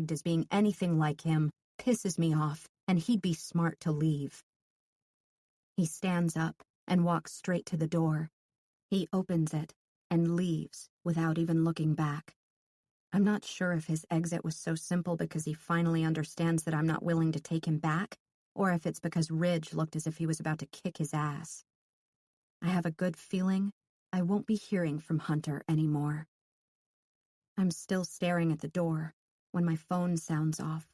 as being anything like him pisses me off, and he'd be smart to leave. He stands up and walks straight to the door. He opens it and leaves without even looking back. I'm not sure if his exit was so simple because he finally understands that I'm not willing to take him back, or if it's because Ridge looked as if he was about to kick his ass. I have a good feeling I won't be hearing from Hunter anymore. I'm still staring at the door when my phone sounds off.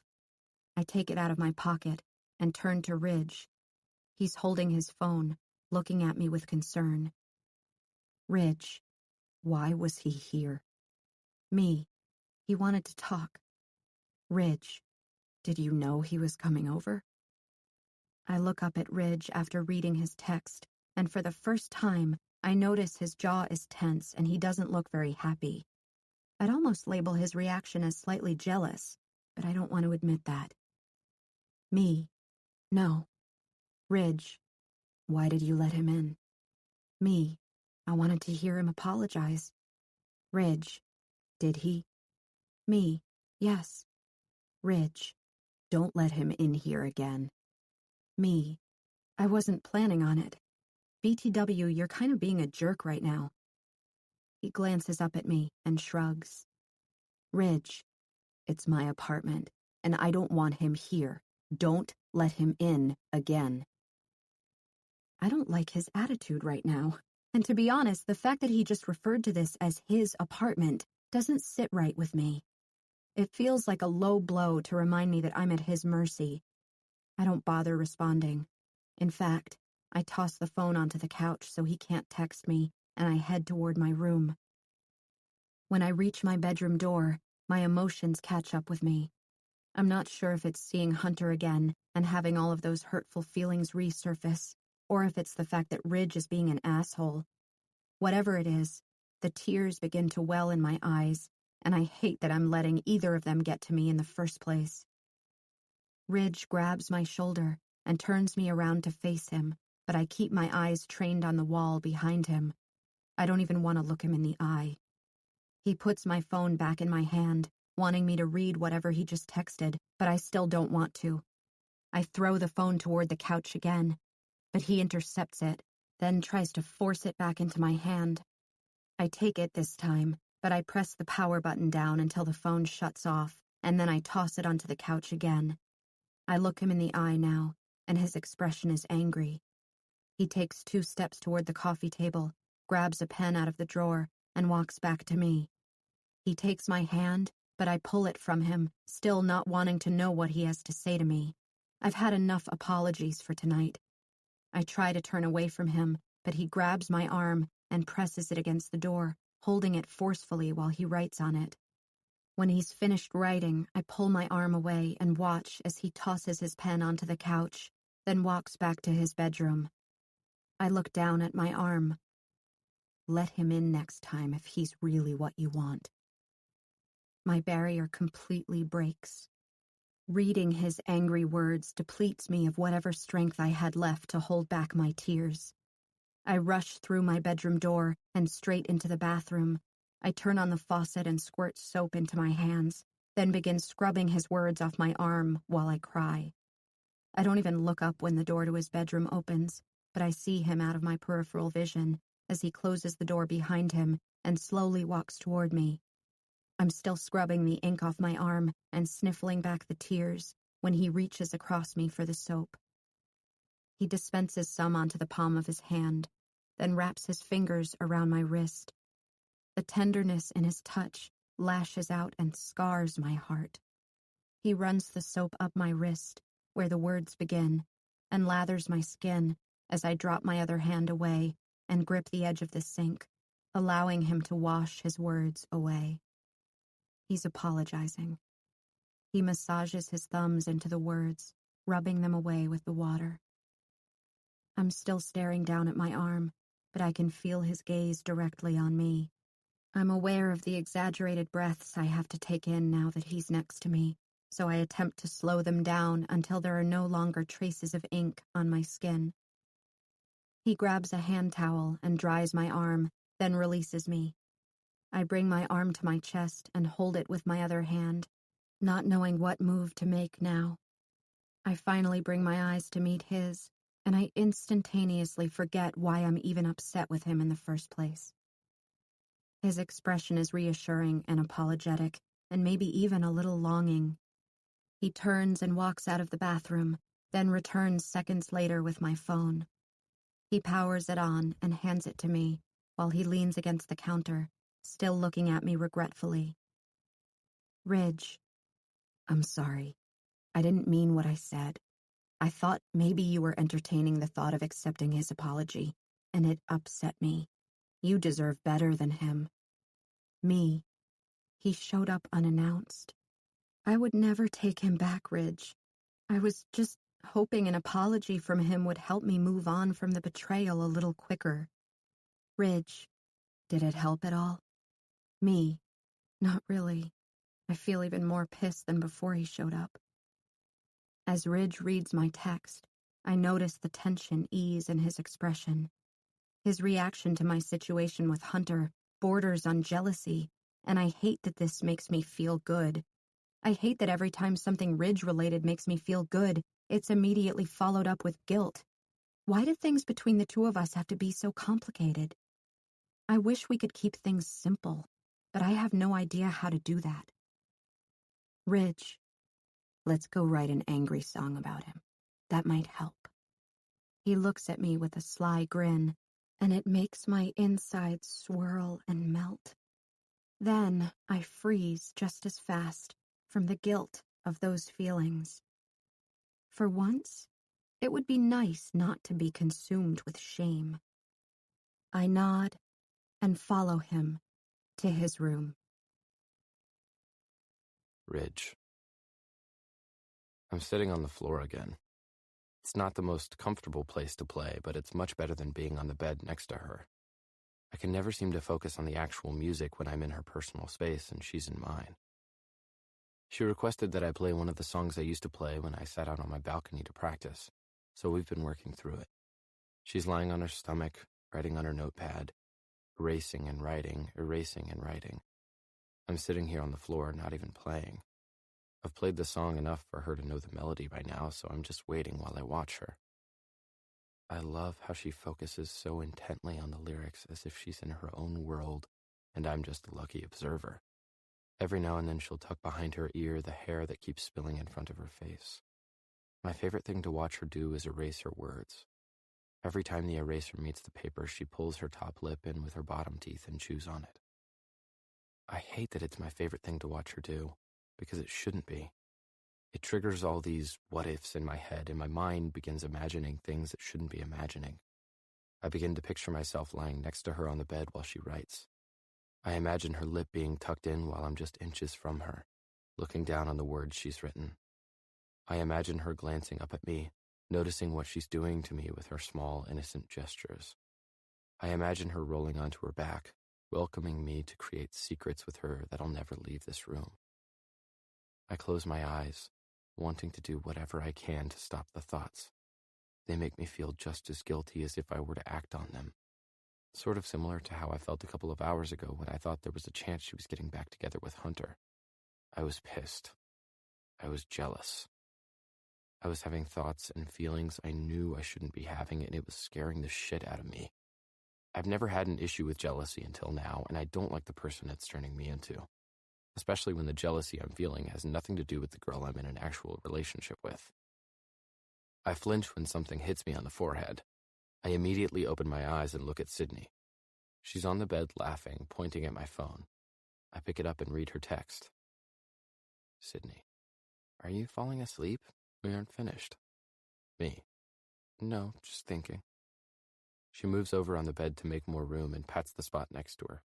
I take it out of my pocket and turn to Ridge. He's holding his phone, looking at me with concern. Ridge, why was he here? Me, he wanted to talk. Ridge, did you know he was coming over? I look up at Ridge after reading his text, and for the first time, I notice his jaw is tense and he doesn't look very happy. I'd almost label his reaction as slightly jealous, but I don't want to admit that. Me, no. Ridge, why did you let him in? Me, I wanted to hear him apologize. Ridge, did he? Me, yes. Ridge, don't let him in here again. Me, I wasn't planning on it. BTW, you're kind of being a jerk right now. He glances up at me and shrugs. Ridge, it's my apartment, and I don't want him here. Don't let him in again. I don't like his attitude right now. And to be honest, the fact that he just referred to this as his apartment doesn't sit right with me. It feels like a low blow to remind me that I'm at his mercy. I don't bother responding. In fact, I toss the phone onto the couch so he can't text me, and I head toward my room. When I reach my bedroom door, my emotions catch up with me. I'm not sure if it's seeing Hunter again and having all of those hurtful feelings resurface, or if it's the fact that Ridge is being an asshole. Whatever it is, the tears begin to well in my eyes, and I hate that I'm letting either of them get to me in the first place. Ridge grabs my shoulder and turns me around to face him, but I keep my eyes trained on the wall behind him. I don't even want to look him in the eye. He puts my phone back in my hand, wanting me to read whatever he just texted, but I still don't want to. I throw the phone toward the couch again, but he intercepts it, then tries to force it back into my hand. I take it this time, but I press the power button down until the phone shuts off, and then I toss it onto the couch again. I look him in the eye now, and his expression is angry. He takes 2 steps toward the coffee table, grabs a pen out of the drawer, and walks back to me. He takes my hand, but I pull it from him, still not wanting to know what he has to say to me. I've had enough apologies for tonight. I try to turn away from him, but he grabs my arm and presses it against the door, holding it forcefully while he writes on it. When he's finished writing, I pull my arm away and watch as he tosses his pen onto the couch, then walks back to his bedroom. I look down at my arm. Let him in next time if he's really what you want. My barrier completely breaks. Reading his angry words depletes me of whatever strength I had left to hold back my tears. I rush through my bedroom door and straight into the bathroom. I turn on the faucet and squirt soap into my hands, then begin scrubbing his words off my arm while I cry. I don't even look up when the door to his bedroom opens, but I see him out of my peripheral vision as he closes the door behind him and slowly walks toward me. I'm still scrubbing the ink off my arm and sniffling back the tears when he reaches across me for the soap. He dispenses some onto the palm of his hand, then wraps his fingers around my wrist. The tenderness in his touch lashes out and scars my heart. He runs the soap up my wrist, where the words begin, and lathers my skin as I drop my other hand away and grip the edge of the sink, allowing him to wash his words away. He's apologizing. He massages his thumbs into the words, rubbing them away with the water. I'm still staring down at my arm, but I can feel his gaze directly on me. I'm aware of the exaggerated breaths I have to take in now that he's next to me, so I attempt to slow them down until there are no longer traces of ink on my skin. He grabs a hand towel and dries my arm, then releases me. I bring my arm to my chest and hold it with my other hand. not knowing what move to make now. I finally bring my eyes to meet his, and I instantaneously forget why I'm even upset with him in the first place. His expression is reassuring and apologetic, and maybe even a little longing. He turns and walks out of the bathroom, then returns seconds later with my phone. He powers it on and hands it to me, while he leans against the counter, still looking at me regretfully. Ridge, I'm sorry. I didn't mean what I said. I thought maybe you were entertaining the thought of accepting his apology, and it upset me. You deserve better than him. Me. He showed up unannounced. I would never take him back, Ridge. I was just hoping an apology from him would help me move on from the betrayal a little quicker. Ridge, did it help at all? Me. Not really. I feel even more pissed than before he showed up. As Ridge reads my text, I notice the tension ease in his expression. His reaction to my situation with Hunter borders on jealousy, and I hate that this makes me feel good. I hate that every time something Ridge-related makes me feel good, it's immediately followed up with guilt. Why do things between the two of us have to be so complicated? I wish we could keep things simple, but I have no idea how to do that. Ridge, let's go write an angry song about him. That might help. He looks at me with a sly grin, and it makes my insides swirl and melt. Then I freeze just as fast from the guilt of those feelings. For once, it would be nice not to be consumed with shame. I nod and follow him to his room. Ridge. I'm sitting on the floor again. It's not the most comfortable place to play, but it's much better than being on the bed next to her. I can never seem to focus on the actual music when I'm in her personal space and she's in mine. She requested that I play one of the songs I used to play when I sat out on my balcony to practice, so we've been working through it. She's lying on her stomach, writing on her notepad, erasing and writing, erasing and writing. I'm sitting here on the floor, not even playing. I've played the song enough for her to know the melody by now, so I'm just waiting while I watch her. I love how she focuses so intently on the lyrics as if she's in her own world, and I'm just a lucky observer. Every now and then she'll tuck behind her ear the hair that keeps spilling in front of her face. My favorite thing to watch her do is erase her words. Every time the eraser meets the paper, she pulls her top lip in with her bottom teeth and chews on it. I hate that it's my favorite thing to watch her do, because it shouldn't be. It triggers all these what-ifs in my head, and my mind begins imagining things it shouldn't be imagining. I begin to picture myself lying next to her on the bed while she writes. I imagine her lip being tucked in while I'm just inches from her, looking down on the words she's written. I imagine her glancing up at me, noticing what she's doing to me with her small, innocent gestures. I imagine her rolling onto her back, welcoming me to create secrets with her that'll never leave this room. I close my eyes, wanting to do whatever I can to stop the thoughts. They make me feel just as guilty as if I were to act on them. Sort of similar to how I felt a couple of hours ago when I thought there was a chance she was getting back together with Hunter. I was pissed. I was jealous. I was having thoughts and feelings I knew I shouldn't be having, and it was scaring the shit out of me. I've never had an issue with jealousy until now, and I don't like the person it's turning me into. Especially when the jealousy I'm feeling has nothing to do with the girl I'm in an actual relationship with. I flinch when something hits me on the forehead. I immediately open my eyes and look at Sydney. She's on the bed laughing, pointing at my phone. I pick it up and read her text. Sydney, are you falling asleep? We aren't finished. Me, no, just thinking. She moves over on the bed to make more room and pats the spot next to her.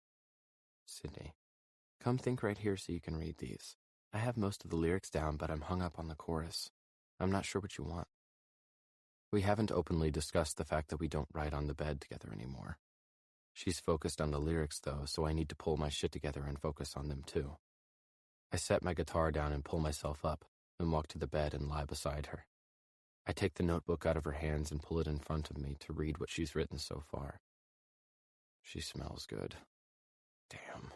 Sydney, come think right here so you can read these. I have most of the lyrics down, but I'm hung up on the chorus. I'm not sure what you want. We haven't openly discussed the fact that we don't write on the bed together anymore. She's focused on the lyrics, though, so I need to pull my shit together and focus on them, too. I set my guitar down and pull myself up, then walk to the bed and lie beside her. I take the notebook out of her hands and pull it in front of me to read what she's written so far. She smells good. Damn.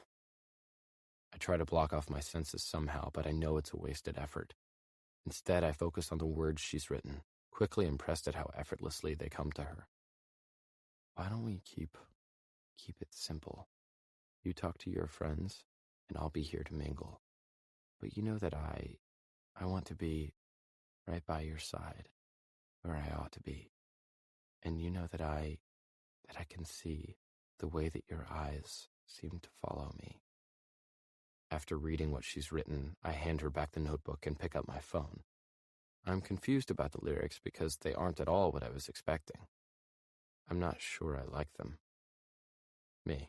I try to block off my senses somehow, but I know it's a wasted effort. Instead, I focus on the words she's written, quickly impressed at how effortlessly they come to her. Why don't we keep it simple? You talk to your friends, and I'll be here to mingle. But you know that I want to be right by your side, where I ought to be. And you know that I can see the way that your eyes seem to follow me. After reading what she's written, I hand her back the notebook and pick up my phone. I'm confused about the lyrics because they aren't at all what I was expecting. I'm not sure I like them. Me.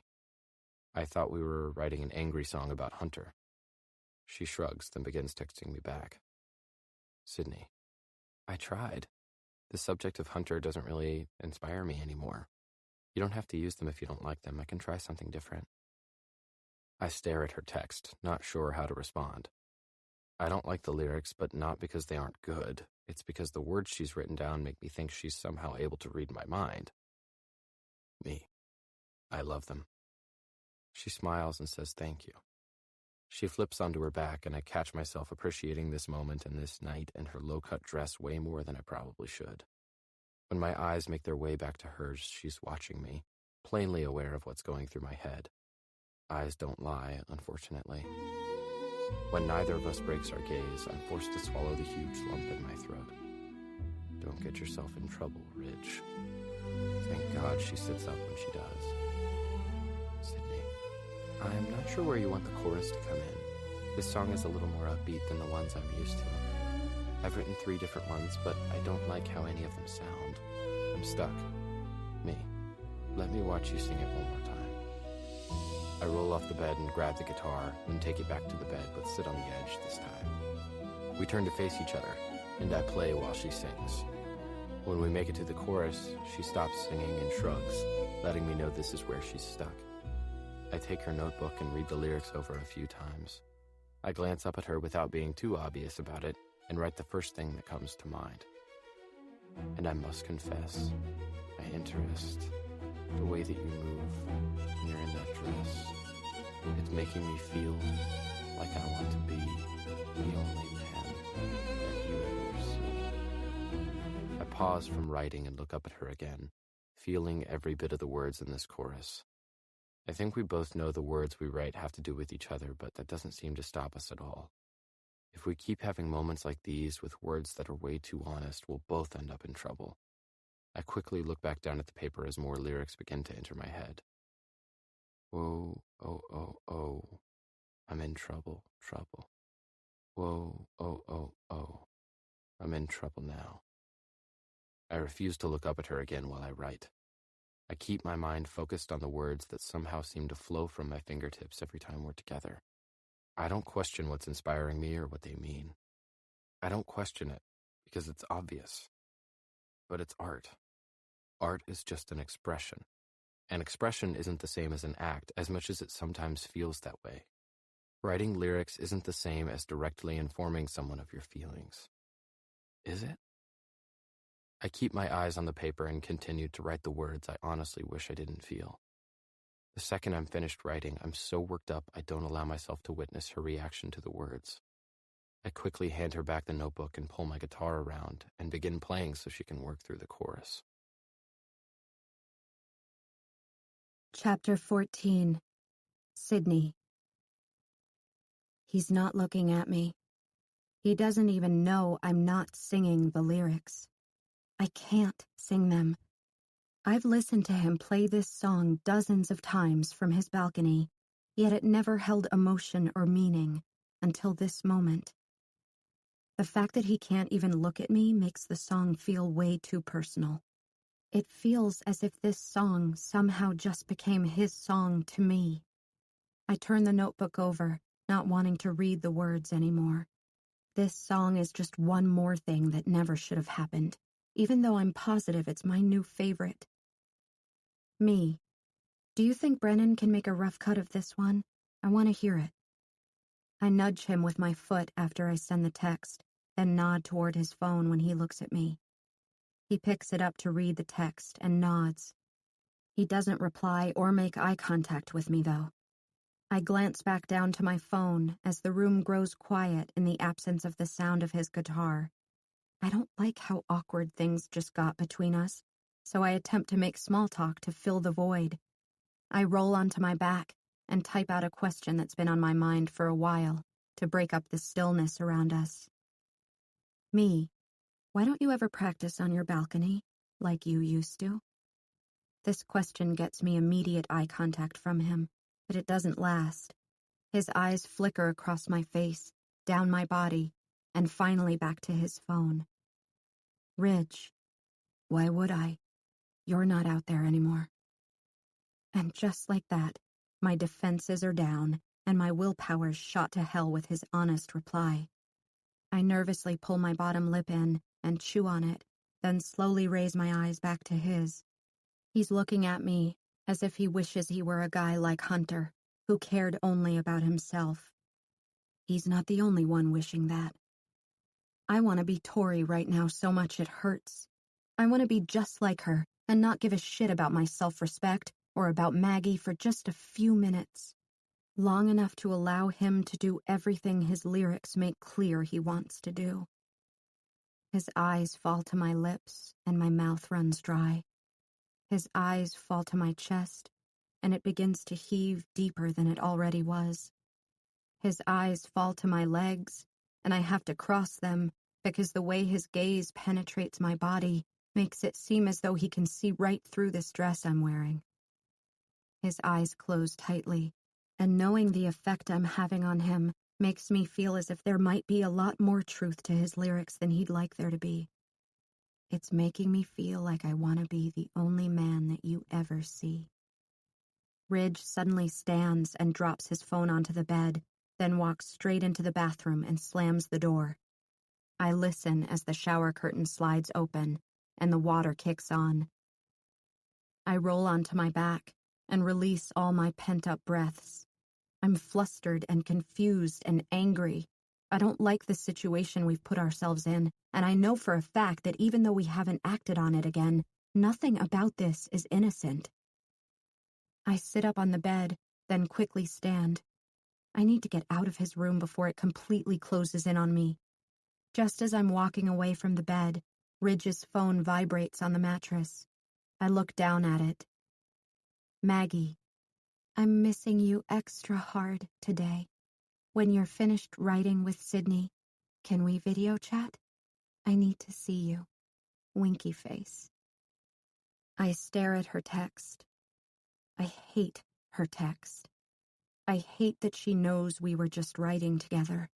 I thought we were writing an angry song about Hunter. She shrugs, then begins texting me back. Sydney. I tried. The subject of Hunter doesn't really inspire me anymore. You don't have to use them if you don't like them. I can try something different. I stare at her text, not sure how to respond. I don't like the lyrics, but not because they aren't good. It's because the words she's written down make me think she's somehow able to read my mind. Me. I love them. She smiles and says thank you. She flips onto her back, and I catch myself appreciating this moment and this night and her low-cut dress way more than I probably should. When my eyes make their way back to hers, she's watching me, plainly aware of what's going through my head. Eyes don't lie, unfortunately. When neither of us breaks our gaze, I'm forced to swallow the huge lump in my throat. Don't get yourself in trouble, Ridge. Thank God she sits up when she does. Sydney, I'm not sure where you want the chorus to come in. This song is a little more upbeat than the ones I'm used to. I've written 3 different ones, but I don't like how any of them sound. I'm stuck. Me. Let me watch you sing it one more time. I roll off the bed and grab the guitar, then take it back to the bed, but sit on the edge this time. We turn to face each other, and I play while she sings. When we make it to the chorus, she stops singing and shrugs, letting me know this is where she's stuck. I take her notebook and read the lyrics over a few times. I glance up at her without being too obvious about it, and write the first thing that comes to mind. And I must confess, my interest, the way that you move when you're in that dress, it's making me feel like I want to be the only man that you ever see. I pause from writing and look up at her again, feeling every bit of the words in this chorus. I think we both know the words we write have to do with each other, but that doesn't seem to stop us at all. If we keep having moments like these with words that are way too honest, we'll both end up in trouble. I quickly look back down at the paper as more lyrics begin to enter my head. Whoa, oh, oh, oh, I'm in trouble, trouble. Whoa, oh, oh, oh, I'm in trouble now. I refuse to look up at her again while I write. I keep my mind focused on the words that somehow seem to flow from my fingertips every time we're together. I don't question what's inspiring me or what they mean. I don't question it because it's obvious. But it's art. Art is just an expression. An expression isn't the same as an act, as much as it sometimes feels that way. Writing lyrics isn't the same as directly informing someone of your feelings. Is it? I keep my eyes on the paper and continue to write the words I honestly wish I didn't feel. The second I'm finished writing, I'm so worked up I don't allow myself to witness her reaction to the words. I quickly hand her back the notebook and pull my guitar around and begin playing so she can work through the chorus. Chapter 14. Sydney. He's not looking at me. He doesn't even know I'm not singing the lyrics. I can't sing them. I've listened to him play this song dozens of times from his balcony, yet it never held emotion or meaning until this moment. The fact that he can't even look at me makes the song feel way too personal. It feels as if this song somehow just became his song to me. I turn the notebook over, not wanting to read the words anymore. This song is just one more thing that never should have happened, even though I'm positive it's my new favorite. Me. Do you think Brennan can make a rough cut of this one? I want to hear it. I nudge him with my foot after I send the text, then nod toward his phone when he looks at me. He picks it up to read the text and nods. He doesn't reply or make eye contact with me, though. I glance back down to my phone as the room grows quiet in the absence of the sound of his guitar. I don't like how awkward things just got between us, so I attempt to make small talk to fill the void. I roll onto my back and type out a question that's been on my mind for a while to break up the stillness around us. Me, why don't you ever practice on your balcony like you used to? This question gets me immediate eye contact from him, but it doesn't last. His eyes flicker across my face, down my body, and finally back to his phone. Ridge, why would I? You're not out there anymore. And just like that, my defenses are down, and my willpower's shot to hell with his honest reply. I nervously pull my bottom lip in and chew on it, then slowly raise my eyes back to his. He's looking at me as if he wishes he were a guy like Hunter, who cared only about himself. He's not the only one wishing that. I want to be Tori right now so much it hurts. I want to be just like her and not give a shit about my self-respect or about Maggie for just a few minutes. Long enough to allow him to do everything his lyrics make clear he wants to do. His eyes fall to my lips and my mouth runs dry. His eyes fall to my chest, and it begins to heave deeper than it already was. His eyes fall to my legs, and I have to cross them because the way his gaze penetrates my body makes it seem as though he can see right through this dress I'm wearing. His eyes close tightly, and knowing the effect I'm having on him makes me feel as if there might be a lot more truth to his lyrics than he'd like there to be. It's making me feel like I want to be the only man that you ever see. Ridge suddenly stands and drops his phone onto the bed, then walks straight into the bathroom and slams the door. I listen as the shower curtain slides open and the water kicks on. I roll onto my back and release all my pent-up breaths. I'm flustered and confused and angry. I don't like the situation we've put ourselves in, and I know for a fact that even though we haven't acted on it again, nothing about this is innocent. I sit up on the bed, then quickly stand. I need to get out of his room before it completely closes in on me. Just as I'm walking away from the bed, Ridge's phone vibrates on the mattress. I look down at it. Maggie, I'm missing you extra hard today. When you're finished writing with Sydney, can we video chat? I need to see you. Winky face. I stare at her text. I hate her text. I hate that she knows we were just writing together.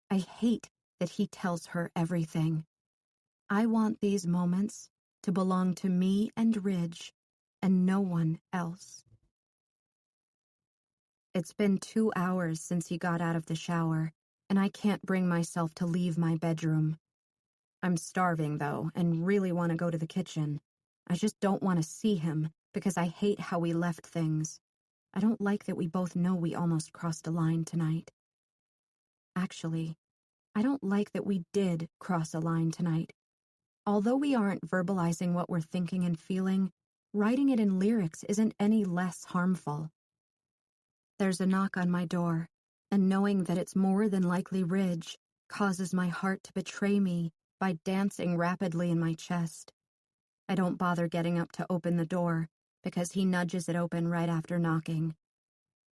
I hate that he tells her everything. I want these moments to belong to me and Ridge and no one else. It's been 2 hours since he got out of the shower, and I can't bring myself to leave my bedroom. I'm starving, though, and really want to go to the kitchen. I just don't want to see him, because I hate how we left things. I don't like that we both know we almost crossed a line tonight. Actually, I don't like that we did cross a line tonight. Although we aren't verbalizing what we're thinking and feeling, writing it in lyrics isn't any less harmful. There's a knock on my door, and knowing that it's more than likely Ridge causes my heart to betray me by dancing rapidly in my chest. I don't bother getting up to open the door because he nudges it open right after knocking.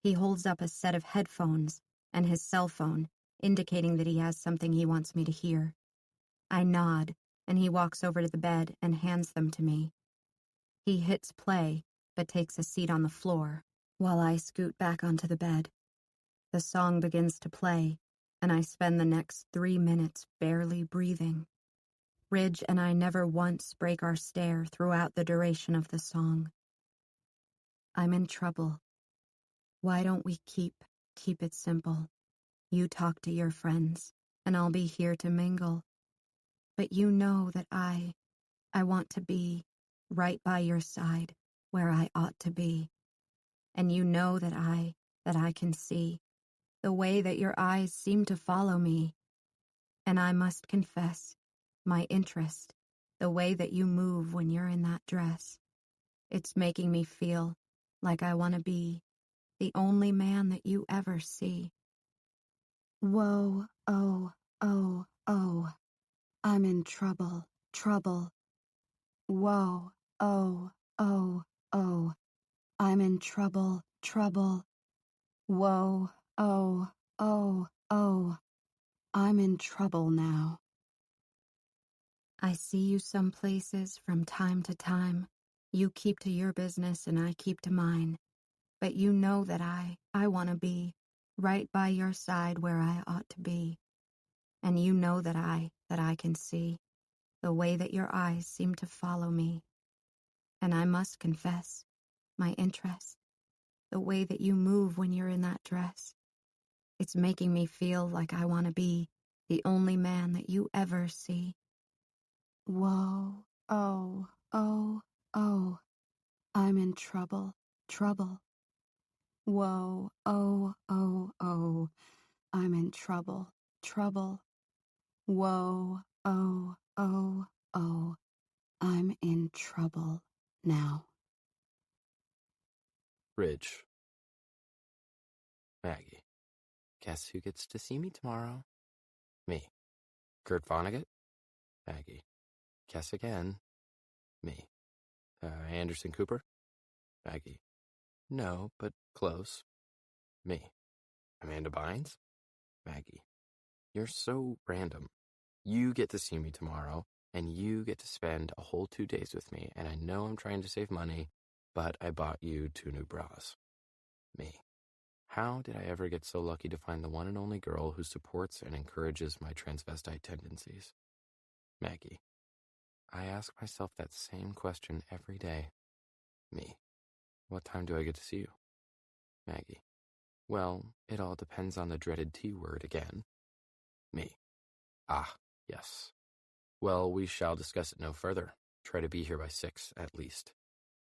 He holds up a set of headphones and his cell phone, indicating that he has something he wants me to hear. I nod, and he walks over to the bed and hands them to me. He hits play, but takes a seat on the floor, while I scoot back onto the bed. The song begins to play, and I spend the next 3 minutes barely breathing. Ridge and I never once break our stare throughout the duration of the song. I'm in trouble. Why don't we keep it simple? You talk to your friends, and I'll be here to mingle. But you know that I want to be right by your side, where I ought to be. And you know that I can see the way that your eyes seem to follow me. And I must confess, my interest, the way that you move when you're in that dress, it's making me feel like I want to be the only man that you ever see. Whoa, oh, oh, oh, I'm in trouble, trouble. Whoa, oh, oh, oh, I'm in trouble, trouble. Whoa, oh, oh, oh, I'm in trouble now. I see you some places from time to time. You keep to your business and I keep to mine. But you know that I want to be right by your side where I ought to be. And you know that I can see the way that your eyes seem to follow me. And I must confess, my interest, the way that you move when you're in that dress. It's making me feel like I want to be the only man that you ever see. Whoa, oh, oh, oh, I'm in trouble, trouble. Whoa, oh, oh, oh, I'm in trouble, trouble. Whoa, oh, oh, oh, I'm in trouble now. Ridge. Maggie. Guess who gets to see me tomorrow? Me. Kurt Vonnegut? Maggie. Guess again. Me. Anderson Cooper? Maggie. No, but close. Me. Amanda Bynes? Maggie. You're so random. You get to see me tomorrow, and you get to spend a whole 2 days with me, and I know I'm trying to save money, but I bought you 2 new bras. Me. How did I ever get so lucky to find the one and only girl who supports and encourages my transvestite tendencies? Maggie. I ask myself that same question every day. Me. What time do I get to see you? Maggie. Well, it all depends on the dreaded T word again. Me. Ah, yes. Well, we shall discuss it no further. Try to be here by 6, at least.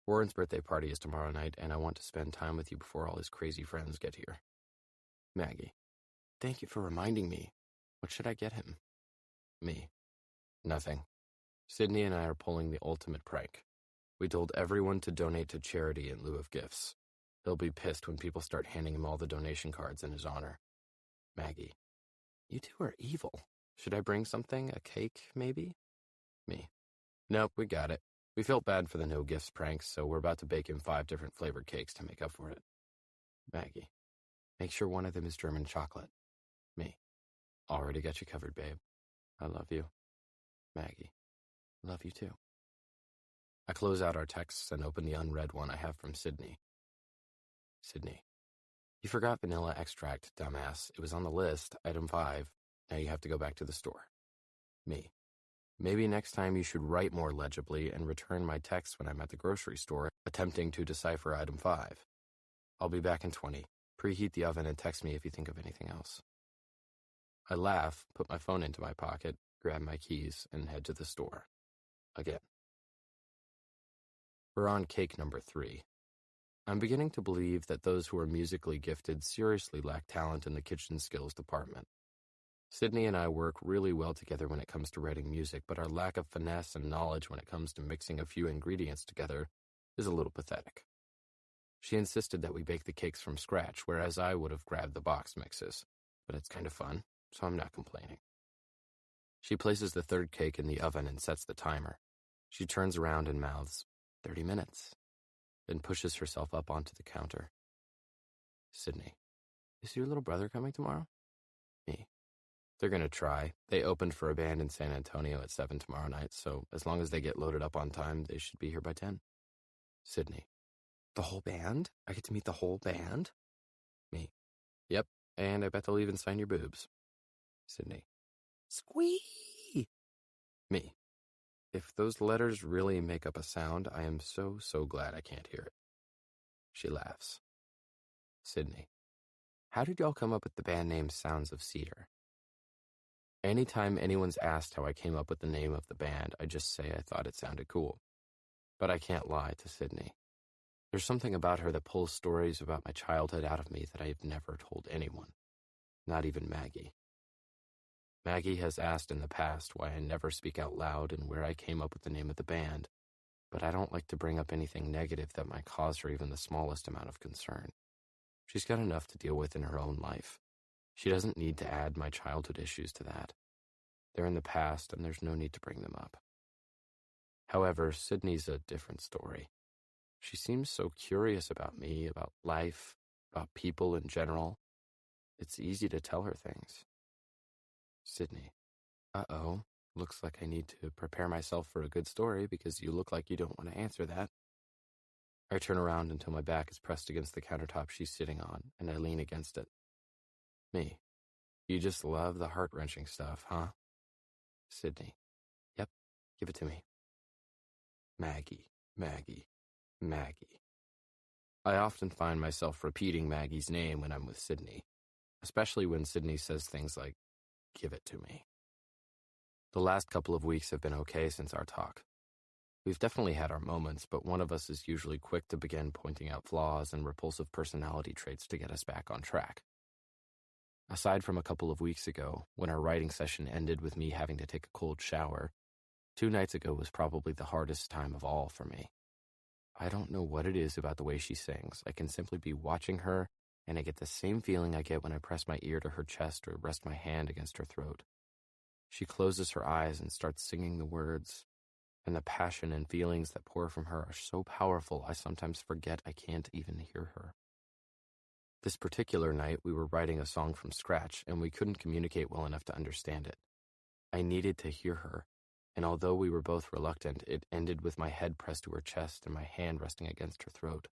Warren's birthday party is tomorrow night, and I want to spend time with you before all his crazy friends get here. Maggie. Thank you for reminding me. What should I get him? Me. Nothing. Sydney and I are pulling the ultimate prank. We told everyone to donate to charity in lieu of gifts. He'll be pissed when people start handing him all the donation cards in his honor. Maggie. You two are evil. Should I bring something? A cake, maybe? Me. Nope, we got it. We felt bad for the no gifts pranks, so we're about to bake him 5 different flavored cakes to make up for it. Maggie. Make sure one of them is German chocolate. Me. Already got you covered, babe. I love you. Maggie. Love you too. I close out our texts and open the unread one I have from Sydney. Sydney. You forgot vanilla extract, dumbass. It was on the list, item 5. Now you have to go back to the store. Me. Maybe next time you should write more legibly and return my text when I'm at the grocery store, attempting to decipher item 5. I'll be back in 20. Preheat the oven and text me if you think of anything else. I laugh, put my phone into my pocket, grab my keys, and head to the store. Again. We're on cake number 3. I'm beginning to believe that those who are musically gifted seriously lack talent in the kitchen skills department. Sydney and I work really well together when it comes to writing music, but our lack of finesse and knowledge when it comes to mixing a few ingredients together is a little pathetic. She insisted that we bake the cakes from scratch, whereas I would have grabbed the box mixes, but it's kind of fun, so I'm not complaining. She places the 3rd cake in the oven and sets the timer. She turns around and mouths, 30 minutes, then pushes herself up onto the counter. Sydney. Is your little brother coming tomorrow? Me. They're going to try. They opened for a band in San Antonio at 7 tomorrow night, so as long as they get loaded up on time, they should be here by 10. Sydney. The whole band? I get to meet the whole band? Me. Yep, and I bet they'll even sign your boobs. Sydney. Squee! Me. If those letters really make up a sound, I am so glad I can't hear it. She laughs. Sydney. How did y'all come up with the band name Sounds of Cedar? Anytime anyone's asked how I came up with the name of the band, I just say I thought it sounded cool. But I can't lie to Sydney. There's something about her that pulls stories about my childhood out of me that I've never told anyone, not even Maggie. Maggie has asked in the past why I never speak out loud and where I came up with the name of the band, but I don't like to bring up anything negative that might cause her even the smallest amount of concern. She's got enough to deal with in her own life. She doesn't need to add my childhood issues to that. They're in the past, and there's no need to bring them up. However, Sydney's a different story. She seems so curious about me, about life, about people in general. It's easy to tell her things. Sydney. Uh-oh. Looks like I need to prepare myself for a good story because you look like you don't want to answer that. I turn around until my back is pressed against the countertop she's sitting on, and I lean against it. Me. You just love the heart-wrenching stuff, huh? Sydney. Yep. Give it to me. Maggie. Maggie. Maggie. I often find myself repeating Maggie's name when I'm with Sydney, especially when Sydney says things like, give it to me. The last couple of weeks have been okay since our talk. We've definitely had our moments, but one of us is usually quick to begin pointing out flaws and repulsive personality traits to get us back on track. Aside from a couple of weeks ago, when our writing session ended with me having to take a cold shower, 2 nights ago was probably the hardest time of all for me. I don't know what it is about the way she sings. I can simply be watching her, and I get the same feeling I get when I press my ear to her chest or rest my hand against her throat. She closes her eyes and starts singing the words, and the passion and feelings that pour from her are so powerful I sometimes forget I can't even hear her. This particular night, we were writing a song from scratch, and we couldn't communicate well enough to understand it. I needed to hear her, and although we were both reluctant, it ended with my head pressed to her chest and my hand resting against her throat.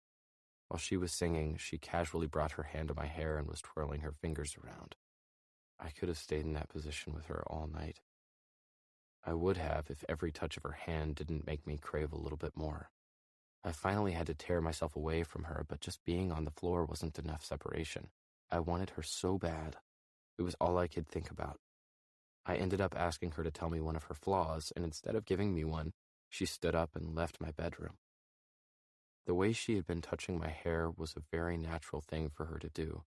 While she was singing, she casually brought her hand to my hair and was twirling her fingers around. I could have stayed in that position with her all night. I would have if every touch of her hand didn't make me crave a little bit more. I finally had to tear myself away from her, but just being on the floor wasn't enough separation. I wanted her so bad. It was all I could think about. I ended up asking her to tell me one of her flaws, and instead of giving me one, she stood up and left my bedroom. The way she had been touching my hair was a very natural thing for her to do,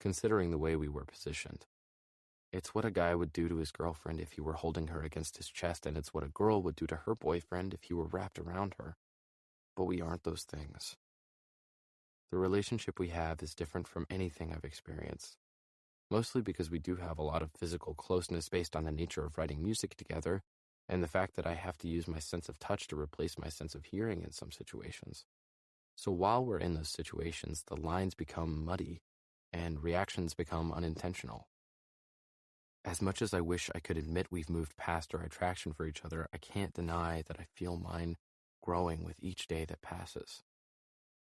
considering the way we were positioned. It's what a guy would do to his girlfriend if he were holding her against his chest, and it's what a girl would do to her boyfriend if he were wrapped around her. But we aren't those things. The relationship we have is different from anything I've experienced, mostly because we do have a lot of physical closeness based on the nature of writing music together, and the fact that I have to use my sense of touch to replace my sense of hearing in some situations. So while we're in those situations, the lines become muddy, and reactions become unintentional. As much as I wish I could admit we've moved past our attraction for each other, I can't deny that I feel mine growing with each day that passes.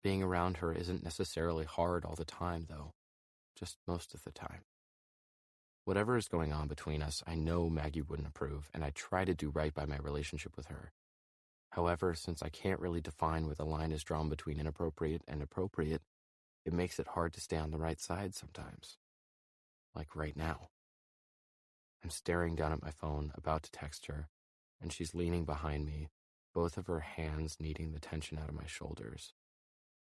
Being around her isn't necessarily hard all the time, though, just most of the time. Whatever is going on between us, I know Maggie wouldn't approve, and I try to do right by my relationship with her. However, since I can't really define where the line is drawn between inappropriate and appropriate, it makes it hard to stay on the right side sometimes. Like right now. I'm staring down at my phone, about to text her, and she's leaning behind me, both of her hands kneading the tension out of my shoulders.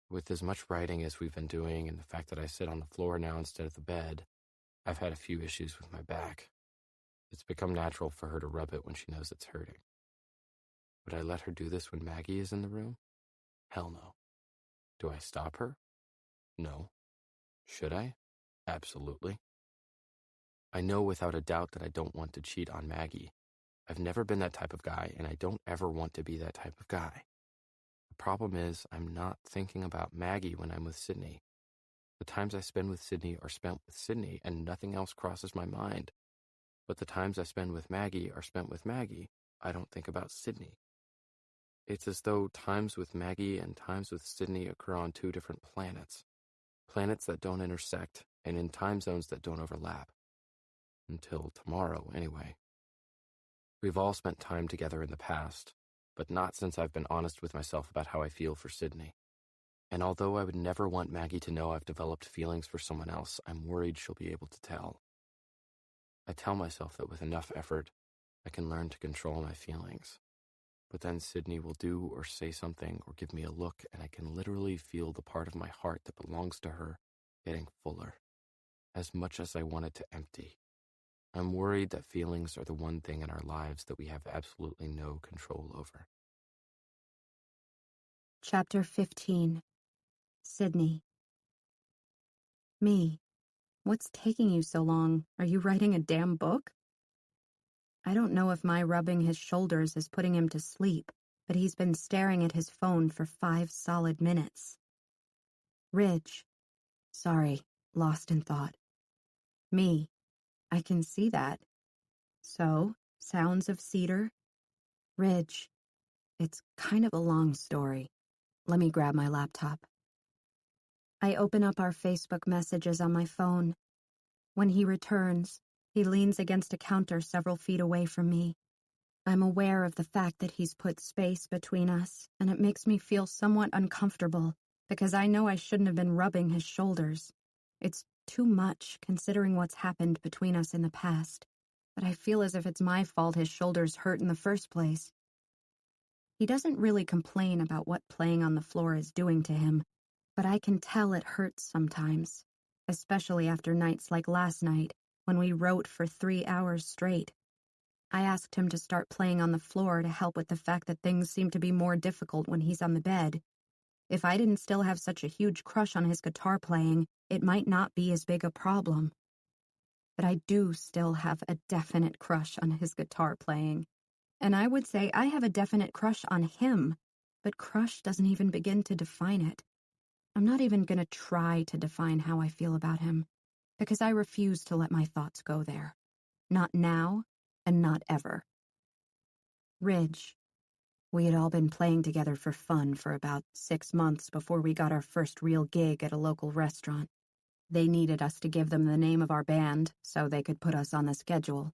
With as much writing as we've been doing and the fact that I sit on the floor now instead of the bed, I've had a few issues with my back. It's become natural for her to rub it when she knows it's hurting. Would I let her do this when Maggie is in the room? Hell no. Do I stop her? No. Should I? Absolutely. I know without a doubt that I don't want to cheat on Maggie. I've never been that type of guy, and I don't ever want to be that type of guy. The problem is, I'm not thinking about Maggie when I'm with Sydney. The times I spend with Sydney are spent with Sydney, and nothing else crosses my mind. But the times I spend with Maggie are spent with Maggie. I don't think about Sydney. It's as though times with Maggie and times with Sydney occur on 2 different planets. Planets that don't intersect, and in time zones that don't overlap. Until tomorrow, anyway. We've all spent time together in the past, but not since I've been honest with myself about how I feel for Sydney. And although I would never want Maggie to know I've developed feelings for someone else, I'm worried she'll be able to tell. I tell myself that with enough effort, I can learn to control my feelings. But then Sydney will do or say something or give me a look, and I can literally feel the part of my heart that belongs to her getting fuller, as much as I want it to empty. I'm worried that feelings are the one thing in our lives that we have absolutely no control over. Chapter 15. Sydney. Me. What's taking you so long? Are you writing a damn book? I don't know if my rubbing his shoulders is putting him to sleep, but he's been staring at his phone for 5 solid minutes. Ridge. Sorry, lost in thought. Me. I can see that. So, sounds of cedar? Ridge. It's kind of a long story. Let me grab my laptop. I open up our Facebook messages on my phone. When he returns, he leans against a counter several feet away from me. I'm aware of the fact that he's put space between us, and it makes me feel somewhat uncomfortable, because I know I shouldn't have been rubbing his shoulders. It's too much, considering what's happened between us in the past, but I feel as if it's my fault his shoulders hurt in the first place. He doesn't really complain about what playing on the floor is doing to him, but I can tell it hurts sometimes, especially after nights like last night, when we wrote for 3 hours straight. I asked him to start playing on the floor to help with the fact that things seem to be more difficult when he's on the bed. If I didn't still have such a huge crush on his guitar playing, it might not be as big a problem. But I do still have a definite crush on his guitar playing. And I would say I have a definite crush on him, but crush doesn't even begin to define it. I'm not even going to try to define how I feel about him, because I refuse to let my thoughts go there. Not now, and not ever. Ridge. We had all been playing together for fun for about 6 months before we got our first real gig at a local restaurant. They needed us to give them the name of our band so they could put us on the schedule.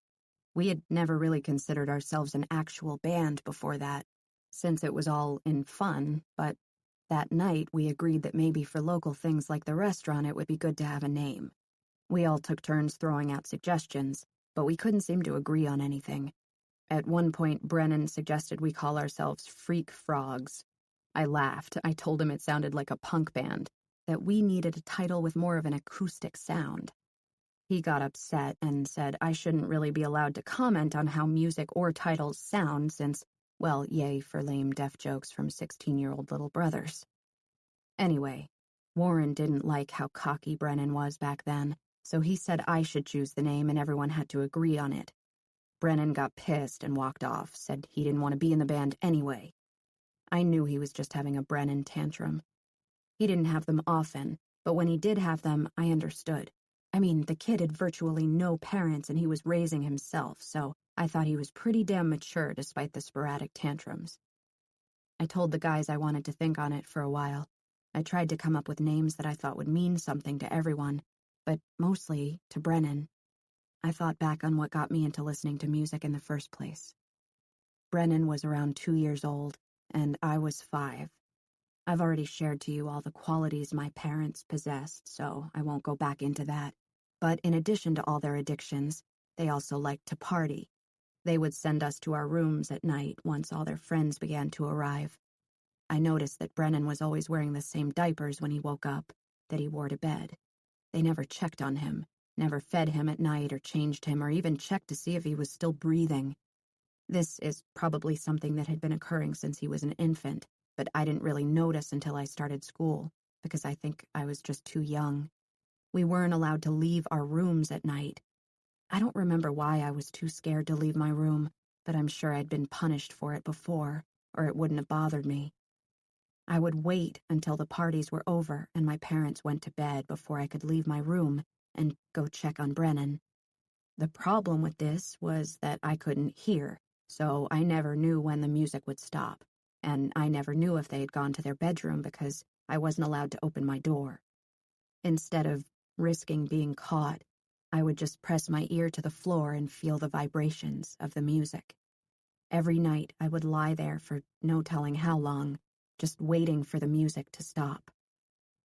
We had never really considered ourselves an actual band before that, since it was all in fun, but that night we agreed that maybe for local things like the restaurant it would be good to have a name. We all took turns throwing out suggestions, but we couldn't seem to agree on anything. At one point, Brennan suggested we call ourselves Freak Frogs. I laughed. I told him it sounded like a punk band, that we needed a title with more of an acoustic sound. He got upset and said I shouldn't really be allowed to comment on how music or titles sound since, well, yay for lame deaf jokes from 16-year-old little brothers. Anyway, Warren didn't like how cocky Brennan was back then, so he said I should choose the name and everyone had to agree on it. Brennan got pissed and walked off, said he didn't want to be in the band anyway. I knew he was just having a Brennan tantrum. He didn't have them often, but when he did have them, I understood. I mean, the kid had virtually no parents and he was raising himself, so I thought he was pretty damn mature despite the sporadic tantrums. I told the guys I wanted to think on it for a while. I tried to come up with names that I thought would mean something to everyone, but mostly to Brennan. I thought back on what got me into listening to music in the first place. Brennan was around 2 years old, and I was 5. I've already shared to you all the qualities my parents possessed, so I won't go back into that. But in addition to all their addictions, they also liked to party. They would send us to our rooms at night once all their friends began to arrive. I noticed that Brennan was always wearing the same diapers when he woke up that he wore to bed. They never checked on him, never fed him at night or changed him or even checked to see if he was still breathing. This is probably something that had been occurring since he was an infant, but I didn't really notice until I started school, because I think I was just too young. We weren't allowed to leave our rooms at night. I don't remember why I was too scared to leave my room, but I'm sure I'd been punished for it before, or it wouldn't have bothered me. I would wait until the parties were over and my parents went to bed before I could leave my room and go check on Brennan. The problem with this was that I couldn't hear, so I never knew when the music would stop, and I never knew if they had gone to their bedroom because I wasn't allowed to open my door. Instead of risking being caught, I would just press my ear to the floor and feel the vibrations of the music. Every night I would lie there for no telling how long, just waiting for the music to stop.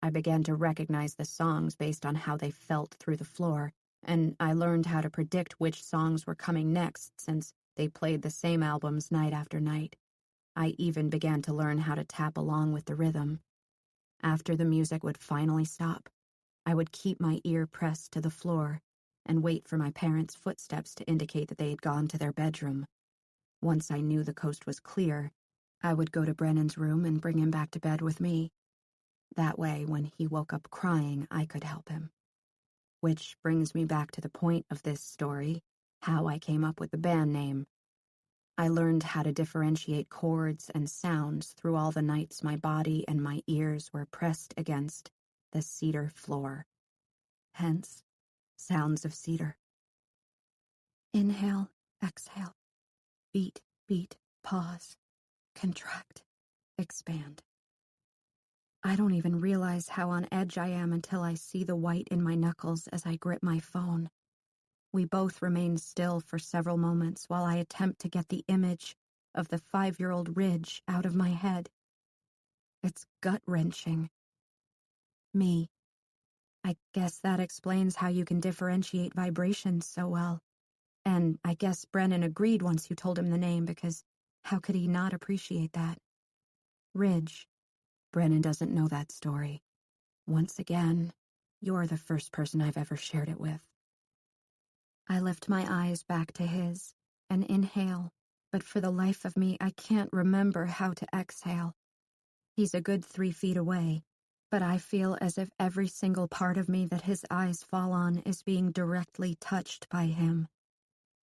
I began to recognize the songs based on how they felt through the floor, and I learned how to predict which songs were coming next since they played the same albums night after night. I even began to learn how to tap along with the rhythm. After the music would finally stop, I would keep my ear pressed to the floor and wait for my parents' footsteps to indicate that they had gone to their bedroom. Once I knew the coast was clear, I would go to Brennan's room and bring him back to bed with me. That way, when he woke up crying, I could help him. Which brings me back to the point of this story, how I came up with the band name. I learned how to differentiate chords and sounds through all the nights my body and my ears were pressed against the cedar floor. Hence, sounds of cedar. Inhale, exhale. Beat, beat, pause. Contract, expand. I don't even realize how on edge I am until I see the white in my knuckles as I grip my phone. We both remain still for several moments while I attempt to get the image of the 5-year-old Ridge out of my head. It's gut-wrenching. Me. I guess that explains how you can differentiate vibrations so well. And I guess Brennan agreed once you told him the name, because how could he not appreciate that? Ridge. Brennan doesn't know that story. Once again, you're the first person I've ever shared it with. I lift my eyes back to his and inhale, but for the life of me, I can't remember how to exhale. He's a good 3 feet away, but I feel as if every single part of me that his eyes fall on is being directly touched by him.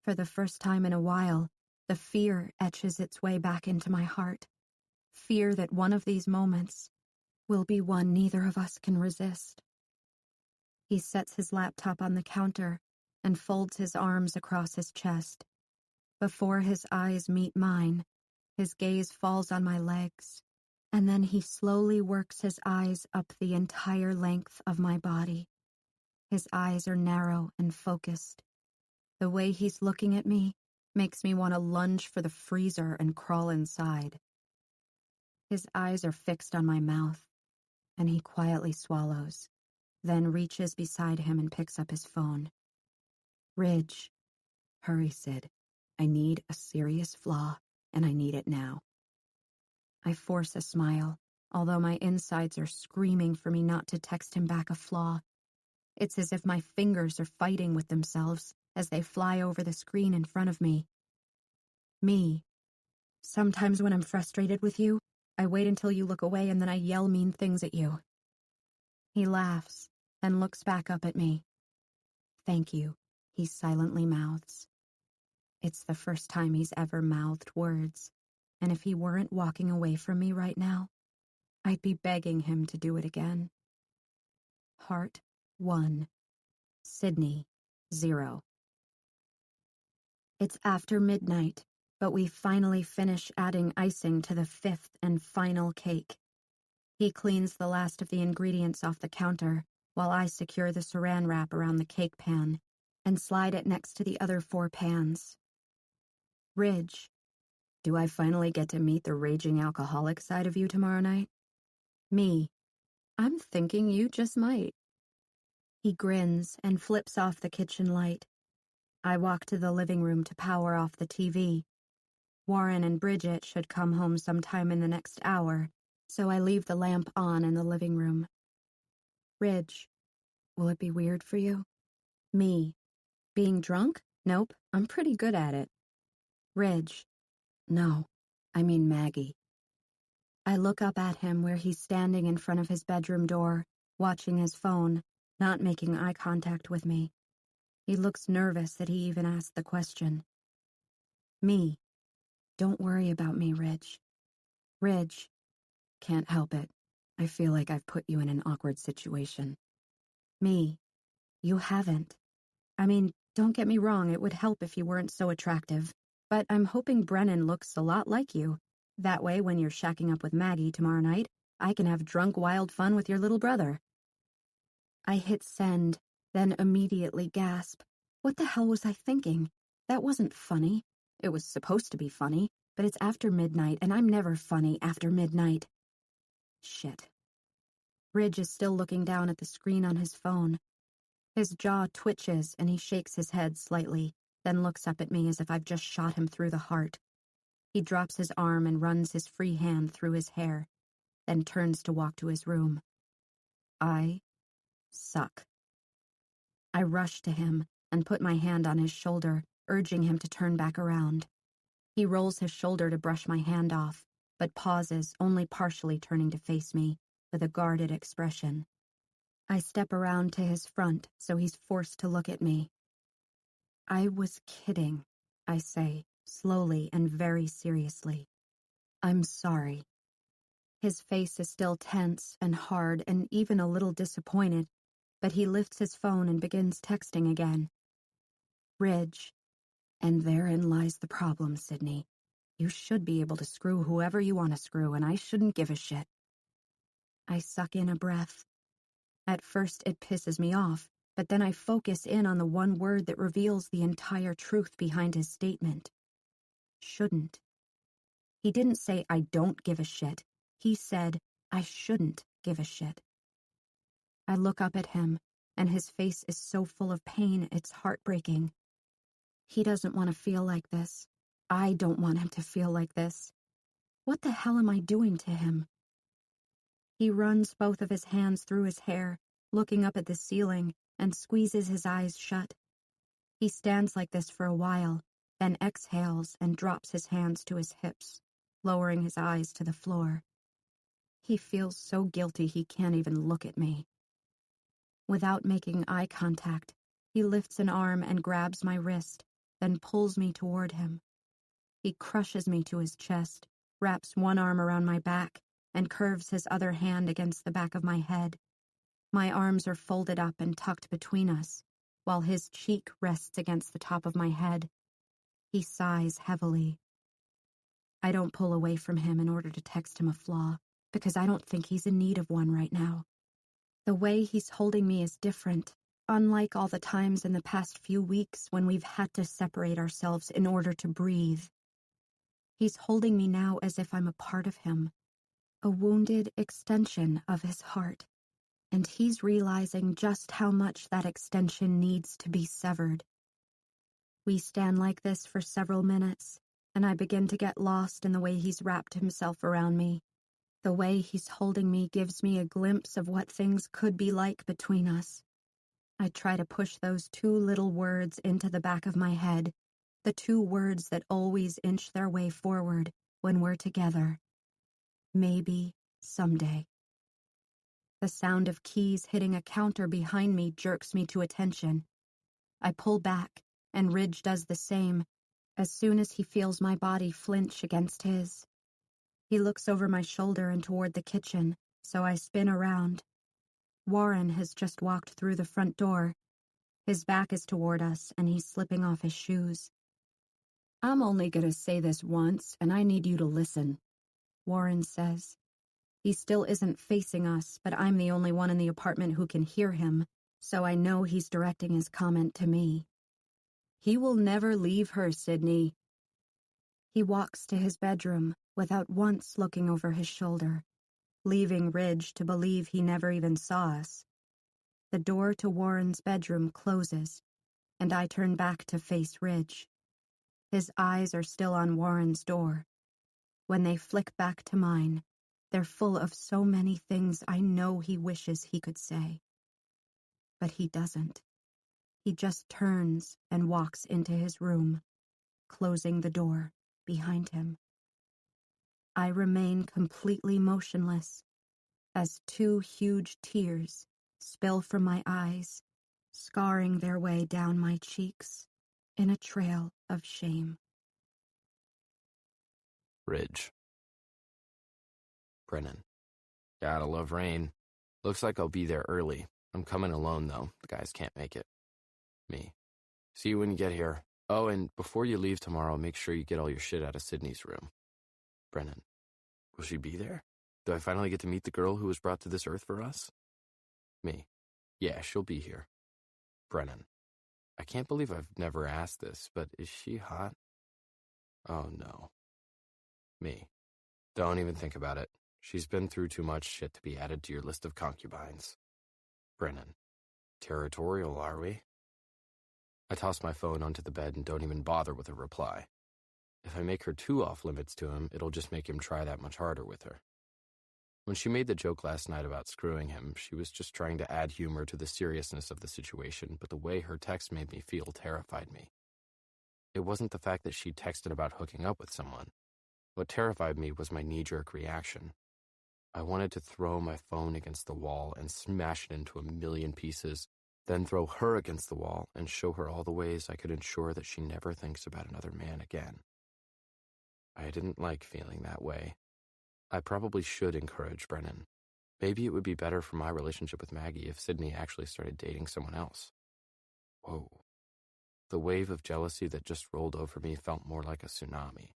For the first time in a while, the fear etches its way back into my heart. Fear that one of these moments will be one neither of us can resist. He sets his laptop on the counter and folds his arms across his chest. Before his eyes meet mine, his gaze falls on my legs, and then he slowly works his eyes up the entire length of my body. His eyes are narrow and focused. The way he's looking at me makes me want to lunge for the freezer and crawl inside. His eyes are fixed on my mouth, and he quietly swallows, then reaches beside him and picks up his phone. Ridge. Hurry, Sid. I need a serious flaw, and I need it now. I force a smile, although my insides are screaming for me not to text him back a flaw. It's as if my fingers are fighting with themselves as they fly over the screen in front of me. Me. Sometimes when I'm frustrated with you, I wait until you look away and then I yell mean things at you. He laughs and looks back up at me. Thank you, he silently mouths. It's the first time he's ever mouthed words, and if he weren't walking away from me right now, I'd be begging him to do it again. Heart 1. Sydney 0. It's after midnight, but we finally finish adding icing to the 5th and final cake. He cleans the last of the ingredients off the counter while I secure the saran wrap around the cake pan and slide it next to the other 4 pans. Ridge, do I finally get to meet the raging alcoholic side of you tomorrow night? Me, I'm thinking you just might. He grins and flips off the kitchen light. I walk to the living room to power off the TV. Warren and Bridget should come home sometime in the next hour, so I leave the lamp on in the living room. Ridge, will it be weird for you? Me, being drunk? Nope, I'm pretty good at it. Ridge, no, I mean Maggie. I look up at him where he's standing in front of his bedroom door, watching his phone, not making eye contact with me. He looks nervous that he even asked the question. Me, don't worry about me, Ridge. Ridge, can't help it. I feel like I've put you in an awkward situation. Me, you haven't. I mean, don't get me wrong, it would help if you weren't so attractive, but I'm hoping Brennan looks a lot like you. That way, when you're shacking up with Maggie tomorrow night, I can have drunk wild fun with your little brother. I hit send, then immediately gasp. What the hell was I thinking? That wasn't funny. It was supposed to be funny, but it's after midnight, and I'm never funny after midnight. Shit. Ridge is still looking down at the screen on his phone. His jaw twitches and he shakes his head slightly, then looks up at me as if I've just shot him through the heart. He drops his arm and runs his free hand through his hair, then turns to walk to his room. I suck. I rush to him and put my hand on his shoulder, urging him to turn back around. He rolls his shoulder to brush my hand off, but pauses, only partially turning to face me, with a guarded expression. I step around to his front, so he's forced to look at me. I was kidding, I say, slowly and very seriously. I'm sorry. His face is still tense and hard and even a little disappointed, but he lifts his phone and begins texting again. Ridge. And therein lies the problem, Sydney. You should be able to screw whoever you want to screw, and I shouldn't give a shit. I suck in a breath. At first it pisses me off, but then I focus in on the one word that reveals the entire truth behind his statement. Shouldn't. He didn't say I don't give a shit. He said I shouldn't give a shit. I look up at him, and his face is so full of pain it's heartbreaking. He doesn't want to feel like this. I don't want him to feel like this. What the hell am I doing to him? He runs both of his hands through his hair, looking up at the ceiling, and squeezes his eyes shut. He stands like this for a while, then exhales and drops his hands to his hips, lowering his eyes to the floor. He feels so guilty he can't even look at me. Without making eye contact, he lifts an arm and grabs my wrist, then pulls me toward him. He crushes me to his chest, wraps one arm around my back, and curves his other hand against the back of my head. My arms are folded up and tucked between us, while his cheek rests against the top of my head. He sighs heavily. I don't pull away from him in order to text him a flaw, because I don't think he's in need of one right now. The way he's holding me is different, unlike all the times in the past few weeks when we've had to separate ourselves in order to breathe. He's holding me now as if I'm a part of him, a wounded extension of his heart, and he's realizing just how much that extension needs to be severed. We stand like this for several minutes, and I begin to get lost in the way he's wrapped himself around me. The way he's holding me gives me a glimpse of what things could be like between us. I try to push those two little words into the back of my head, the two words that always inch their way forward when we're together. Maybe someday. The sound of keys hitting a counter behind me jerks me to attention. I pull back, and Ridge does the same, as soon as he feels my body flinch against his. He looks over my shoulder and toward the kitchen, so I spin around. Warren has just walked through the front door. His back is toward us, and he's slipping off his shoes. I'm only going to say this once, and I need you to listen, Warren says. He still isn't facing us, but I'm the only one in the apartment who can hear him, so I know he's directing his comment to me. He will never leave her, Sydney. He walks to his bedroom without once looking over his shoulder, leaving Ridge to believe he never even saw us. The door to Warren's bedroom closes, and I turn back to face Ridge. His eyes are still on Warren's door. When they flick back to mine, they're full of so many things I know he wishes he could say. But he doesn't. He just turns and walks into his room, closing the door behind him. I remain completely motionless as two huge tears spill from my eyes, scarring their way down my cheeks in a trail of shame. Ridge. Brennan. Gotta love rain. Looks like I'll be there early. I'm coming alone, though. The guys can't make it. Me. See you when you get here. Oh, and before you leave tomorrow, make sure you get all your shit out of Sydney's room. Brennan. Will she be there? Do I finally get to meet the girl who was brought to this earth for us? Me. Yeah, she'll be here. Brennan. I can't believe I've never asked this, but is she hot? Oh, no. Me. Don't even think about it. She's been through too much shit to be added to your list of concubines. Brennan. Territorial, are we? I toss my phone onto the bed and don't even bother with a reply. If I make her too off limits to him, it'll just make him try that much harder with her. When she made the joke last night about screwing him, she was just trying to add humor to the seriousness of the situation, but the way her text made me feel terrified me. It wasn't the fact that she texted about hooking up with someone. What terrified me was my knee-jerk reaction. I wanted to throw my phone against the wall and smash it into a million pieces, then throw her against the wall and show her all the ways I could ensure that she never thinks about another man again. I didn't like feeling that way. I probably should encourage Brennan. Maybe it would be better for my relationship with Maggie if Sydney actually started dating someone else. Whoa. The wave of jealousy that just rolled over me felt more like a tsunami.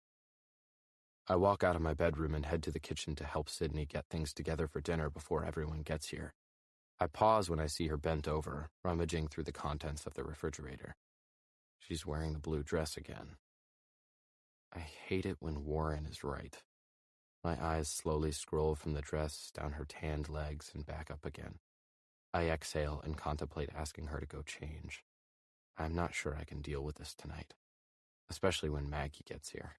I walk out of my bedroom and head to the kitchen to help Sydney get things together for dinner before everyone gets here. I pause when I see her bent over, rummaging through the contents of the refrigerator. She's wearing the blue dress again. I hate it when Warren is right. My eyes slowly scroll from the dress down her tanned legs and back up again. I exhale and contemplate asking her to go change. I'm not sure I can deal with this tonight, especially when Maggie gets here.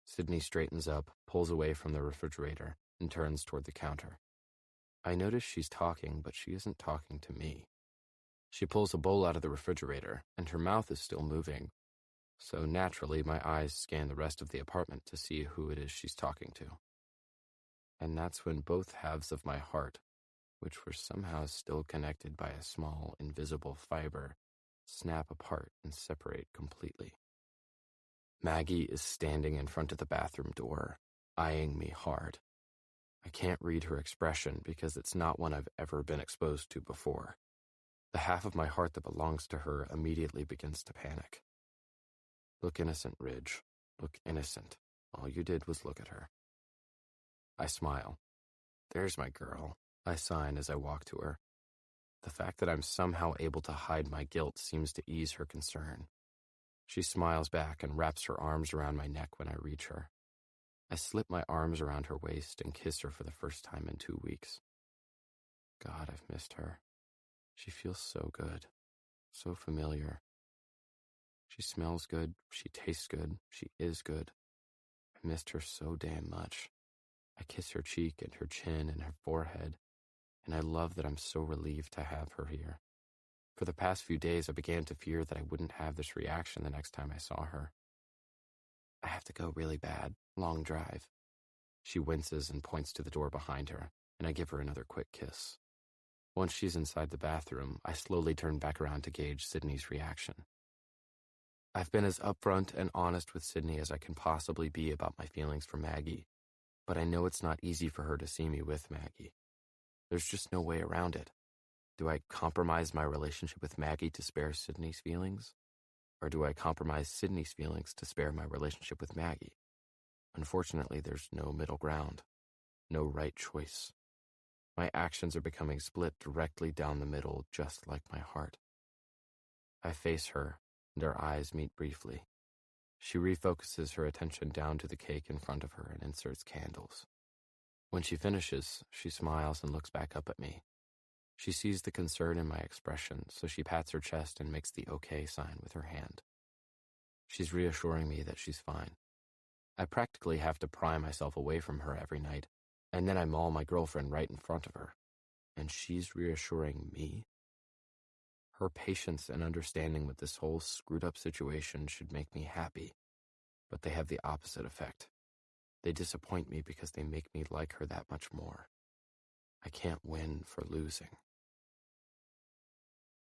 Sydney straightens up, pulls away from the refrigerator, and turns toward the counter. I notice she's talking, but she isn't talking to me. She pulls a bowl out of the refrigerator, and her mouth is still moving, so naturally my eyes scan the rest of the apartment to see who it is she's talking to. And that's when both halves of my heart, which were somehow still connected by a small, invisible fiber, snap apart and separate completely. Maggie is standing in front of the bathroom door, eyeing me hard. I can't read her expression because it's not one I've ever been exposed to before. The half of my heart that belongs to her immediately begins to panic. Look innocent, Ridge. Look innocent. All you did was look at her. I smile. There's my girl, I sign as I walk to her. The fact that I'm somehow able to hide my guilt seems to ease her concern. She smiles back and wraps her arms around my neck when I reach her. I slip my arms around her waist and kiss her for the first time in 2 weeks. God, I've missed her. She feels so good, so familiar. She smells good, she tastes good, she is good. I missed her so damn much. I kiss her cheek and her chin and her forehead, and I love that I'm so relieved to have her here. For the past few days, I began to fear that I wouldn't have this reaction the next time I saw her. I have to go really bad. Long drive. She winces and points to the door behind her, and I give her another quick kiss. Once she's inside the bathroom, I slowly turn back around to gauge Sydney's reaction. I've been as upfront and honest with Sydney as I can possibly be about my feelings for Maggie, but I know it's not easy for her to see me with Maggie. There's just no way around it. Do I compromise my relationship with Maggie to spare Sydney's feelings? Or do I compromise Sydney's feelings to spare my relationship with Maggie? Unfortunately, there's no middle ground, no right choice. My actions are becoming split directly down the middle, just like my heart. I face her, and our eyes meet briefly. She refocuses her attention down to the cake in front of her and inserts candles. When she finishes, she smiles and looks back up at me. She sees the concern in my expression, so she pats her chest and makes the okay sign with her hand. She's reassuring me that she's fine. I practically have to pry myself away from her every night, and then I maul my girlfriend right in front of her. And she's reassuring me? Her patience and understanding with this whole screwed-up situation should make me happy, but they have the opposite effect. They disappoint me because they make me like her that much more. I can't win for losing.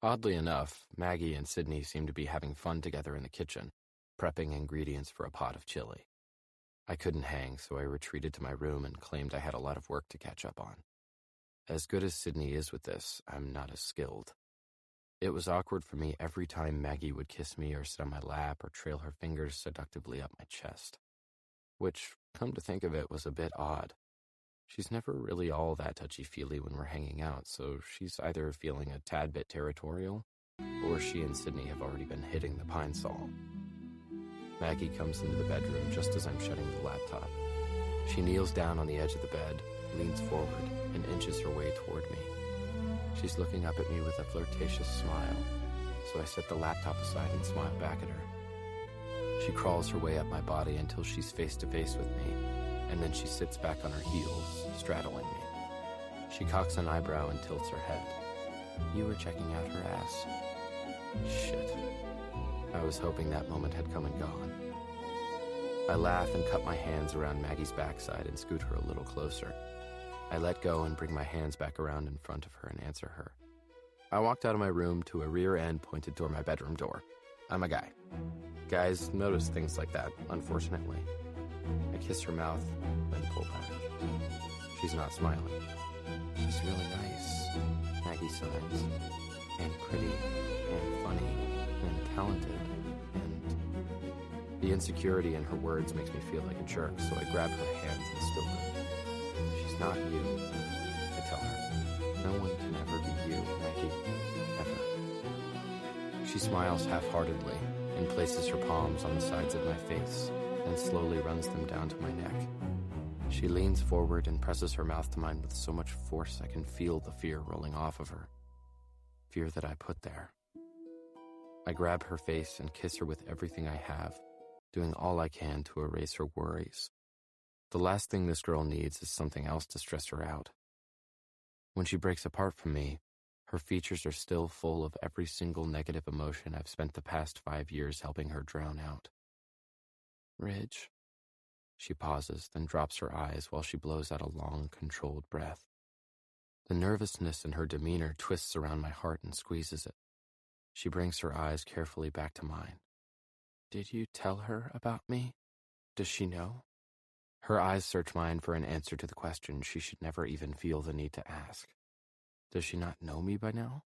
Oddly enough, Maggie and Sydney seem to be having fun together in the kitchen, prepping ingredients for a pot of chili. I couldn't hang, so I retreated to my room and claimed I had a lot of work to catch up on. As good as Sydney is with this, I'm not as skilled. It was awkward for me every time Maggie would kiss me or sit on my lap or trail her fingers seductively up my chest. Which, come to think of it, was a bit odd. She's never really all that touchy-feely when we're hanging out, so she's either feeling a tad bit territorial, or she and Sydney have already been hitting the pine sol. Maggie comes into the bedroom just as I'm shutting the laptop. She kneels down on the edge of the bed, leans forward, and inches her way toward me. She's looking up at me with a flirtatious smile, so I set the laptop aside and smile back at her. She crawls her way up my body until she's face to face with me, and then she sits back on her heels, straddling me. She cocks an eyebrow and tilts her head. You were checking out her ass. Shit. I was hoping that moment had come and gone. I laugh and cup my hands around Maggie's backside and scoot her a little closer. I let go and bring my hands back around in front of her and answer her. I walked out of my room to a rear end pointed toward my bedroom door. I'm a guy. Guys notice things like that, unfortunately. I kiss her mouth, then pull back. She's not smiling. She's really nice, Maggie signs. And pretty, and funny, and talented, and... The insecurity in her words makes me feel like a jerk, so I grab her hands and still her. She's not you, I tell her. No one can ever be you, Maggie. Ever. She smiles half-heartedly and places her palms on the sides of my face, then slowly runs them down to my neck. She leans forward and presses her mouth to mine with so much force I can feel the fear rolling off of her. Fear that I put there. I grab her face and kiss her with everything I have, doing all I can to erase her worries. The last thing this girl needs is something else to stress her out. When she breaks apart from me, her features are still full of every single negative emotion I've spent the past 5 years helping her drown out. Ridge. She pauses, then drops her eyes while she blows out a long, controlled breath. The nervousness in her demeanor twists around my heart and squeezes it. She brings her eyes carefully back to mine. Did you tell her about me? Does she know? Her eyes search mine for an answer to the question she should never even feel the need to ask. Does she not know me by now?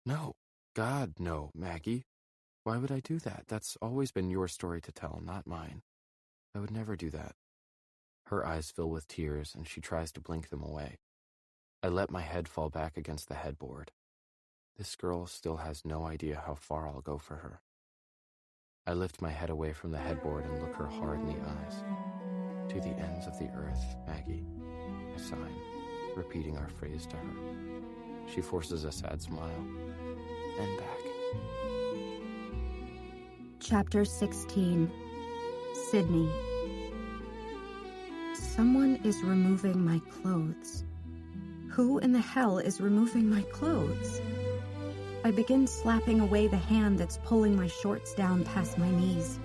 No. God, no, Maggie. Why would I do that? That's always been your story to tell, not mine. I would never do that. Her eyes fill with tears, and she tries to blink them away. I let my head fall back against the headboard. This girl still has no idea how far I'll go for her. I lift my head away from the headboard and look her hard in the eyes. To the ends of the earth, Maggie, I sign, repeating our phrase to her. She forces a sad smile, and back. Chapter 16. Sydney. Someone is removing my clothes. Who in the hell is removing my clothes? I begin slapping away the hand that's pulling my shorts down past my knees.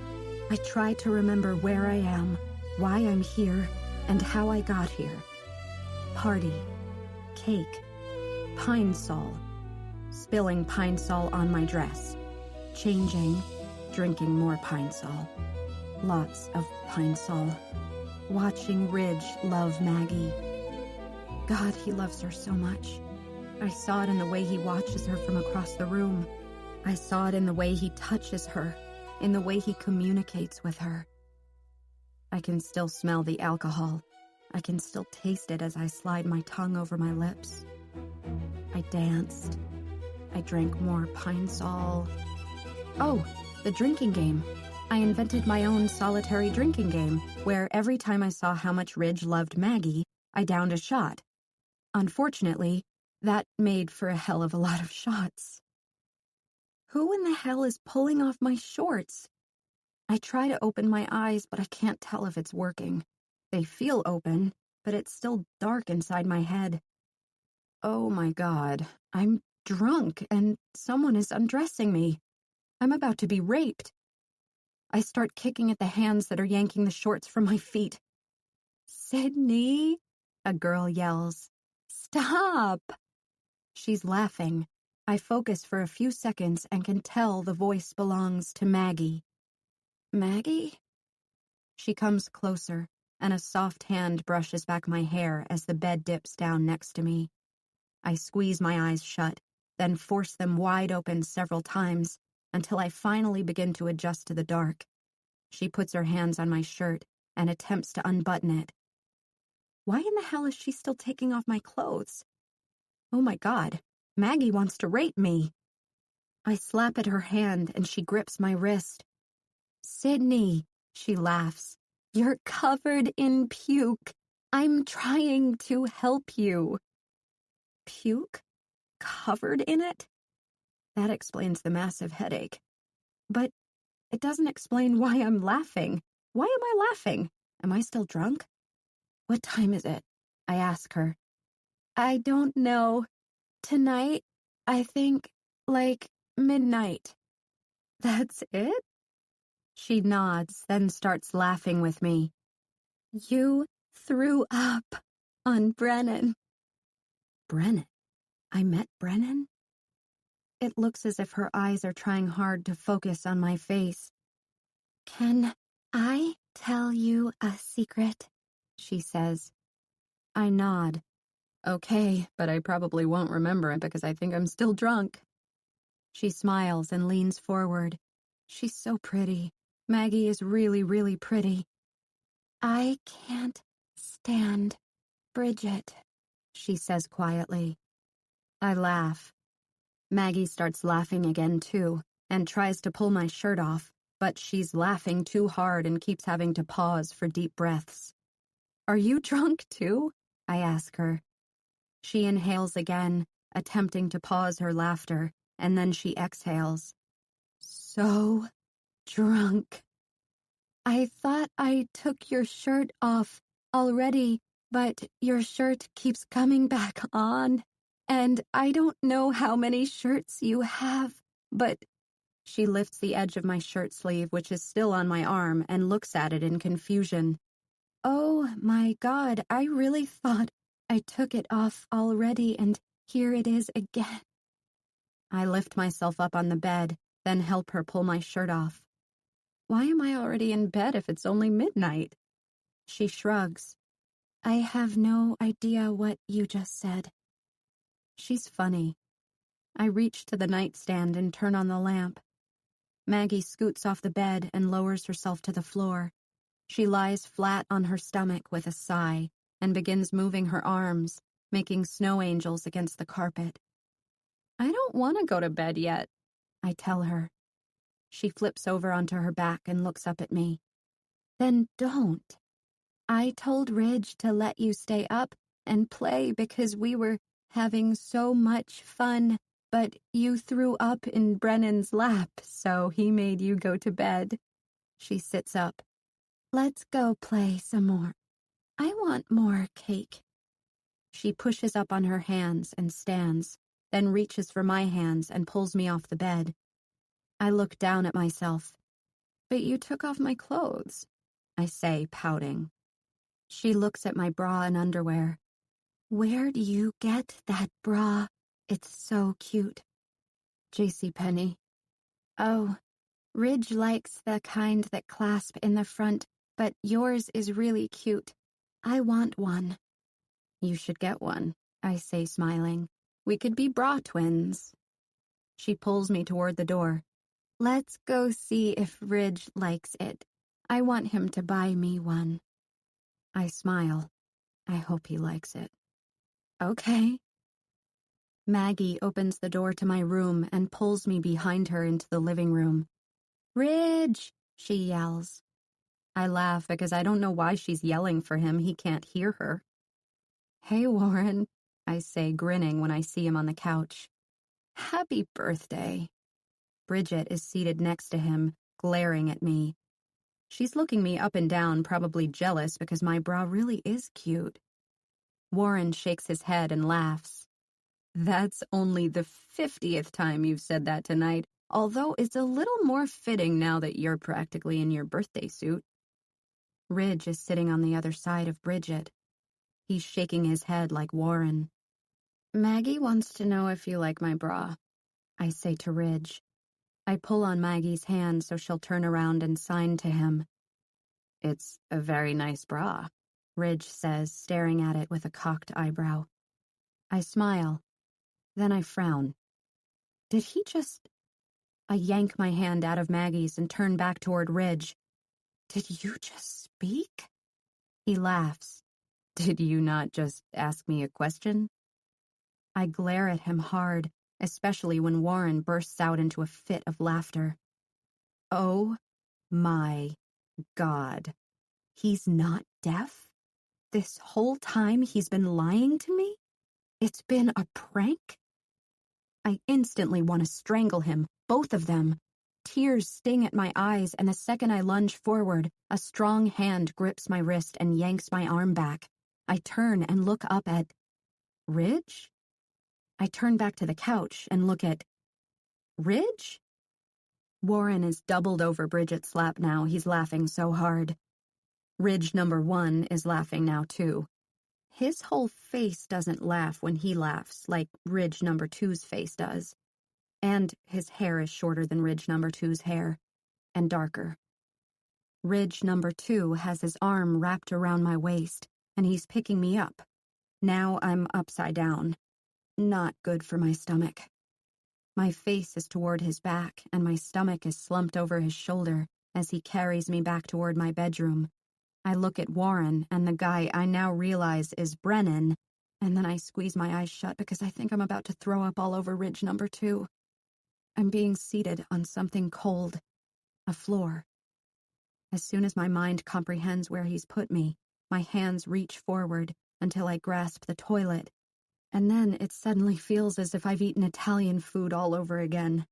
I try to remember where I am, why I'm here, and how I got here. Party. Cake. Pine Sol. Spilling Pine Sol on my dress. Changing. Drinking more Pine Sol. Lots of Pine Sol. Watching Ridge love Maggie. God, he loves her so much. I saw it in the way he watches her from across the room. I saw it in the way he touches her, in the way he communicates with her. I can still smell the alcohol. I can still taste it as I slide my tongue over my lips. I danced. I drank more Pine Sol. Oh, the drinking game. I invented my own solitary drinking game, where every time I saw how much Ridge loved Maggie, I downed a shot. Unfortunately, that made for a hell of a lot of shots. Who in the hell is pulling off my shorts? I try to open my eyes, but I can't tell if it's working. They feel open, but it's still dark inside my head. Oh my God, I'm drunk and someone is undressing me. I'm about to be raped. I start kicking at the hands that are yanking the shorts from my feet. Sydney, a girl yells. Stop! She's laughing. I focus for a few seconds and can tell the voice belongs to Maggie. Maggie? She comes closer, and a soft hand brushes back my hair as the bed dips down next to me. I squeeze my eyes shut, then force them wide open several times until I finally begin to adjust to the dark. She puts her hands on my shirt and attempts to unbutton it. Why in the hell is she still taking off my clothes? Oh my God, Maggie wants to rape me. I slap at her hand and she grips my wrist. Sydney, she laughs. You're covered in puke. I'm trying to help you. Puke? Covered in it? That explains the massive headache. But it doesn't explain why I'm laughing. Why am I laughing? Am I still drunk? What time is it? I ask her. I don't know. Tonight, I think, like midnight. That's it? She nods, then starts laughing with me. You threw up on Brennan. Brennan? I met Brennan? It looks as if her eyes are trying hard to focus on my face. Can I tell you a secret? She says. I nod. Okay, but I probably won't remember it because I think I'm still drunk. She smiles and leans forward. She's so pretty. Maggie is really, really pretty. I can't stand Bridget, she says quietly. I laugh. Maggie starts laughing again, too, and tries to pull my shirt off, but she's laughing too hard and keeps having to pause for deep breaths. Are you drunk, too? I ask her. She inhales again, attempting to pause her laughter, and then she exhales. So drunk. I thought I took your shirt off already, but your shirt keeps coming back on. And I don't know how many shirts you have, but... She lifts the edge of my shirt sleeve, which is still on my arm, and looks at it in confusion. Oh my God, I really thought I took it off already, and here it is again. I lift myself up on the bed, then help her pull my shirt off. Why am I already in bed if it's only midnight? She shrugs. I have no idea what you just said. She's funny. I reach to the nightstand and turn on the lamp. Maggie scoots off the bed and lowers herself to the floor. She lies flat on her stomach with a sigh and begins moving her arms, making snow angels against the carpet. I don't want to go to bed yet, I tell her. She flips over onto her back and looks up at me. Then don't. I told Ridge to let you stay up and play because we were having so much fun, but you threw up in Brennan's lap, so he made you go to bed. She sits up. Let's go play some more. I want more cake. She pushes up on her hands and stands, then reaches for my hands and pulls me off the bed. I look down at myself. But you took off my clothes, I say, pouting. She looks at my bra and underwear. Where do you get that bra? It's so cute. JCPenney. Oh, Ridge likes the kind that clasp in the front, but yours is really cute. I want one. You should get one, I say, smiling. We could be bra twins. She pulls me toward the door. Let's go see if Ridge likes it. I want him to buy me one. I smile. I hope he likes it. Okay. Maggie opens the door to my room and pulls me behind her into the living room. Ridge, she yells. I laugh because I don't know why she's yelling for him. He can't hear her. Hey, Warren, I say, grinning when I see him on the couch. Happy birthday. Bridget is seated next to him, glaring at me. She's looking me up and down, probably jealous because my bra really is cute. Warren shakes his head and laughs. That's only the 50th time you've said that tonight, although it's a little more fitting now that you're practically in your birthday suit. Ridge is sitting on the other side of Bridget. He's shaking his head like Warren. Maggie wants to know if you like my bra, I say to Ridge. I pull on Maggie's hand so she'll turn around and sign to him. It's a very nice bra, Ridge says, staring at it with a cocked eyebrow. I smile. Then I frown. Did he just... I yank my hand out of Maggie's and turn back toward Ridge. Did you just speak? He laughs. Did you not just ask me a question? I glare at him hard, especially when Warren bursts out into a fit of laughter. Oh my God. He's not deaf? This whole time he's been lying to me? It's been a prank? I instantly want to strangle him, both of them. Tears sting at my eyes, and the second I lunge forward, a strong hand grips my wrist and yanks my arm back. I turn and look up at... Ridge? I turn back to the couch and look at... Ridge? Warren is doubled over Bridget's lap now. He's laughing so hard. Ridge number 1 is laughing now, too. His whole face doesn't laugh when he laughs like Ridge number 2's face does. And his hair is shorter than Ridge number 2's hair, and darker. Ridge number 2 has his arm wrapped around my waist, and he's picking me up. Now I'm upside down. Not good for my stomach. My face is toward his back, and my stomach is slumped over his shoulder as he carries me back toward my bedroom. I look at Warren and the guy I now realize is Brennan, and then I squeeze my eyes shut because I think I'm about to throw up all over Ridge number 2. I'm being seated on something cold, a floor. As soon as my mind comprehends where he's put me, my hands reach forward until I grasp the toilet, and then it suddenly feels as if I've eaten Italian food all over again.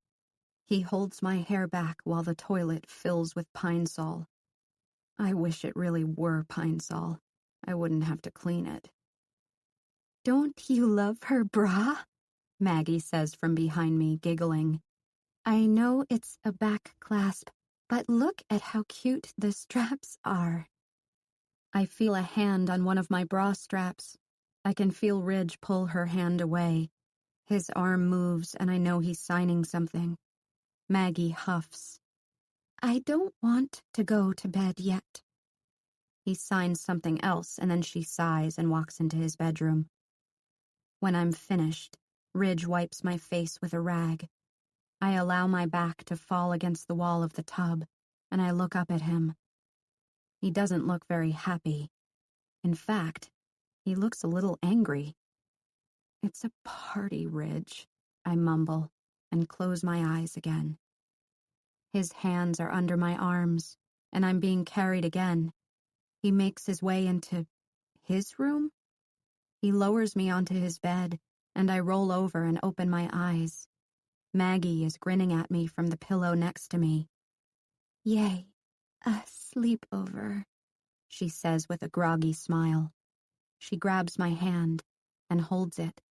He holds my hair back while the toilet fills with pine sol. I wish it really were pine sol. I wouldn't have to clean it. "Don't you love her bra?" Maggie says from behind me, giggling. "I know it's a back clasp, but look at how cute the straps are." I feel a hand on one of my bra straps. I can feel Ridge pull her hand away. His arm moves, and I know he's signing something. Maggie huffs. "I don't want to go to bed yet." He signs something else, and then she sighs and walks into his bedroom. When I'm finished, Ridge wipes my face with a rag. I allow my back to fall against the wall of the tub, and I look up at him. He doesn't look very happy. In fact, he looks a little angry. "It's a party, Ridge," I mumble, and close my eyes again. His hands are under my arms, and I'm being carried again. He makes his way into his room. He lowers me onto his bed, and I roll over and open my eyes. Maggie is grinning at me from the pillow next to me. "Yay, a sleepover," she says with a groggy smile. She grabs my hand and holds it.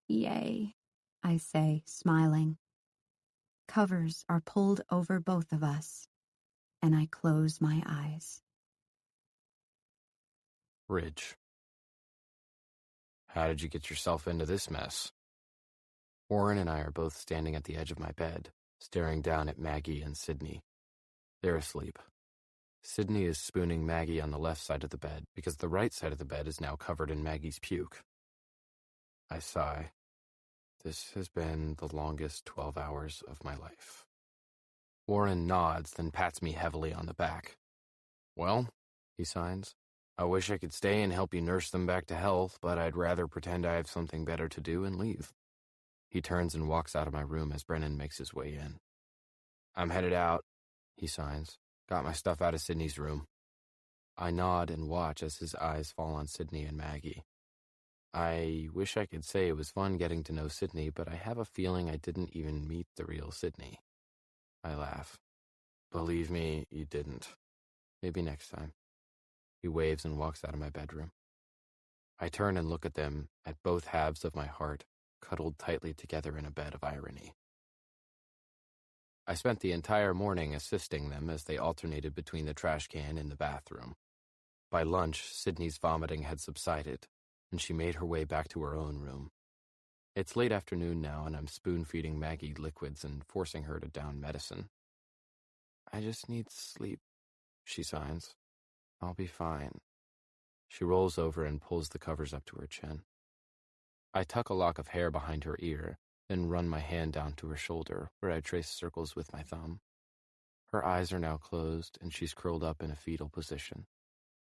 "Yay," I say, smiling. Covers are pulled over both of us, and I close my eyes. Ridge. How did you get yourself into this mess? Warren and I are both standing at the edge of my bed, staring down at Maggie and Sydney. They're asleep. Sydney is spooning Maggie on the left side of the bed because the right side of the bed is now covered in Maggie's puke. I sigh. This has been the longest 12 hours of my life. Warren nods, then pats me heavily on the back. "Well," he signs, "I wish I could stay and help you nurse them back to health, but I'd rather pretend I have something better to do and leave." He turns and walks out of my room as Brennan makes his way in. "I'm headed out," he signs. "Got my stuff out of Sydney's room." I nod and watch as his eyes fall on Sydney and Maggie. I wish I could say it was fun getting to know Sydney, but I have a feeling I didn't even meet the real Sydney. I laugh. "Believe me, you didn't. Maybe next time." He waves and walks out of my bedroom. I turn and look at them, at both halves of my heart, cuddled tightly together in a bed of irony. I spent the entire morning assisting them as they alternated between the trash can and the bathroom. By lunch, Sydney's vomiting had subsided, and she made her way back to her own room. It's late afternoon now, and I'm spoon-feeding Maggie liquids and forcing her to down medicine. "I just need sleep," she signs. "I'll be fine." She rolls over and pulls the covers up to her chin. I tuck a lock of hair behind her ear, then run my hand down to her shoulder, where I trace circles with my thumb. Her eyes are now closed, and she's curled up in a fetal position.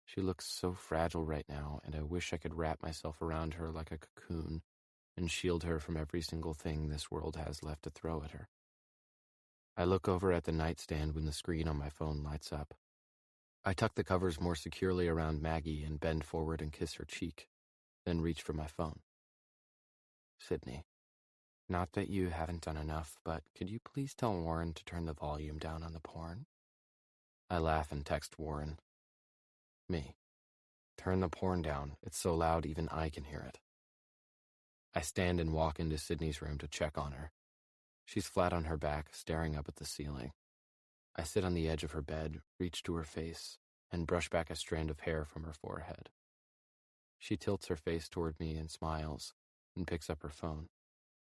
She looks so fragile right now, and I wish I could wrap myself around her like a cocoon and shield her from every single thing this world has left to throw at her. I look over at the nightstand when the screen on my phone lights up. I tuck the covers more securely around Maggie and bend forward and kiss her cheek, then reach for my phone. "Sydney, not that you haven't done enough, but could you please tell Warren to turn the volume down on the porn?" I laugh and text Warren. "Me. Turn the porn down. It's so loud even I can hear it." I stand and walk into Sydney's room to check on her. She's flat on her back, staring up at the ceiling. I sit on the edge of her bed, reach to her face, and brush back a strand of hair from her forehead. She tilts her face toward me and smiles, and picks up her phone.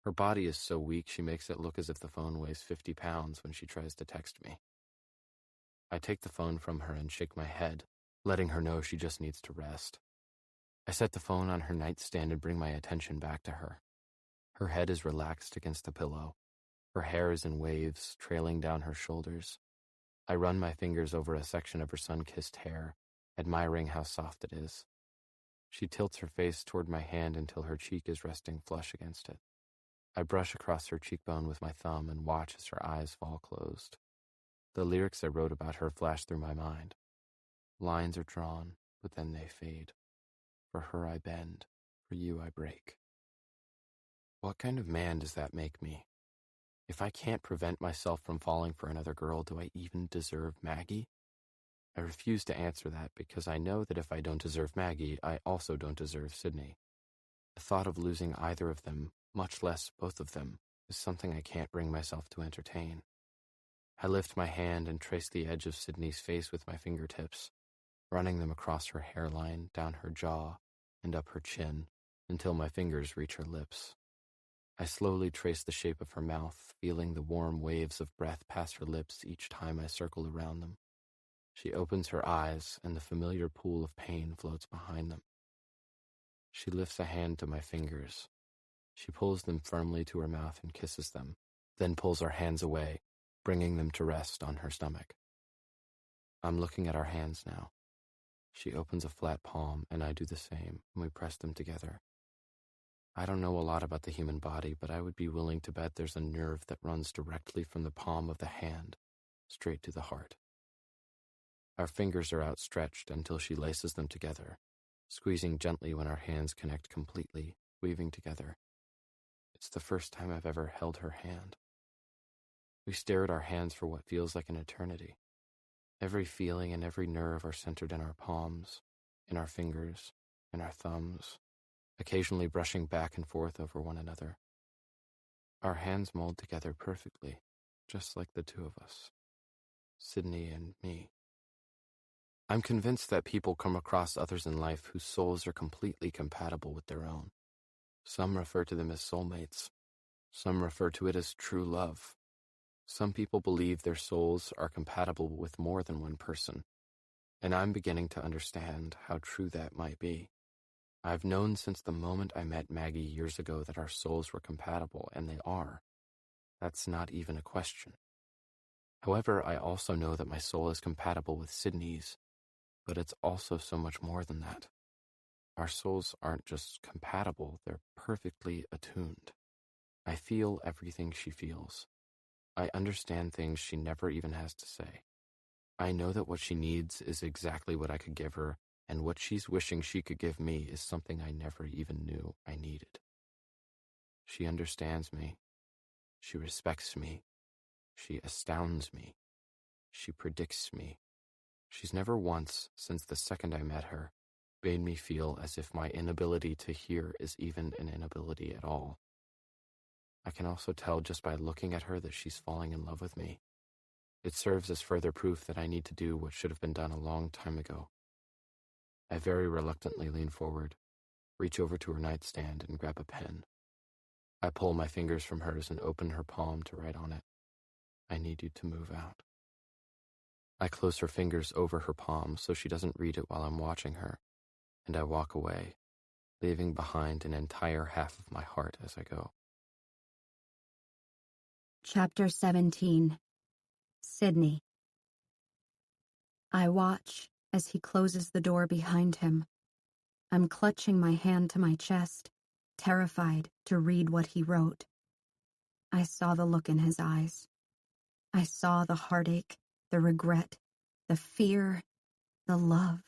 Her body is so weak she makes it look as if the phone weighs 50 pounds when she tries to text me. I take the phone from her and shake my head, letting her know she just needs to rest. I set the phone on her nightstand and bring my attention back to her. Her head is relaxed against the pillow. Her hair is in waves, trailing down her shoulders. I run my fingers over a section of her sun-kissed hair, admiring how soft it is. She tilts her face toward my hand until her cheek is resting flush against it. I brush across her cheekbone with my thumb and watch as her eyes fall closed. The lyrics I wrote about her flash through my mind. Lines are drawn, but then they fade. For her I bend, for you I break. What kind of man does that make me? If I can't prevent myself from falling for another girl, do I even deserve Maggie? I refuse to answer that because I know that if I don't deserve Maggie, I also don't deserve Sydney. The thought of losing either of them, much less both of them, is something I can't bring myself to entertain. I lift my hand and trace the edge of Sydney's face with my fingertips, running them across her hairline, down her jaw, and up her chin, until my fingers reach her lips. I slowly trace the shape of her mouth, feeling the warm waves of breath pass her lips each time I circle around them. She opens her eyes, and the familiar pool of pain floats behind them. She lifts a hand to my fingers. She pulls them firmly to her mouth and kisses them, then pulls our hands away, bringing them to rest on her stomach. I'm looking at our hands now. She opens a flat palm, and I do the same, and we press them together. I don't know a lot about the human body, but I would be willing to bet there's a nerve that runs directly from the palm of the hand, straight to the heart. Our fingers are outstretched until she laces them together, squeezing gently when our hands connect completely, weaving together. It's the first time I've ever held her hand. We stare at our hands for what feels like an eternity. Every feeling and every nerve are centered in our palms, in our fingers, in our thumbs, occasionally brushing back and forth over one another. Our hands mold together perfectly, just like the two of us, Sydney and me. I'm convinced that people come across others in life whose souls are completely compatible with their own. Some refer to them as soulmates. Some refer to it as true love. Some people believe their souls are compatible with more than one person, and I'm beginning to understand how true that might be. I've known since the moment I met Maggie years ago that our souls were compatible, and they are. That's not even a question. However, I also know that my soul is compatible with Sydney's, but it's also so much more than that. Our souls aren't just compatible, they're perfectly attuned. I feel everything she feels. I understand things she never even has to say. I know that what she needs is exactly what I could give her, and what she's wishing she could give me is something I never even knew I needed. She understands me. She respects me. She astounds me. She predicts me. She's never once, since the second I met her, made me feel as if my inability to hear is even an inability at all. I can also tell just by looking at her that she's falling in love with me. It serves as further proof that I need to do what should have been done a long time ago. I very reluctantly lean forward, reach over to her nightstand and grab a pen. I pull my fingers from hers and open her palm to write on it. I need you to move out. I close her fingers over her palm so she doesn't read it while I'm watching her, and I walk away, leaving behind an entire half of my heart as I go. Chapter 17. Sydney. I watch as he closes the door behind him. I'm clutching my hand to my chest, terrified to read what he wrote. I saw the look in his eyes. I saw the heartache, the regret, the fear, the love.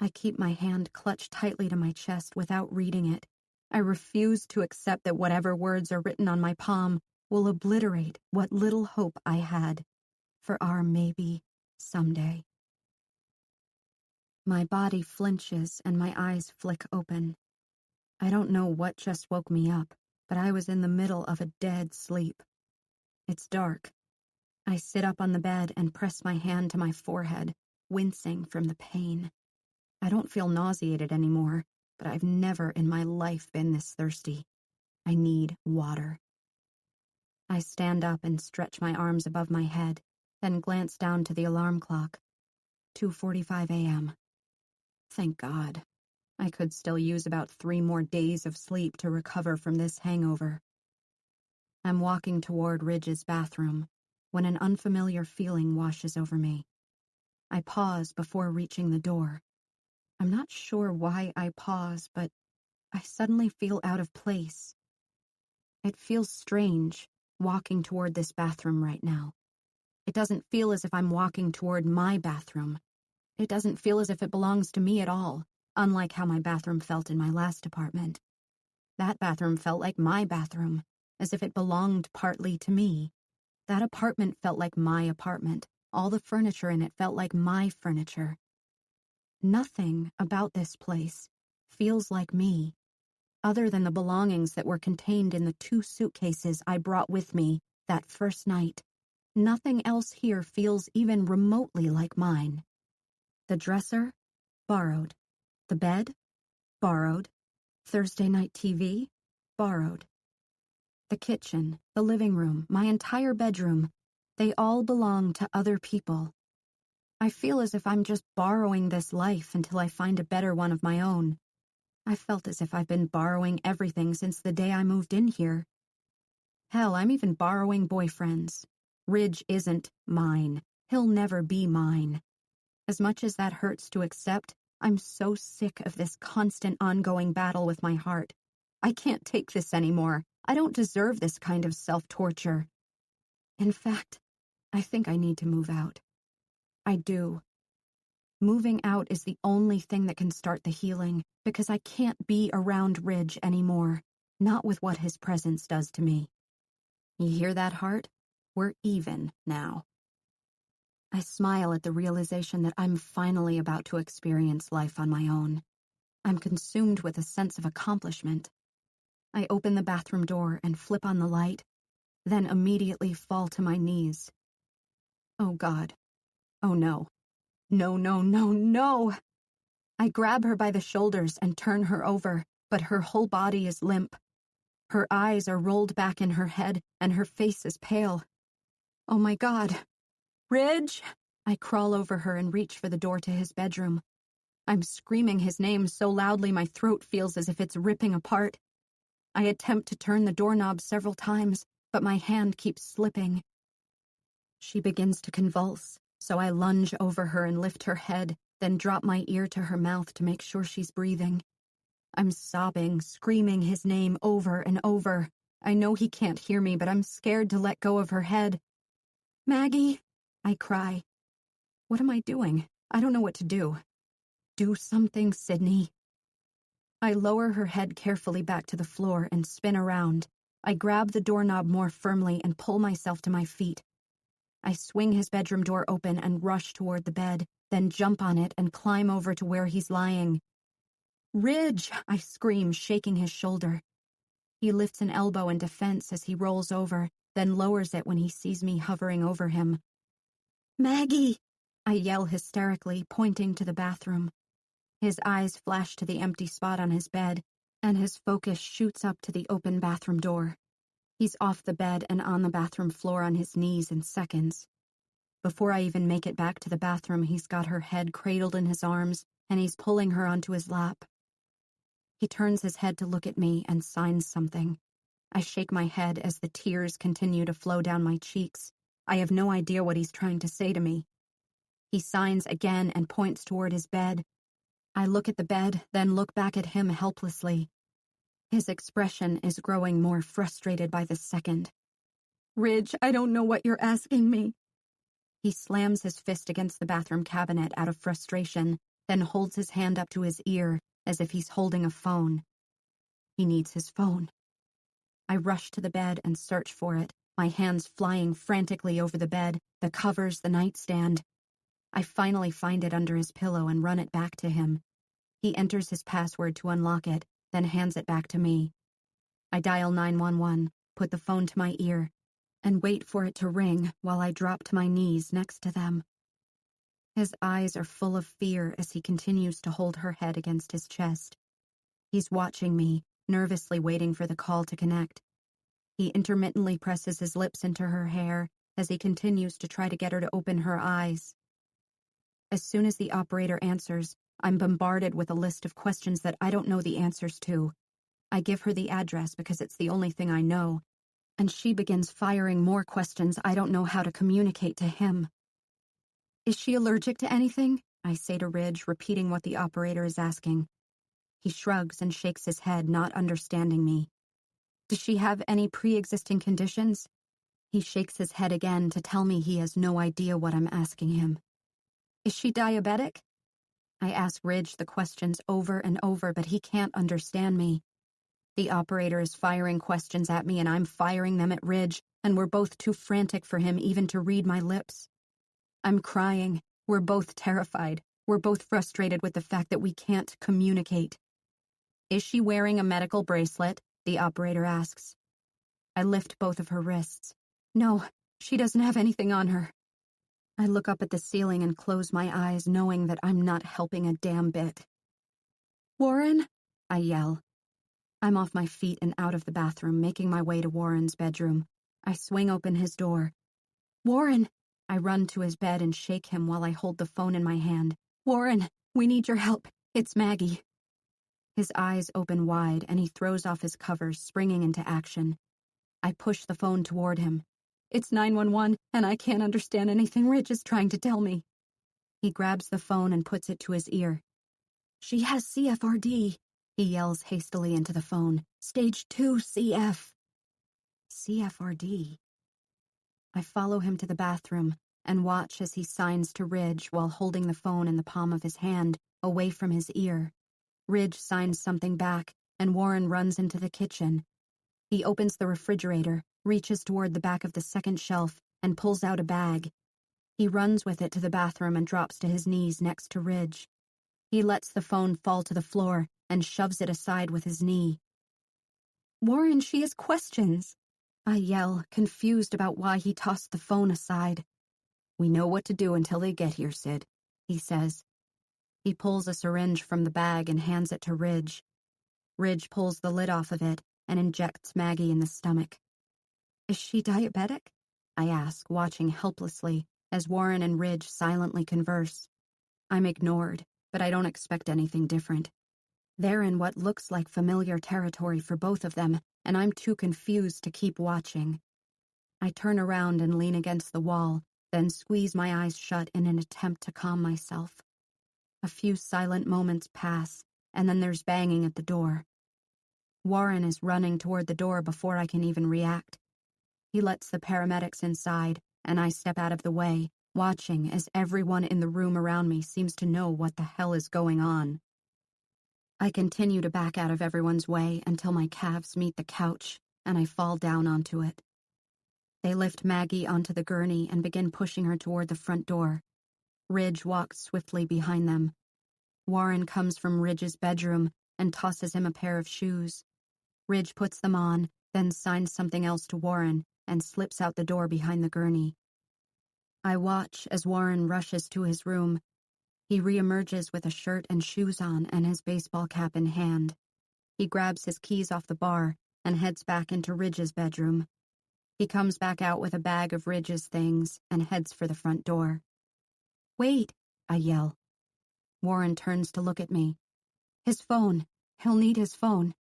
I keep my hand clutched tightly to my chest without reading it. I refuse to accept that whatever words are written on my palm will obliterate what little hope I had for our maybe someday. My body flinches and my eyes flick open. I don't know what just woke me up, but I was in the middle of a dead sleep. It's dark. I sit up on the bed and press my hand to my forehead, wincing from the pain. I don't feel nauseated anymore, but I've never in my life been this thirsty. I need water. I stand up and stretch my arms above my head, then glance down to the alarm clock. 2:45 a.m. Thank God. I could still use about 3 more days of sleep to recover from this hangover. I'm walking toward Ridge's bathroom when an unfamiliar feeling washes over me. I pause before reaching the door. I'm not sure why I pause, but I suddenly feel out of place. It feels strange walking toward this bathroom right now. It doesn't feel as if I'm walking toward my bathroom. It doesn't feel as if it belongs to me at all, unlike how my bathroom felt in my last apartment. That bathroom felt like my bathroom, as if it belonged partly to me. That apartment felt like my apartment. All the furniture in it felt like my furniture. Nothing about this place feels like me, other than the belongings that were contained in the 2 suitcases I brought with me that first night. Nothing else here feels even remotely like mine. The dresser? Borrowed. The bed? Borrowed. Thursday night TV? Borrowed. The kitchen, the living room, my entire bedroom, they all belong to other people. I feel as if I'm just borrowing this life until I find a better one of my own. I felt as if I've been borrowing everything since the day I moved in here. Hell, I'm even borrowing boyfriends. Ridge isn't mine. He'll never be mine. As much as that hurts to accept, I'm so sick of this constant ongoing battle with my heart. I can't take this anymore. I don't deserve this kind of self-torture. In fact, I think I need to move out. I do. Moving out is the only thing that can start the healing, because I can't be around Ridge anymore, not with what his presence does to me. You hear that, heart? We're even now. I smile at the realization that I'm finally about to experience life on my own. I'm consumed with a sense of accomplishment. I open the bathroom door and flip on the light, then immediately fall to my knees. Oh God. Oh no. No, no, no, no! I grab her by the shoulders and turn her over, but her whole body is limp. Her eyes are rolled back in her head, and her face is pale. Oh my God. Ridge! I crawl over her and reach for the door to his bedroom. I'm screaming his name so loudly my throat feels as if it's ripping apart. I attempt to turn the doorknob several times, but my hand keeps slipping. She begins to convulse, so I lunge over her and lift her head, then drop my ear to her mouth to make sure she's breathing. I'm sobbing, screaming his name over and over. I know he can't hear me, but I'm scared to let go of her head. Maggie, I cry. What am I doing? I don't know what to do. Do something, Sydney. I lower her head carefully back to the floor and spin around. I grab the doorknob more firmly and pull myself to my feet. I swing his bedroom door open and rush toward the bed, then jump on it and climb over to where he's lying. Ridge! I scream, shaking his shoulder. He lifts an elbow in defense as he rolls over, then lowers it when he sees me hovering over him. Maggie! I yell hysterically, pointing to the bathroom. His eyes flash to the empty spot on his bed, and his focus shoots up to the open bathroom door. He's off the bed and on the bathroom floor on his knees in seconds. Before I even make it back to the bathroom, he's got her head cradled in his arms, and he's pulling her onto his lap. He turns his head to look at me and signs something. I shake my head as the tears continue to flow down my cheeks. I have no idea what he's trying to say to me. He signs again and points toward his bed. I look at the bed, then look back at him helplessly. His expression is growing more frustrated by the second. Ridge, I don't know what you're asking me. He slams his fist against the bathroom cabinet out of frustration, then holds his hand up to his ear as if he's holding a phone. He needs his phone. I rush to the bed and search for it, my hands flying frantically over the bed, the covers, the nightstand. I finally find it under his pillow and run it back to him. He enters his password to unlock it, then hands it back to me. I dial 911, put the phone to my ear, and wait for it to ring while I drop to my knees next to them. His eyes are full of fear as he continues to hold her head against his chest. He's watching me, nervously waiting for the call to connect. He intermittently presses his lips into her hair as he continues to try to get her to open her eyes. As soon as the operator answers, I'm bombarded with a list of questions that I don't know the answers to. I give her the address because it's the only thing I know, and she begins firing more questions I don't know how to communicate to him. Is she allergic to anything? I say to Ridge, repeating what the operator is asking. He shrugs and shakes his head, not understanding me. Does she have any pre-existing conditions? He shakes his head again to tell me he has no idea what I'm asking him. Is she diabetic? I ask Ridge the questions over and over, but he can't understand me. The operator is firing questions at me and I'm firing them at Ridge, and we're both too frantic for him even to read my lips. I'm crying. We're both terrified. We're both frustrated with the fact that we can't communicate. Is she wearing a medical bracelet? The operator asks. I lift both of her wrists. No, she doesn't have anything on her. I look up at the ceiling and close my eyes, knowing that I'm not helping a damn bit. Warren? I yell. I'm off my feet and out of the bathroom, making my way to Warren's bedroom. I swing open his door. Warren! I run to his bed and shake him while I hold the phone in my hand. Warren, we need your help. It's Maggie. His eyes open wide and he throws off his covers, springing into action. I push the phone toward him. It's 911, and I can't understand anything Ridge is trying to tell me. He grabs the phone and puts it to his ear. She has CFRD, he yells hastily into the phone. Stage 2 CF. CFRD. I follow him to the bathroom and watch as he signs to Ridge while holding the phone in the palm of his hand, away from his ear. Ridge signs something back, and Warren runs into the kitchen. He opens the refrigerator, reaches toward the back of the second shelf, and pulls out a bag. He runs with it to the bathroom and drops to his knees next to Ridge. He lets the phone fall to the floor and shoves it aside with his knee. Warren, she has questions. I yell, confused about why he tossed the phone aside. We know what to do until they get here, Sid, he says. He pulls a syringe from the bag and hands it to Ridge. Ridge pulls the lid off of it and injects Maggie in the stomach. Is she diabetic? I ask, watching helplessly as Warren and Ridge silently converse. I'm ignored, but I don't expect anything different. They're in what looks like familiar territory for both of them, and I'm too confused to keep watching. I turn around and lean against the wall, then squeeze my eyes shut in an attempt to calm myself. A few silent moments pass, and then there's banging at the door. Warren is running toward the door before I can even react. He lets the paramedics inside, and I step out of the way, watching as everyone in the room around me seems to know what the hell is going on. I continue to back out of everyone's way until my calves meet the couch, and I fall down onto it. They lift Maggie onto the gurney and begin pushing her toward the front door. Ridge walks swiftly behind them. Warren comes from Ridge's bedroom and tosses him a pair of shoes. Ridge puts them on, then signs something else to Warren and slips out the door behind the gurney. I watch as Warren rushes to his room. He reemerges with a shirt and shoes on and his baseball cap in hand. He grabs his keys off the bar and heads back into Ridge's bedroom. He comes back out with a bag of Ridge's things and heads for the front door. Wait, I yell. Warren turns to look at me. His phone. He'll need his phone.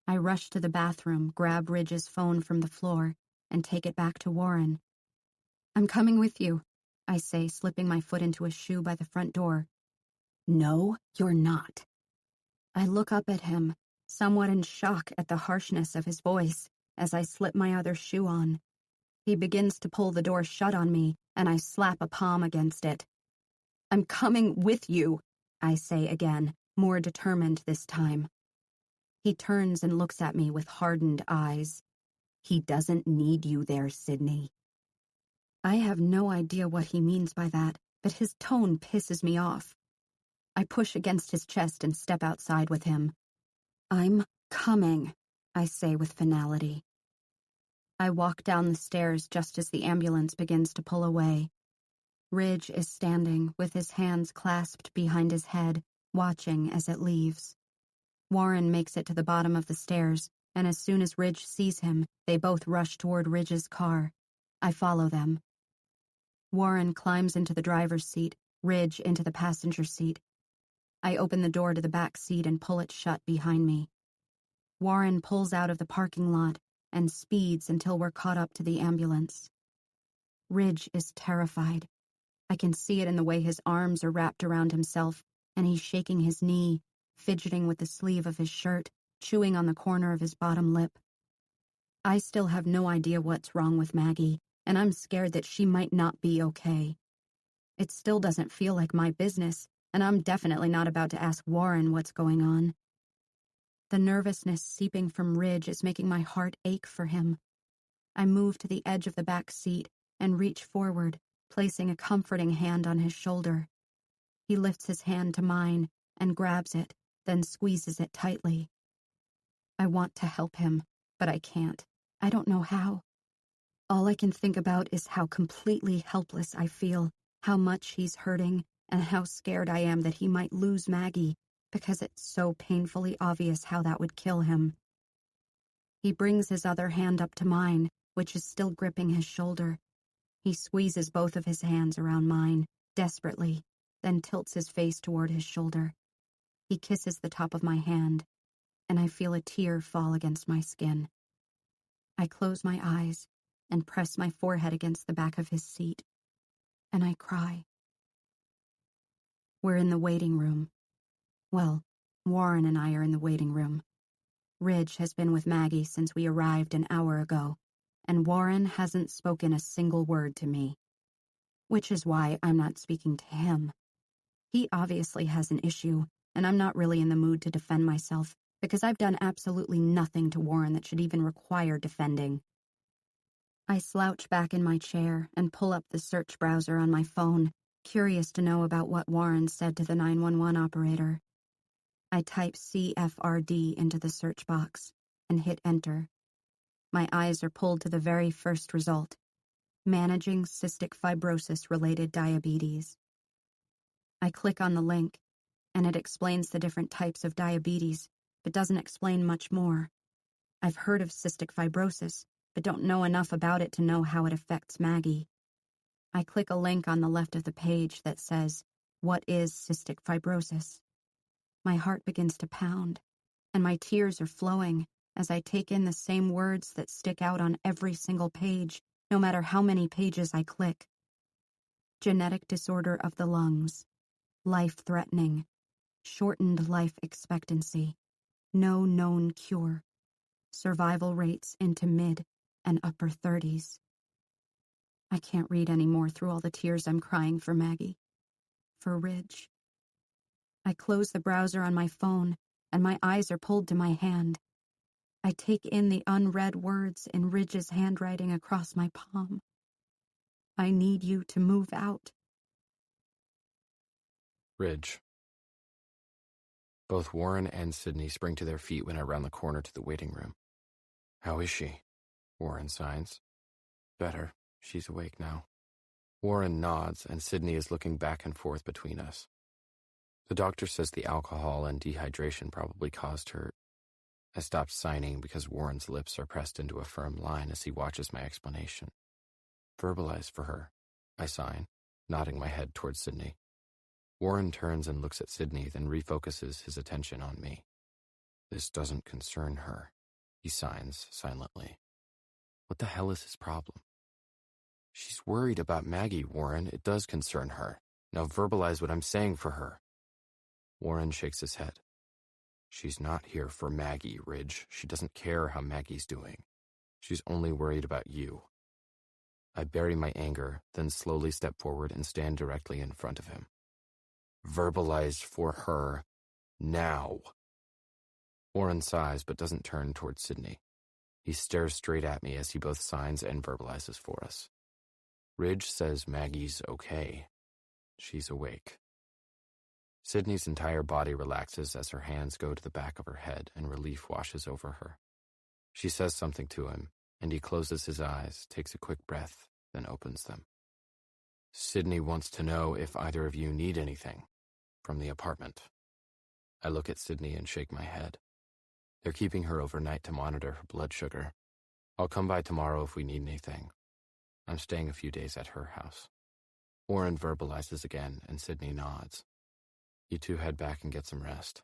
I rush to the bathroom, grab Ridge's phone from the floor, and take it back to Warren. I'm coming with you, I say, slipping my foot into a shoe by the front door. No, you're not. I look up at him, somewhat in shock at the harshness of his voice, as I slip my other shoe on. He begins to pull the door shut on me, and I slap a palm against it. I'm coming with you, I say again, more determined this time. He turns and looks at me with hardened eyes. He doesn't need you there, Sydney. I have no idea what he means by that, but his tone pisses me off. I push against his chest and step outside with him. I'm coming, I say with finality. I walk down the stairs just as the ambulance begins to pull away. Ridge is standing with his hands clasped behind his head, watching as it leaves. Warren makes it to the bottom of the stairs, and as soon as Ridge sees him, they both rush toward Ridge's car. I follow them. Warren climbs into the driver's seat, Ridge into the passenger seat. I open the door to the back seat and pull it shut behind me. Warren pulls out of the parking lot and speeds until we're caught up to the ambulance. Ridge is terrified. I can see it in the way his arms are wrapped around himself, and he's shaking his knee, fidgeting with the sleeve of his shirt, chewing on the corner of his bottom lip. I still have no idea what's wrong with Maggie, and I'm scared that she might not be okay. It still doesn't feel like my business, and I'm definitely not about to ask Warren what's going on. The nervousness seeping from Ridge is making my heart ache for him. I move to the edge of the back seat and reach forward, placing a comforting hand on his shoulder. He lifts his hand to mine and grabs it, then squeezes it tightly. I want to help him, but I can't. I don't know how. All I can think about is how completely helpless I feel, how much he's hurting, and how scared I am that he might lose Maggie, because it's so painfully obvious how that would kill him. He brings his other hand up to mine, which is still gripping his shoulder. He squeezes both of his hands around mine, desperately, then tilts his face toward his shoulder. He kisses the top of my hand, and I feel a tear fall against my skin. I close my eyes and press my forehead against the back of his seat, and I cry. We're in the waiting room. Well, Warren and I are in the waiting room. Ridge has been with Maggie since we arrived an hour ago, and Warren hasn't spoken a single word to me, which is why I'm not speaking to him. He obviously has an issue, and I'm not really in the mood to defend myself, because I've done absolutely nothing to Warren that should even require defending. I slouch back in my chair and pull up the search browser on my phone, curious to know about what Warren said to the 911 operator. I type CFRD into the search box and hit enter. My eyes are pulled to the very first result: managing cystic fibrosis-related diabetes. I click on the link, and it explains the different types of diabetes, but doesn't explain much more. I've heard of cystic fibrosis, but don't know enough about it to know how it affects Maggie. I click a link on the left of the page that says, "What is cystic fibrosis?" My heart begins to pound, and my tears are flowing as I take in the same words that stick out on every single page, no matter how many pages I click. Genetic disorder of the lungs, life-threatening, shortened life expectancy, no known cure, survival rates into mid and upper 30s. I can't read any more through all the tears I'm crying for Maggie, for Ridge. I close the browser on my phone, and my eyes are pulled to my hand. I take in the unread words in Ridge's handwriting across my palm. I need you to move out. Ridge. Both Warren and Sydney spring to their feet when I round the corner to the waiting room. How is she? Warren signs. Better. She's awake now. Warren nods, and Sydney is looking back and forth between us. The doctor says the alcohol and dehydration probably caused her. I stopped signing because Warren's lips are pressed into a firm line as he watches my explanation. Verbalize for her, I sign, nodding my head towards Sydney. Warren turns and looks at Sydney, then refocuses his attention on me. This doesn't concern her, he signs silently. What the hell is his problem? She's worried about Maggie, Warren. It does concern her. Now verbalize what I'm saying for her. Warren shakes his head. She's not here for Maggie, Ridge. She doesn't care how Maggie's doing. She's only worried about you. I bury my anger, then slowly step forward and stand directly in front of him. Verbalize for her, now. Warren sighs but doesn't turn towards Sydney. He stares straight at me as he both signs and verbalizes for us. Ridge says Maggie's okay. She's awake. Sydney's entire body relaxes as her hands go to the back of her head and relief washes over her. She says something to him, and he closes his eyes, takes a quick breath, then opens them. Sydney wants to know if either of you need anything from the apartment. I look at Sydney and shake my head. They're keeping her overnight to monitor her blood sugar. I'll come by tomorrow if we need anything. I'm staying a few days at her house. Warren verbalizes again, and Sydney nods. You two head back and get some rest.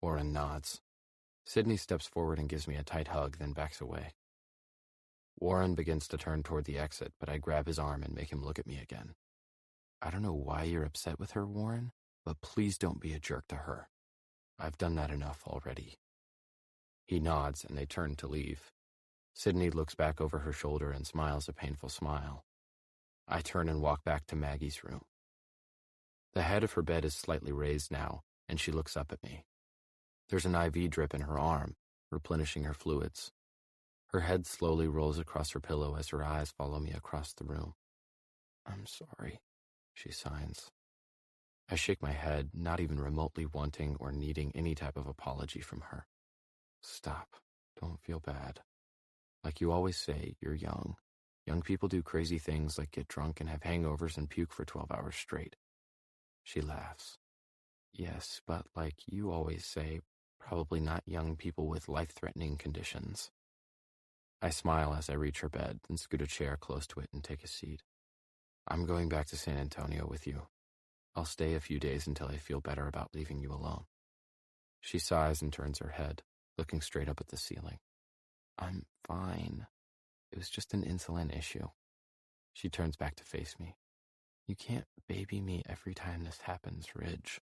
Warren nods. Sydney steps forward and gives me a tight hug, then backs away. Warren begins to turn toward the exit, but I grab his arm and make him look at me again. I don't know why you're upset with her, Warren, but please don't be a jerk to her. I've done that enough already. He nods, and they turn to leave. Sydney looks back over her shoulder and smiles a painful smile. I turn and walk back to Maggie's room. The head of her bed is slightly raised now, and she looks up at me. There's an IV drip in her arm, replenishing her fluids. Her head slowly rolls across her pillow as her eyes follow me across the room. I'm sorry, she signs. I shake my head, not even remotely wanting or needing any type of apology from her. Stop. Don't feel bad. Like you always say, you're young. Young people do crazy things like get drunk and have hangovers and puke for 12 hours straight. She laughs. Yes, but like you always say, probably not young people with life-threatening conditions. I smile as I reach her bed and scoot a chair close to it and take a seat. I'm going back to San Antonio with you. I'll stay a few days until I feel better about leaving you alone. She sighs and turns her head, looking straight up at the ceiling. I'm fine. It was just an insulin issue. She turns back to face me. You can't baby me every time this happens, Ridge.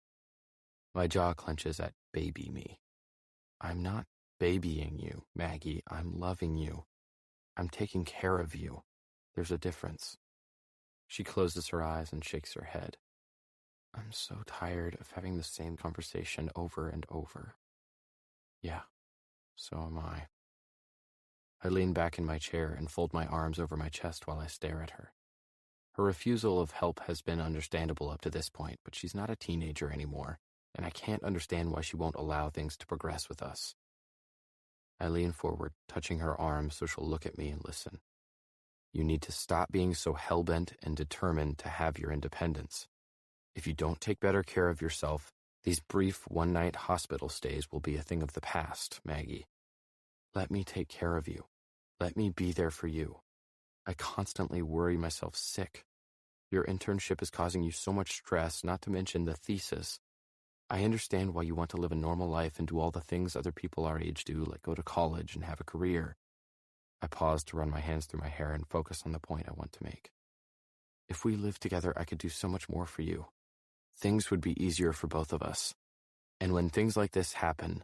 My jaw clenches at baby me. I'm not babying you, Maggie. I'm loving you. I'm taking care of you. There's a difference. She closes her eyes and shakes her head. I'm so tired of having the same conversation over and over. Yeah, so am I. I lean back in my chair and fold my arms over my chest while I stare at her. Her refusal of help has been understandable up to this point, but she's not a teenager anymore, and I can't understand why she won't allow things to progress with us. I lean forward, touching her arm so she'll look at me and listen. You need to stop being so hell-bent and determined to have your independence. If you don't take better care of yourself, these brief one-night hospital stays will be a thing of the past, Maggie. Let me take care of you. Let me be there for you. I constantly worry myself sick. Your internship is causing you so much stress, not to mention the thesis. I understand why you want to live a normal life and do all the things other people our age do, like go to college and have a career. I pause to run my hands through my hair and focus on the point I want to make. If we lived together, I could do so much more for you. Things would be easier for both of us. And when things like this happen,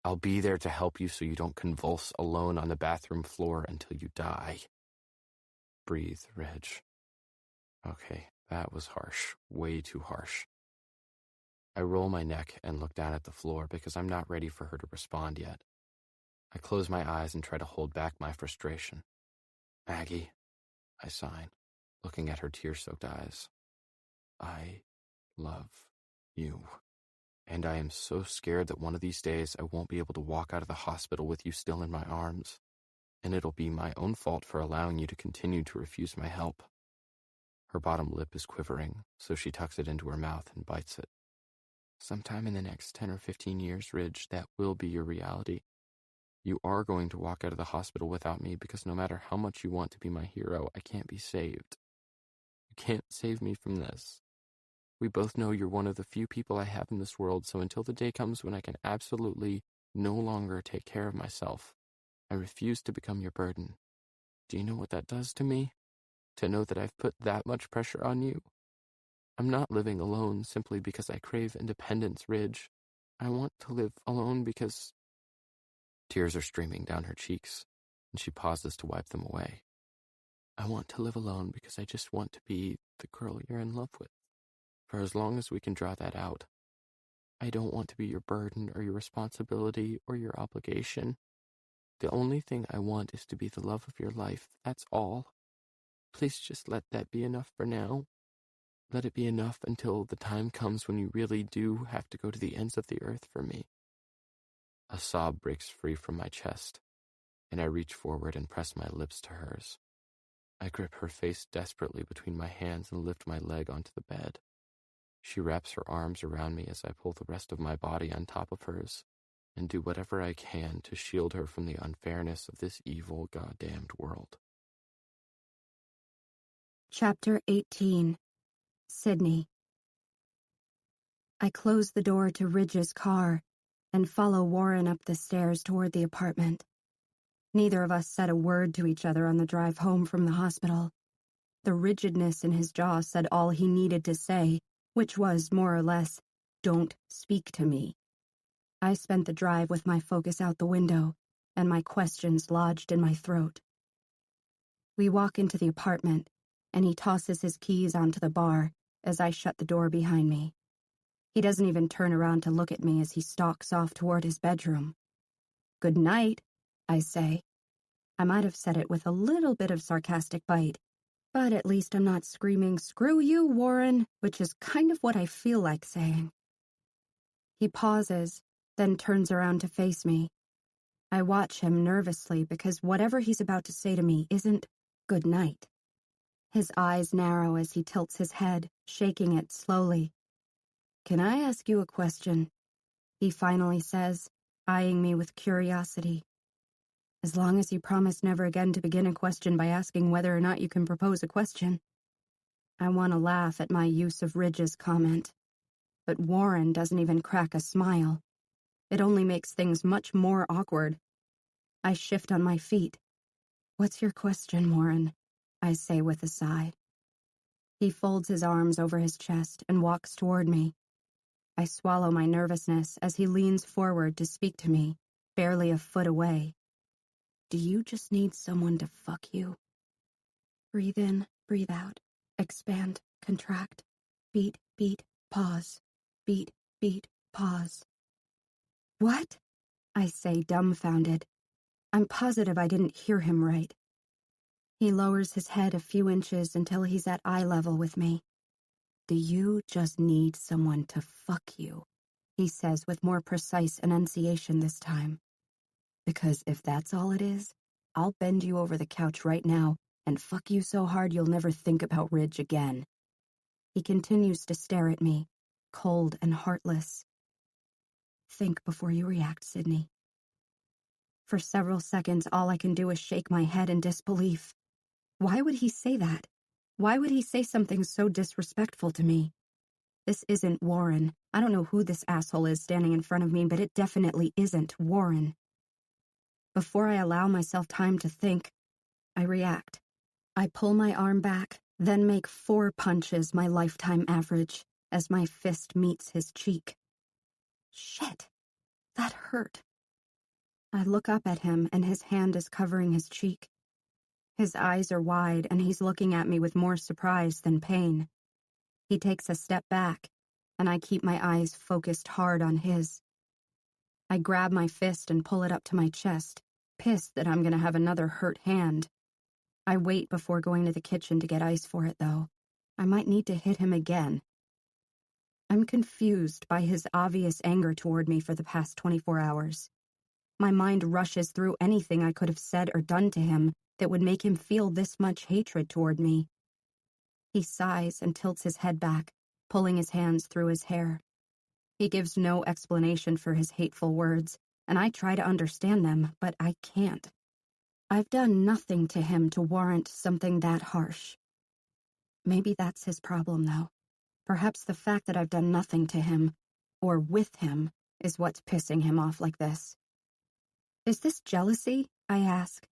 I'll be there to help you so you don't convulse alone on the bathroom floor until you die. Breathe, Reg. Okay, that was harsh. Way too harsh. I roll my neck and look down at the floor because I'm not ready for her to respond yet. I close my eyes and try to hold back my frustration. Maggie, I sigh, looking at her tear-soaked eyes. I love you. And I am so scared that one of these days I won't be able to walk out of the hospital with you still in my arms. And it'll be my own fault for allowing you to continue to refuse my help. Her bottom lip is quivering, so she tucks it into her mouth and bites it. Sometime in the next 10 or 15 years, Ridge, that will be your reality. You are going to walk out of the hospital without me because no matter how much you want to be my hero, I can't be saved. You can't save me from this. We both know you're one of the few people I have in this world, so until the day comes when I can absolutely no longer take care of myself, I refuse to become your burden. Do you know what that does to me? To know that I've put that much pressure on you? I'm not living alone simply because I crave independence, Ridge. I want to live alone because... Tears are streaming down her cheeks, and she pauses to wipe them away. I want to live alone because I just want to be the girl you're in love with. For as long as we can draw that out. I don't want to be your burden or your responsibility or your obligation. The only thing I want is to be the love of your life, that's all. Please just let that be enough for now. Let it be enough until the time comes when you really do have to go to the ends of the earth for me. A sob breaks free from my chest. and I reach forward and press my lips to hers. I grip her face desperately between my hands and lift my leg onto the bed. She wraps her arms around me as I pull the rest of my body on top of hers and do whatever I can to shield her from the unfairness of this evil, goddamned world. Chapter 18. Sydney. I close the door to Ridge's car and follow Warren up the stairs toward the apartment. Neither of us said a word to each other on the drive home from the hospital. The rigidness in his jaw said all he needed to say, which was, more or less, "Don't speak to me." I spent the drive with my focus out the window and my questions lodged in my throat. We walk into the apartment, and he tosses his keys onto the bar as I shut the door behind me. He doesn't even turn around to look at me as he stalks off toward his bedroom. "Good night," I say. I might have said it with a little bit of sarcastic bite, but at least I'm not screaming, "Screw you, Warren," which is kind of what I feel like saying. He pauses, then turns around to face me. I watch him nervously because whatever he's about to say to me isn't "good night." His eyes narrow as he tilts his head, shaking it slowly. "Can I ask you a question?" he finally says, eyeing me with curiosity. "As long as you promise never again to begin a question by asking whether or not you can propose a question." I want to laugh at my use of Ridge's comment, but Warren doesn't even crack a smile. It only makes things much more awkward. I shift on my feet. "What's your question, Warren?" I say with a sigh. He folds his arms over his chest and walks toward me. I swallow my nervousness as he leans forward to speak to me, barely a foot away. "Do you just need someone to fuck you?" Breathe in, breathe out. Expand, contract. Beat, beat, pause. Beat, beat, pause. "What?" I say, dumbfounded. I'm positive I didn't hear him right. He lowers his head a few inches until he's at eye level with me. "Do you just need someone to fuck you?" he says with more precise enunciation this time. "Because if that's all it is, I'll bend you over the couch right now and fuck you so hard you'll never think about Ridge again." He continues to stare at me, cold and heartless. "Think before you react, Sydney." For several seconds, all I can do is shake my head in disbelief. Why would he say that? Why would he say something so disrespectful to me? This isn't Warren. I don't know who this asshole is standing in front of me, but it definitely isn't Warren. Before I allow myself time to think, I react. I pull my arm back, then make 4 punches my lifetime average as my fist meets his cheek. Shit, that hurt. I look up at him and his hand is covering his cheek. His eyes are wide and he's looking at me with more surprise than pain. He takes a step back, and I keep my eyes focused hard on his. I grab my fist and pull it up to my chest, pissed that I'm going to have another hurt hand. I wait before going to the kitchen to get ice for it, though. I might need to hit him again. I'm confused by his obvious anger toward me for the past 24 hours. My mind rushes through anything I could have said or done to him that would make him feel this much hatred toward me. He sighs and tilts his head back, pulling his hands through his hair. He gives no explanation for his hateful words, and I try to understand them, but I can't. I've done nothing to him to warrant something that harsh. Maybe that's his problem, though. Perhaps the fact that I've done nothing to him, or with him, is what's pissing him off like this. "Is this jealousy?" I ask.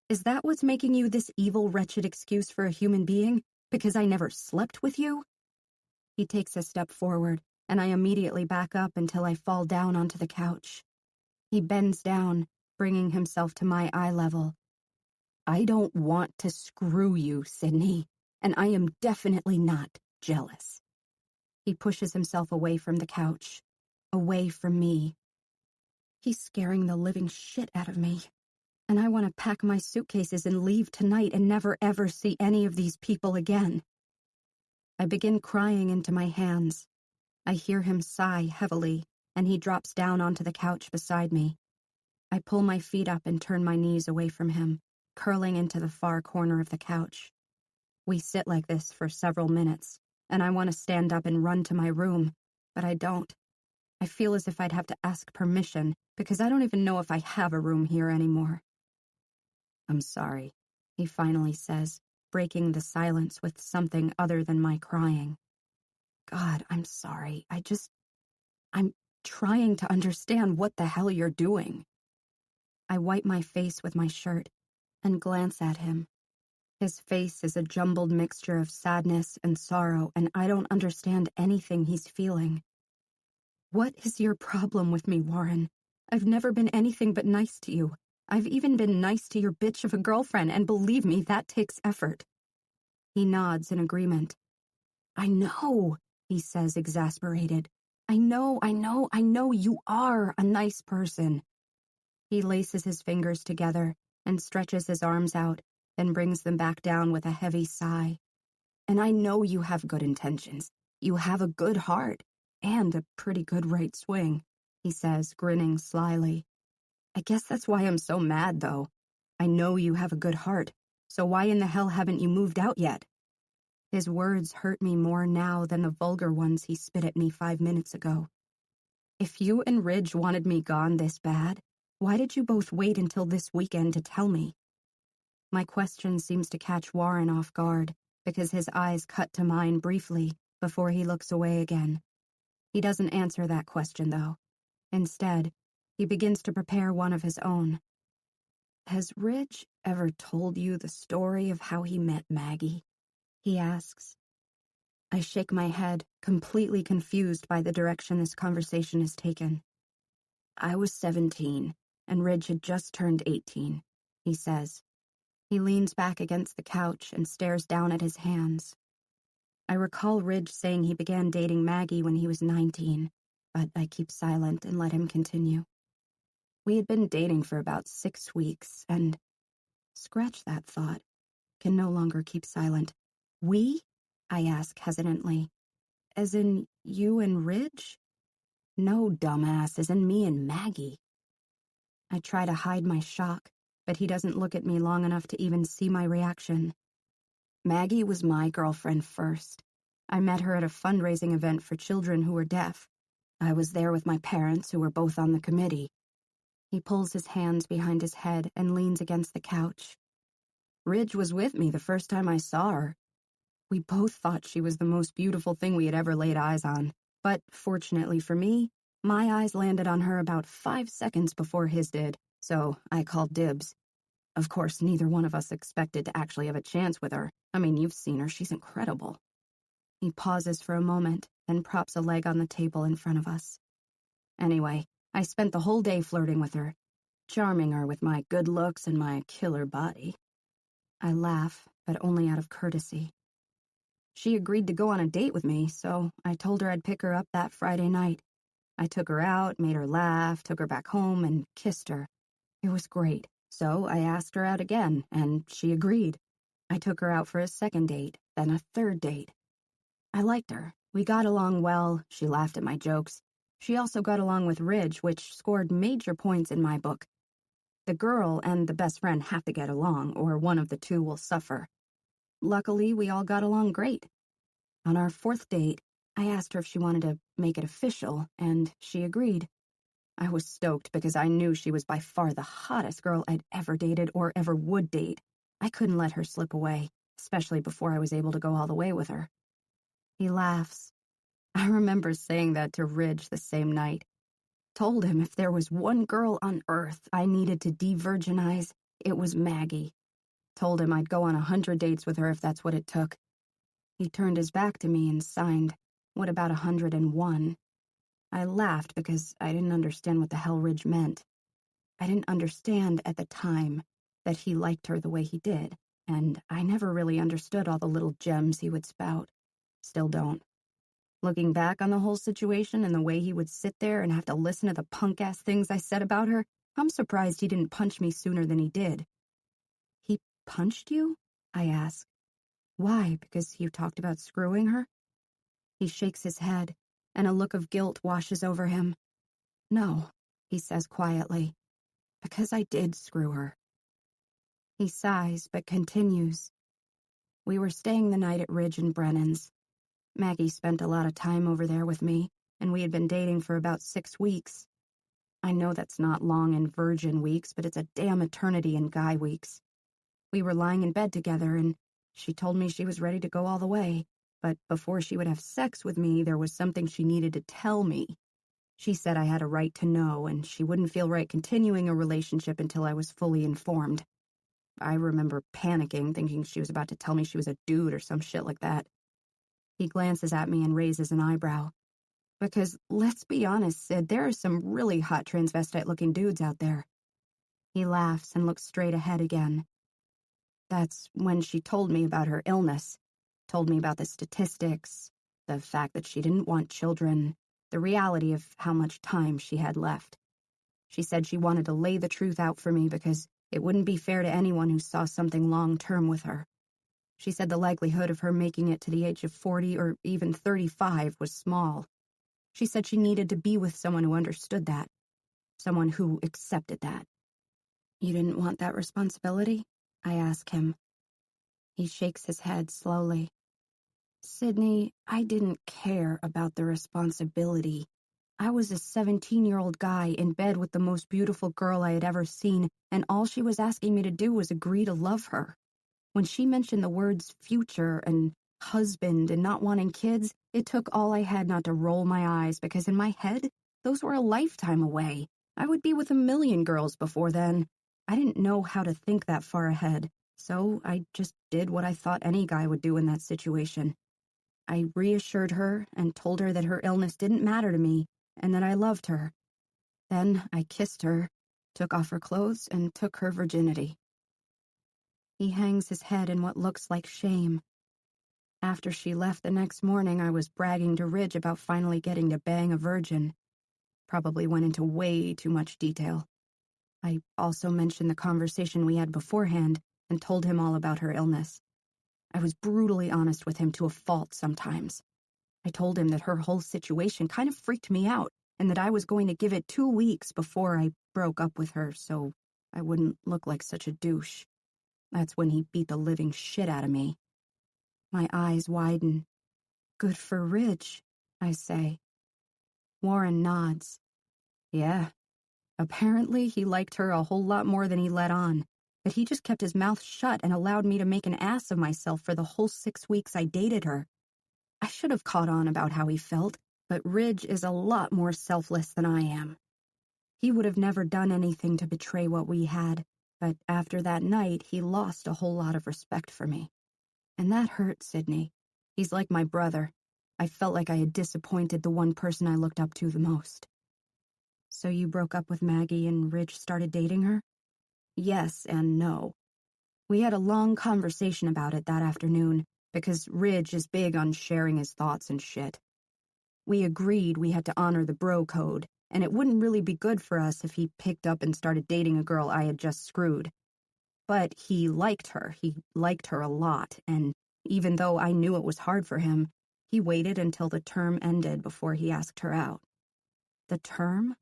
"Is that what's making you this evil, wretched excuse for a human being? Because I never slept with you?" He takes a step forward, and I immediately back up until I fall down onto the couch. He bends down, bringing himself to my eye level. "I don't want to screw you, Sydney, and I am definitely not jealous." He pushes himself away from the couch, away from me. He's scaring the living shit out of me, and I want to pack my suitcases and leave tonight and never ever see any of these people again. I begin crying into my hands. I hear him sigh heavily, and he drops down onto the couch beside me. I pull my feet up and turn my knees away from him, curling into the far corner of the couch. We sit like this for several minutes, and I want to stand up and run to my room, but I don't. I feel as if I'd have to ask permission, because I don't even know if I have a room here anymore. "I'm sorry," he finally says, breaking the silence with something other than my crying. "God, I'm sorry. I'm trying to understand what the hell you're doing." I wipe my face with my shirt and glance at him. His face is a jumbled mixture of sadness and sorrow, and I don't understand anything he's feeling. "What is your problem with me, Warren? I've never been anything but nice to you. I've even been nice to your bitch of a girlfriend, and believe me, that takes effort." He nods in agreement. "I know," he says, exasperated. I know you are a nice person." He laces his fingers together and stretches his arms out, then brings them back down with a heavy sigh. "And I know you have good intentions. You have a good heart, and a pretty good right swing," he says, grinning slyly. "I guess that's why I'm so mad, though. I know you have a good heart, so why in the hell haven't you moved out yet?" His words hurt me more now than the vulgar ones he spit at me 5 minutes ago. If you and Ridge wanted me gone this bad, why did you both wait until this weekend to tell me? My question seems to catch Warren off guard, because his eyes cut to mine briefly before he looks away again. He doesn't answer that question, though. Instead, he begins to prepare one of his own. "Has Ridge ever told you the story of how he met Maggie?" he asks. I shake my head, completely confused by the direction this conversation has taken. "I was 17, and Ridge had just turned 18, he says. He leans back against the couch and stares down at his hands. I recall Ridge saying he began dating Maggie when he was 19, but I keep silent and let him continue. "We had been dating for about 6 weeks, and..." Scratch that thought. Can no longer keep silent. "We?" I ask hesitantly. "As in you and Ridge?" "No, dumbass, as in me and Maggie." I try to hide my shock, but he doesn't look at me long enough to even see my reaction. "Maggie was my girlfriend first. I met her at a fundraising event for children who were deaf. I was there with my parents, who were both on the committee." He pulls his hands behind his head and leans against the couch. "Ridge was with me the first time I saw her. We both thought she was the most beautiful thing we had ever laid eyes on, but fortunately for me, my eyes landed on her about 5 seconds before his did, so I called dibs. Of course, neither one of us expected to actually have a chance with her. I mean, you've seen her, she's incredible." He pauses for a moment, then props a leg on the table in front of us. "Anyway, I spent the whole day flirting with her, charming her with my good looks and my killer body." I laugh, but only out of courtesy. "She agreed to go on a date with me, so I told her I'd pick her up that Friday night. I took her out, made her laugh, took her back home, and kissed her. It was great, so I asked her out again, and she agreed. I took her out for a second date, then a third date. I liked her. We got along well, she laughed at my jokes. She also got along with Ridge, which scored major points in my book. The girl and the best friend have to get along, or one of the two will suffer. Luckily, we all got along great. On our 4th date, I asked her if she wanted to make it official, and she agreed. I was stoked because I knew she was by far the hottest girl I'd ever dated or ever would date. I couldn't let her slip away, especially before I was able to go all the way with her." He laughs. I remember saying that to Ridge the same night. Told him if there was one girl on earth I needed to de-virginize, it was Maggie. Told him I'd go on 100 dates with her if that's what it took. He turned his back to me and signed, "What about 101? I laughed because I didn't understand what the hell Ridge meant. I didn't understand at the time that he liked her the way he did, and I never really understood all the little gems he would spout. Still don't. Looking back on the whole situation and the way he would sit there and have to listen to the punk-ass things I said about her, I'm surprised he didn't punch me sooner than he did." "He punched you?" I ask. "Why, because you talked about screwing her?" He shakes his head, and a look of guilt washes over him. "No," he says quietly, Because I did screw her. He sighs, but continues. We were staying the night at Ridge and Brennan's. Maggie spent a lot of time over there with me, and we had been dating for about 6 weeks. I know that's not long in virgin weeks, but it's a damn eternity in guy weeks. We were lying in bed together, and she told me she was ready to go all the way, but before she would have sex with me, there was something she needed to tell me. She said I had a right to know, and she wouldn't feel right continuing a relationship until I was fully informed. I remember panicking, thinking she was about to tell me she was a dude or some shit like that. He glances at me and raises an eyebrow. Because, let's be honest, Sid, there are some really hot transvestite-looking dudes out there. He laughs and looks straight ahead again. That's when she told me about her illness, told me about the statistics, the fact that she didn't want children, the reality of how much time she had left. She said she wanted to lay the truth out for me because it wouldn't be fair to anyone who saw something long-term with her. She said the likelihood of her making it to the age of 40 or even 35 was small. She said she needed to be with someone who understood that, someone who accepted that. You didn't want that responsibility? I ask him. He shakes his head slowly. Sydney, I didn't care about the responsibility. I was a 17-year-old guy in bed with the most beautiful girl I had ever seen, and all she was asking me to do was agree to love her. When she mentioned the words future and husband and not wanting kids, it took all I had not to roll my eyes, because in my head, those were a lifetime away. I would be with a million girls before then. I didn't know how to think that far ahead, so I just did what I thought any guy would do in that situation. I reassured her and told her that her illness didn't matter to me and that I loved her. Then I kissed her, took off her clothes, and took her virginity. He hangs his head in what looks like shame. After she left the next morning, I was bragging to Ridge about finally getting to bang a virgin. Probably went into way too much detail. I also mentioned the conversation we had beforehand and told him all about her illness. I was brutally honest with him to a fault sometimes. I told him that her whole situation kind of freaked me out and that I was going to give it 2 weeks before I broke up with her so I wouldn't look like such a douche. That's when he beat the living shit out of me. My eyes widen. Good for Ridge, I say. Warren nods. Yeah. Apparently he liked her a whole lot more than he let on, but he just kept his mouth shut and allowed me to make an ass of myself for the whole 6 weeks I dated her. I should have caught on about how he felt, but Ridge is a lot more selfless than I am. He would have never done anything to betray what we had, but after that night, he lost a whole lot of respect for me. And that hurt Sydney. He's like my brother. I felt like I had disappointed the one person I looked up to the most. So you broke up with Maggie and Ridge started dating her? Yes and no. We had a long conversation about it that afternoon, because Ridge is big on sharing his thoughts and shit. We agreed we had to honor the bro code, and it wouldn't really be good for us if he picked up and started dating a girl I had just screwed. But he liked her a lot, and even though I knew it was hard for him, he waited until the term ended before he asked her out. The term?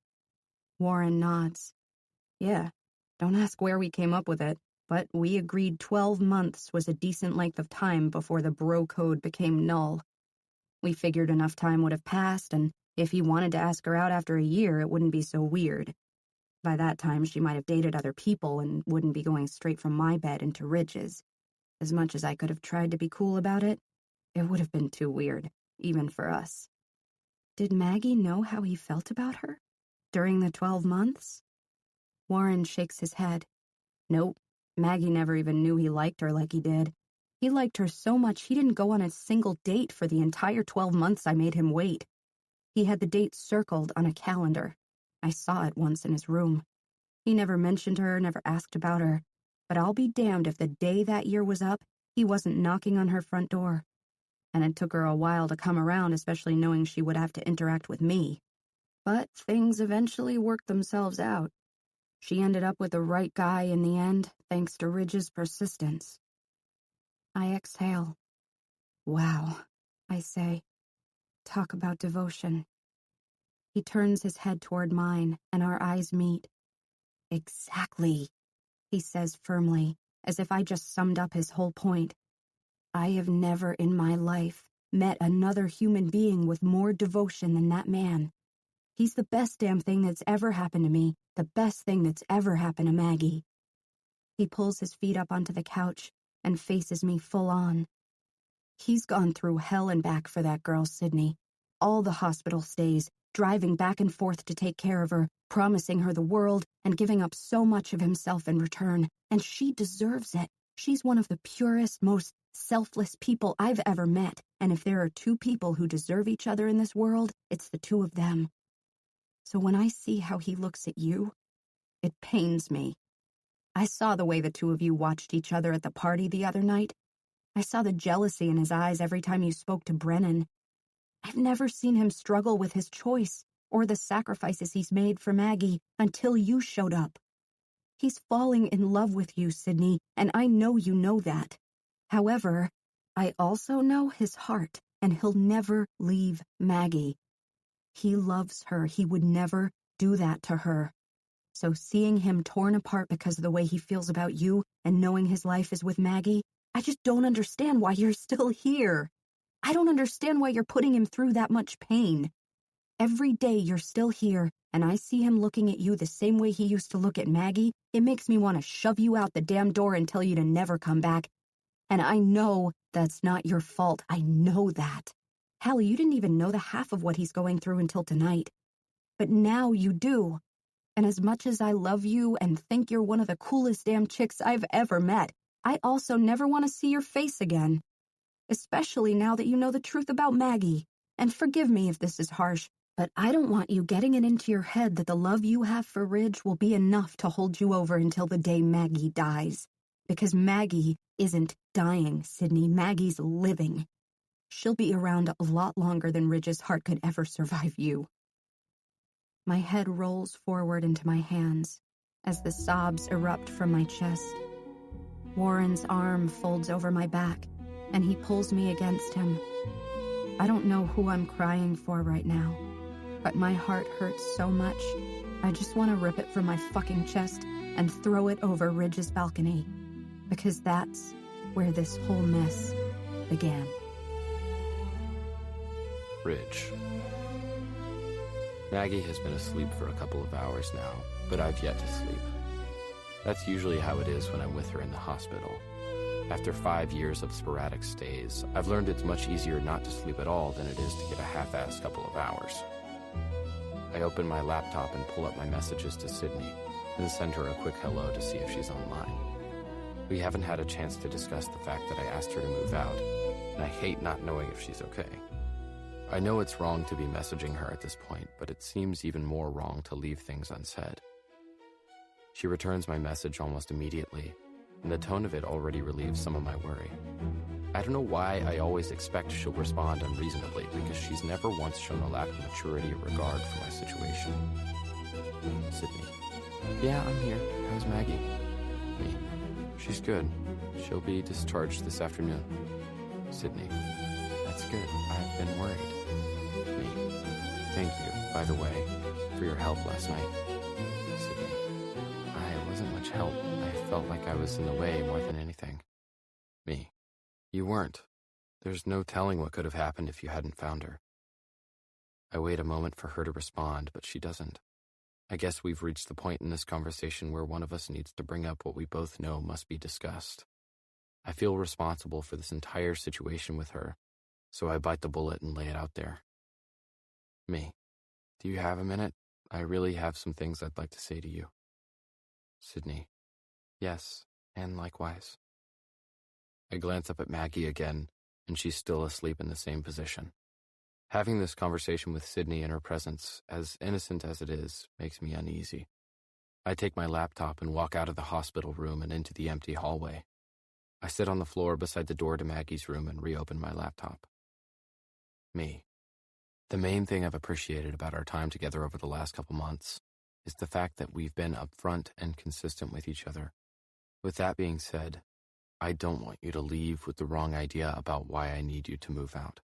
Warren nods. Yeah, don't ask where we came up with it, but we agreed 12 months was a decent length of time before the bro code became null. We figured enough time would have passed, and if he wanted to ask her out after a year, it wouldn't be so weird. By that time, she might have dated other people and wouldn't be going straight from my bed into Ridge's. As much as I could have tried to be cool about it, it would have been too weird, even for us. Did Maggie know how he felt about her? During the 12 months? Warren shakes his head. Nope, Maggie never even knew he liked her like he did. He liked her so much he didn't go on a single date for the entire 12 months I made him wait. He had the date circled on a calendar. I saw it once in his room. He never mentioned her, never asked about her, but I'll be damned if the day that year was up, he wasn't knocking on her front door. And it took her a while to come around, especially knowing she would have to interact with me. But things eventually worked themselves out. She ended up with the right guy in the end, thanks to Ridge's persistence. I exhale. Wow, I say. Talk about devotion. He turns his head toward mine, and our eyes meet. Exactly, he says firmly, as if I just summed up his whole point. I have never in my life met another human being with more devotion than that man. He's the best damn thing that's ever happened to me, the best thing that's ever happened to Maggie. He pulls his feet up onto the couch and faces me full on. He's gone through hell and back for that girl, Sydney. All the hospital stays, driving back and forth to take care of her, promising her the world and giving up so much of himself in return. And she deserves it. She's one of the purest, most selfless people I've ever met. And if there are two people who deserve each other in this world, it's the two of them. So when I see how he looks at you, it pains me. I saw the way the two of you watched each other at the party the other night. I saw the jealousy in his eyes every time you spoke to Brennan. I've never seen him struggle with his choice or the sacrifices he's made for Maggie until you showed up. He's falling in love with you, Sydney, and I know you know that. However, I also know his heart, and he'll never leave Maggie. He loves her. He would never do that to her. So seeing him torn apart because of the way he feels about you and knowing his life is with Maggie, I just don't understand why you're still here. I don't understand why you're putting him through that much pain. Every day you're still here, and I see him looking at you the same way he used to look at Maggie. It makes me want to shove you out the damn door and tell you to never come back. And I know that's not your fault. I know that. Hell, you didn't even know the half of what he's going through until tonight. But now you do. And as much as I love you and think you're one of the coolest damn chicks I've ever met, I also never want to see your face again. Especially now that you know the truth about Maggie. And forgive me if this is harsh, but I don't want you getting it into your head that the love you have for Ridge will be enough to hold you over until the day Maggie dies. Because Maggie isn't dying, Sydney. Maggie's living. She'll be around a lot longer than Ridge's heart could ever survive you. My head rolls forward into my hands as the sobs erupt from my chest. Warren's arm folds over my back, and he pulls me against him. I don't know who I'm crying for right now, but my heart hurts so much, I just want to rip it from my fucking chest and throw it over Ridge's balcony, because that's where this whole mess began. Ridge. Maggie has been asleep for a couple of hours now, but I've yet to sleep. That's usually how it is when I'm with her in the hospital. After 5 years of sporadic stays, I've learned it's much easier not to sleep at all than it is to get a half-assed couple of hours. I open my laptop and pull up my messages to Sydney, and send her a quick hello to see if she's online. We haven't had a chance to discuss the fact that I asked her to move out, and I hate not knowing if she's okay. I know it's wrong to be messaging her at this point, but it seems even more wrong to leave things unsaid. She returns my message almost immediately, and the tone of it already relieves some of my worry. I don't know why I always expect she'll respond unreasonably, because she's never once shown a lack of maturity or regard for my situation. Sydney. Yeah, I'm here. How's Maggie? Me. She's good. She'll be discharged this afternoon. Sydney. That's good. I've been worried. Me. Thank you, by the way, for your help last night. Sydney. I wasn't much help. I felt like I was in the way more than anything. Me. You weren't. There's no telling what could have happened if you hadn't found her. I wait a moment for her to respond, but she doesn't. I guess we've reached the point in this conversation where one of us needs to bring up what we both know must be discussed. I feel responsible for this entire situation with her, so I bite the bullet and lay it out there. Me. Do you have a minute? I really have some things I'd like to say to you. Sydney. Yes, and likewise. I glance up at Maggie again, and she's still asleep in the same position. Having this conversation with Sydney in her presence, as innocent as it is, makes me uneasy. I take my laptop and walk out of the hospital room and into the empty hallway. I sit on the floor beside the door to Maggie's room and reopen my laptop. Me. The main thing I've appreciated about our time together over the last couple months is the fact that we've been upfront and consistent with each other. With that being said, I don't want you to leave with the wrong idea about why I need you to move out.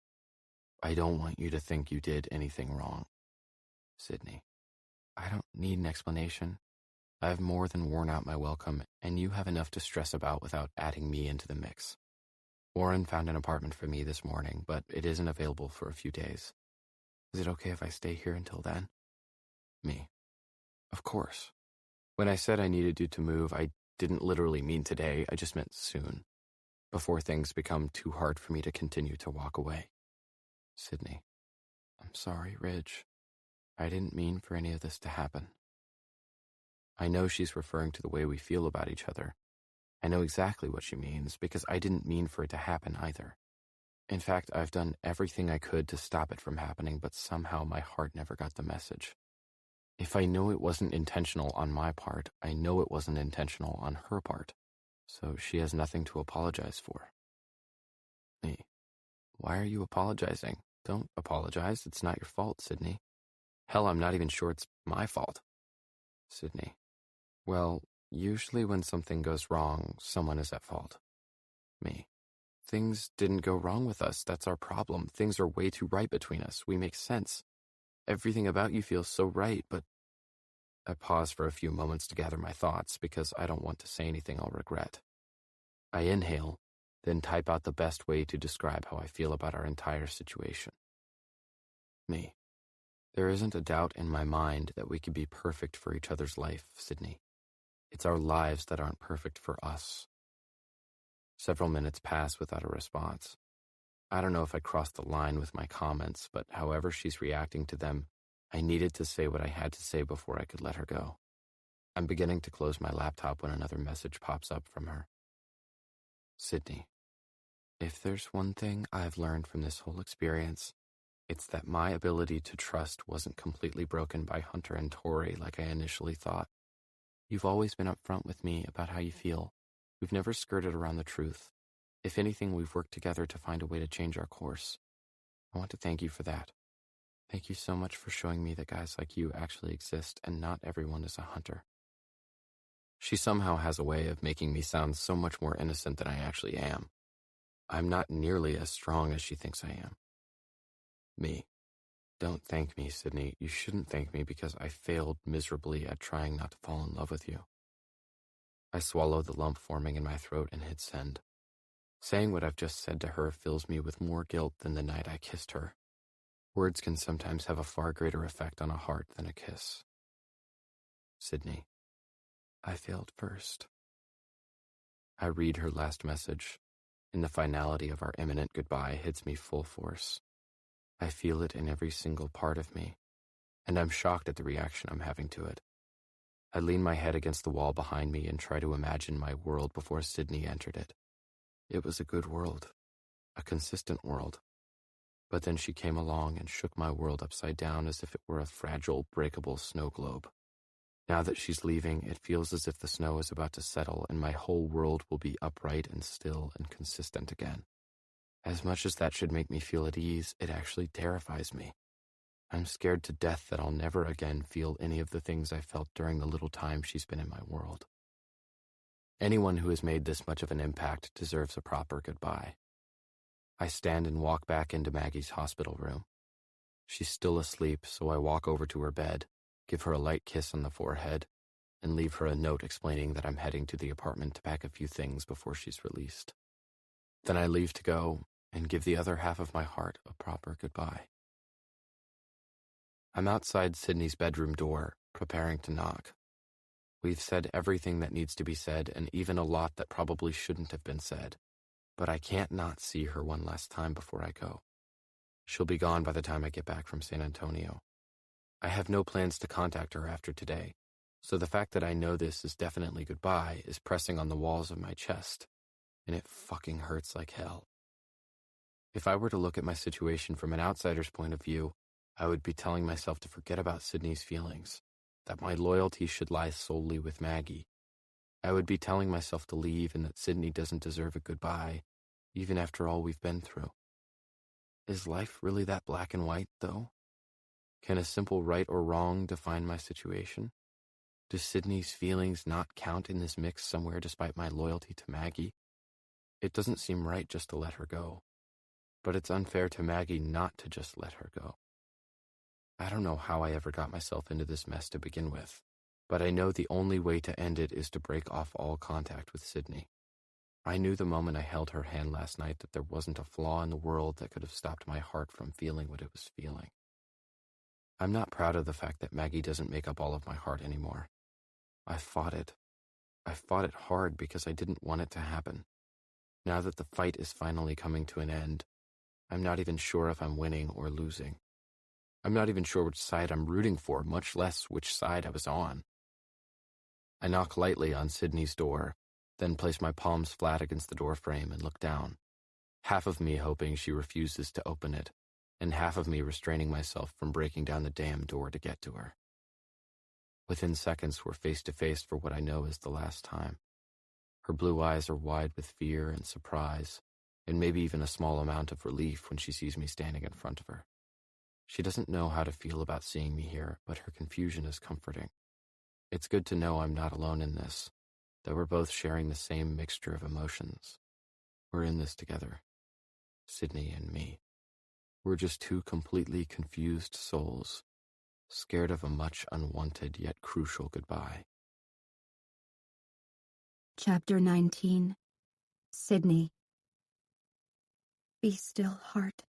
I don't want you to think you did anything wrong. Sydney. I don't need an explanation. I've more than worn out my welcome, and you have enough to stress about without adding me into the mix. Warren found an apartment for me this morning, but it isn't available for a few days. Is it okay if I stay here until then? Me. Of course. When I said I needed you to move, I didn't literally mean today, I just meant soon. Before things become too hard for me to continue to walk away. Sydney. I'm sorry, Ridge. I didn't mean for any of this to happen. I know she's referring to the way we feel about each other. I know exactly what she means, because I didn't mean for it to happen either. In fact, I've done everything I could to stop it from happening, but somehow my heart never got the message. If I know it wasn't intentional on my part, I know it wasn't intentional on her part. So she has nothing to apologize for. Me. Why are you apologizing? Don't apologize. It's not your fault, Sydney. Hell, I'm not even sure it's my fault. Sydney. Well, usually when something goes wrong, someone is at fault. Me. Things didn't go wrong with us. That's our problem. Things are way too right between us. We make sense. Everything about you feels so right, but... I pause for a few moments to gather my thoughts because I don't want to say anything I'll regret. I inhale, then type out the best way to describe how I feel about our entire situation. Me. There isn't a doubt in my mind that we could be perfect for each other's life, Sydney. It's our lives that aren't perfect for us. Several minutes pass without a response. I don't know if I crossed the line with my comments, but however she's reacting to them, I needed to say what I had to say before I could let her go. I'm beginning to close my laptop when another message pops up from her. Sydney, if there's one thing I've learned from this whole experience, it's that my ability to trust wasn't completely broken by Hunter and Tori like I initially thought. You've always been upfront with me about how you feel. We've never skirted around the truth. If anything, we've worked together to find a way to change our course. I want to thank you for that. Thank you so much for showing me that guys like you actually exist and not everyone is a hunter. She somehow has a way of making me sound so much more innocent than I actually am. I'm not nearly as strong as she thinks I am. Me. Don't thank me, Sydney. You shouldn't thank me because I failed miserably at trying not to fall in love with you. I swallow the lump forming in my throat and hit send. Saying what I've just said to her fills me with more guilt than the night I kissed her. Words can sometimes have a far greater effect on a heart than a kiss. Sydney. I failed first. I read her last message, and the finality of our imminent goodbye hits me full force. I feel it in every single part of me, and I'm shocked at the reaction I'm having to it. I lean my head against the wall behind me and try to imagine my world before Sydney entered it. It was a good world, a consistent world. But then she came along and shook my world upside down as if it were a fragile, breakable snow globe. Now that she's leaving, it feels as if the snow is about to settle and my whole world will be upright and still and consistent again. As much as that should make me feel at ease, it actually terrifies me. I'm scared to death that I'll never again feel any of the things I felt during the little time she's been in my world. Anyone who has made this much of an impact deserves a proper goodbye. I stand and walk back into Maggie's hospital room. She's still asleep, so I walk over to her bed, give her a light kiss on the forehead, and leave her a note explaining that I'm heading to the apartment to pack a few things before she's released. Then I leave to go and give the other half of my heart a proper goodbye. I'm outside Sydney's bedroom door, preparing to knock. We've said everything that needs to be said, and even a lot that probably shouldn't have been said. But I can't not see her one last time before I go. She'll be gone by the time I get back from San Antonio. I have no plans to contact her after today, so the fact that I know this is definitely goodbye is pressing on the walls of my chest, and it fucking hurts like hell. If I were to look at my situation from an outsider's point of view, I would be telling myself to forget about Sydney's feelings, that my loyalty should lie solely with Maggie. I would be telling myself to leave and that Sydney doesn't deserve a goodbye, even after all we've been through. Is life really that black and white, though? Can a simple right or wrong define my situation? Do Sydney's feelings not count in this mix somewhere despite my loyalty to Maggie? It doesn't seem right just to let her go, but it's unfair to Maggie not to just let her go. I don't know how I ever got myself into this mess to begin with. But I know the only way to end it is to break off all contact with Sydney. I knew the moment I held her hand last night that there wasn't a flaw in the world that could have stopped my heart from feeling what it was feeling. I'm not proud of the fact that Maggie doesn't make up all of my heart anymore. I fought it. I fought it hard because I didn't want it to happen. Now that the fight is finally coming to an end, I'm not even sure if I'm winning or losing. I'm not even sure which side I'm rooting for, much less which side I was on. I knock lightly on Sydney's door, then place my palms flat against the door frame and look down, half of me hoping she refuses to open it, and half of me restraining myself from breaking down the damn door to get to her. Within seconds, we're face to face for what I know is the last time. Her blue eyes are wide with fear and surprise, and maybe even a small amount of relief when she sees me standing in front of her. She doesn't know how to feel about seeing me here, but her confusion is comforting. It's good to know I'm not alone in this, that we're both sharing the same mixture of emotions. We're in this together, Sydney and me. We're just two completely confused souls, scared of a much unwanted yet crucial goodbye. Chapter 19. Sydney. Be still, heart.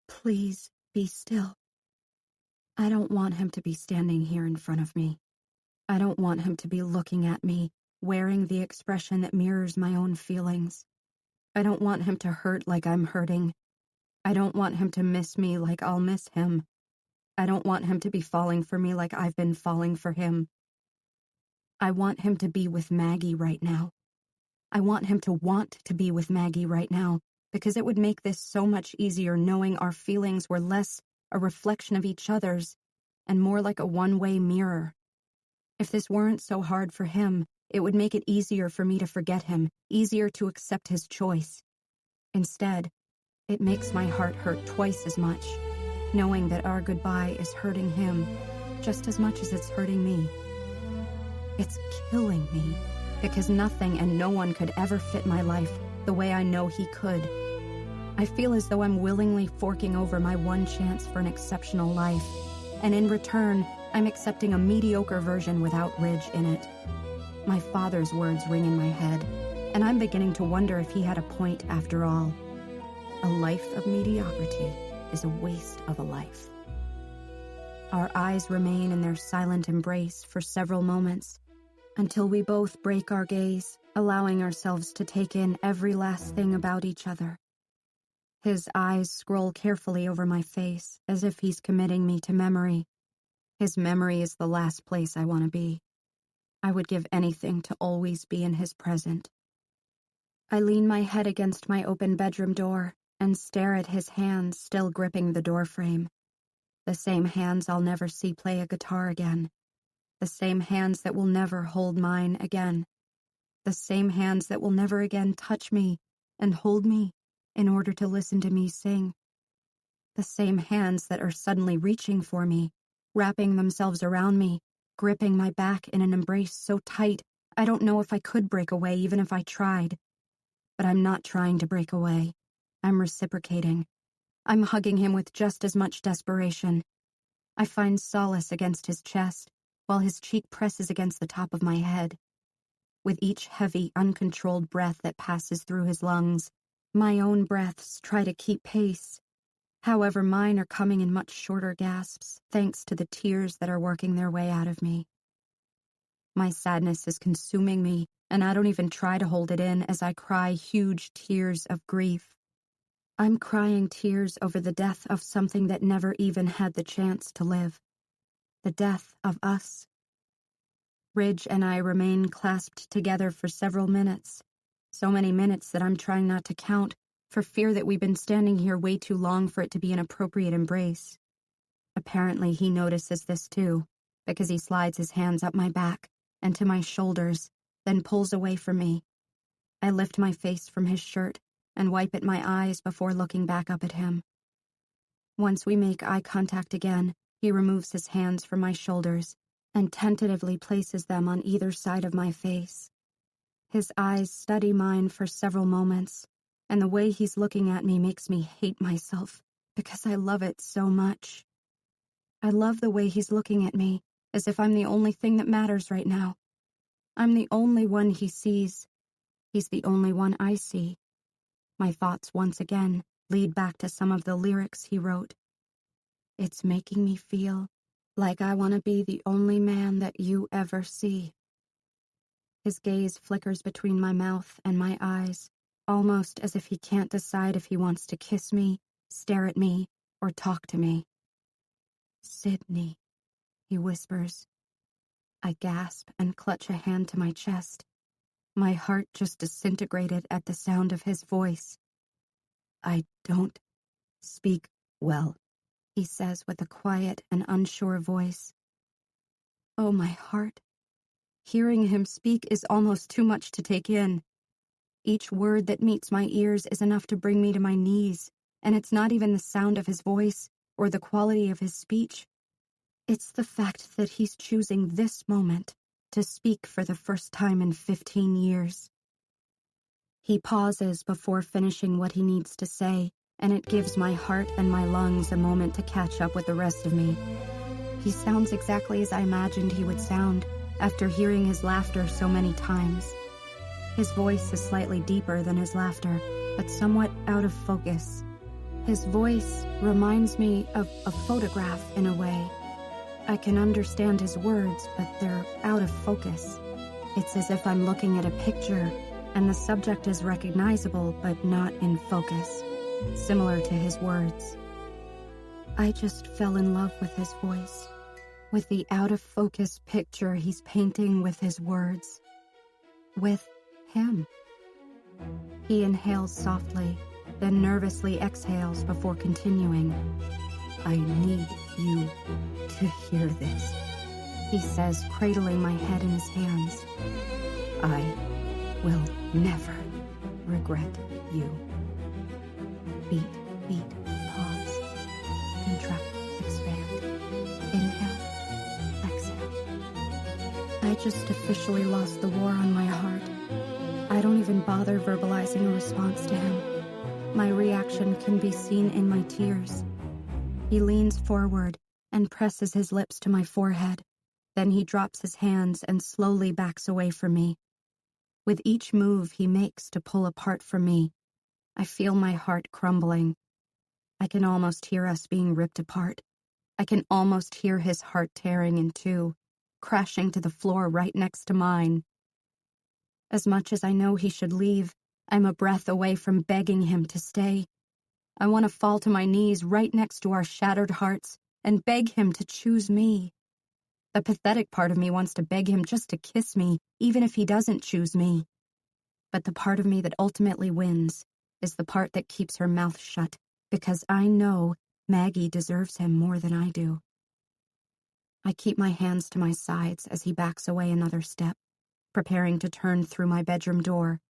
Please be still. I don't want him to be standing here in front of me. I don't want him to be looking at me, wearing the expression that mirrors my own feelings. I don't want him to hurt like I'm hurting. I don't want him to miss me like I'll miss him. I don't want him to be falling for me like I've been falling for him. I want him to be with Maggie right now. I want him to want to be with Maggie right now, because it would make this so much easier knowing our feelings were less a reflection of each other's and more like a one-way mirror. If this weren't so hard for him, it would make it easier for me to forget him, easier to accept his choice. Instead, it makes my heart hurt twice as much, knowing that our goodbye is hurting him just as much as it's hurting me. It's killing me, because nothing and no one could ever fit my life the way I know he could. I feel as though I'm willingly forking over my one chance for an exceptional life, and in return, I'm accepting a mediocre version without Ridge in it. My father's words ring in my head, and I'm beginning to wonder if he had a point after all. A life of mediocrity is a waste of a life. Our eyes remain in their silent embrace for several moments, until we both break our gaze, allowing ourselves to take in every last thing about each other. His eyes scroll carefully over my face, as if he's committing me to memory. His memory is the last place I want to be. I would give anything to always be in his present. I lean my head against my open bedroom door and stare at his hands still gripping the doorframe. The same hands I'll never see play a guitar again. The same hands that will never hold mine again. The same hands that will never again touch me and hold me in order to listen to me sing. The same hands that are suddenly reaching for me, wrapping themselves around me, gripping my back in an embrace so tight I don't know if I could break away even if I tried. But I'm not trying to break away. I'm reciprocating. I'm hugging him with just as much desperation. I find solace against his chest, while his cheek presses against the top of my head. With each heavy, uncontrolled breath that passes through his lungs, my own breaths try to keep pace. However, mine are coming in much shorter gasps, thanks to the tears that are working their way out of me. My sadness is consuming me, and I don't even try to hold it in as I cry huge tears of grief. I'm crying tears over the death of something that never even had the chance to live. The death of us. Ridge and I remain clasped together for several minutes. So many minutes that I'm trying not to count, for fear that we've been standing here way too long for it to be an appropriate embrace. Apparently he notices this too, because he slides his hands up my back and to my shoulders, then pulls away from me. I lift my face from his shirt and wipe at my eyes before looking back up at him. Once we make eye contact again, he removes his hands from my shoulders and tentatively places them on either side of my face. His eyes study mine for several moments, and the way he's looking at me makes me hate myself because I love it so much. I love the way he's looking at me, as if I'm the only thing that matters right now. I'm the only one he sees. He's the only one I see. My thoughts once again lead back to some of the lyrics he wrote. It's making me feel like I want to be the only man that you ever see. His gaze flickers between my mouth and my eyes, almost as if he can't decide if he wants to kiss me, stare at me, or talk to me. Sydney, he whispers. I gasp and clutch a hand to my chest. My heart just disintegrated at the sound of his voice. I don't speak well, he says with a quiet and unsure voice. Oh, my heart. Hearing him speak is almost too much to take in. Each word that meets my ears is enough to bring me to my knees, and it's not even the sound of his voice or the quality of his speech. It's the fact that he's choosing this moment to speak for the first time in 15 years. He pauses before finishing what he needs to say, and it gives my heart and my lungs a moment to catch up with the rest of me. He sounds exactly as I imagined he would sound after hearing his laughter so many times. His voice is slightly deeper than his laughter, but somewhat out of focus. His voice reminds me of a photograph in a way. I can understand his words, but they're out of focus. It's as if I'm looking at a picture, and the subject is recognizable but not in focus, similar to his words. I just fell in love with his voice, with the out-of-focus picture he's painting with his words. With him. He inhales softly, then nervously exhales before continuing. I need you to hear this, he says, cradling my head in his hands. I will never regret you. Beat, beat, pause, contract, expand, inhale, exhale. I just officially lost the war on my heart. I don't even bother verbalizing a response to him. My reaction can be seen in my tears. He leans forward and presses his lips to my forehead. Then he drops his hands and slowly backs away from me. With each move he makes to pull apart from me, I feel my heart crumbling. I can almost hear us being ripped apart. I can almost hear his heart tearing in two, crashing to the floor right next to mine. As much as I know he should leave, I'm a breath away from begging him to stay. I want to fall to my knees right next to our shattered hearts and beg him to choose me. The pathetic part of me wants to beg him just to kiss me, even if he doesn't choose me. But the part of me that ultimately wins is the part that keeps her mouth shut, because I know Maggie deserves him more than I do. I keep my hands to my sides as he backs away another step, preparing to turn through my bedroom door.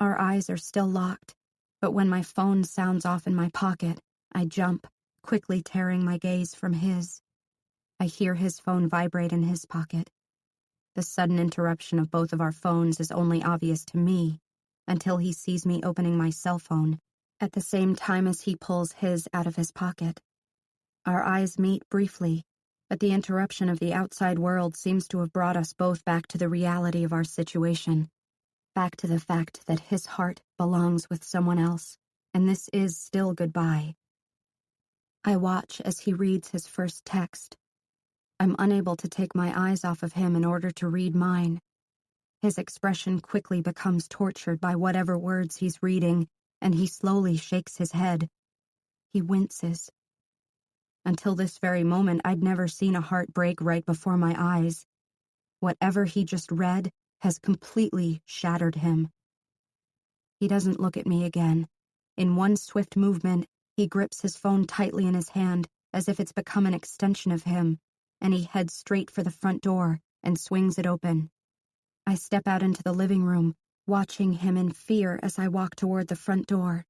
Our eyes are still locked, but when my phone sounds off in my pocket, I jump, quickly tearing my gaze from his. I hear his phone vibrate in his pocket. The sudden interruption of both of our phones is only obvious to me until he sees me opening my cell phone at the same time as he pulls his out of his pocket. Our eyes meet briefly, but the interruption of the outside world seems to have brought us both back to the reality of our situation, back to the fact that his heart belongs with someone else, and this is still goodbye. I watch as he reads his first text. I'm unable to take my eyes off of him in order to read mine. His expression quickly becomes tortured by whatever words he's reading, and he slowly shakes his head. He winces. Until this very moment, I'd never seen a heart break right before my eyes. Whatever he just read has completely shattered him. He doesn't look at me again. In one swift movement, he grips his phone tightly in his hand, as if it's become an extension of him, and he heads straight for the front door and swings it open. I step out into the living room, watching him in fear as I walk toward the front door.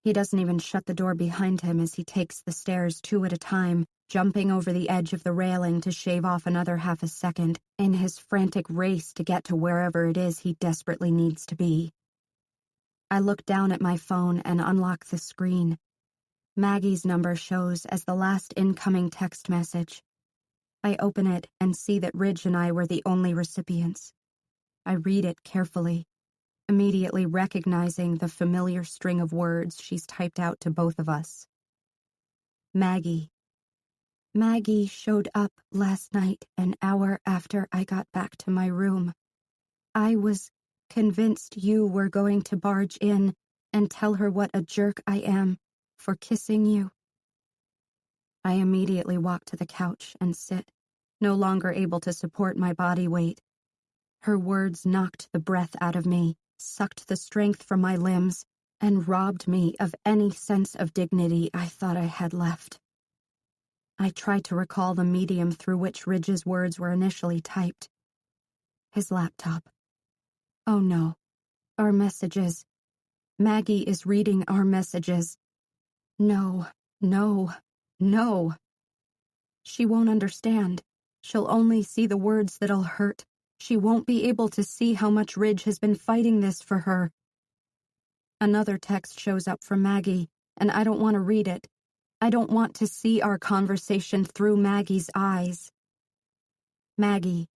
He doesn't even shut the door behind him as he takes the stairs 2 at a time, jumping over the edge of the railing to shave off another half a second in his frantic race to get to wherever it is he desperately needs to be. I look down at my phone and unlock the screen. Maggie's number shows as the last incoming text message. I open it and see that Ridge and I were the only recipients. I read it carefully, immediately recognizing the familiar string of words she's typed out to both of us. Maggie. Maggie showed up last night an hour after I got back to my room. I was convinced you were going to barge in and tell her what a jerk I am for kissing you. I immediately walk to the couch and sit, no longer able to support my body weight. Her words knocked the breath out of me, sucked the strength from my limbs, and robbed me of any sense of dignity I thought I had left. I tried to recall the medium through which Ridge's words were initially typed. His laptop. Oh no. Our messages. Maggie is reading our messages. No, no, no. She won't understand. She'll only see the words that'll hurt. She won't be able to see how much Ridge has been fighting this for her. Another text shows up from Maggie, and I don't want to read it. I don't want to see our conversation through Maggie's eyes. Maggie.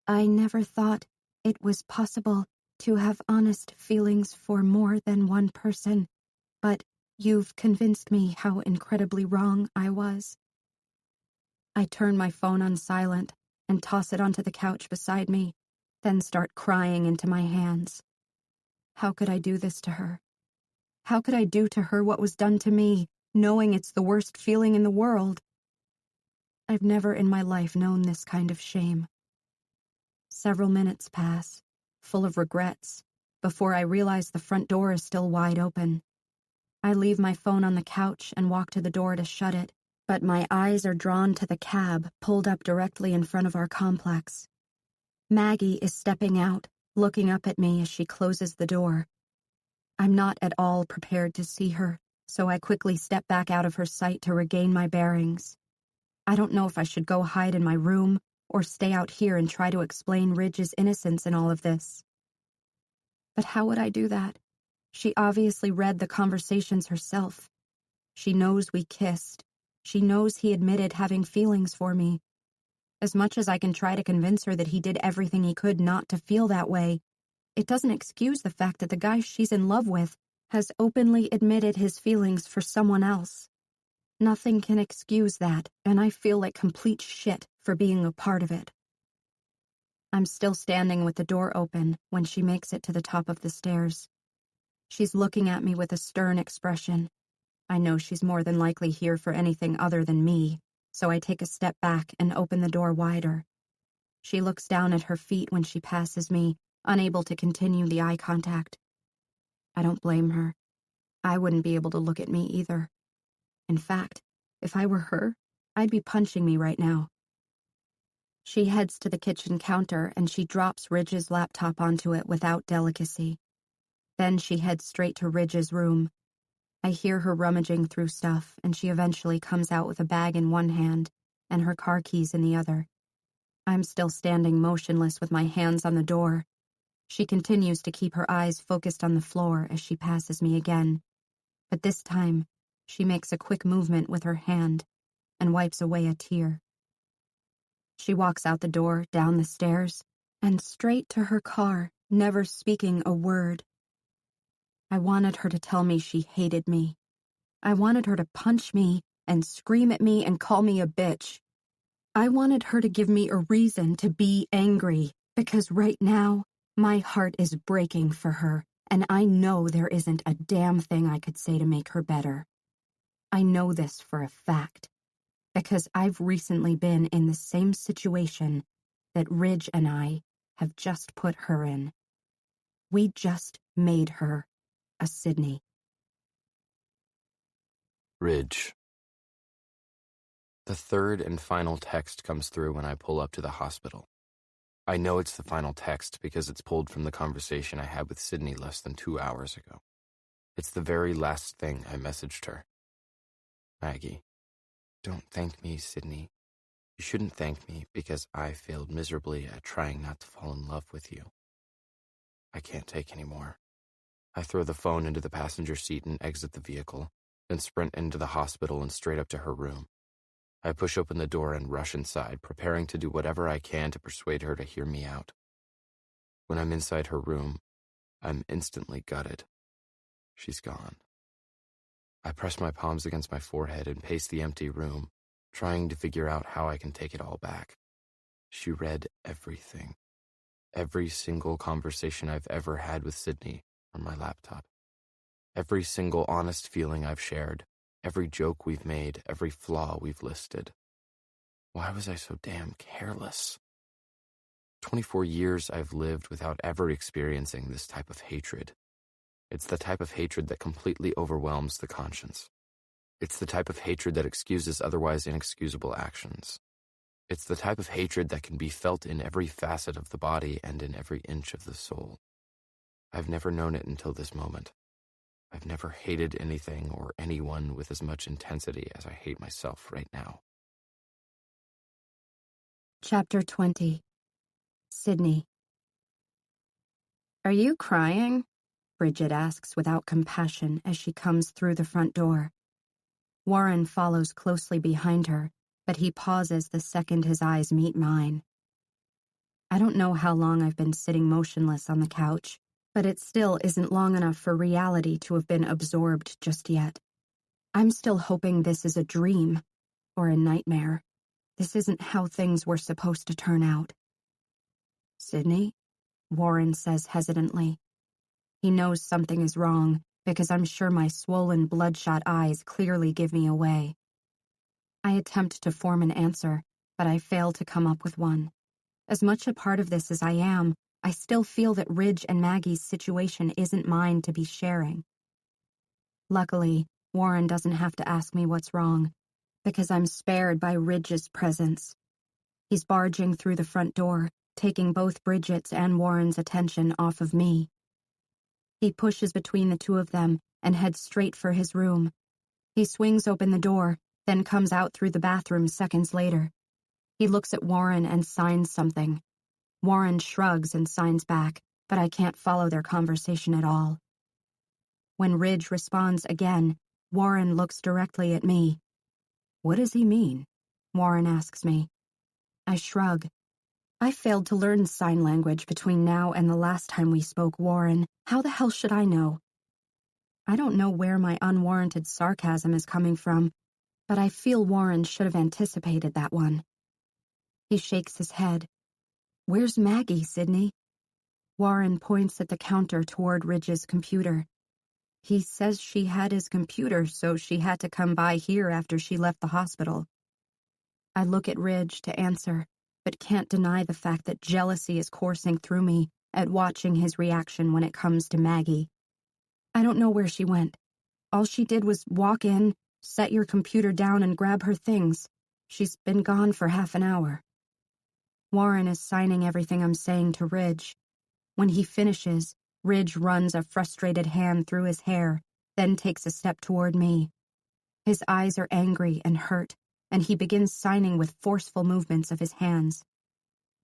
I never thought it was possible to have honest feelings for more than one person, but you've convinced me how incredibly wrong I was. I turn my phone on silent and toss it onto the couch beside me, then start crying into my hands. How could I do this to her? How could I do to her what was done to me, knowing it's the worst feeling in the world? I've never in my life known this kind of shame. Several minutes pass, full of regrets, before I realize the front door is still wide open. I leave my phone on the couch and walk to the door to shut it, but my eyes are drawn to the cab pulled up directly in front of our complex. Maggie is stepping out, looking up at me as she closes the door. I'm not at all prepared to see her, so I quickly step back out of her sight to regain my bearings. I don't know if I should go hide in my room or stay out here and try to explain Ridge's innocence in all of this. But how would I do that? She obviously read the conversations herself. She knows we kissed. She knows he admitted having feelings for me. As much as I can try to convince her that he did everything he could not to feel that way, it doesn't excuse the fact that the guy she's in love with has openly admitted his feelings for someone else. Nothing can excuse that, and I feel like complete shit for being a part of it. I'm still standing with the door open when she makes it to the top of the stairs. She's looking at me with a stern expression. I know she's more than likely here for anything other than me, so I take a step back and open the door wider. She looks down at her feet when she passes me, unable to continue the eye contact. I don't blame her. I wouldn't be able to look at me either. In fact, if I were her, I'd be punching me right now. She heads to the kitchen counter and she drops Ridge's laptop onto it without delicacy. Then she heads straight to Ridge's room. I hear her rummaging through stuff, and she eventually comes out with a bag in one hand and her car keys in the other. I'm still standing motionless with my hands on the door. She continues to keep her eyes focused on the floor as she passes me again. But this time, she makes a quick movement with her hand and wipes away a tear. She walks out the door, down the stairs, and straight to her car, never speaking a word. I wanted her to tell me she hated me. I wanted her to punch me and scream at me and call me a bitch. I wanted her to give me a reason to be angry, because right now, my heart is breaking for her, and I know there isn't a damn thing I could say to make her better. I know this for a fact, because I've recently been in the same situation that Ridge and I have just put her in. We just made her a Sydney. Ridge. The third and final text comes through when I pull up to the hospital. I know it's the final text because it's pulled from the conversation I had with Sydney less than 2 hours ago. It's the very last thing I messaged her. Maggie, don't thank me, Sydney. You shouldn't thank me because I failed miserably at trying not to fall in love with you. I can't take any more. I throw the phone into the passenger seat and exit the vehicle, then sprint into the hospital and straight up to her room. I push open the door and rush inside, preparing to do whatever I can to persuade her to hear me out. When I'm inside her room, I'm instantly gutted. She's gone. I press my palms against my forehead and pace the empty room, trying to figure out how I can take it all back. She read everything. Every single conversation I've ever had with Sydney on my laptop. Every single honest feeling I've shared. Every joke we've made. Every flaw we've listed. Why was I so damn careless? 24 years I've lived without ever experiencing this type of hatred. It's the type of hatred that completely overwhelms the conscience. It's the type of hatred that excuses otherwise inexcusable actions. It's the type of hatred that can be felt in every facet of the body and in every inch of the soul. I've never known it until this moment. I've never hated anything or anyone with as much intensity as I hate myself right now. Chapter 20. Sydney. Are you crying? Bridget asks without compassion as she comes through the front door. Warren follows closely behind her, but he pauses the second his eyes meet mine. I don't know how long I've been sitting motionless on the couch, but it still isn't long enough for reality to have been absorbed just yet. I'm still hoping this is a dream, or a nightmare. This isn't how things were supposed to turn out. Sydney? Warren says hesitantly. He knows something is wrong, because I'm sure my swollen, bloodshot eyes clearly give me away. I attempt to form an answer, but I fail to come up with one. As much a part of this as I am, I still feel that Ridge and Maggie's situation isn't mine to be sharing. Luckily, Warren doesn't have to ask me what's wrong, because I'm spared by Ridge's presence. He's barging through the front door, taking both Bridget's and Warren's attention off of me. He pushes between the two of them and heads straight for his room. He swings open the door, then comes out through the bathroom seconds later. He looks at Warren and signs something. Warren shrugs and signs back, but I can't follow their conversation at all. When Ridge responds again, Warren looks directly at me. What does he mean? Warren asks me. I shrug. I failed to learn sign language between now and the last time we spoke, Warren. How the hell should I know? I don't know where my unwarranted sarcasm is coming from, but I feel Warren should have anticipated that one. He shakes his head. Where's Maggie, Sydney? Warren points at the counter toward Ridge's computer. He says she had his computer, so she had to come by here after she left the hospital. I look at Ridge to answer, but can't deny the fact that jealousy is coursing through me at watching his reaction when it comes to Maggie. I don't know where she went. All she did was walk in, set your computer down, and grab her things. She's been gone for half an hour. Warren is signing everything I'm saying to Ridge. When he finishes, Ridge runs a frustrated hand through his hair, then takes a step toward me. His eyes are angry and hurt, and he begins signing with forceful movements of his hands.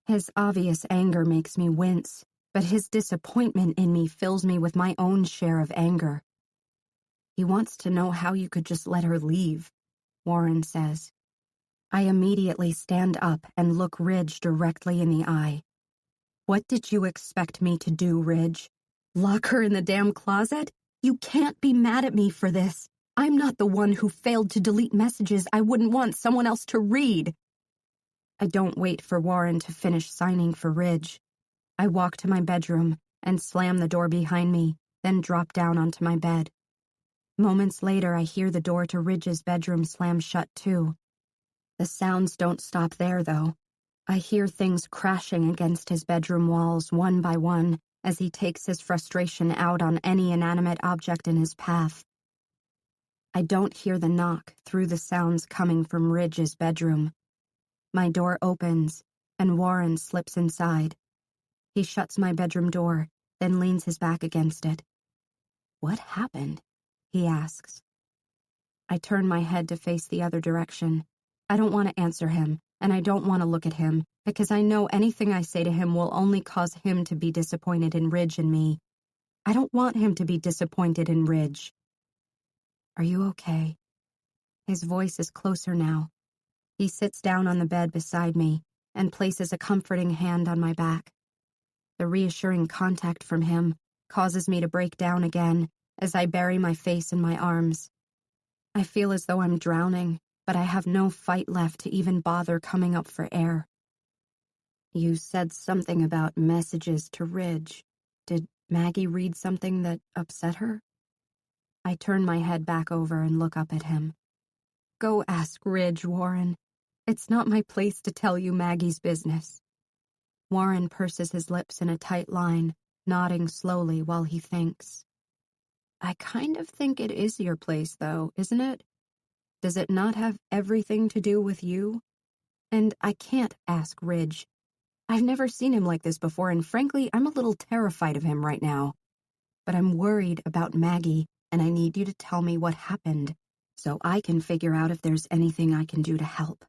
His obvious anger makes me wince, but his disappointment in me fills me with my own share of anger. He wants to know how you could just let her leave, Warren says. I immediately stand up and look Ridge directly in the eye. What did you expect me to do, Ridge? Lock her in the damn closet? You can't be mad at me for this. I'm not the one who failed to delete messages I wouldn't want someone else to read. I don't wait for Warren to finish signing for Ridge. I walk to my bedroom and slam the door behind me, then drop down onto my bed. Moments later, I hear the door to Ridge's bedroom slam shut too. The sounds don't stop there, though. I hear things crashing against his bedroom walls one by one as he takes his frustration out on any inanimate object in his path. I don't hear the knock through the sounds coming from Ridge's bedroom. My door opens, and Warren slips inside. He shuts my bedroom door, then leans his back against it. What happened? He asks. I turn my head to face the other direction. I don't want to answer him, and I don't want to look at him, because I know anything I say to him will only cause him to be disappointed in Ridge and me. I don't want him to be disappointed in Ridge. Are you okay? His voice is closer now. He sits down on the bed beside me and places a comforting hand on my back. The reassuring contact from him causes me to break down again as I bury my face in my arms. I feel as though I'm drowning, but I have no fight left to even bother coming up for air. You said something about messages to Ridge. Did Maggie read something that upset her? I turn my head back over and look up at him. Go ask Ridge, Warren. It's not my place to tell you Maggie's business. Warren purses his lips in a tight line, nodding slowly while he thinks. I kind of think it is your place, though, isn't it? Does it not have everything to do with you? And I can't ask Ridge. I've never seen him like this before, and frankly, I'm a little terrified of him right now. But I'm worried about Maggie, and I need you to tell me what happened, so I can figure out if there's anything I can do to help.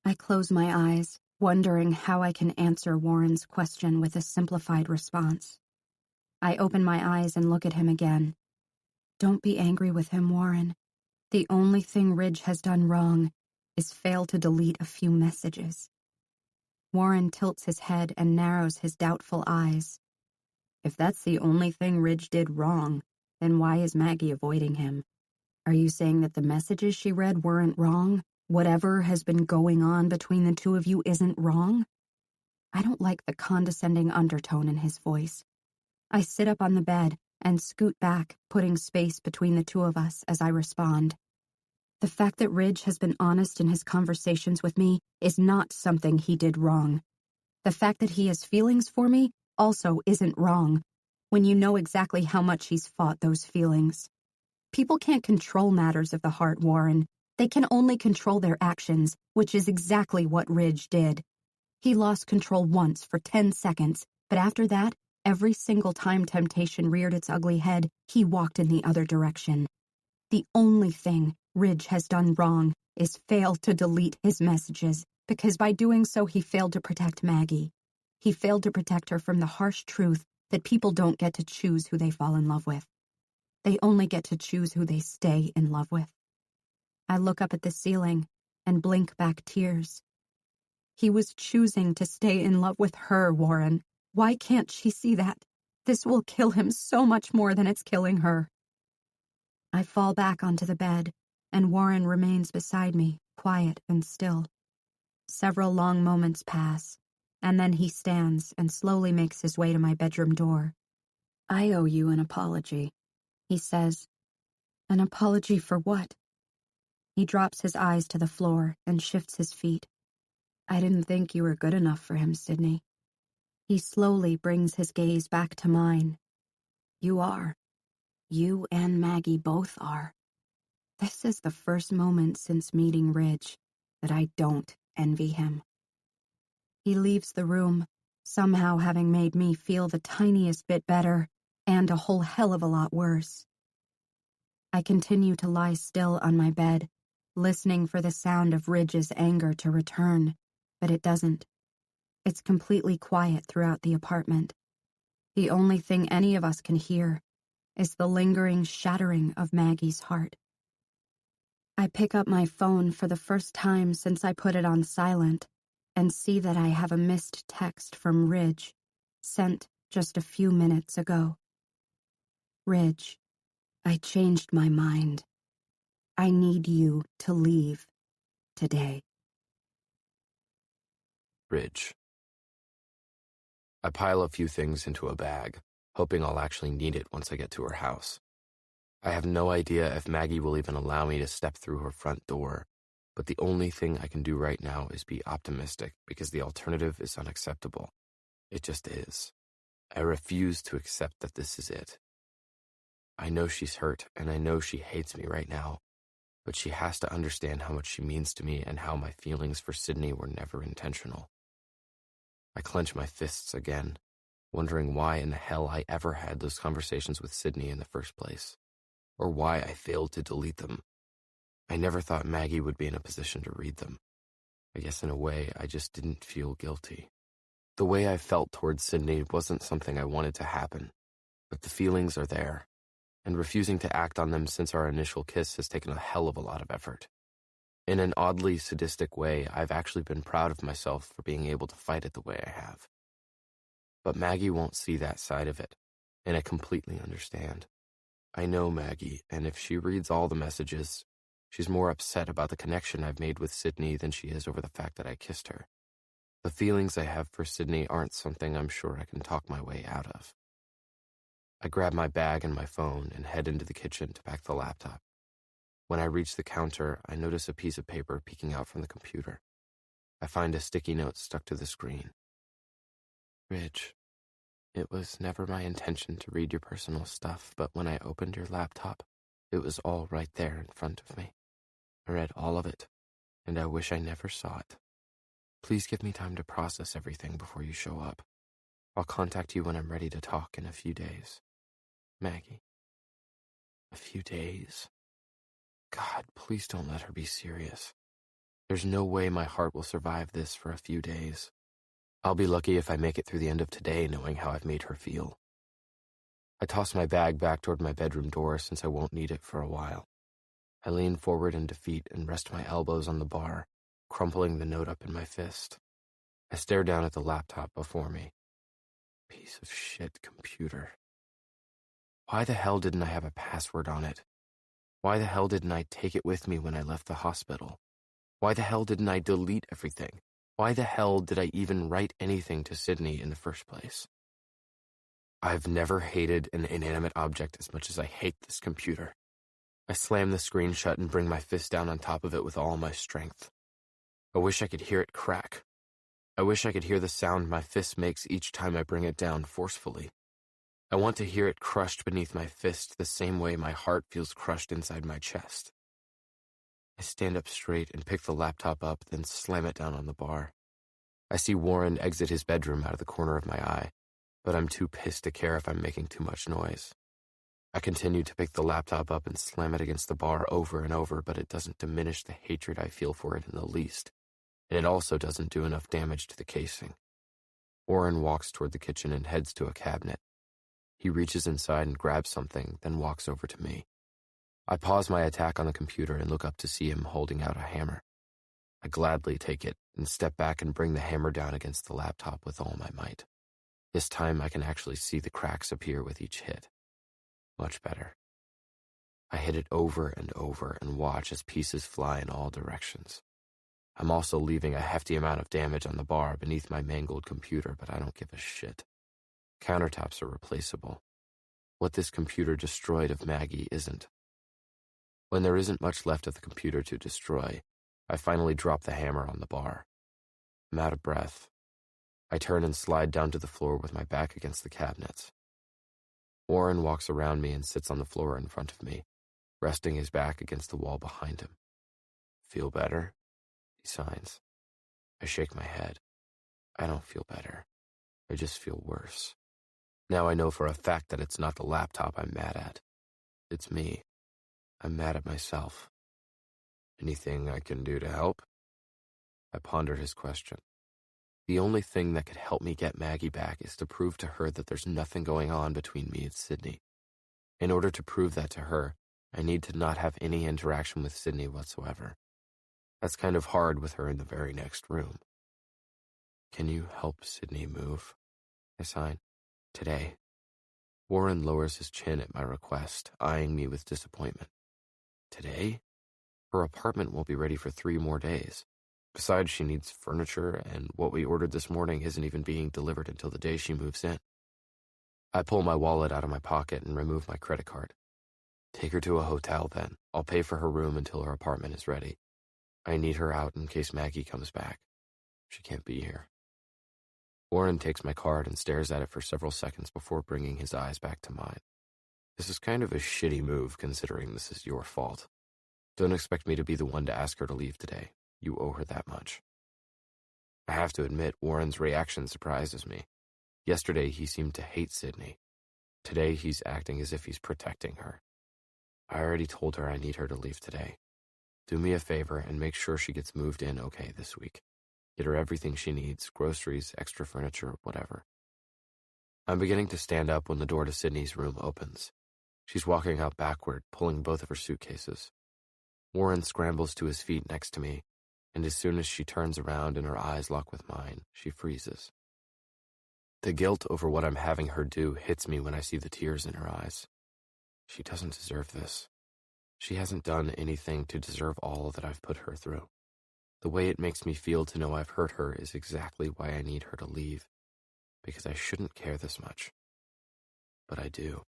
I close my eyes, wondering how I can answer Warren's question with a simplified response. I open my eyes and look at him again. Don't be angry with him, Warren. The only thing Ridge has done wrong is fail to delete a few messages. Warren tilts his head and narrows his doubtful eyes. If that's the only thing Ridge did wrong, then why is Maggie avoiding him? Are you saying that the messages she read weren't wrong? Whatever has been going on between the two of you isn't wrong? I don't like the condescending undertone in his voice. I sit up on the bed and scoot back, putting space between the two of us as I respond. The fact that Ridge has been honest in his conversations with me is not something he did wrong. The fact that he has feelings for me also isn't wrong, when you know exactly how much he's fought those feelings. People can't control matters of the heart, Warren. They can only control their actions, which is exactly what Ridge did. He lost control once for 10 seconds, but after that, every single time temptation reared its ugly head, he walked in the other direction. The only thing Ridge has done wrong is fail to delete his messages, because by doing so he failed to protect Maggie. He failed to protect her from the harsh truth that people don't get to choose who they fall in love with. They only get to choose who they stay in love with. I look up at the ceiling and blink back tears. He was choosing to stay in love with her, Warren. Why can't she see that? This will kill him so much more than it's killing her. I fall back onto the bed, and Warren remains beside me, quiet and still. Several long moments pass, and then he stands and slowly makes his way to my bedroom door. I owe you an apology, he says. An apology for what? He drops his eyes to the floor and shifts his feet. I didn't think you were good enough for him, Sydney. He slowly brings his gaze back to mine. You are. You and Maggie both are. This is the first moment since meeting Ridge that I don't envy him. He leaves the room, somehow having made me feel the tiniest bit better and a whole hell of a lot worse. I continue to lie still on my bed, listening for the sound of Ridge's anger to return, but it doesn't. It's completely quiet throughout the apartment. The only thing any of us can hear is the lingering shattering of Maggie's heart. I pick up my phone for the first time since I put it on silent and see that I have a missed text from Ridge, sent just a few minutes ago. Ridge, I changed my mind. I need you to leave today. Ridge. I pile a few things into a bag, hoping I'll actually need it once I get to her house. I have no idea if Maggie will even allow me to step through her front door, but the only thing I can do right now is be optimistic because the alternative is unacceptable. It just is. I refuse to accept that this is it. I know she's hurt, and I know she hates me right now, but she has to understand how much she means to me and how my feelings for Sydney were never intentional. I clench my fists again, wondering why in the hell I ever had those conversations with Sydney in the first place, or why I failed to delete them. I never thought Maggie would be in a position to read them. I guess in a way, I just didn't feel guilty. The way I felt towards Sydney wasn't something I wanted to happen, but the feelings are there, and refusing to act on them since our initial kiss has taken a hell of a lot of effort. In an oddly sadistic way, I've actually been proud of myself for being able to fight it the way I have. But Maggie won't see that side of it, and I completely understand. I know Maggie, and if she reads all the messages, she's more upset about the connection I've made with Sydney than she is over the fact that I kissed her. The feelings I have for Sydney aren't something I'm sure I can talk my way out of. I grab my bag and my phone and head into the kitchen to pack the laptop. When I reach the counter, I notice a piece of paper peeking out from the computer. I find a sticky note stuck to the screen. Ridge, it was never my intention to read your personal stuff, but when I opened your laptop, it was all right there in front of me. I read all of it, and I wish I never saw it. Please give me time to process everything before you show up. I'll contact you when I'm ready to talk in a few days. Maggie. A few days? God, please don't let her be serious. There's no way my heart will survive this for a few days. I'll be lucky if I make it through the end of today knowing how I've made her feel. I toss my bag back toward my bedroom door since I won't need it for a while. I lean forward in defeat and rest my elbows on the bar, crumpling the note up in my fist. I stare down at the laptop before me. Piece of shit computer. Why the hell didn't I have a password on it? Why the hell didn't I take it with me when I left the hospital? Why the hell didn't I delete everything? Why the hell did I even write anything to Sydney in the first place? I've never hated an inanimate object as much as I hate this computer. I slam the screen shut and bring my fist down on top of it with all my strength. I wish I could hear it crack. I wish I could hear the sound my fist makes each time I bring it down forcefully. I want to hear it crushed beneath my fist the same way my heart feels crushed inside my chest. I stand up straight and pick the laptop up, then slam it down on the bar. I see Warren exit his bedroom out of the corner of my eye, but I'm too pissed to care if I'm making too much noise. I continue to pick the laptop up and slam it against the bar over and over, but it doesn't diminish the hatred I feel for it in the least, and it also doesn't do enough damage to the casing. Warren walks toward the kitchen and heads to a cabinet. He reaches inside and grabs something, then walks over to me. I pause my attack on the computer and look up to see him holding out a hammer. I gladly take it and step back and bring the hammer down against the laptop with all my might. This time I can actually see the cracks appear with each hit. Much better. I hit it over and over and watch as pieces fly in all directions. I'm also leaving a hefty amount of damage on the bar beneath my mangled computer, but I don't give a shit. Countertops are replaceable. What this computer destroyed of Maggie isn't. When there isn't much left of the computer to destroy, I finally drop the hammer on the bar. I'm out of breath. I turn and slide down to the floor with my back against the cabinets. Warren walks around me and sits on the floor in front of me, resting his back against the wall behind him. Feel better? He signs. I shake my head. I don't feel better. I just feel worse. Now I know for a fact that it's not the laptop I'm mad at. It's me. I'm mad at myself. Anything I can do to help? I ponder his question. The only thing that could help me get Maggie back is to prove to her that there's nothing going on between me and Sydney. In order to prove that to her, I need to not have any interaction with Sydney whatsoever. That's kind of hard with her in the very next room. Can you help Sydney move? I sign. Today. Warren lowers his chin at my request, eyeing me with disappointment. Today? Her apartment won't be ready for 3 more days. Besides, she needs furniture, and what we ordered this morning isn't even being delivered until the day she moves in. I pull my wallet out of my pocket and remove my credit card. Take her to a hotel, then. I'll pay for her room until her apartment is ready. I need her out in case Maggie comes back. She can't be here. Warren takes my card and stares at it for several seconds before bringing his eyes back to mine. This is kind of a shitty move, considering this is your fault. Don't expect me to be the one to ask her to leave today. You owe her that much. I have to admit, Warren's reaction surprises me. Yesterday, he seemed to hate Sydney. Today, he's acting as if he's protecting her. I already told her I need her to leave today. Do me a favor and make sure she gets moved in okay this week. Get her everything she needs, groceries, extra furniture, whatever. I'm beginning to stand up when the door to Sydney's room opens. She's walking out backward, pulling both of her suitcases. Warren scrambles to his feet next to me, and as soon as she turns around and her eyes lock with mine, she freezes. The guilt over what I'm having her do hits me when I see the tears in her eyes. She doesn't deserve this. She hasn't done anything to deserve all that I've put her through. The way it makes me feel to know I've hurt her is exactly why I need her to leave, because I shouldn't care this much. But I do.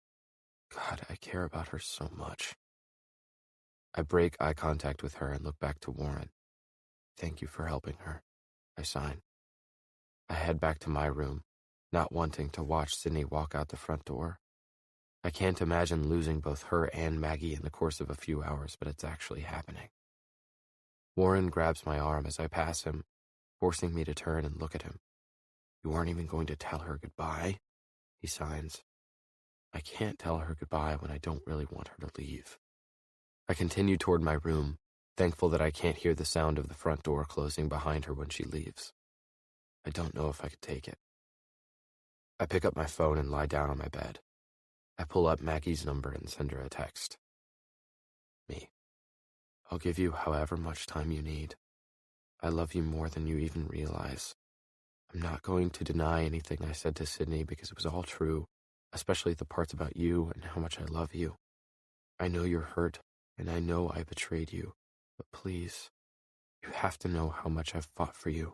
God, I care about her so much. I break eye contact with her and look back to Warren. Thank you for helping her, I sign. I head back to my room, not wanting to watch Sydney walk out the front door. I can't imagine losing both her and Maggie in the course of a few hours, but it's actually happening. Warren grabs my arm as I pass him, forcing me to turn and look at him. You aren't even going to tell her goodbye? He signs. I can't tell her goodbye when I don't really want her to leave. I continue toward my room, thankful that I can't hear the sound of the front door closing behind her when she leaves. I don't know if I could take it. I pick up my phone and lie down on my bed. I pull up Maggie's number and send her a text. Me. I'll give you however much time you need. I love you more than you even realize. I'm not going to deny anything I said to Sydney because it was all true, especially the parts about you and how much I love you. I know you're hurt, and I know I betrayed you, but please, you have to know how much I've fought for you.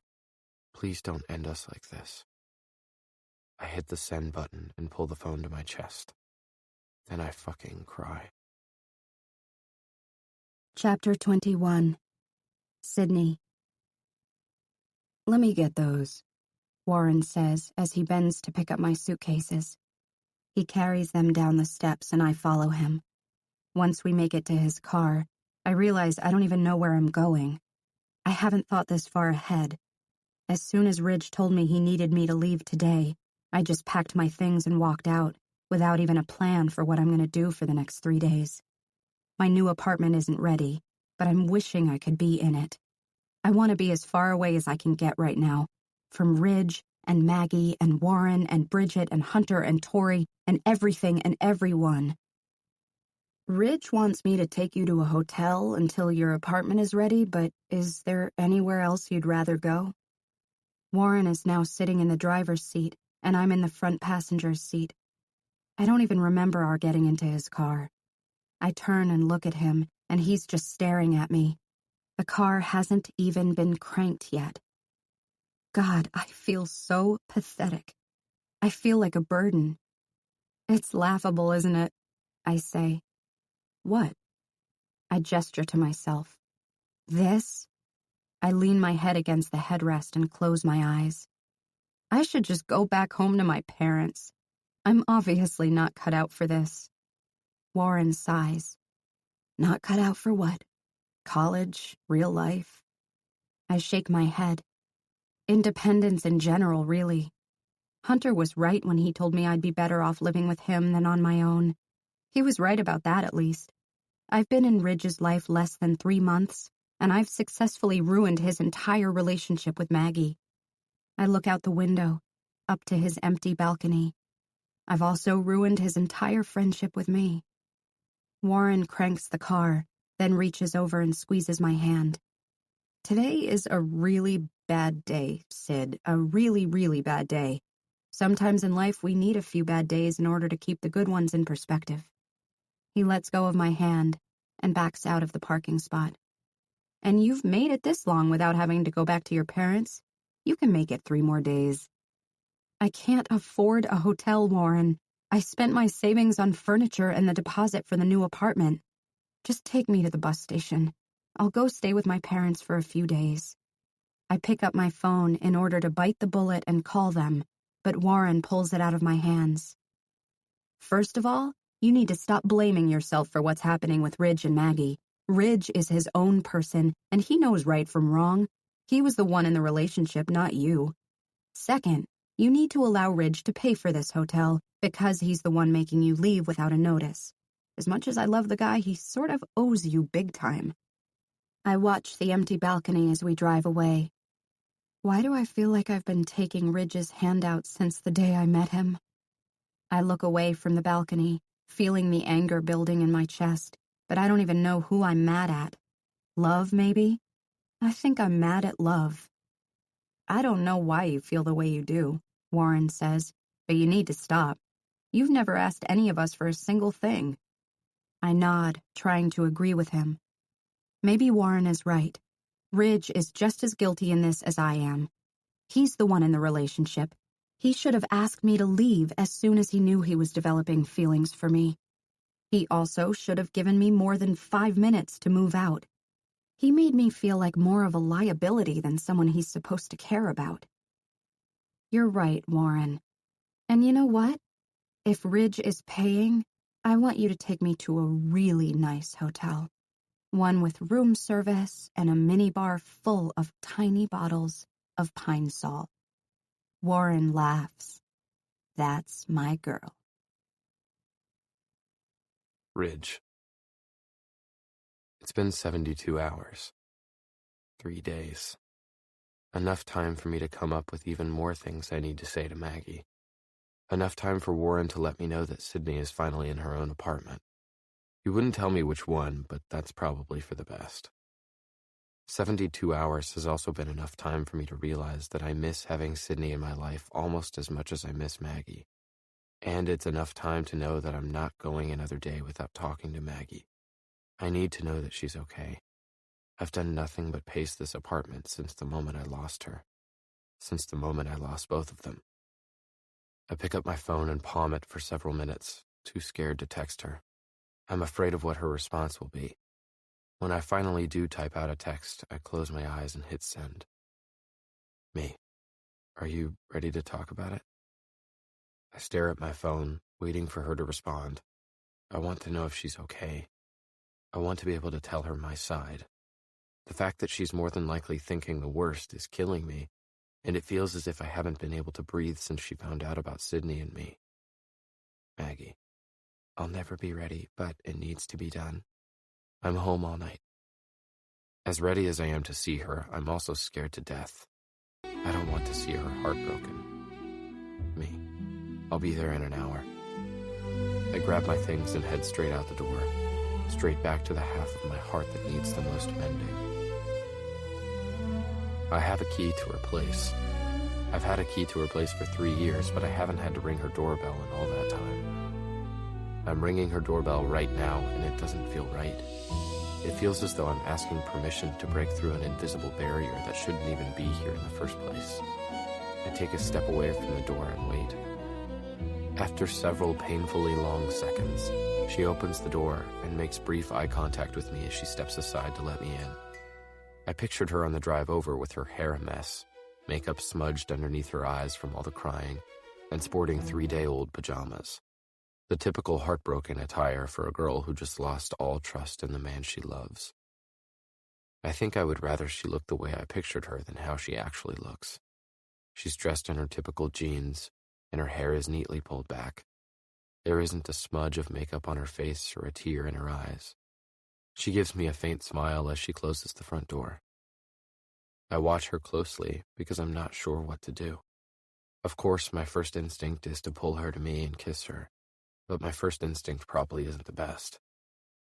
Please don't end us like this. I hit the send button and pull the phone to my chest. Then I fucking cry. Chapter 21. Sydney. Let me get those, Warren says as he bends to pick up my suitcases. He carries them down the steps and I follow him. Once we make it to his car, I realize I don't even know where I'm going. I haven't thought this far ahead. As soon as Ridge told me he needed me to leave today, I just packed my things and walked out, without even a plan for what I'm going to do for the next 3 days. My new apartment isn't ready, but I'm wishing I could be in it. I want to be as far away as I can get right now, from Ridge and Maggie and Warren and Bridget and Hunter and Tori and everything and everyone. Ridge wants me to take you to a hotel until your apartment is ready, but is there anywhere else you'd rather go? Warren is now sitting in the driver's seat, and I'm in the front passenger's seat. I don't even remember our getting into his car. I turn and look at him, and he's just staring at me. The car hasn't even been cranked yet. God, I feel so pathetic. I feel like a burden. It's laughable, isn't it? I say. What? I gesture to myself. This? I lean my head against the headrest and close my eyes. I should just go back home to my parents. I'm obviously not cut out for this. Warren sighs. Not cut out for what? College? Real life? I shake my head. Independence in general, really. Hunter was right when he told me I'd be better off living with him than on my own. He was right about that, at least. I've been in Ridge's life less than 3 months, and I've successfully ruined his entire relationship with Maggie. I look out the window, up to his empty balcony. I've also ruined his entire friendship with me. Warren cranks the car, then reaches over and squeezes my hand. Today is a really bad day, Sid. A really, really bad day. Sometimes in life we need a few bad days in order to keep the good ones in perspective. He lets go of my hand and backs out of the parking spot. And you've made it this long without having to go back to your parents? You can make it 3 more days. I can't afford a hotel, Warren. I spent my savings on furniture and the deposit for the new apartment. Just take me to the bus station. I'll go stay with my parents for a few days. I pick up my phone in order to bite the bullet and call them, but Warren pulls it out of my hands. First of all, you need to stop blaming yourself for what's happening with Ridge and Maggie. Ridge is his own person, and he knows right from wrong. He was the one in the relationship, not you. Second, you need to allow Ridge to pay for this hotel because he's the one making you leave without a notice. As much as I love the guy, he sort of owes you big time. I watch the empty balcony as we drive away. Why do I feel like I've been taking Ridge's handouts since the day I met him? I look away from the balcony, feeling the anger building in my chest, but I don't even know who I'm mad at. Love, maybe? I think I'm mad at love. I don't know why you feel the way you do, Warren says, but you need to stop. You've never asked any of us for a single thing. I nod, trying to agree with him. Maybe Warren is right. Ridge is just as guilty in this as I am. He's the one in the relationship. He should have asked me to leave as soon as he knew he was developing feelings for me. He also should have given me more than 5 minutes to move out. He made me feel like more of a liability than someone he's supposed to care about. You're right, Warren. And you know what? If Ridge is paying, I want you to take me to a really nice hotel. One with room service and a minibar full of tiny bottles of Pine Sol. Warren laughs. That's my girl. Ridge. It's been 72 hours. 3 days. Enough time for me to come up with even more things I need to say to Maggie. Enough time for Warren to let me know that Sydney is finally in her own apartment. He wouldn't tell me which one, but that's probably for the best. 72 hours has also been enough time for me to realize that I miss having Sydney in my life almost as much as I miss Maggie. And it's enough time to know that I'm not going another day without talking to Maggie. I need to know that she's okay. I've done nothing but pace this apartment since the moment I lost her. Since the moment I lost both of them. I pick up my phone and palm it for several minutes, too scared to text her. I'm afraid of what her response will be. When I finally do type out a text, I close my eyes and hit send. Me. Are you ready to talk about it? I stare at my phone, waiting for her to respond. I want to know if she's okay. I want to be able to tell her my side. The fact that she's more than likely thinking the worst is killing me, and it feels as if I haven't been able to breathe since she found out about Sydney and me. Maggie. I'll never be ready, but it needs to be done. I'm home all night. As ready as I am to see her, I'm also scared to death. I don't want to see her heartbroken. Me. I'll be there in an hour. I grab my things and head straight out the door, straight back to the half of my heart that needs the most mending. I have a key to her place. I've had a key to her place for 3 years, but I haven't had to ring her doorbell in all that time. I'm ringing her doorbell right now, and it doesn't feel right. It feels as though I'm asking permission to break through an invisible barrier that shouldn't even be here in the first place. I take a step away from the door and wait. After several painfully long seconds, she opens the door and makes brief eye contact with me as she steps aside to let me in. I pictured her on the drive over with her hair a mess, makeup smudged underneath her eyes from all the crying, and sporting 3-day-old pajamas. The typical heartbroken attire for a girl who just lost all trust in the man she loves. I think I would rather she looked the way I pictured her than how she actually looks. She's dressed in her typical jeans, and her hair is neatly pulled back. There isn't a smudge of makeup on her face or a tear in her eyes. She gives me a faint smile as she closes the front door. I watch her closely because I'm not sure what to do. Of course, my first instinct is to pull her to me and kiss her. But my first instinct probably isn't the best.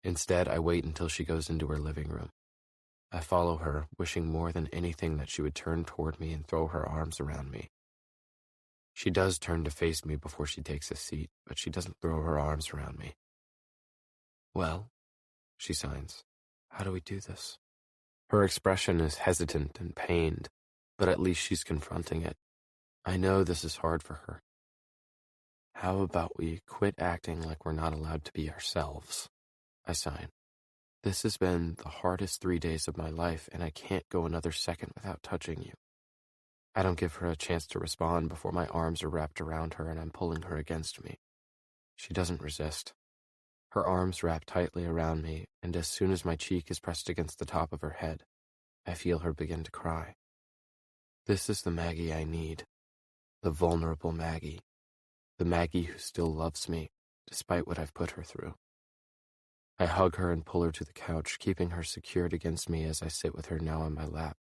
Instead, I wait until she goes into her living room. I follow her, wishing more than anything that she would turn toward me and throw her arms around me. She does turn to face me before she takes a seat, but she doesn't throw her arms around me. Well, she signs, how do we do this? Her expression is hesitant and pained, but at least she's confronting it. I know this is hard for her. How about we quit acting like we're not allowed to be ourselves? I sign. This has been the hardest 3 days of my life, and I can't go another second without touching you. I don't give her a chance to respond before my arms are wrapped around her and I'm pulling her against me. She doesn't resist. Her arms wrap tightly around me, and as soon as my cheek is pressed against the top of her head, I feel her begin to cry. This is the Maggie I need. The vulnerable Maggie. The Maggie who still loves me, despite what I've put her through. I hug her and pull her to the couch, keeping her secured against me as I sit with her now on my lap.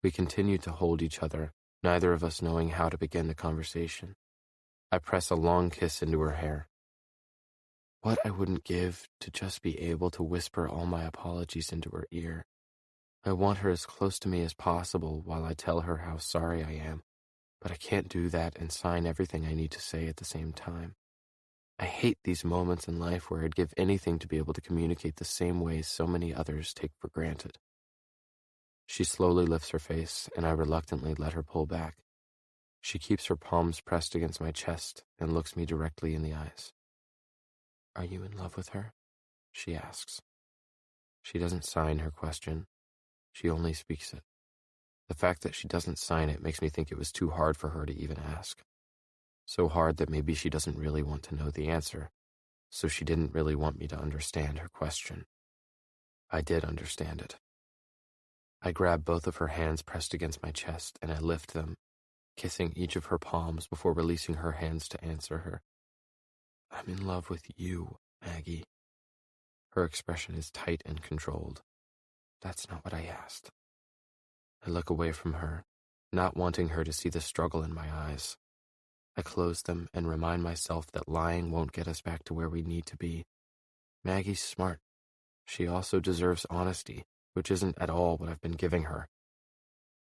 We continue to hold each other, neither of us knowing how to begin a conversation. I press a long kiss into her hair. What I wouldn't give to just be able to whisper all my apologies into her ear. I want her as close to me as possible while I tell her how sorry I am, but I can't do that and sign everything I need to say at the same time. I hate these moments in life where I'd give anything to be able to communicate the same way so many others take for granted. She slowly lifts her face, and I reluctantly let her pull back. She keeps her palms pressed against my chest and looks me directly in the eyes. "Are you in love with her?" she asks. She doesn't sign her question. She only speaks it. The fact that she doesn't sign it makes me think it was too hard for her to even ask. So hard that maybe she doesn't really want to know the answer, so she didn't really want me to understand her question. I did understand it. I grab both of her hands pressed against my chest, and I lift them, kissing each of her palms before releasing her hands to answer her. "I'm in love with you, Maggie." Her expression is tight and controlled. "That's not what I asked." I look away from her, not wanting her to see the struggle in my eyes. I close them and remind myself that lying won't get us back to where we need to be. Maggie's smart. She also deserves honesty, which isn't at all what I've been giving her.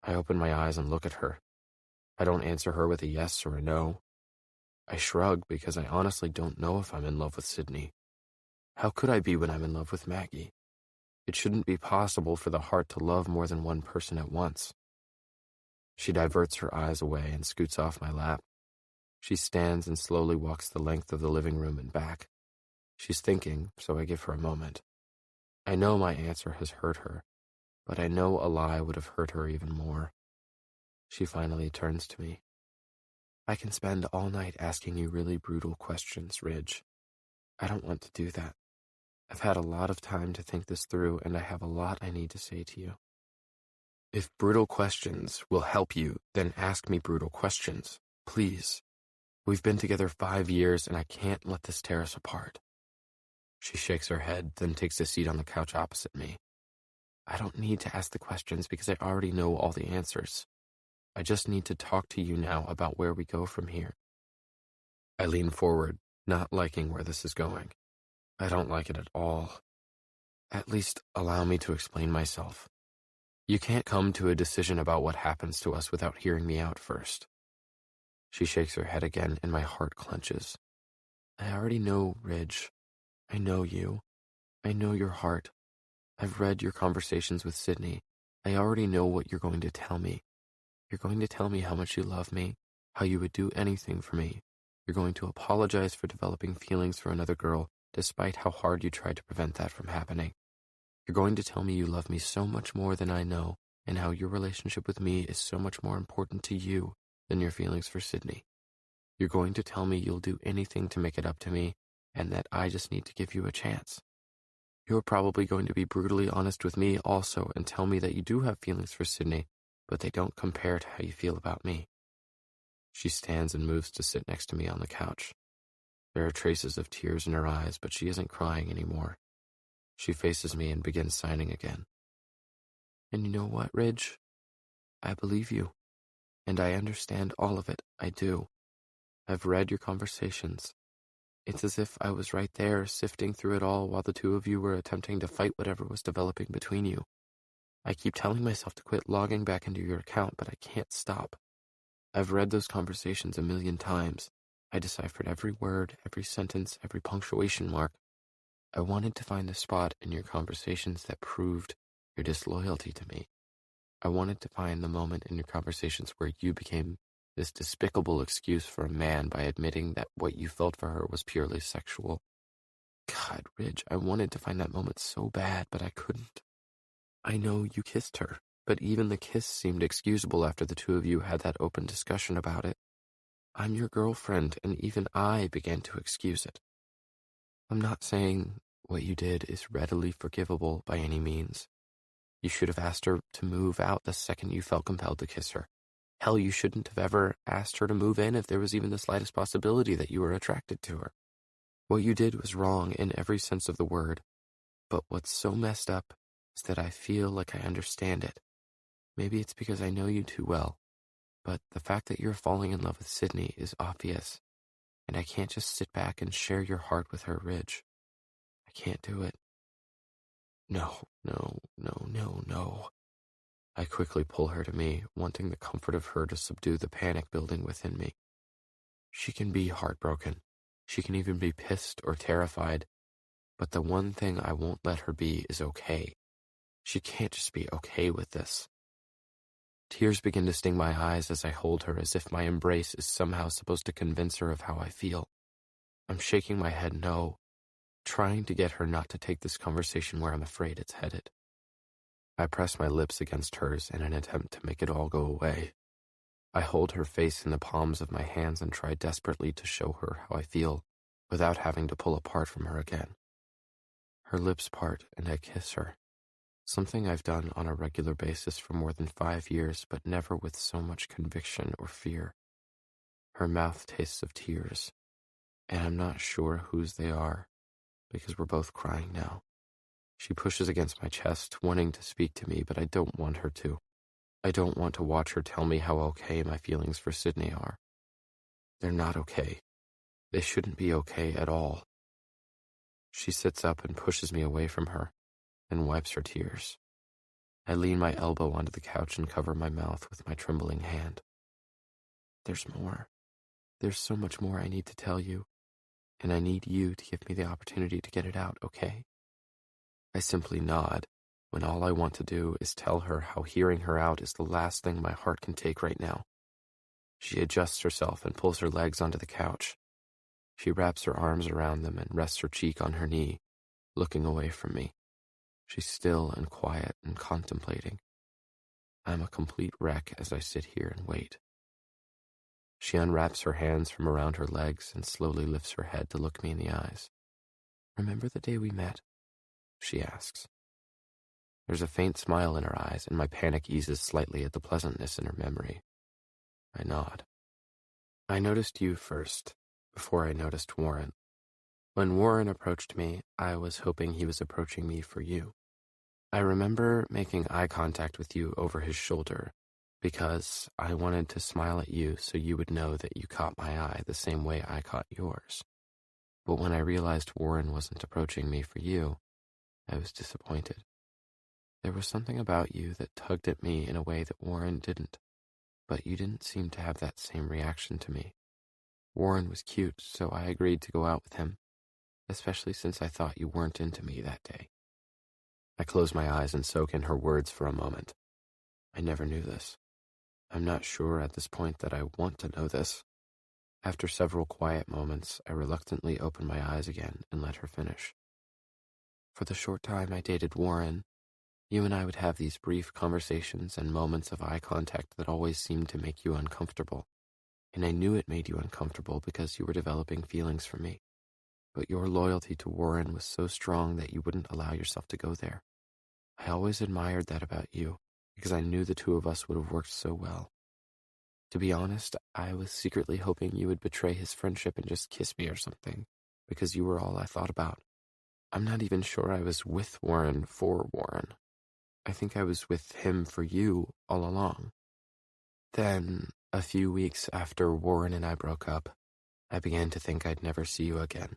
I open my eyes and look at her. I don't answer her with a yes or a no. I shrug because I honestly don't know if I'm in love with Sydney. How could I be when I'm in love with Maggie? It shouldn't be possible for the heart to love more than one person at once. She diverts her eyes away and scoots off my lap. She stands and slowly walks the length of the living room and back. She's thinking, so I give her a moment. I know my answer has hurt her, but I know a lie would have hurt her even more. She finally turns to me. "I can spend all night asking you really brutal questions, Ridge. I don't want to do that. I've had a lot of time to think this through, and I have a lot I need to say to you." "If brutal questions will help you, then ask me brutal questions, please. We've been together 5 years, and I can't let this tear us apart." She shakes her head, then takes a seat on the couch opposite me. "I don't need to ask the questions because I already know all the answers. I just need to talk to you now about where we go from here." I lean forward, not liking where this is going. I don't like it at all. "At least allow me to explain myself. You can't come to a decision about what happens to us without hearing me out first." She shakes her head again, and my heart clenches. "I already know, Ridge. I know you. I know your heart. I've read your conversations with Sydney. I already know what you're going to tell me. You're going to tell me how much you love me, how you would do anything for me. You're going to apologize for developing feelings for another girl, despite how hard you tried to prevent that from happening. You're going to tell me you love me so much more than I know, and how your relationship with me is so much more important to you than your feelings for Sydney. You're going to tell me you'll do anything to make it up to me, and that I just need to give you a chance. You're probably going to be brutally honest with me also and tell me that you do have feelings for Sydney, but they don't compare to how you feel about me." She stands and moves to sit next to me on the couch. There are traces of tears in her eyes, but she isn't crying anymore. She faces me and begins signing again. "And you know what, Ridge? I believe you, and I understand all of it. I do. I've read your conversations. It's as if I was right there, sifting through it all while the two of you were attempting to fight whatever was developing between you. I keep telling myself to quit logging back into your account, but I can't stop. I've read those conversations a million times. I deciphered every word, every sentence, every punctuation mark. I wanted to find the spot in your conversations that proved your disloyalty to me. I wanted to find the moment in your conversations where you became this despicable excuse for a man by admitting that what you felt for her was purely sexual. God, Ridge, I wanted to find that moment so bad, but I couldn't. I know you kissed her, but even the kiss seemed excusable after the two of you had that open discussion about it. I'm your girlfriend, and even I began to excuse it. I'm not saying what you did is readily forgivable by any means. You should have asked her to move out the second you felt compelled to kiss her. Hell, you shouldn't have ever asked her to move in if there was even the slightest possibility that you were attracted to her. What you did was wrong in every sense of the word, but what's so messed up is that I feel like I understand it. Maybe it's because I know you too well, but the fact that you're falling in love with Sydney is obvious, and I can't just sit back and share your heart with her, Ridge. can't do it. No, no, no, no, no. I quickly pull her to me, wanting the comfort of her to subdue the panic building within me. She can be heartbroken. She can even be pissed or terrified. But the one thing I won't let her be is okay. She can't just be okay with this. Tears begin to sting my eyes as I hold her, as if my embrace is somehow supposed to convince her of how I feel. I'm shaking my head no, trying to get her not to take this conversation where I'm afraid it's headed. I press my lips against hers in an attempt to make it all go away. I hold her face in the palms of my hands and try desperately to show her how I feel, without having to pull apart from her again. Her lips part and I kiss her, something I've done on a regular basis for more than 5 years, but never with so much conviction or fear. Her mouth tastes of tears, and I'm not sure whose they are, because we're both crying now. She pushes against my chest, wanting to speak to me, but I don't want her to. I don't want to watch her tell me how okay my feelings for Sydney are. They're not okay. They shouldn't be okay at all. She sits up and pushes me away from her, and wipes her tears. I lean my elbow onto the couch and cover my mouth with my trembling hand. There's more. There's so much more I need to tell you, and I need you to give me the opportunity to get it out, okay? I simply nod, when all I want to do is tell her how hearing her out is the last thing my heart can take right now. She adjusts herself and pulls her legs onto the couch. She wraps her arms around them and rests her cheek on her knee, looking away from me. She's still and quiet and contemplating. I'm a complete wreck as I sit here and wait. She unwraps her hands from around her legs and slowly lifts her head to look me in the eyes. "Remember the day we met?" she asks. There's a faint smile in her eyes, and my panic eases slightly at the pleasantness in her memory. I nod. I noticed you first, before I noticed Warren. When Warren approached me, I was hoping he was approaching me for you. I remember making eye contact with you over his shoulder, because I wanted to smile at you so you would know that you caught my eye the same way I caught yours. But when I realized Warren wasn't approaching me for you, I was disappointed. There was something about you that tugged at me in a way that Warren didn't, but you didn't seem to have that same reaction to me. Warren was cute, so I agreed to go out with him, especially since I thought you weren't into me that day. I close my eyes and soak in her words for a moment. I never knew this. I'm not sure at this point that I want to know this. After several quiet moments, I reluctantly open my eyes again and let her finish. For the short time I dated Warren, you and I would have these brief conversations and moments of eye contact that always seemed to make you uncomfortable. And I knew it made you uncomfortable because you were developing feelings for me. But your loyalty to Warren was so strong that you wouldn't allow yourself to go there. I always admired that about you, because I knew the two of us would have worked so well. To be honest, I was secretly hoping you would betray his friendship and just kiss me or something, because you were all I thought about. I'm not even sure I was with Warren for Warren. I think I was with him for you all along. Then, a few weeks after Warren and I broke up, I began to think I'd never see you again,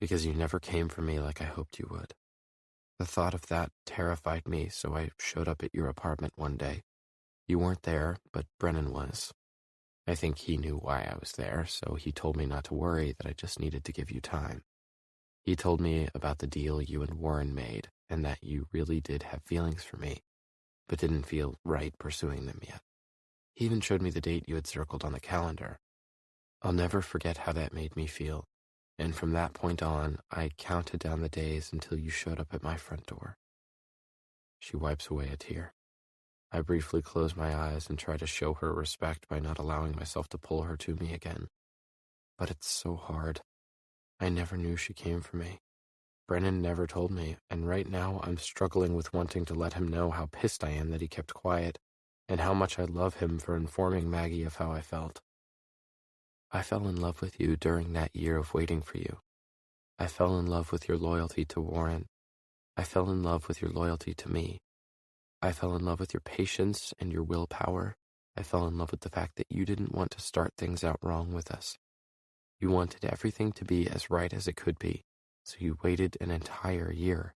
because you never came for me like I hoped you would. The thought of that terrified me, so I showed up at your apartment one day. You weren't there, but Brennan was. I think he knew why I was there, so he told me not to worry, that I just needed to give you time. He told me about the deal you and Warren made, and that you really did have feelings for me, but didn't feel right pursuing them yet. He even showed me the date you had circled on the calendar. I'll never forget how that made me feel, and from that point on, I counted down the days until you showed up at my front door. She wipes away a tear. I briefly close my eyes and try to show her respect by not allowing myself to pull her to me again. But it's so hard. I never knew she came for me. Brennan never told me, and right now I'm struggling with wanting to let him know how pissed I am that he kept quiet, and how much I love him for informing Maggie of how I felt. I fell in love with you during that year of waiting for you. I fell in love with your loyalty to Warren. I fell in love with your loyalty to me. I fell in love with your patience and your willpower. I fell in love with the fact that you didn't want to start things out wrong with us. You wanted everything to be as right as it could be, So you waited an entire year.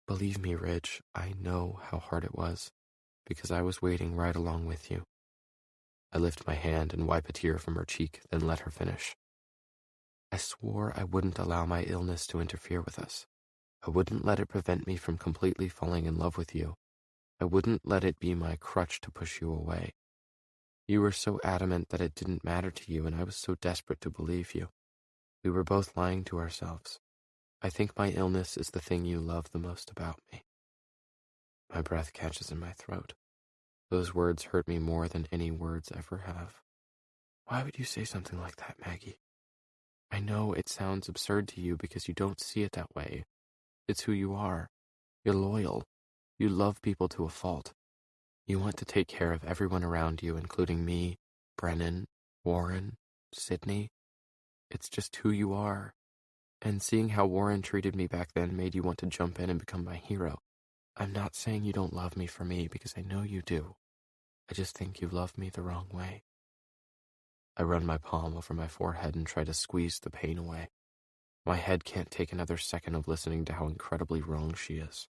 Believe me, Ridge, I know how hard it was, because I was waiting right along with you. I lift my hand and wipe a tear from her cheek, then let her finish. I swore I wouldn't allow my illness to interfere with us. I wouldn't let it prevent me from completely falling in love with you. I wouldn't let it be my crutch to push you away. You were so adamant that it didn't matter to you, and I was so desperate to believe you. We were both lying to ourselves. I think my illness is the thing you love the most about me. My breath catches in my throat. Those words hurt me more than any words ever have. Why would you say something like that, Maggie? I know it sounds absurd to you because you don't see it that way. It's who you are. You're loyal. You love people to a fault. You want to take care of everyone around you, including me, Brennan, Warren, Sydney. It's just who you are. And seeing how Warren treated me back then made you want to jump in and become my hero. I'm not saying you don't love me for me, because I know you do. I just think you love me the wrong way. I run my palm over my forehead and try to squeeze the pain away. My head can't take another second of listening to how incredibly wrong she is.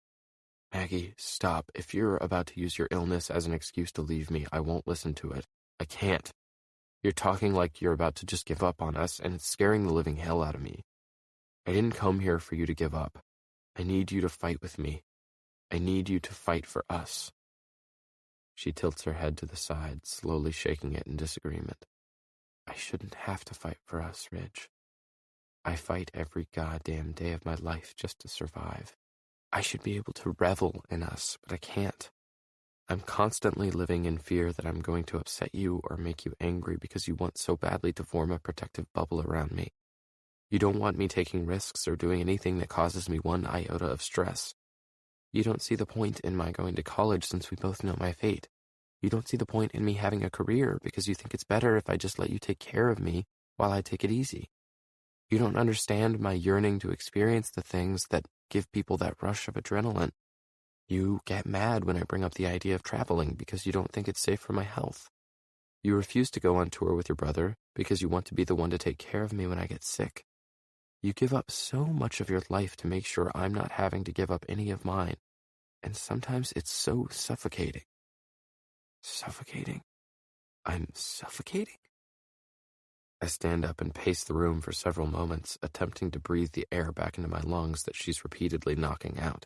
Maggie, stop. If you're about to use your illness as an excuse to leave me, I won't listen to it. I can't. You're talking like you're about to just give up on us, and it's scaring the living hell out of me. I didn't come here for you to give up. I need you to fight with me. I need you to fight for us. She tilts her head to the side, slowly shaking it in disagreement. I shouldn't have to fight for us, Ridge. I fight every goddamn day of my life just to survive. I should be able to revel in us, but I can't. I'm constantly living in fear that I'm going to upset you or make you angry because you want so badly to form a protective bubble around me. You don't want me taking risks or doing anything that causes me one iota of stress. You don't see the point in my going to college since we both know my fate. You don't see the point in me having a career because you think it's better if I just let you take care of me while I take it easy. You don't understand my yearning to experience the things that give people that rush of adrenaline. You get mad when I bring up the idea of traveling because you don't think it's safe for my health. You refuse to go on tour with your brother because you want to be the one to take care of me when I get sick. You give up so much of your life to make sure I'm not having to give up any of mine, and sometimes it's so suffocating. Suffocating? I'm suffocating? I stand up and pace the room for several moments, attempting to breathe the air back into my lungs that she's repeatedly knocking out.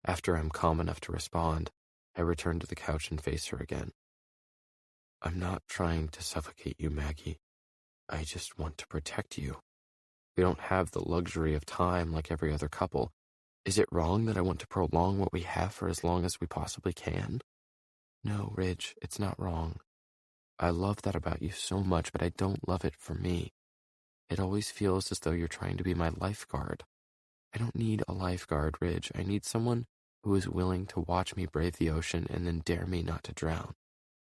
After I'm calm enough to respond, I return to the couch and face her again. I'm not trying to suffocate you, Maggie. I just want to protect you. We don't have the luxury of time like every other couple. Is it wrong that I want to prolong what we have for as long as we possibly can? No, Ridge, it's not wrong. I love that about you so much, but I don't love it for me. It always feels as though you're trying to be my lifeguard. I don't need a lifeguard, Ridge. I need someone who is willing to watch me brave the ocean and then dare me not to drown.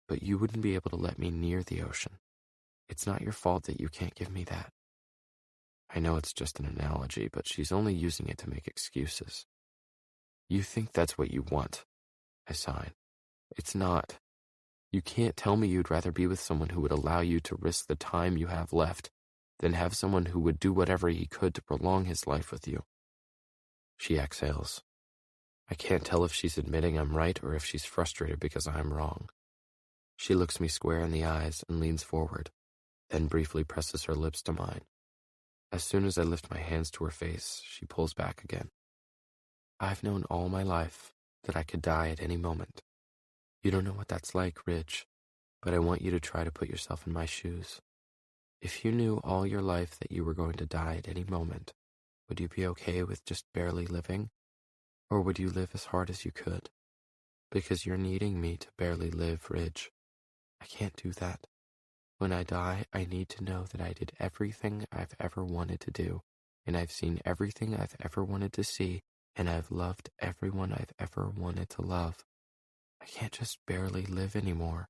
But you wouldn't be able to let me near the ocean. It's not your fault that you can't give me that. I know it's just an analogy, but she's only using it to make excuses. You think that's what you want, I sigh. It's not. You can't tell me you'd rather be with someone who would allow you to risk the time you have left than have someone who would do whatever he could to prolong his life with you. She exhales. I can't tell if she's admitting I'm right or if she's frustrated because I'm wrong. She looks me square in the eyes and leans forward, then briefly presses her lips to mine. As soon as I lift my hands to her face, she pulls back again. I've known all my life that I could die at any moment. You don't know what that's like, Ridge, but I want you to try to put yourself in my shoes. If you knew all your life that you were going to die at any moment, would you be okay with just barely living? Or would you live as hard as you could? Because you're needing me to barely live, Ridge. I can't do that. When I die, I need to know that I did everything I've ever wanted to do, and I've seen everything I've ever wanted to see, and I've loved everyone I've ever wanted to love. I can't just barely live anymore.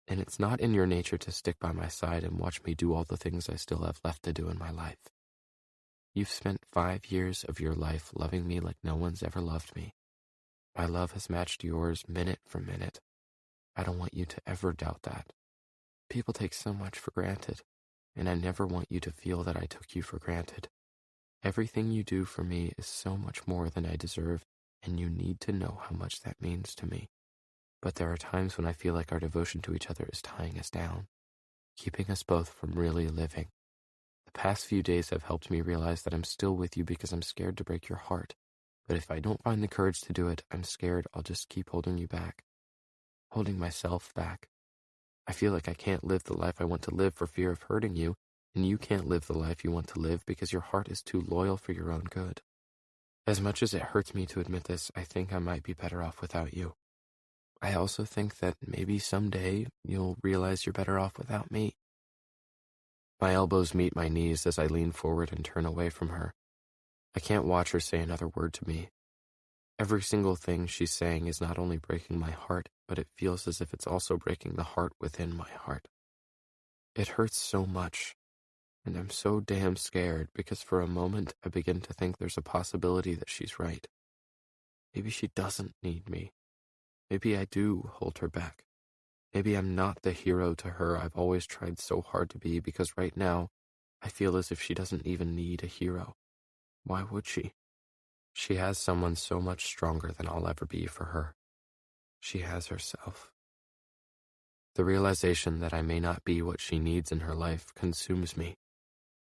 And it's not in your nature to stick by my side and watch me do all the things I still have left to do in my life. You've spent 5 years of your life loving me like no one's ever loved me. My love has matched yours minute for minute. I don't want you to ever doubt that. People take so much for granted, and I never want you to feel that I took you for granted. Everything you do for me is so much more than I deserve, and you need to know how much that means to me. But there are times when I feel like our devotion to each other is tying us down, keeping us both from really living. The past few days have helped me realize that I'm still with you because I'm scared to break your heart. But if I don't find the courage to do it, I'm scared I'll just keep holding you back, holding myself back. I feel like I can't live the life I want to live for fear of hurting you, and you can't live the life you want to live because your heart is too loyal for your own good. As much as it hurts me to admit this, I think I might be better off without you. I also think that maybe someday you'll realize you're better off without me. My elbows meet my knees as I lean forward and turn away from her. I can't watch her say another word to me. Every single thing she's saying is not only breaking my heart, but it feels as if it's also breaking the heart within my heart. It hurts so much, and I'm so damn scared because for a moment I begin to think there's a possibility that she's right. Maybe she doesn't need me. Maybe I do hold her back. Maybe I'm not the hero to her I've always tried so hard to be because right now I feel as if she doesn't even need a hero. Why would she? She has someone so much stronger than I'll ever be for her. She has herself. The realization that I may not be what she needs in her life consumes me,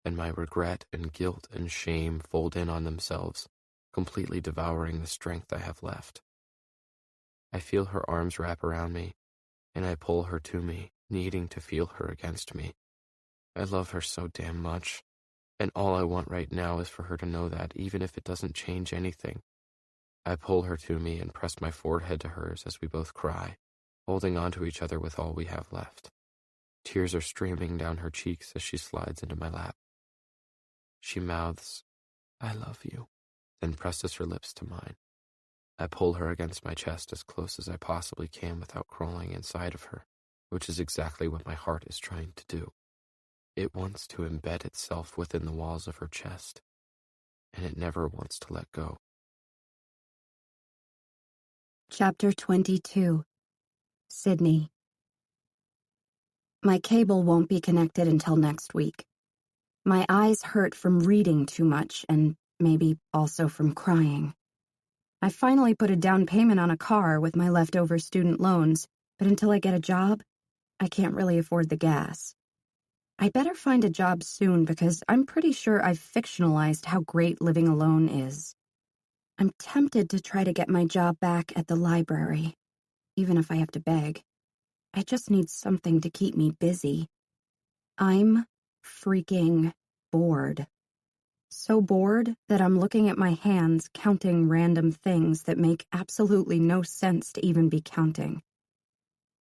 and my regret and guilt and shame fold in on themselves, completely devouring the strength I have left. I feel her arms wrap around me, and I pull her to me, needing to feel her against me. I love her so damn much, and all I want right now is for her to know that, even if it doesn't change anything. I pull her to me and press my forehead to hers as we both cry, holding on to each other with all we have left. Tears are streaming down her cheeks as she slides into my lap. She mouths, "I love you," then presses her lips to mine. I pull her against my chest as close as I possibly can without crawling inside of her, which is exactly what my heart is trying to do. It wants to embed itself within the walls of her chest, and it never wants to let go. Chapter 22. Sydney. My cable won't be connected until next week. My eyes hurt from reading too much and maybe also from crying. I finally put a down payment on a car with my leftover student loans, but until I get a job, I can't really afford the gas. I better find a job soon because I'm pretty sure I've fictionalized how great living alone is. I'm tempted to try to get my job back at the library, even if I have to beg. I just need something to keep me busy. I'm freaking bored. So bored that I'm looking at my hands counting random things that make absolutely no sense to even be counting.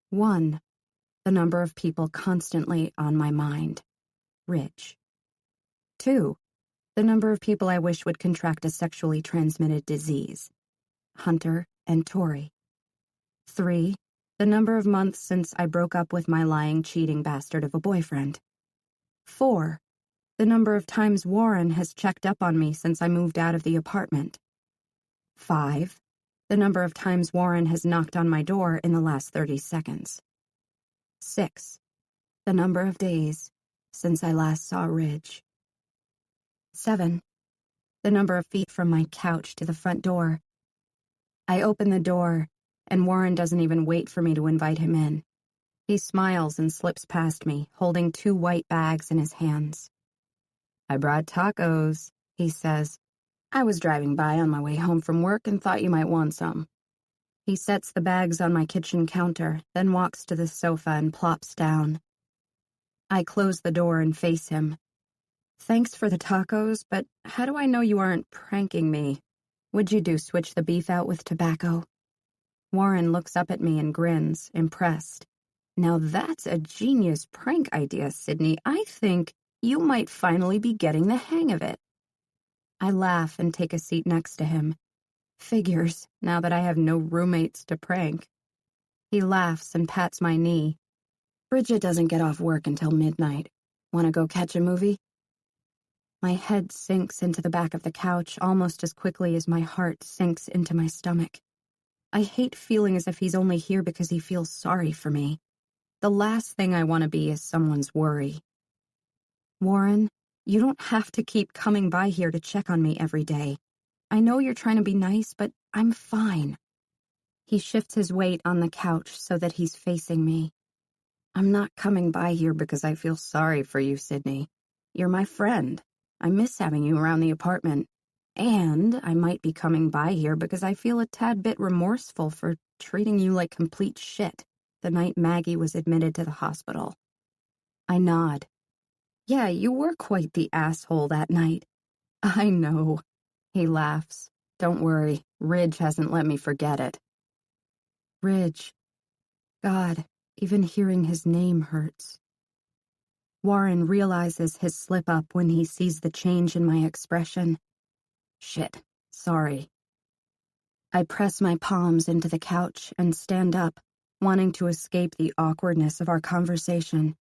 1. The number of people constantly on my mind. Rich. 2. The number of people I wish would contract a sexually transmitted disease. Hunter and Tori. 3. The number of months since I broke up with my lying, cheating bastard of a boyfriend. 4. The number of times Warren has checked up on me since I moved out of the apartment. 5. The number of times Warren has knocked on my door in the last 30 seconds. 6. The number of days since I last saw Ridge. 7. The number of feet from my couch to the front door. I open the door, and Warren doesn't even wait for me to invite him in. He smiles and slips past me, holding 2 white bags in his hands. "I brought tacos," he says. "I was driving by on my way home from work and thought you might want some." He sets the bags on my kitchen counter, then walks to the sofa and plops down. I close the door and face him. "Thanks for the tacos, but how do I know you aren't pranking me? Would you do switch the beef out with tobacco?" Warren looks up at me and grins, impressed. "Now that's a genius prank idea, Sydney. I think you might finally be getting the hang of it." I laugh and take a seat next to him. Figures, now that I have no roommates to prank. He laughs and pats my knee. "Bridget doesn't get off work until midnight. Want to go catch a movie?" My head sinks into the back of the couch almost as quickly as my heart sinks into my stomach. I hate feeling as if he's only here because he feels sorry for me. The last thing I want to be is someone's worry. "Warren, You don't have to keep coming by here to check on me every day. I know you're trying to be nice, but I'm fine. He shifts his weight on the couch so that he's facing me. I'm not coming by here because I feel sorry for you, Sydney. You're my friend. I miss having you around the apartment. And I might be coming by here because I feel a tad bit remorseful for treating you like complete shit the night Maggie was admitted to the hospital. I nod. Yeah, you were quite the asshole that night. I know. He laughs. Don't worry, Ridge hasn't let me forget it. Ridge. God, even hearing his name hurts. Warren realizes his slip-up when he sees the change in my expression. Shit, sorry. I press my palms into the couch and stand up, wanting to escape the awkwardness of our conversation.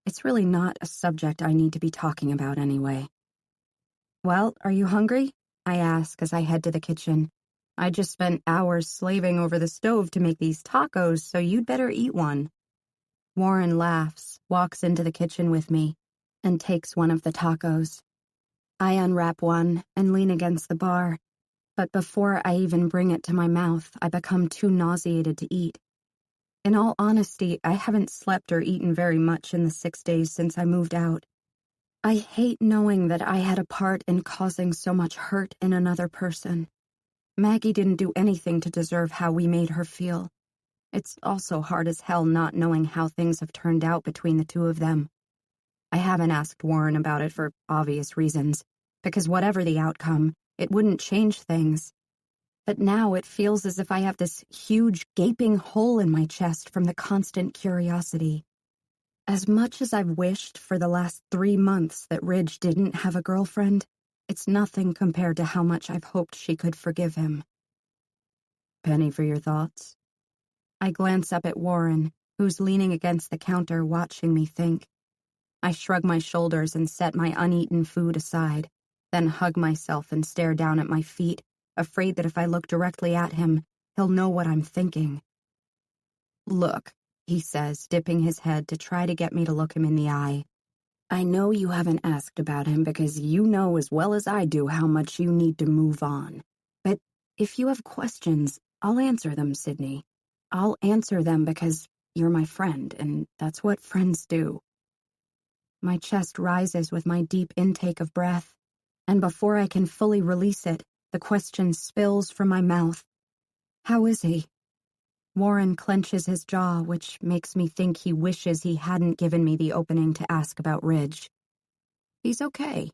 It's really not a subject I need to be talking about anyway. Well, are you hungry? I ask as I head to the kitchen. I just spent hours slaving over the stove to make these tacos, so you'd better eat one. Warren laughs, walks into the kitchen with me, and takes one of the tacos. I unwrap one and lean against the bar, but before I even bring it to my mouth, I become too nauseated to eat. In all honesty, I haven't slept or eaten very much in the 6 days since I moved out. I hate knowing that I had a part in causing so much hurt in another person. Maggie didn't do anything to deserve how we made her feel. It's also hard as hell not knowing how things have turned out between the two of them. I haven't asked Warren about it for obvious reasons, because whatever the outcome, it wouldn't change things. But now it feels as if I have this huge gaping hole in my chest from the constant curiosity. As much as I've wished for the last 3 months that Ridge didn't have a girlfriend, it's nothing compared to how much I've hoped she could forgive him. Penny for your thoughts? I glance up at Warren, who's leaning against the counter watching me think. I shrug my shoulders and set my uneaten food aside, then hug myself and stare down at my feet, afraid that if I look directly at him, he'll know what I'm thinking. Look, he says, dipping his head to try to get me to look him in the eye. I know you haven't asked about him because you know as well as I do how much you need to move on. But if you have questions, I'll answer them, Sydney. I'll answer them because you're my friend, and that's what friends do. My chest rises with my deep intake of breath, and before I can fully release it, the question spills from my mouth. How is he? Warren clenches his jaw, which makes me think he wishes he hadn't given me the opening to ask about Ridge. He's okay.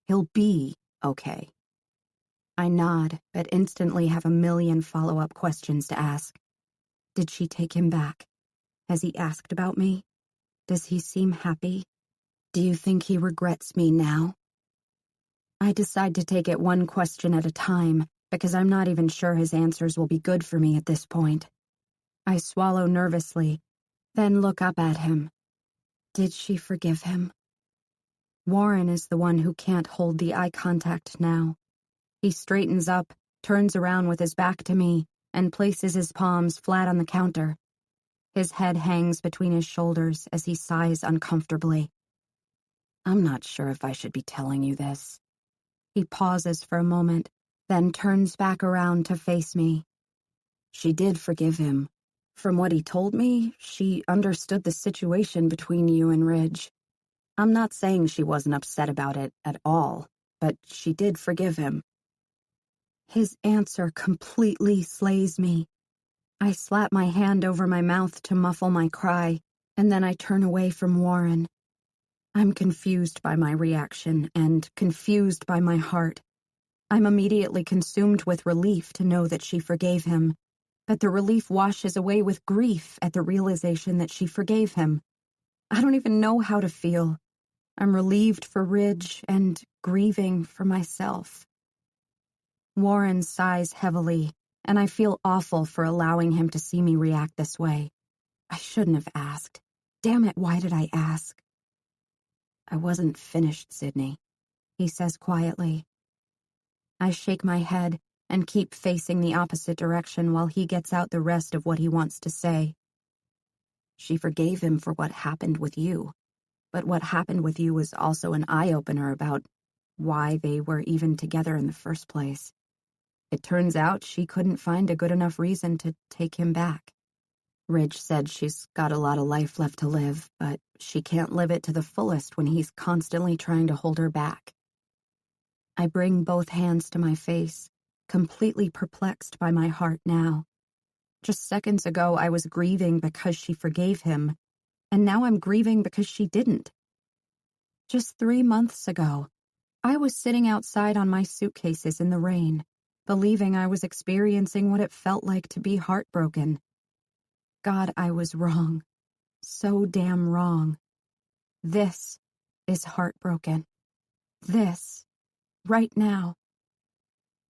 He'll be okay. I nod, but instantly have a million follow-up questions to ask. Did she take him back? Has he asked about me? Does he seem happy? Do you think he regrets me now? I decide to take it one question at a time, because I'm not even sure his answers will be good for me at this point. I swallow nervously, then look up at him. Did she forgive him? Warren is the one who can't hold the eye contact now. He straightens up, turns around with his back to me, and places his palms flat on the counter. His head hangs between his shoulders as he sighs uncomfortably. I'm not sure if I should be telling you this. He pauses for a moment, then turns back around to face me. She did forgive him. From what he told me, she understood the situation between you and Ridge. I'm not saying she wasn't upset about it at all, but she did forgive him. His answer completely slays me. I slap my hand over my mouth to muffle my cry, and then I turn away from Warren. I'm confused by my reaction and confused by my heart. I'm immediately consumed with relief to know that she forgave him, but the relief washes away with grief at the realization that she forgave him. I don't even know how to feel. I'm relieved for Ridge and grieving for myself. Warren sighs heavily, and I feel awful for allowing him to see me react this way. I shouldn't have asked. Damn it, why did I ask? I wasn't finished, Sydney, he says quietly. I shake my head and keep facing the opposite direction while he gets out the rest of what he wants to say. She forgave him for what happened with you. but what happened with you was also an eye-opener about why they were even together in the first place. It turns out she couldn't find a good enough reason to take him back. Ridge said she's got a lot of life left to live, but she can't live it to the fullest when he's constantly trying to hold her back. I bring both hands to my face, completely perplexed by my heart now. Just seconds ago, I was grieving because she forgave him, and now I'm grieving because she didn't. Just 3 months ago, I was sitting outside on my suitcases in the rain, believing I was experiencing what it felt like to be heartbroken. God, I was wrong. So damn wrong. This is heartbroken. This, right now.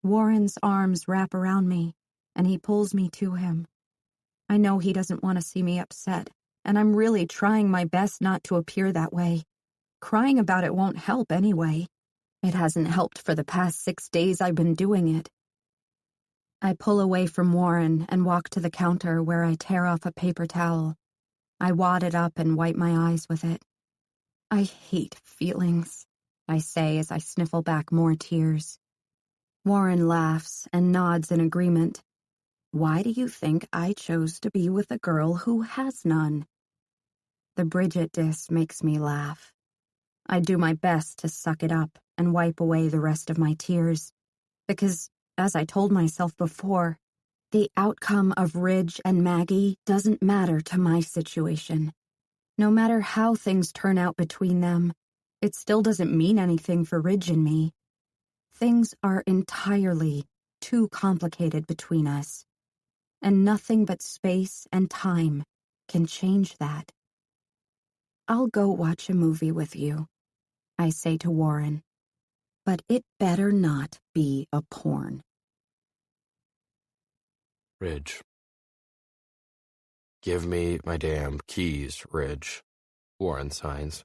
Warren's arms wrap around me, and he pulls me to him. I know he doesn't want to see me upset, and I'm really trying my best not to appear that way. Crying about it won't help anyway. It hasn't helped for the past 6 days I've been doing it. I pull away from Warren and walk to the counter where I tear off a paper towel. I wad it up and wipe my eyes with it. I hate feelings, I say as I sniffle back more tears. Warren laughs and nods in agreement. Why do you think I chose to be with a girl who has none? The Bridget diss makes me laugh. I do my best to suck it up and wipe away the rest of my tears, because, as I told myself before, the outcome of Ridge and Maggie doesn't matter to my situation. No matter how things turn out between them, it still doesn't mean anything for Ridge and me. Things are entirely too complicated between us, and nothing but space and time can change that. I'll go watch a movie with you, I say to Warren, but it better not be a porn. Ridge. Give me my damn keys, Ridge. Warren signs.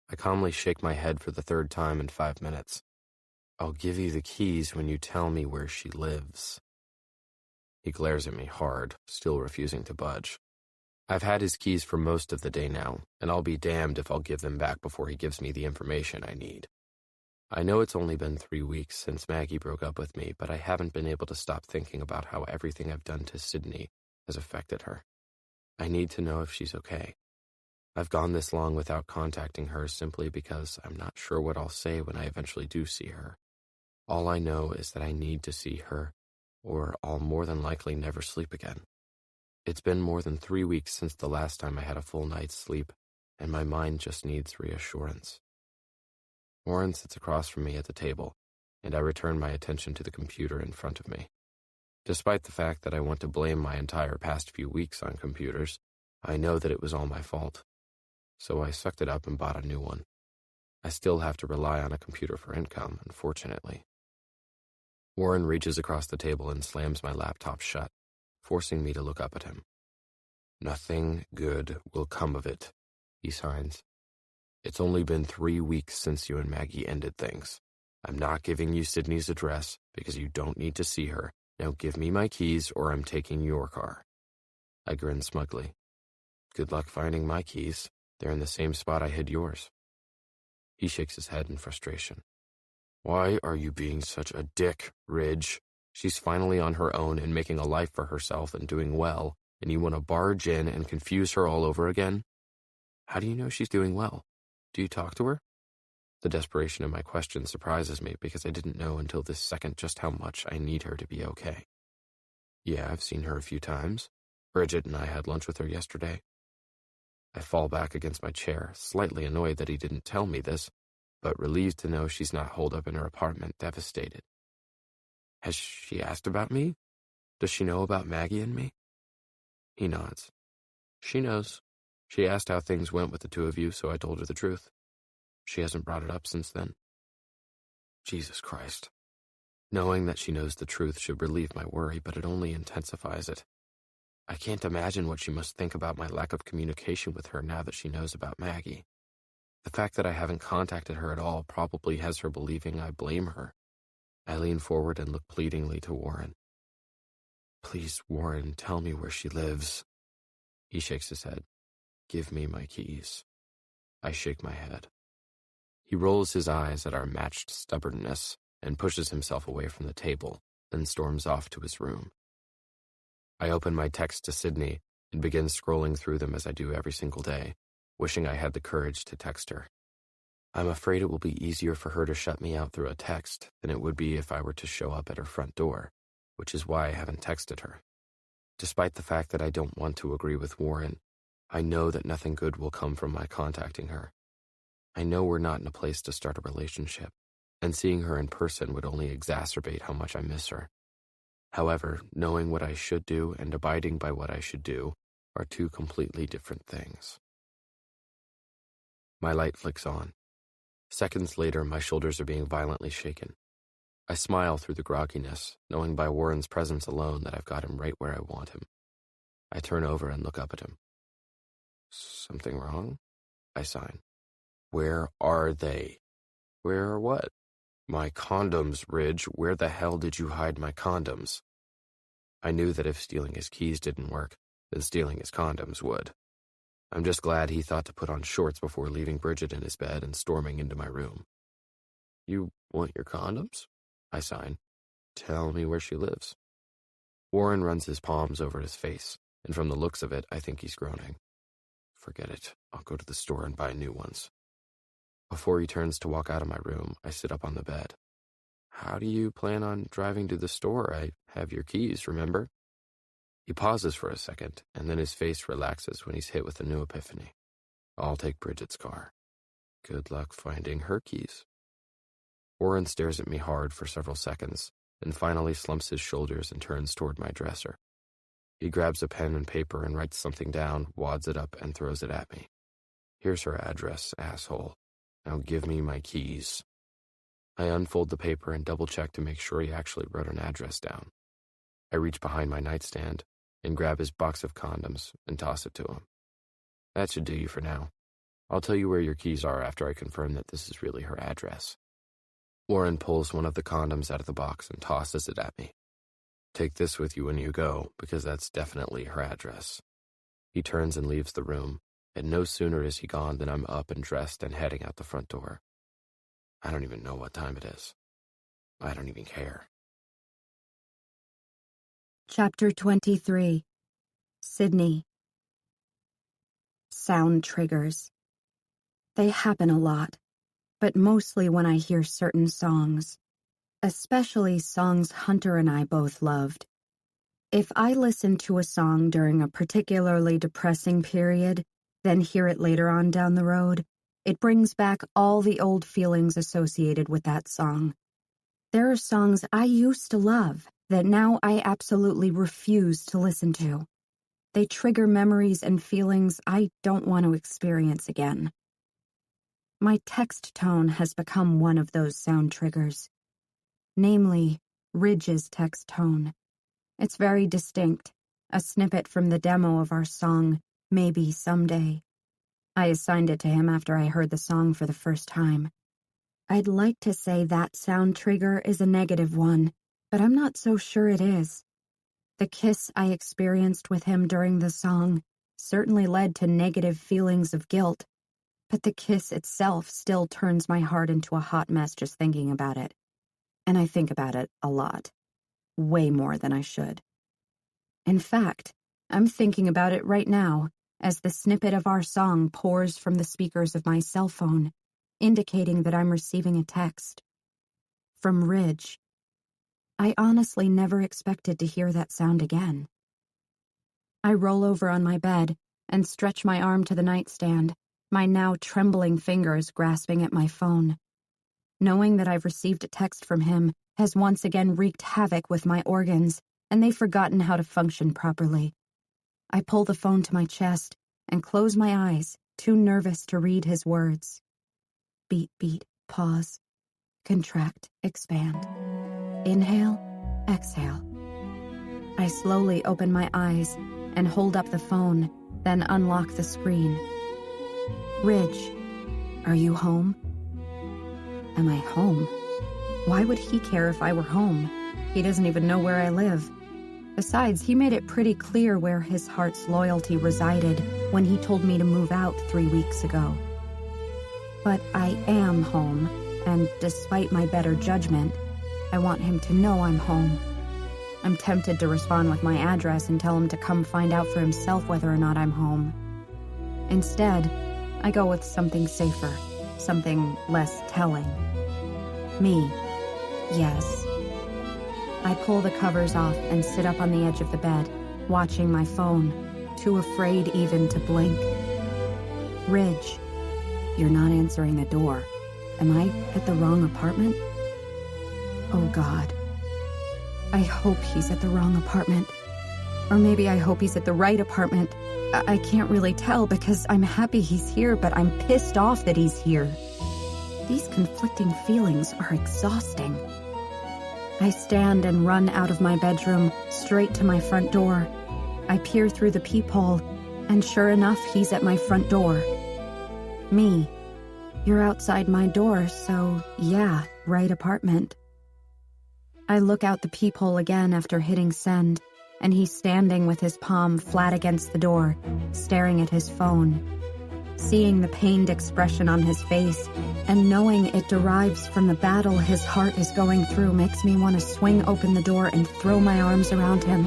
I calmly shake my head for the 3rd time in 5 minutes. I'll give you the keys when you tell me where she lives. He glares at me hard, still refusing to budge. I've had his keys for most of the day now, and I'll be damned if I'll give them back before he gives me the information I need. I know it's only been 3 weeks since Maggie broke up with me, but I haven't been able to stop thinking about how everything I've done to Sydney has affected her. I need to know if she's okay. I've gone this long without contacting her simply because I'm not sure what I'll say when I eventually do see her. All I know is that I need to see her, or I'll more than likely never sleep again. It's been more than 3 weeks since the last time I had a full night's sleep, and my mind just needs reassurance. Warren sits across from me at the table, and I return my attention to the computer in front of me. Despite the fact that I want to blame my entire past few weeks on computers, I know that it was all my fault. So I sucked it up and bought a new one. I still have to rely on a computer for income, unfortunately. Warren reaches across the table and slams my laptop shut, forcing me to look up at him. Nothing good will come of it, he signs. It's only been 3 weeks since you and Maggie ended things. I'm not giving you Sydney's address because you don't need to see her. Now give me my keys or I'm taking your car. I grin smugly. Good luck finding my keys. They're in the same spot I hid yours. He shakes his head in frustration. Why are you being such a dick, Ridge? She's finally on her own and making a life for herself and doing well, and you want to barge in and confuse her all over again? How do you know she's doing well? Do you talk to her? The desperation in my question surprises me because I didn't know until this second just how much I need her to be okay. Yeah, I've seen her a few times. Bridget and I had lunch with her yesterday. I fall back against my chair, slightly annoyed that he didn't tell me this, but relieved to know she's not holed up in her apartment, devastated. Has she asked about me? Does she know about Maggie and me? He nods. She knows. She asked how things went with the two of you, so I told her the truth. She hasn't brought it up since then. Jesus Christ. Knowing that she knows the truth should relieve my worry, but it only intensifies it. I can't imagine what she must think about my lack of communication with her now that she knows about Maggie. The fact that I haven't contacted her at all probably has her believing I blame her. I lean forward and look pleadingly to Warren. Please, Warren, tell me where she lives. He shakes his head. Give me my keys. I shake my head. He rolls his eyes at our matched stubbornness and pushes himself away from the table, then storms off to his room. I open my text to Sydney and begin scrolling through them as I do every single day, wishing I had the courage to text her. I'm afraid it will be easier for her to shut me out through a text than it would be if I were to show up at her front door, which is why I haven't texted her. Despite the fact that I don't want to agree with Warren, I know that nothing good will come from my contacting her. I know we're not in a place to start a relationship, and seeing her in person would only exacerbate how much I miss her. However, knowing what I should do and abiding by what I should do are two completely different things. My light flicks on. Seconds later, my shoulders are being violently shaken. I smile through the grogginess, knowing by Warren's presence alone that I've got him right where I want him. I turn over and look up at him. Something wrong? I sign. Where are they? Where are what? My condoms, Ridge. Where the hell did you hide my condoms? I knew that if stealing his keys didn't work, then stealing his condoms would. I'm just glad he thought to put on shorts before leaving Bridget in his bed and storming into my room. You want your condoms? I sign. Tell me where she lives. Warren runs his palms over his face, and from the looks of it, I think he's groaning. Forget it. I'll go to the store and buy new ones. Before he turns to walk out of my room, I sit up on the bed. How do you plan on driving to the store? I have your keys, remember? He pauses for a second, and then his face relaxes when he's hit with a new epiphany. I'll take Bridget's car. Good luck finding her keys. Warren stares at me hard for several seconds, then finally slumps his shoulders and turns toward my dresser. He grabs a pen and paper and writes something down, wads it up, and throws it at me. Here's her address, asshole. Now give me my keys. I unfold the paper and double-check to make sure he actually wrote an address down. I reach behind my nightstand and grab his box of condoms and toss it to him. That should do you for now. I'll tell you where your keys are after I confirm that this is really her address. Warren pulls one of the condoms out of the box and tosses it at me. Take this with you when you go, because that's definitely her address. He turns and leaves the room, and no sooner is he gone than I'm up and dressed and heading out the front door. I don't even know what time it is. I don't even care. Chapter 23. Sydney. Sound triggers. They happen a lot, but mostly when I hear certain songs, especially songs Hunter and I both loved. If I listen to a song during a particularly depressing period, then hear it later on down the road, it brings back all the old feelings associated with that song. There are songs I used to love that now I absolutely refuse to listen to. They trigger memories and feelings I don't want to experience again. My text tone has become one of those sound triggers. Namely, Ridge's text tone. It's very distinct, a snippet from the demo of our song, Maybe Someday. I assigned it to him after I heard the song for the first time. I'd like to say that sound trigger is a negative one, but I'm not so sure it is. The kiss I experienced with him during the song certainly led to negative feelings of guilt, but the kiss itself still turns my heart into a hot mess just thinking about it. And I think about it a lot. Way more than I should. In fact, I'm thinking about it right now as the snippet of our song pours from the speakers of my cell phone, indicating that I'm receiving a text. From Ridge. I honestly never expected to hear that sound again. I roll over on my bed and stretch my arm to the nightstand, my now trembling fingers grasping at my phone. Knowing that I've received a text from him has once again wreaked havoc with my organs, and they've forgotten how to function properly. I pull the phone to my chest and close my eyes, too nervous to read his words. Beat, beat, pause. Contract, expand. Inhale, exhale. I slowly open my eyes and hold up the phone, then unlock the screen. Ridge, are you home? Am I home? Why would he care if I were home? He doesn't even know where I live. Besides, he made it pretty clear where his heart's loyalty resided when he told me to move out 3 weeks ago. But I am home, and despite my better judgment, I want him to know I'm home. I'm tempted to respond with my address and tell him to come find out for himself whether or not I'm home. Instead, I go with something safer, something less telling. Me. Yes. I pull the covers off and sit up on the edge of the bed, watching my phone, too afraid even to blink. Ridge. You're not answering the door. Am I at the wrong apartment? Oh God. I hope he's at the wrong apartment. Or maybe I hope he's at the right apartment. I can't really tell because I'm happy he's here, but I'm pissed off that he's here. These conflicting feelings are exhausting. I stand and run out of my bedroom, straight to my front door. I peer through the peephole, and sure enough, he's at my front door. Me. You're outside my door, so yeah, right apartment. I look out the peephole again after hitting send, and he's standing with his palm flat against the door, staring at his phone. Seeing the pained expression on his face, and knowing it derives from the battle his heart is going through makes me want to swing open the door and throw my arms around him.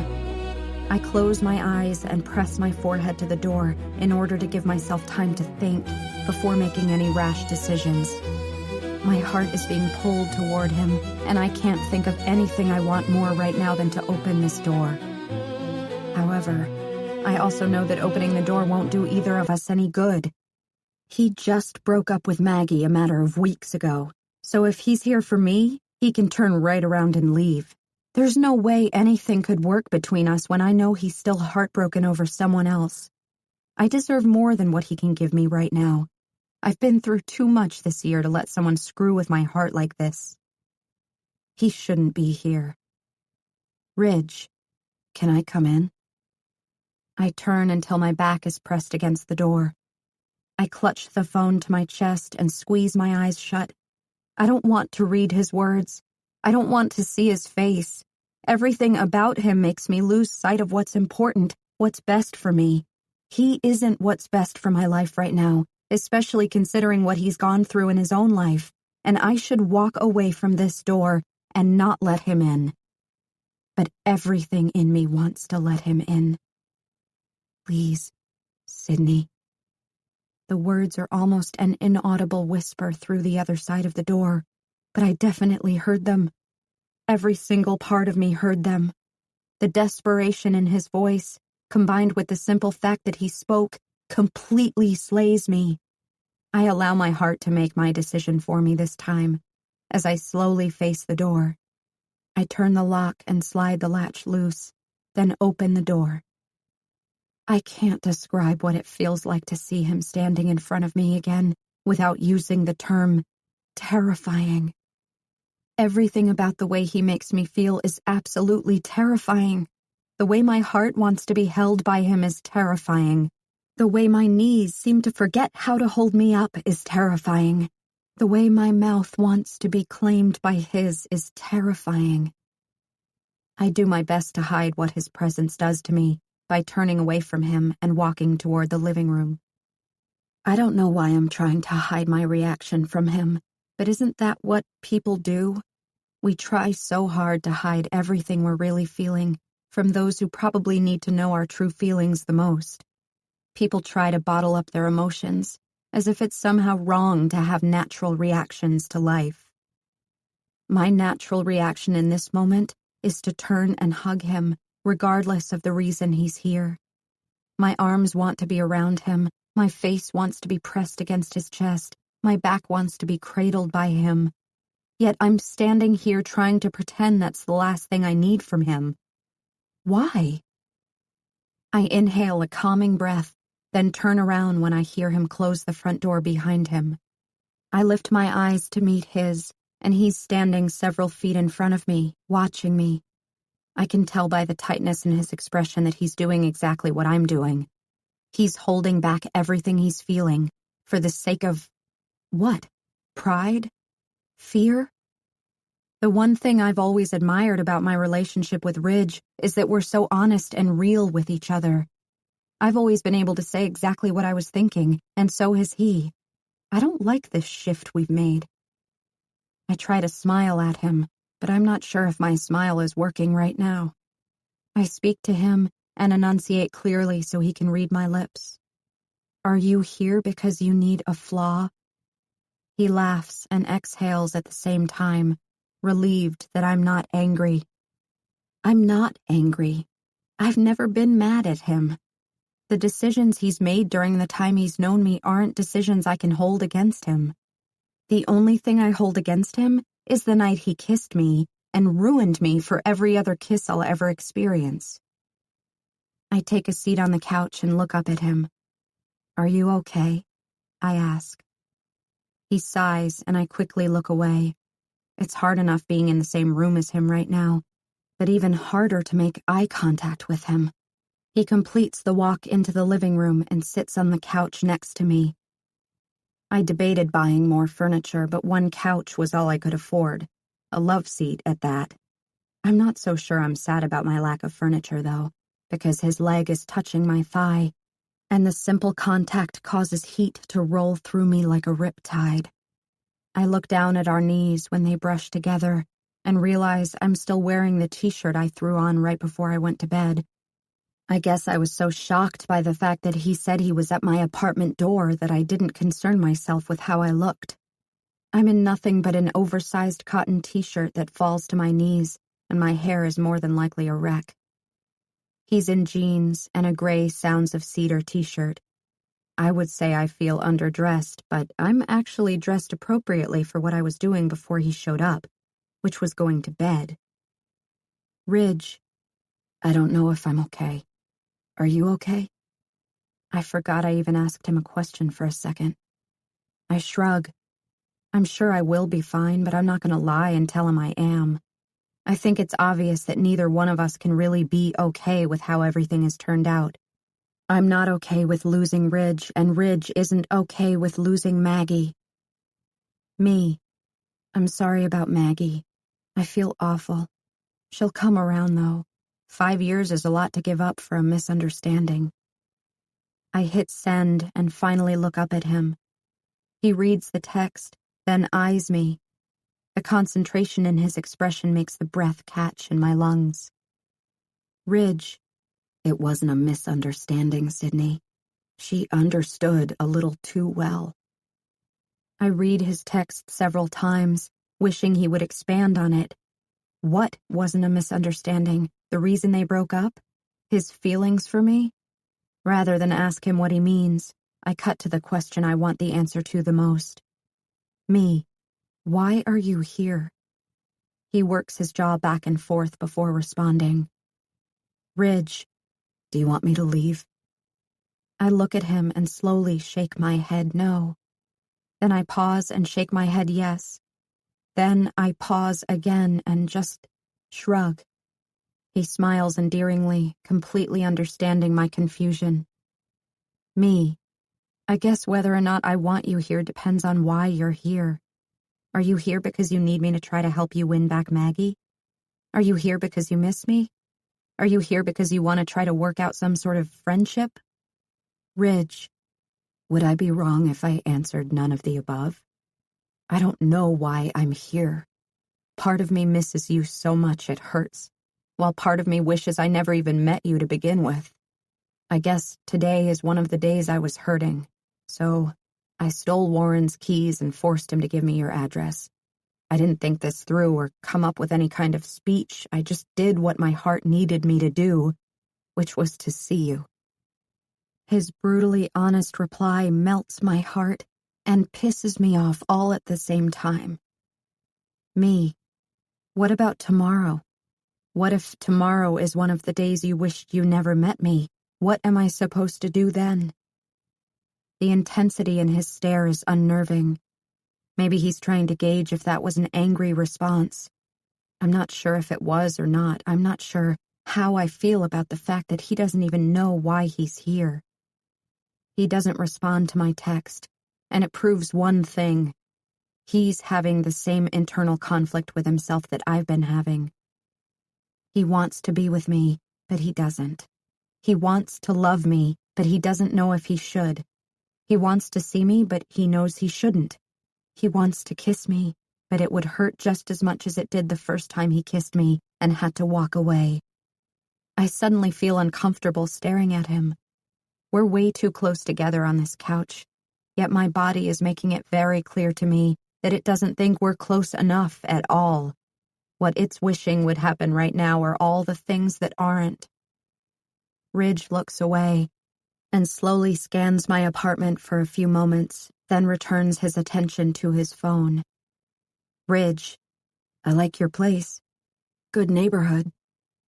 I close my eyes and press my forehead to the door in order to give myself time to think before making any rash decisions. My heart is being pulled toward him, and I can't think of anything I want more right now than to open this door. However, I also know that opening the door won't do either of us any good. He just broke up with Maggie a matter of weeks ago, so if he's here for me, he can turn right around and leave. There's no way anything could work between us when I know he's still heartbroken over someone else. I deserve more than what he can give me right now. I've been through too much this year to let someone screw with my heart like this. He shouldn't be here. Ridge, can I come in? I turn until my back is pressed against the door. I clutch the phone to my chest and squeeze my eyes shut. I don't want to read his words. I don't want to see his face. Everything about him makes me lose sight of what's important, what's best for me. He isn't what's best for my life right now, especially considering what he's gone through in his own life, and I should walk away from this door and not let him in. But everything in me wants to let him in. Please, Sydney. The words are almost an inaudible whisper through the other side of the door, but I definitely heard them. Every single part of me heard them. The desperation in his voice, combined with the simple fact that he spoke, completely slays me. I allow my heart to make my decision for me this time, as I slowly face the door. I turn the lock and slide the latch loose, then open the door. I can't describe what it feels like to see him standing in front of me again without using the term terrifying. Everything about the way he makes me feel is absolutely terrifying. The way my heart wants to be held by him is terrifying. The way my knees seem to forget how to hold me up is terrifying. The way my mouth wants to be claimed by his is terrifying. I do my best to hide what his presence does to me by turning away from him and walking toward the living room. I don't know why I'm trying to hide my reaction from him, but isn't that what people do? We try so hard to hide everything we're really feeling from those who probably need to know our true feelings the most. People try to bottle up their emotions, as if it's somehow wrong to have natural reactions to life. My natural reaction in this moment is to turn and hug him, regardless of the reason he's here. My arms want to be around him, my face wants to be pressed against his chest, my back wants to be cradled by him. Yet I'm standing here trying to pretend that's the last thing I need from him. Why? I inhale a calming breath, then turn around when I hear him close the front door behind him. I lift my eyes to meet his, and he's standing several feet in front of me, watching me. I can tell by the tightness in his expression that he's doing exactly what I'm doing. He's holding back everything he's feeling, for the sake of... what? Pride? Fear? The one thing I've always admired about my relationship with Ridge is that we're so honest and real with each other. I've always been able to say exactly what I was thinking, and so has he. I don't like this shift we've made. I try to smile at him, but I'm not sure if my smile is working right now. I speak to him and enunciate clearly so he can read my lips. Are you here because you need a flaw? He laughs and exhales at the same time, relieved that I'm not angry. I'm not angry. I've never been mad at him. The decisions he's made during the time he's known me aren't decisions I can hold against him. The only thing I hold against him is the night he kissed me and ruined me for every other kiss I'll ever experience. I take a seat on the couch and look up at him. Are you okay? I ask. He sighs and I quickly look away. It's hard enough being in the same room as him right now, but even harder to make eye contact with him. He completes the walk into the living room and sits on the couch next to me. I debated buying more furniture, but one couch was all I could afford. A love seat at that. I'm not so sure I'm sad about my lack of furniture, though, because his leg is touching my thigh, and the simple contact causes heat to roll through me like a riptide. I look down at our knees when they brush together and realize I'm still wearing the t-shirt I threw on right before I went to bed. I guess I was so shocked by the fact that he said he was at my apartment door that I didn't concern myself with how I looked. I'm in nothing but an oversized cotton t-shirt that falls to my knees, and my hair is more than likely a wreck. He's in jeans and a gray Sounds of Cedar t-shirt. I would say I feel underdressed, but I'm actually dressed appropriately for what I was doing before he showed up, which was going to bed. Ridge, I don't know if I'm okay. Are you okay? I forgot I even asked him a question for a second. I shrug. I'm sure I will be fine, but I'm not going to lie and tell him I am. I think it's obvious that neither one of us can really be okay with how everything has turned out. I'm not okay with losing Ridge, and Ridge isn't okay with losing Maggie. Me. I'm sorry about Maggie. I feel awful. She'll come around, though. 5 years is a lot to give up for a misunderstanding. I hit send and finally look up at him. He reads the text, then eyes me. The concentration in his expression makes the breath catch in my lungs. Ridge. It wasn't a misunderstanding, Sydney. She understood a little too well. I read his text several times, wishing he would expand on it. What wasn't a misunderstanding? The reason they broke up? His feelings for me? Rather than ask him what he means, I cut to the question I want the answer to the most. Me. Why are you here? He works his jaw back and forth before responding. Ridge. Do you want me to leave? I look at him and slowly shake my head no. Then I pause and shake my head yes. Then I pause again and just shrug. He smiles endearingly, completely understanding my confusion. Me. I guess whether or not I want you here depends on why you're here. Are you here because you need me to try to help you win back Maggie? Are you here because you miss me? Are you here because you want to try to work out some sort of friendship? Ridge. Would I be wrong if I answered none of the above? I don't know why I'm here. Part of me misses you so much it hurts, while part of me wishes I never even met you to begin with. I guess today is one of the days I was hurting, so I stole Warren's keys and forced him to give me your address. I didn't think this through or come up with any kind of speech. I just did what my heart needed me to do, which was to see you. His brutally honest reply melts my heart and pisses me off all at the same time. Me. What about tomorrow? What if tomorrow is one of the days you wished you never met me? What am I supposed to do then? The intensity in his stare is unnerving. Maybe he's trying to gauge if that was an angry response. I'm not sure if it was or not. I'm not sure how I feel about the fact that he doesn't even know why he's here. He doesn't respond to my text, and it proves one thing. He's having the same internal conflict with himself that I've been having. He wants to be with me, but he doesn't. He wants to love me, but he doesn't know if he should. He wants to see me, but he knows he shouldn't. He wants to kiss me, but it would hurt just as much as it did the first time he kissed me and had to walk away. I suddenly feel uncomfortable staring at him. We're way too close together on this couch, yet my body is making it very clear to me that it doesn't think we're close enough at all. What it's wishing would happen right now are all the things that aren't. Ridge looks away and slowly scans my apartment for a few moments, then returns his attention to his phone. Ridge, I like your place. Good neighborhood.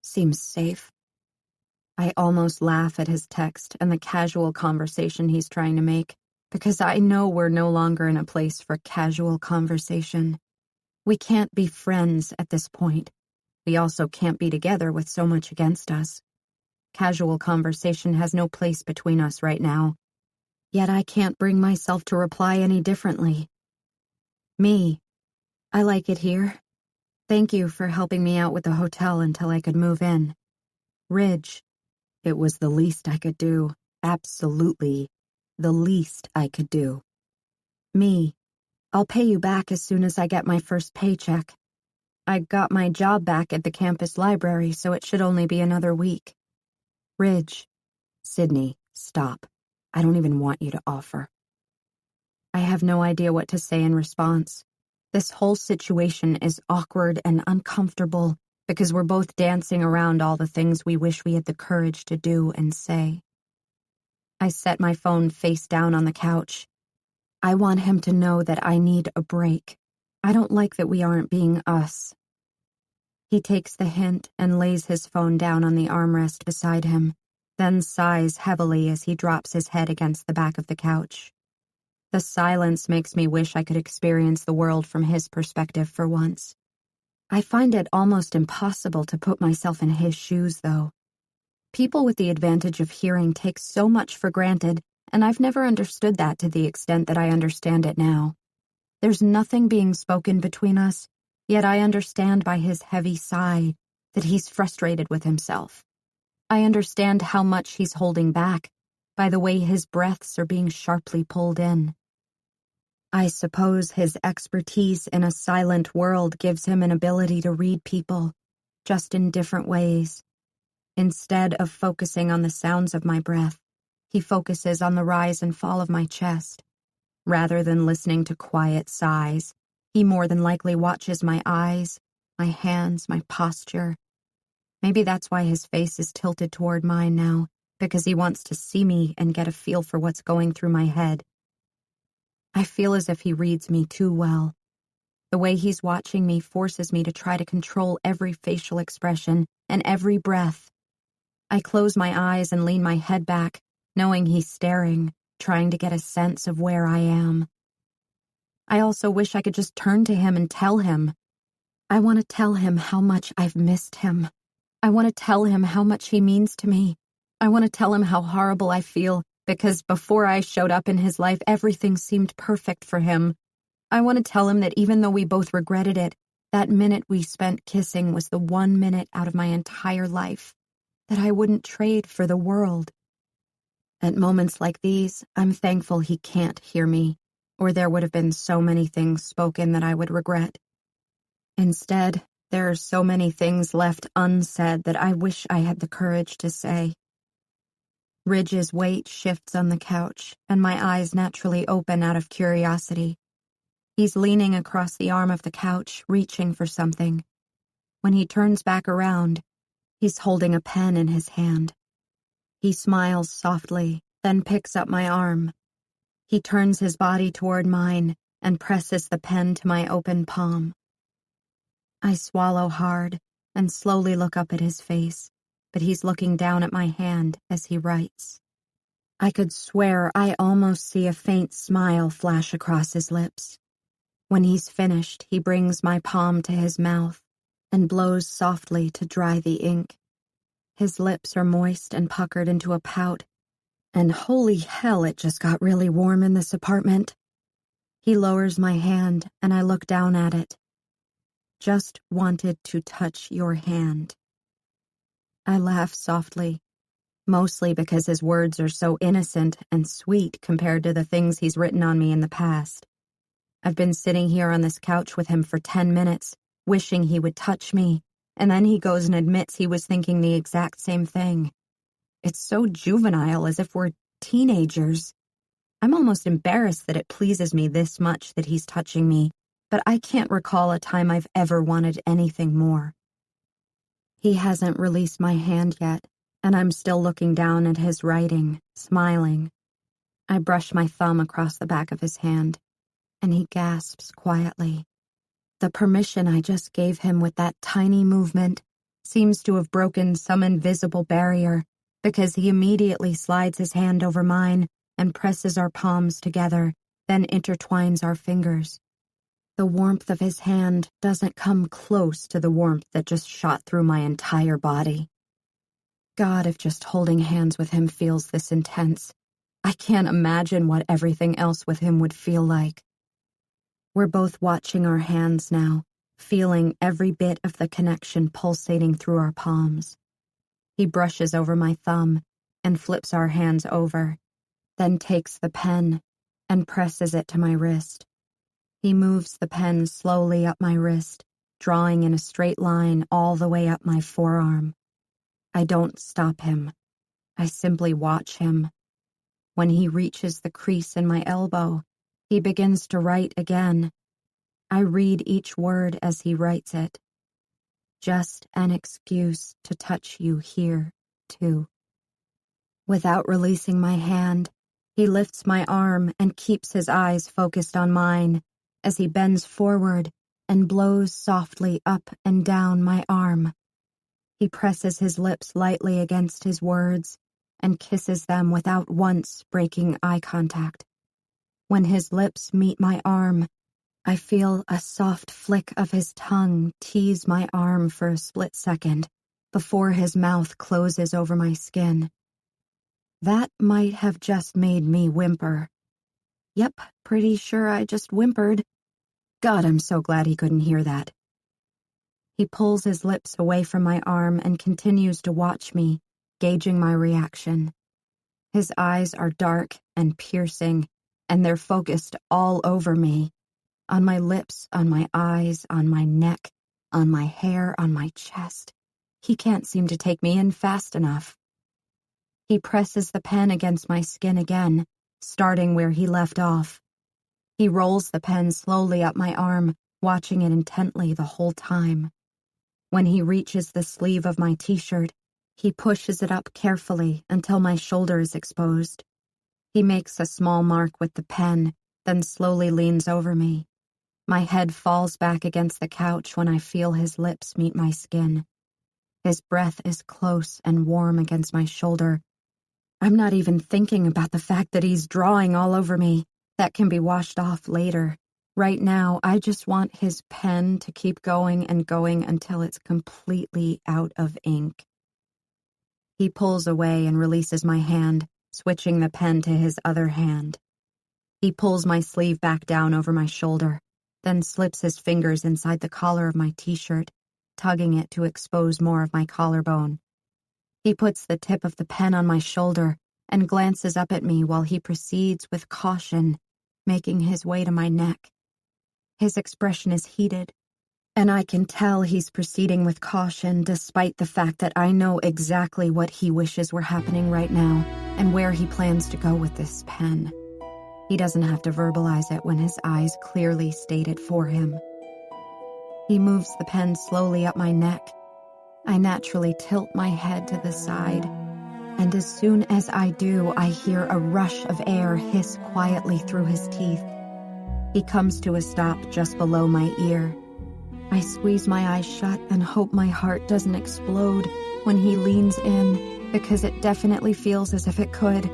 Seems safe. I almost laugh at his text and the casual conversation he's trying to make, because I know we're no longer in a place for casual conversation. We can't be friends at this point. We also can't be together with so much against us. Casual conversation has no place between us right now. Yet I can't bring myself to reply any differently. Me, I like it here. Thank you for helping me out with the hotel until I could move in. Ridge, it was the least I could do. Absolutely the least I could do. Me, I'll pay you back as soon as I get my first paycheck. I got my job back at the campus library, so it should only be another week. Ridge, Sydney, stop. I don't even want you to offer. I have no idea what to say in response. This whole situation is awkward and uncomfortable because we're both dancing around all the things we wish we had the courage to do and say. I set my phone face down on the couch. I want him to know that I need a break. I don't like that we aren't being us. He takes the hint and lays his phone down on the armrest beside him, then sighs heavily as he drops his head against the back of the couch. The silence makes me wish I could experience the world from his perspective for once. I find it almost impossible to put myself in his shoes, though. People with the advantage of hearing take so much for granted, and I've never understood that to the extent that I understand it now. There's nothing being spoken between us, yet I understand by his heavy sigh that he's frustrated with himself. I understand how much he's holding back by the way his breaths are being sharply pulled in. I suppose his expertise in a silent world gives him an ability to read people, just in different ways. Instead of focusing on the sounds of my breath, he focuses on the rise and fall of my chest. Rather than listening to quiet sighs, he more than likely watches my eyes, my hands, my posture. Maybe that's why his face is tilted toward mine now, because he wants to see me and get a feel for what's going through my head. I feel as if he reads me too well. The way he's watching me forces me to try to control every facial expression and every breath. I close my eyes and lean my head back, knowing he's staring, trying to get a sense of where I am. I also wish I could just turn to him and tell him. I want to tell him how much I've missed him. I want to tell him how much he means to me. I want to tell him how horrible I feel, because before I showed up in his life, everything seemed perfect for him. I want to tell him that even though we both regretted it, that minute we spent kissing was the 1 minute out of my entire life that I wouldn't trade for the world. At moments like these, I'm thankful he can't hear me, or there would have been so many things spoken that I would regret. Instead, there are so many things left unsaid that I wish I had the courage to say. Ridge's weight shifts on the couch, and my eyes naturally open out of curiosity. He's leaning across the arm of the couch, reaching for something. When he turns back around, he's holding a pen in his hand. He smiles softly, then picks up my arm. He turns his body toward mine and presses the pen to my open palm. I swallow hard and slowly look up at his face, but he's looking down at my hand as he writes. I could swear I almost see a faint smile flash across his lips. When he's finished, he brings my palm to his mouth and blows softly to dry the ink. His lips are moist and puckered into a pout, and holy hell, it just got really warm in this apartment. He lowers my hand, and I look down at it. Just wanted to touch your hand. I laugh softly. mostly because his words are so innocent and sweet compared to the things he's written on me in the past. I've been sitting here on this couch with him for 10 minutes, wishing he would touch me, and then he goes and admits he was thinking the exact same thing. It's so juvenile, as if we're teenagers. I'm almost embarrassed that it pleases me this much that he's touching me, but I can't recall a time I've ever wanted anything more. He hasn't released my hand yet, and I'm still looking down at his writing, smiling. I brush my thumb across the back of his hand, and he gasps quietly. The permission I just gave him with that tiny movement seems to have broken some invisible barrier, because he immediately slides his hand over mine and presses our palms together, then intertwines our fingers. The warmth of his hand doesn't come close to the warmth that just shot through my entire body. God, if just holding hands with him feels this intense, I can't imagine what everything else with him would feel like. We're both watching our hands now, feeling every bit of the connection pulsating through our palms. He brushes over my thumb and flips our hands over, then takes the pen and presses it to my wrist. He moves the pen slowly up my wrist, drawing in a straight line all the way up my forearm. I don't stop him. I simply watch him. When he reaches the crease in my elbow, he begins to write again. I read each word as he writes it. Just an excuse to touch you here, too. Without releasing my hand, he lifts my arm and keeps his eyes focused on mine as he bends forward and blows softly up and down my arm. He presses his lips lightly against his words and kisses them without once breaking eye contact. When his lips meet my arm, I feel a soft flick of his tongue tease my arm for a split second before his mouth closes over my skin. That might have just made me whimper. Yep, pretty sure I just whimpered. God, I'm so glad he couldn't hear that. He pulls his lips away from my arm and continues to watch me, gauging my reaction. His eyes are dark and piercing, and they're focused all over me. On my lips, on my eyes, on my neck, on my hair, on my chest. He can't seem to take me in fast enough. He presses the pen against my skin again, starting where he left off. He rolls the pen slowly up my arm, watching it intently the whole time. When he reaches the sleeve of my t-shirt, he pushes it up carefully until my shoulder is exposed. He makes a small mark with the pen, then slowly leans over me. My head falls back against the couch when I feel his lips meet my skin. His breath is close and warm against my shoulder. I'm not even thinking about the fact that he's drawing all over me. That can be washed off later. Right now, I just want his pen to keep going and going until it's completely out of ink. He pulls away and releases my hand, switching the pen to his other hand. He pulls my sleeve back down over my shoulder, then slips his fingers inside the collar of my t-shirt, tugging it to expose more of my collarbone. He puts the tip of the pen on my shoulder and glances up at me while he proceeds with caution, making his way to my neck. His expression is heated, and I can tell he's proceeding with caution despite the fact that I know exactly what he wishes were happening right now and where he plans to go with this pen. He doesn't have to verbalize it when his eyes clearly state it for him. He moves the pen slowly up my neck. I naturally tilt my head to the side, and as soon as I do, I hear a rush of air hiss quietly through his teeth. He comes to a stop just below my ear. I squeeze my eyes shut and hope my heart doesn't explode when he leans in, because it definitely feels as if it could.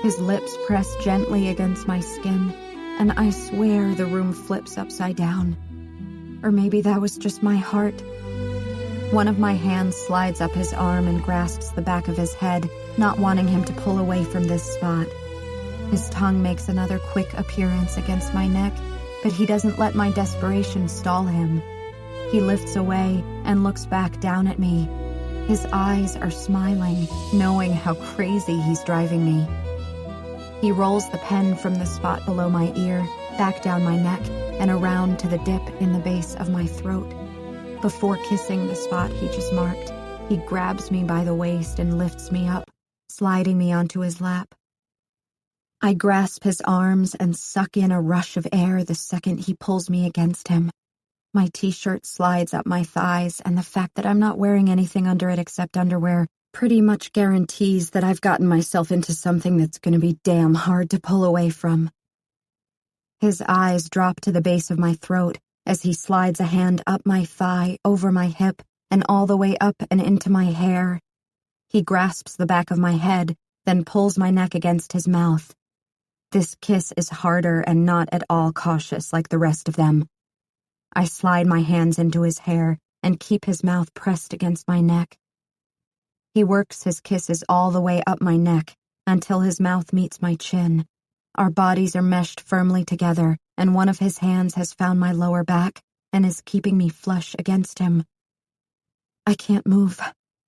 His lips press gently against my skin, and I swear the room flips upside down. Or maybe that was just my heart. One of my hands slides up his arm and grasps the back of his head, not wanting him to pull away from this spot. His tongue makes another quick appearance against my neck, but he doesn't let my desperation stall him. He lifts away and looks back down at me. His eyes are smiling, knowing how crazy he's driving me. He rolls the pen from the spot below my ear, back down my neck, and around to the dip in the base of my throat. Before kissing the spot he just marked, he grabs me by the waist and lifts me up, sliding me onto his lap. I grasp his arms and suck in a rush of air the second he pulls me against him. My t-shirt slides up my thighs, and the fact that I'm not wearing anything under it except underwear pretty much guarantees that I've gotten myself into something that's going to be damn hard to pull away from. His eyes drop to the base of my throat as he slides a hand up my thigh, over my hip, and all the way up and into my hair. He grasps the back of my head, then pulls my neck against his mouth. This kiss is harder and not at all cautious like the rest of them. I slide my hands into his hair and keep his mouth pressed against my neck. He works his kisses all the way up my neck until his mouth meets my chin. Our bodies are meshed firmly together, and one of his hands has found my lower back and is keeping me flush against him. I can't move.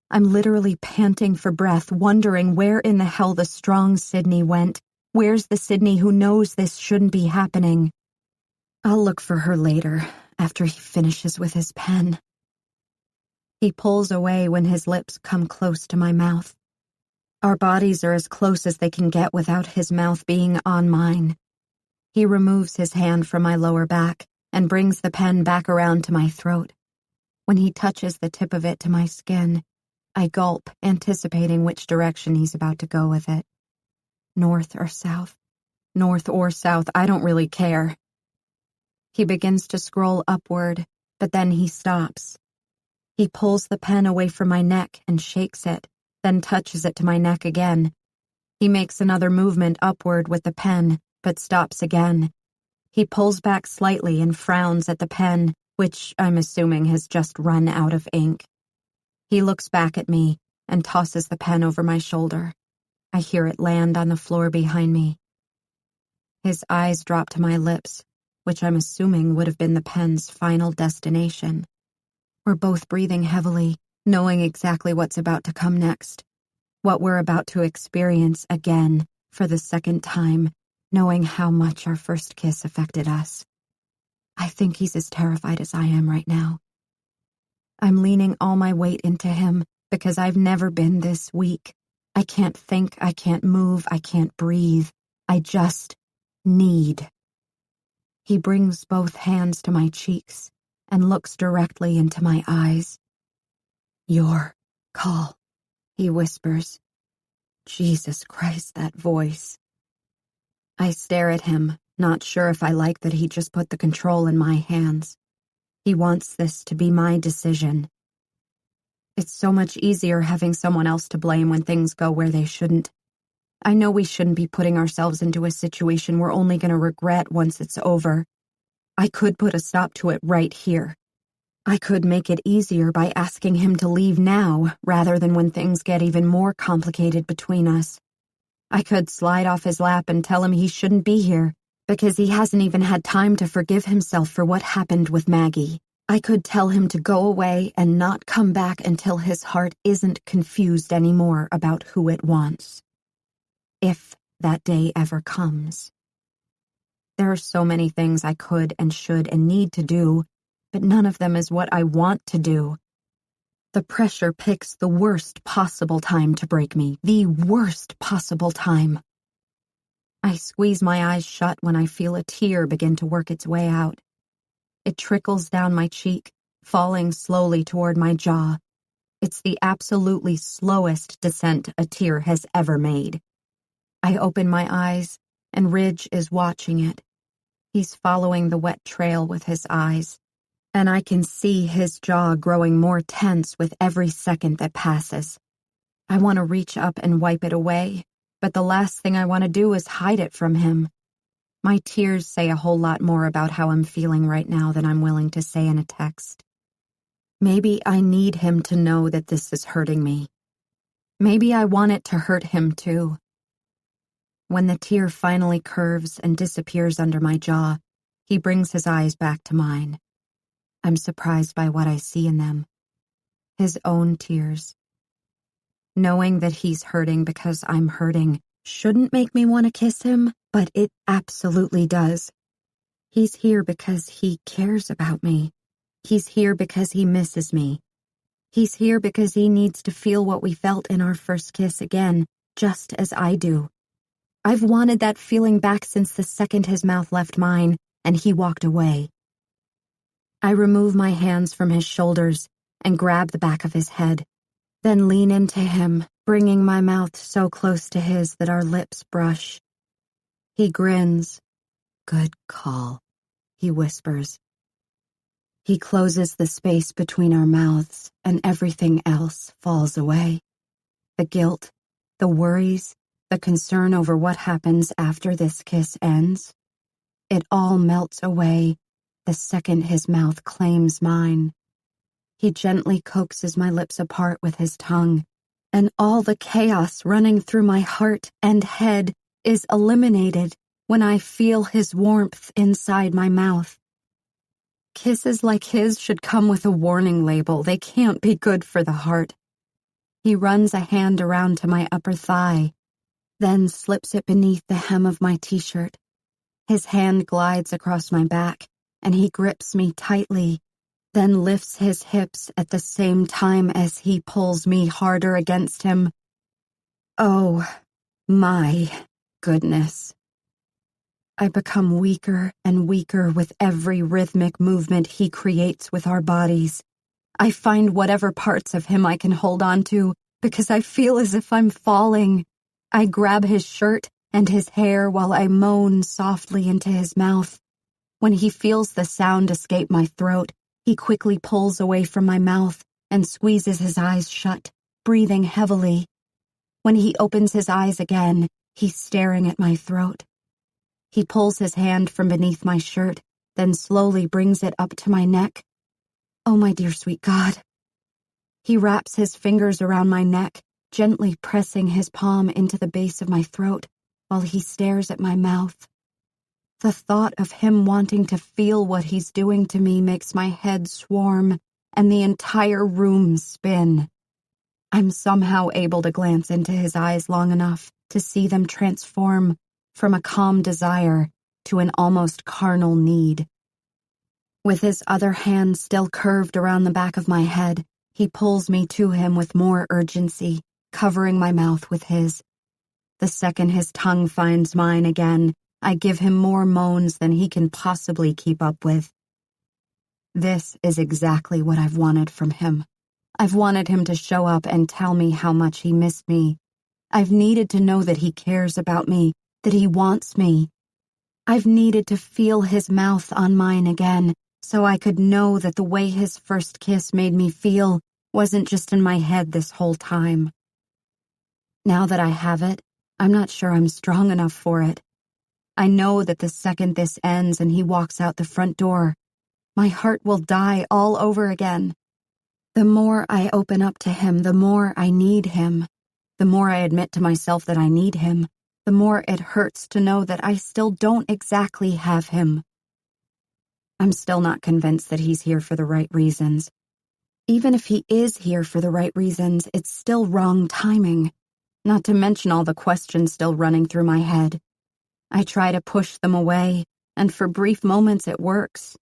I'm literally panting for breath, wondering where in the hell the strong Sydney went. Where's the Sydney who knows this shouldn't be happening? I'll look for her later, after he finishes with his pen. He pulls away when his lips come close to my mouth. Our bodies are as close as they can get without his mouth being on mine. He removes his hand from my lower back and brings the pen back around to my throat. When he touches the tip of it to my skin, I gulp, anticipating which direction he's about to go with it. North or south? North or south, I don't really care. He begins to scroll upward, but then he stops. He pulls the pen away from my neck and shakes it, then touches it to my neck again. He makes another movement upward with the pen, but stops again. He pulls back slightly and frowns at the pen, which I'm assuming has just run out of ink. He looks back at me and tosses the pen over my shoulder. I hear it land on the floor behind me. His eyes drop to my lips, which I'm assuming would have been the pen's final destination. We're both breathing heavily, knowing exactly what's about to come next. What we're about to experience again, for the second time, knowing how much our first kiss affected us. I think he's as terrified as I am right now. I'm leaning all my weight into him because I've never been this weak. I can't think, I can't move, I can't breathe. I just need. He brings both hands to my cheeks and looks directly into my eyes. Your call, he whispers. Jesus Christ, that voice. I stare at him, not sure if I like that he just put the control in my hands. He wants this to be my decision. It's so much easier having someone else to blame when things go where they shouldn't. I know we shouldn't be putting ourselves into a situation we're only going to regret once it's over. I could put a stop to it right here. I could make it easier by asking him to leave now, rather than when things get even more complicated between us. I could slide off his lap and tell him he shouldn't be here, because he hasn't even had time to forgive himself for what happened with Maggie. I could tell him to go away and not come back until his heart isn't confused anymore about who it wants. If that day ever comes. There are so many things I could and should and need to do, but none of them is what I want to do. The pressure picks the worst possible time to break me, the worst possible time. I squeeze my eyes shut when I feel a tear begin to work its way out. It trickles down my cheek, falling slowly toward my jaw. It's the absolutely slowest descent a tear has ever made. I open my eyes, and Ridge is watching it. He's following the wet trail with his eyes, and I can see his jaw growing more tense with every second that passes. I want to reach up and wipe it away, but the last thing I want to do is hide it from him. My tears say a whole lot more about how I'm feeling right now than I'm willing to say in a text. Maybe I need him to know that this is hurting me. Maybe I want it to hurt him too. When the tear finally curves and disappears under my jaw, he brings his eyes back to mine. I'm surprised by what I see in them. His own tears, Knowing that he's hurting because I'm hurting shouldn't make me want to kiss him, but it absolutely does. He's here because he cares about me. He's here because he misses me. He's here because he needs to feel what we felt in our first kiss again, just as I do. I've wanted that feeling back since the second his mouth left mine and he walked away. I remove my hands from his shoulders and grab the back of his head, then lean into him, bringing my mouth so close to his that our lips brush. He grins. "Good call," he whispers. He closes the space between our mouths, and everything else falls away. The guilt, the worries, the concern over what happens after this kiss ends. It all melts away the second his mouth claims mine. He gently coaxes my lips apart with his tongue, and all the chaos running through my heart and head is eliminated when I feel his warmth inside my mouth. Kisses like his should come with a warning label. They can't be good for the heart. He runs a hand around to my upper thigh, then slips it beneath the hem of my t-shirt. His hand glides across my back, and he grips me tightly, then lifts his hips at the same time as he pulls me harder against him. Oh, my goodness. I become weaker and weaker with every rhythmic movement he creates with our bodies. I find whatever parts of him I can hold on to because I feel as if I'm falling. I grab his shirt and his hair while I moan softly into his mouth. When he feels the sound escape my throat, he quickly pulls away from my mouth and squeezes his eyes shut, breathing heavily. When he opens his eyes again, he's staring at my throat. He pulls his hand from beneath my shirt, then slowly brings it up to my neck. Oh, my dear sweet God. He wraps his fingers around my neck, gently pressing his palm into the base of my throat while he stares at my mouth. The thought of him wanting to feel what he's doing to me makes my head swarm and the entire room spin. I'm somehow able to glance into his eyes long enough to see them transform from a calm desire to an almost carnal need. With his other hand still curved around the back of my head, he pulls me to him with more urgency, covering my mouth with his. The second his tongue finds mine again, I give him more moans than he can possibly keep up with. This is exactly what I've wanted from him. I've wanted him to show up and tell me how much he missed me. I've needed to know that he cares about me, that he wants me. I've needed to feel his mouth on mine again, so I could know that the way his first kiss made me feel wasn't just in my head this whole time. Now that I have it, I'm not sure I'm strong enough for it. I know that the second this ends and he walks out the front door, my heart will die all over again. The more I open up to him, the more I need him. The more I admit to myself that I need him, the more it hurts to know that I still don't exactly have him. I'm still not convinced that he's here for the right reasons. Even if he is here for the right reasons, it's still wrong timing, not to mention all the questions still running through my head. I try to push them away, and for brief moments it works.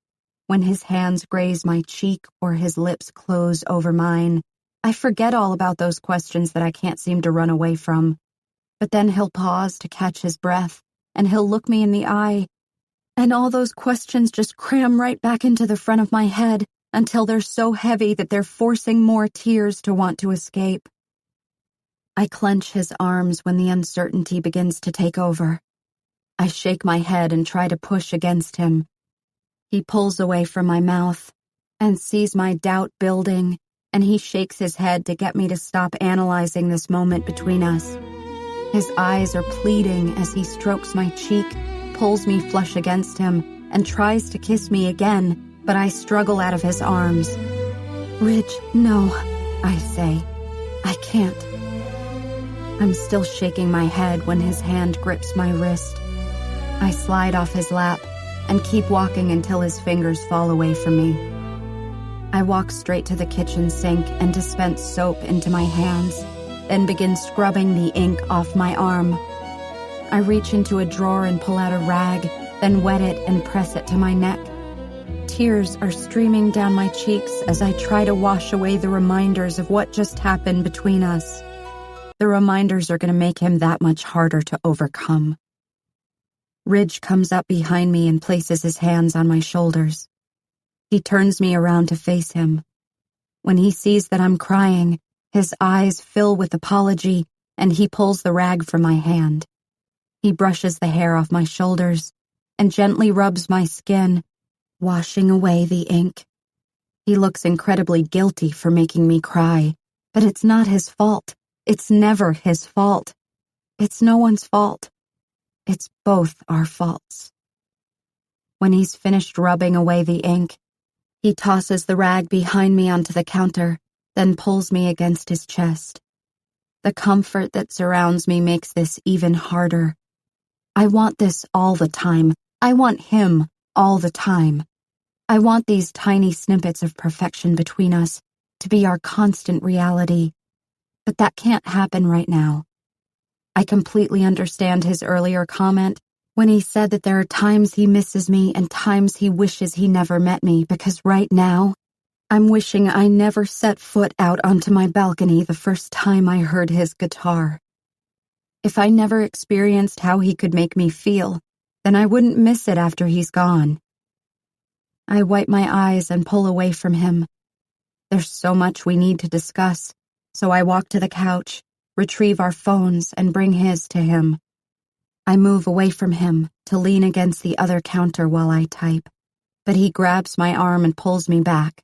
When his hands graze my cheek or his lips close over mine, I forget all about those questions that I can't seem to run away from. But then he'll pause to catch his breath, and he'll look me in the eye, and all those questions just cram right back into the front of my head until they're so heavy that they're forcing more tears to want to escape. I clench his arms when the uncertainty begins to take over. I shake my head and try to push against him. He pulls away from my mouth and sees my doubt building, and he shakes his head to get me to stop analyzing this moment between us. His eyes are pleading as he strokes my cheek, pulls me flush against him, and tries to kiss me again, but I struggle out of his arms. "Ridge, no," I say. "I can't." I'm still shaking my head when his hand grips my wrist. I slide off his lap and keep walking until his fingers fall away from me. I walk straight to the kitchen sink and dispense soap into my hands. then begin scrubbing the ink off my arm. I reach into a drawer and pull out a rag, then wet it and press it to my neck. Tears are streaming down my cheeks as I try to wash away the reminders of what just happened between us. The reminders are going to make him that much harder to overcome. Ridge comes up behind me and places his hands on my shoulders. He turns me around to face him. When he sees that I'm crying, his eyes fill with apology, and he pulls the rag from my hand. He brushes the hair off my shoulders and gently rubs my skin, washing away the ink. He looks incredibly guilty for making me cry, but it's not his fault. It's never his fault. It's no one's fault. It's both our faults. When he's finished rubbing away the ink, he tosses the rag behind me onto the counter, then pulls me against his chest. The comfort that surrounds me makes this even harder. I want this all the time. I want him all the time. I want these tiny snippets of perfection between us to be our constant reality. But that can't happen right now. I completely understand his earlier comment when he said that there are times he misses me and times he wishes he never met me, because right now, I'm wishing I never set foot out onto my balcony the first time I heard his guitar. If I never experienced how he could make me feel, then I wouldn't miss it after he's gone. I wipe my eyes and pull away from him. There's so much we need to discuss, so I walk to the couch, retrieve our phones, and bring his to him. I move away from him to lean against the other counter while I type, but he grabs my arm and pulls me back.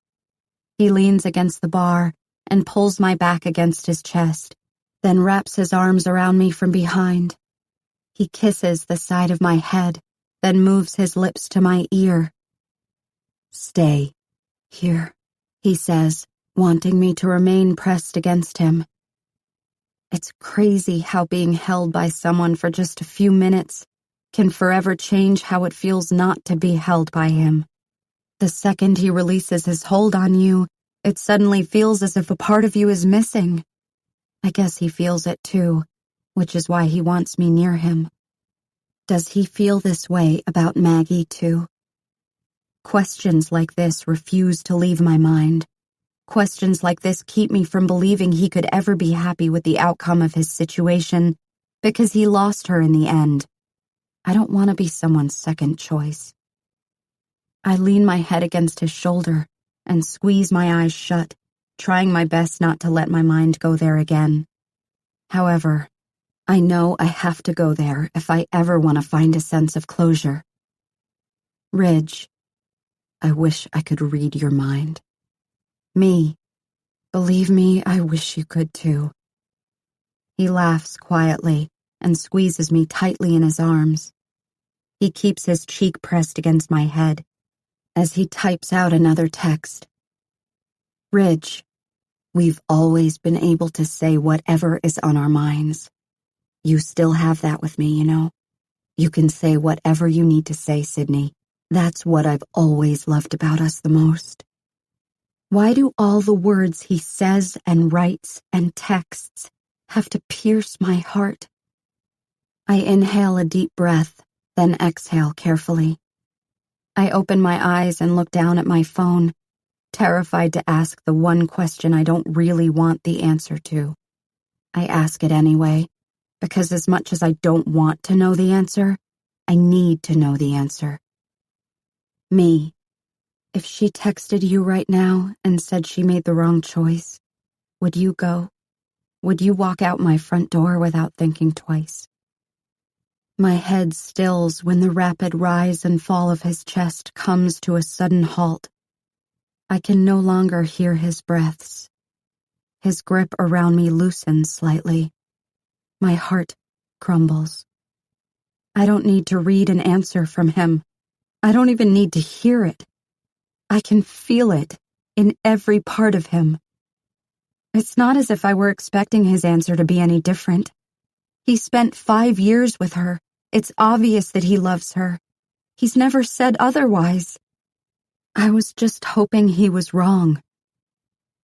He leans against the bar and pulls my back against his chest, then wraps his arms around me from behind. He kisses the side of my head, then moves his lips to my ear. "Stay here," he says, wanting me to remain pressed against him. It's crazy how being held by someone for just a few minutes can forever change how it feels not to be held by him. The second he releases his hold on you, it suddenly feels as if a part of you is missing. I guess he feels it too, which is why he wants me near him. Does he feel this way about Maggie too? Questions like this refuse to leave my mind. Questions like this keep me from believing he could ever be happy with the outcome of his situation, because he lost her in the end. I don't want to be someone's second choice. I lean my head against his shoulder and squeeze my eyes shut, trying my best not to let my mind go there again. However, I know I have to go there if I ever want to find a sense of closure. Ridge, I wish I could read your mind. Me. Believe me, I wish you could too. He laughs quietly and squeezes me tightly in his arms. He keeps his cheek pressed against my head as he types out another text. Ridge, we've always been able to say whatever is on our minds. You still have that with me, you know. You can say whatever you need to say, Sydney. That's what I've always loved about us the most. Why do all the words he says and writes and texts have to pierce my heart? I inhale a deep breath, then exhale carefully. I open my eyes and look down at my phone, terrified to ask the one question I don't really want the answer to. I ask it anyway, because as much as I don't want to know the answer, I need to know the answer. Me. If she texted you right now and said she made the wrong choice, would you go? Would you walk out my front door without thinking twice? My head stills when the rapid rise and fall of his chest comes to a sudden halt. I can no longer hear his breaths. His grip around me loosens slightly. My heart crumbles. I don't need to read an answer from him. I don't even need to hear it. I can feel it in every part of him. It's not as if I were expecting his answer to be any different. He spent 5 years with her. It's obvious that he loves her. He's never said otherwise. I was just hoping he was wrong.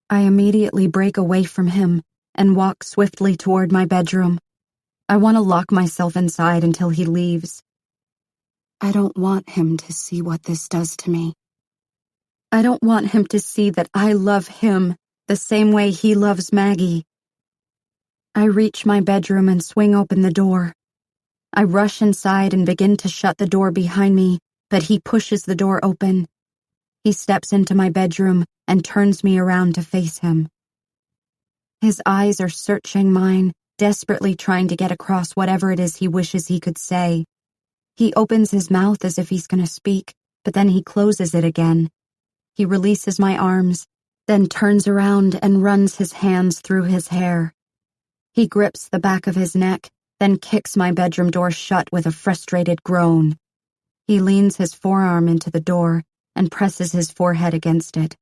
I immediately break away from him and walk swiftly toward my bedroom. I want to lock myself inside until he leaves. I don't want him to see what this does to me. I don't want him to see that I love him the same way he loves Maggie. I reach my bedroom and swing open the door. I rush inside and begin to shut the door behind me, but he pushes the door open. He steps into my bedroom and turns me around to face him. His eyes are searching mine, desperately trying to get across whatever it is he wishes he could say. He opens his mouth as if he's going to speak, but then he closes it again. He releases my arms, then turns around and runs his hands through his hair. He grips the back of his neck, then kicks my bedroom door shut with a frustrated groan. He leans his forearm into the door and presses his forehead against it.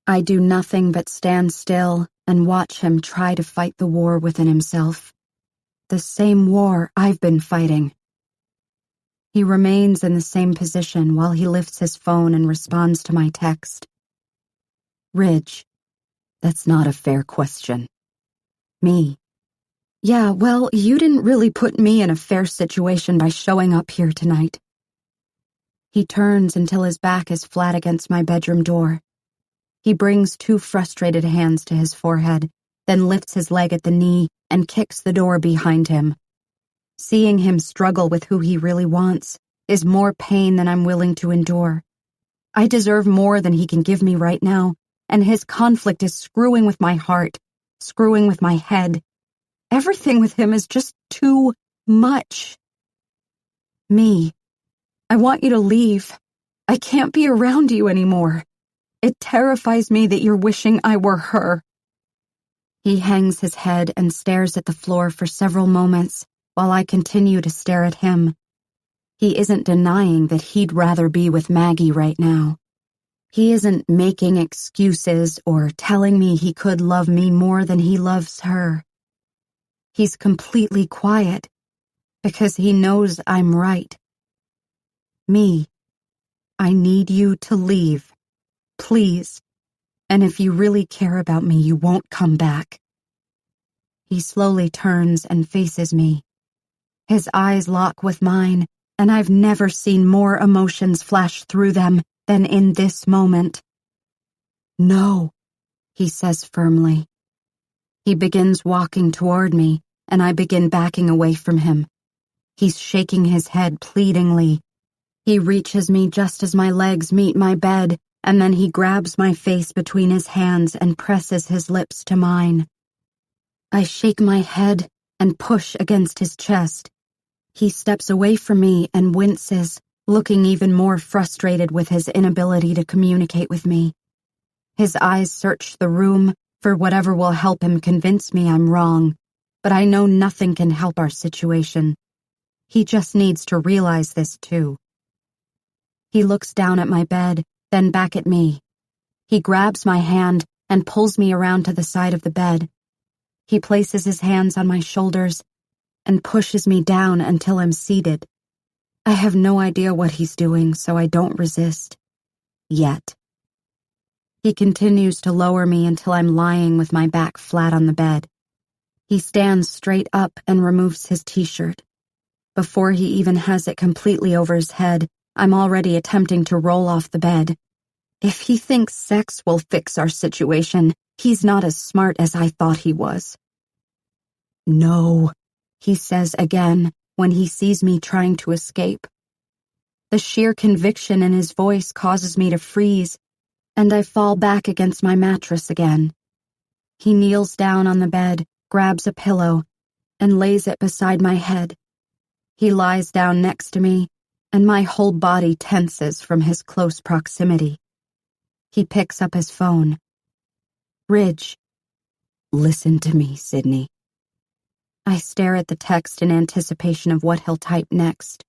I do nothing but stand still and watch him try to fight the war within himself. The same war I've been fighting. He remains in the same position while he lifts his phone and responds to my text. Ridge, that's not a fair question. Me. Yeah, well, you didn't really put me in a fair situation by showing up here tonight. He turns until his back is flat against my bedroom door. He brings two frustrated hands to his forehead, then lifts his leg at the knee and kicks the door behind him. Seeing him struggle with who he really wants is more pain than I'm willing to endure. I deserve more than he can give me right now, and his conflict is screwing with my heart, screwing with my head. Everything with him is just too much. Me. I want you to leave. I can't be around you anymore. It terrifies me that you're wishing I were her. He hangs his head and stares at the floor for several moments while I continue to stare at him. He isn't denying that he'd rather be with Maggie right now. He isn't making excuses or telling me he could love me more than he loves her. He's completely quiet because he knows I'm right. Me, I need you to leave. Please. And if you really care about me, you won't come back. He slowly turns and faces me. His eyes lock with mine, and I've never seen more emotions flash through them than in this moment. No, he says firmly. He begins walking toward me, and I begin backing away from him. He's shaking his head pleadingly. He reaches me just as my legs meet my bed, and then he grabs my face between his hands and presses his lips to mine. I shake my head and push against his chest. He steps away from me and winces, looking even more frustrated with his inability to communicate with me. His eyes search the room for whatever will help him convince me I'm wrong, but I know nothing can help our situation. He just needs to realize this too. He looks down at my bed, then back at me. He grabs my hand and pulls me around to the side of the bed. He places his hands on my shoulders and pushes me down until I'm seated. I have no idea what he's doing, so I don't resist. Yet. He continues to lower me until I'm lying with my back flat on the bed. He stands straight up and removes his t-shirt. Before he even has it completely over his head, I'm already attempting to roll off the bed. If he thinks sex will fix our situation, he's not as smart as I thought he was. No, he says again when he sees me trying to escape. The sheer conviction in his voice causes me to freeze, and I fall back against my mattress again. He kneels down on the bed, grabs a pillow, and lays it beside my head. He lies down next to me, and my whole body tenses from his close proximity. He picks up his phone. Ridge. Listen to me, Sydney. I stare at the text in anticipation of what he'll type next.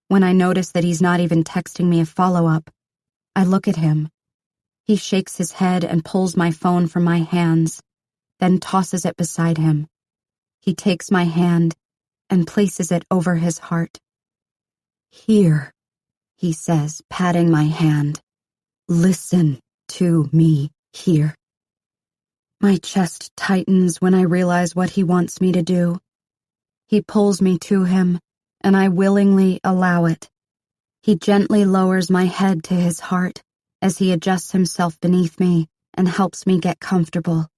When I notice that he's not even texting me a follow-up, I look at him. He shakes his head and pulls my phone from my hands, then tosses it beside him. He takes my hand and places it over his heart. Here, he says, patting my hand. Listen to me here. My chest tightens when I realize what he wants me to do. He pulls me to him, and I willingly allow it. He gently lowers my head to his heart as he adjusts himself beneath me and helps me get comfortable.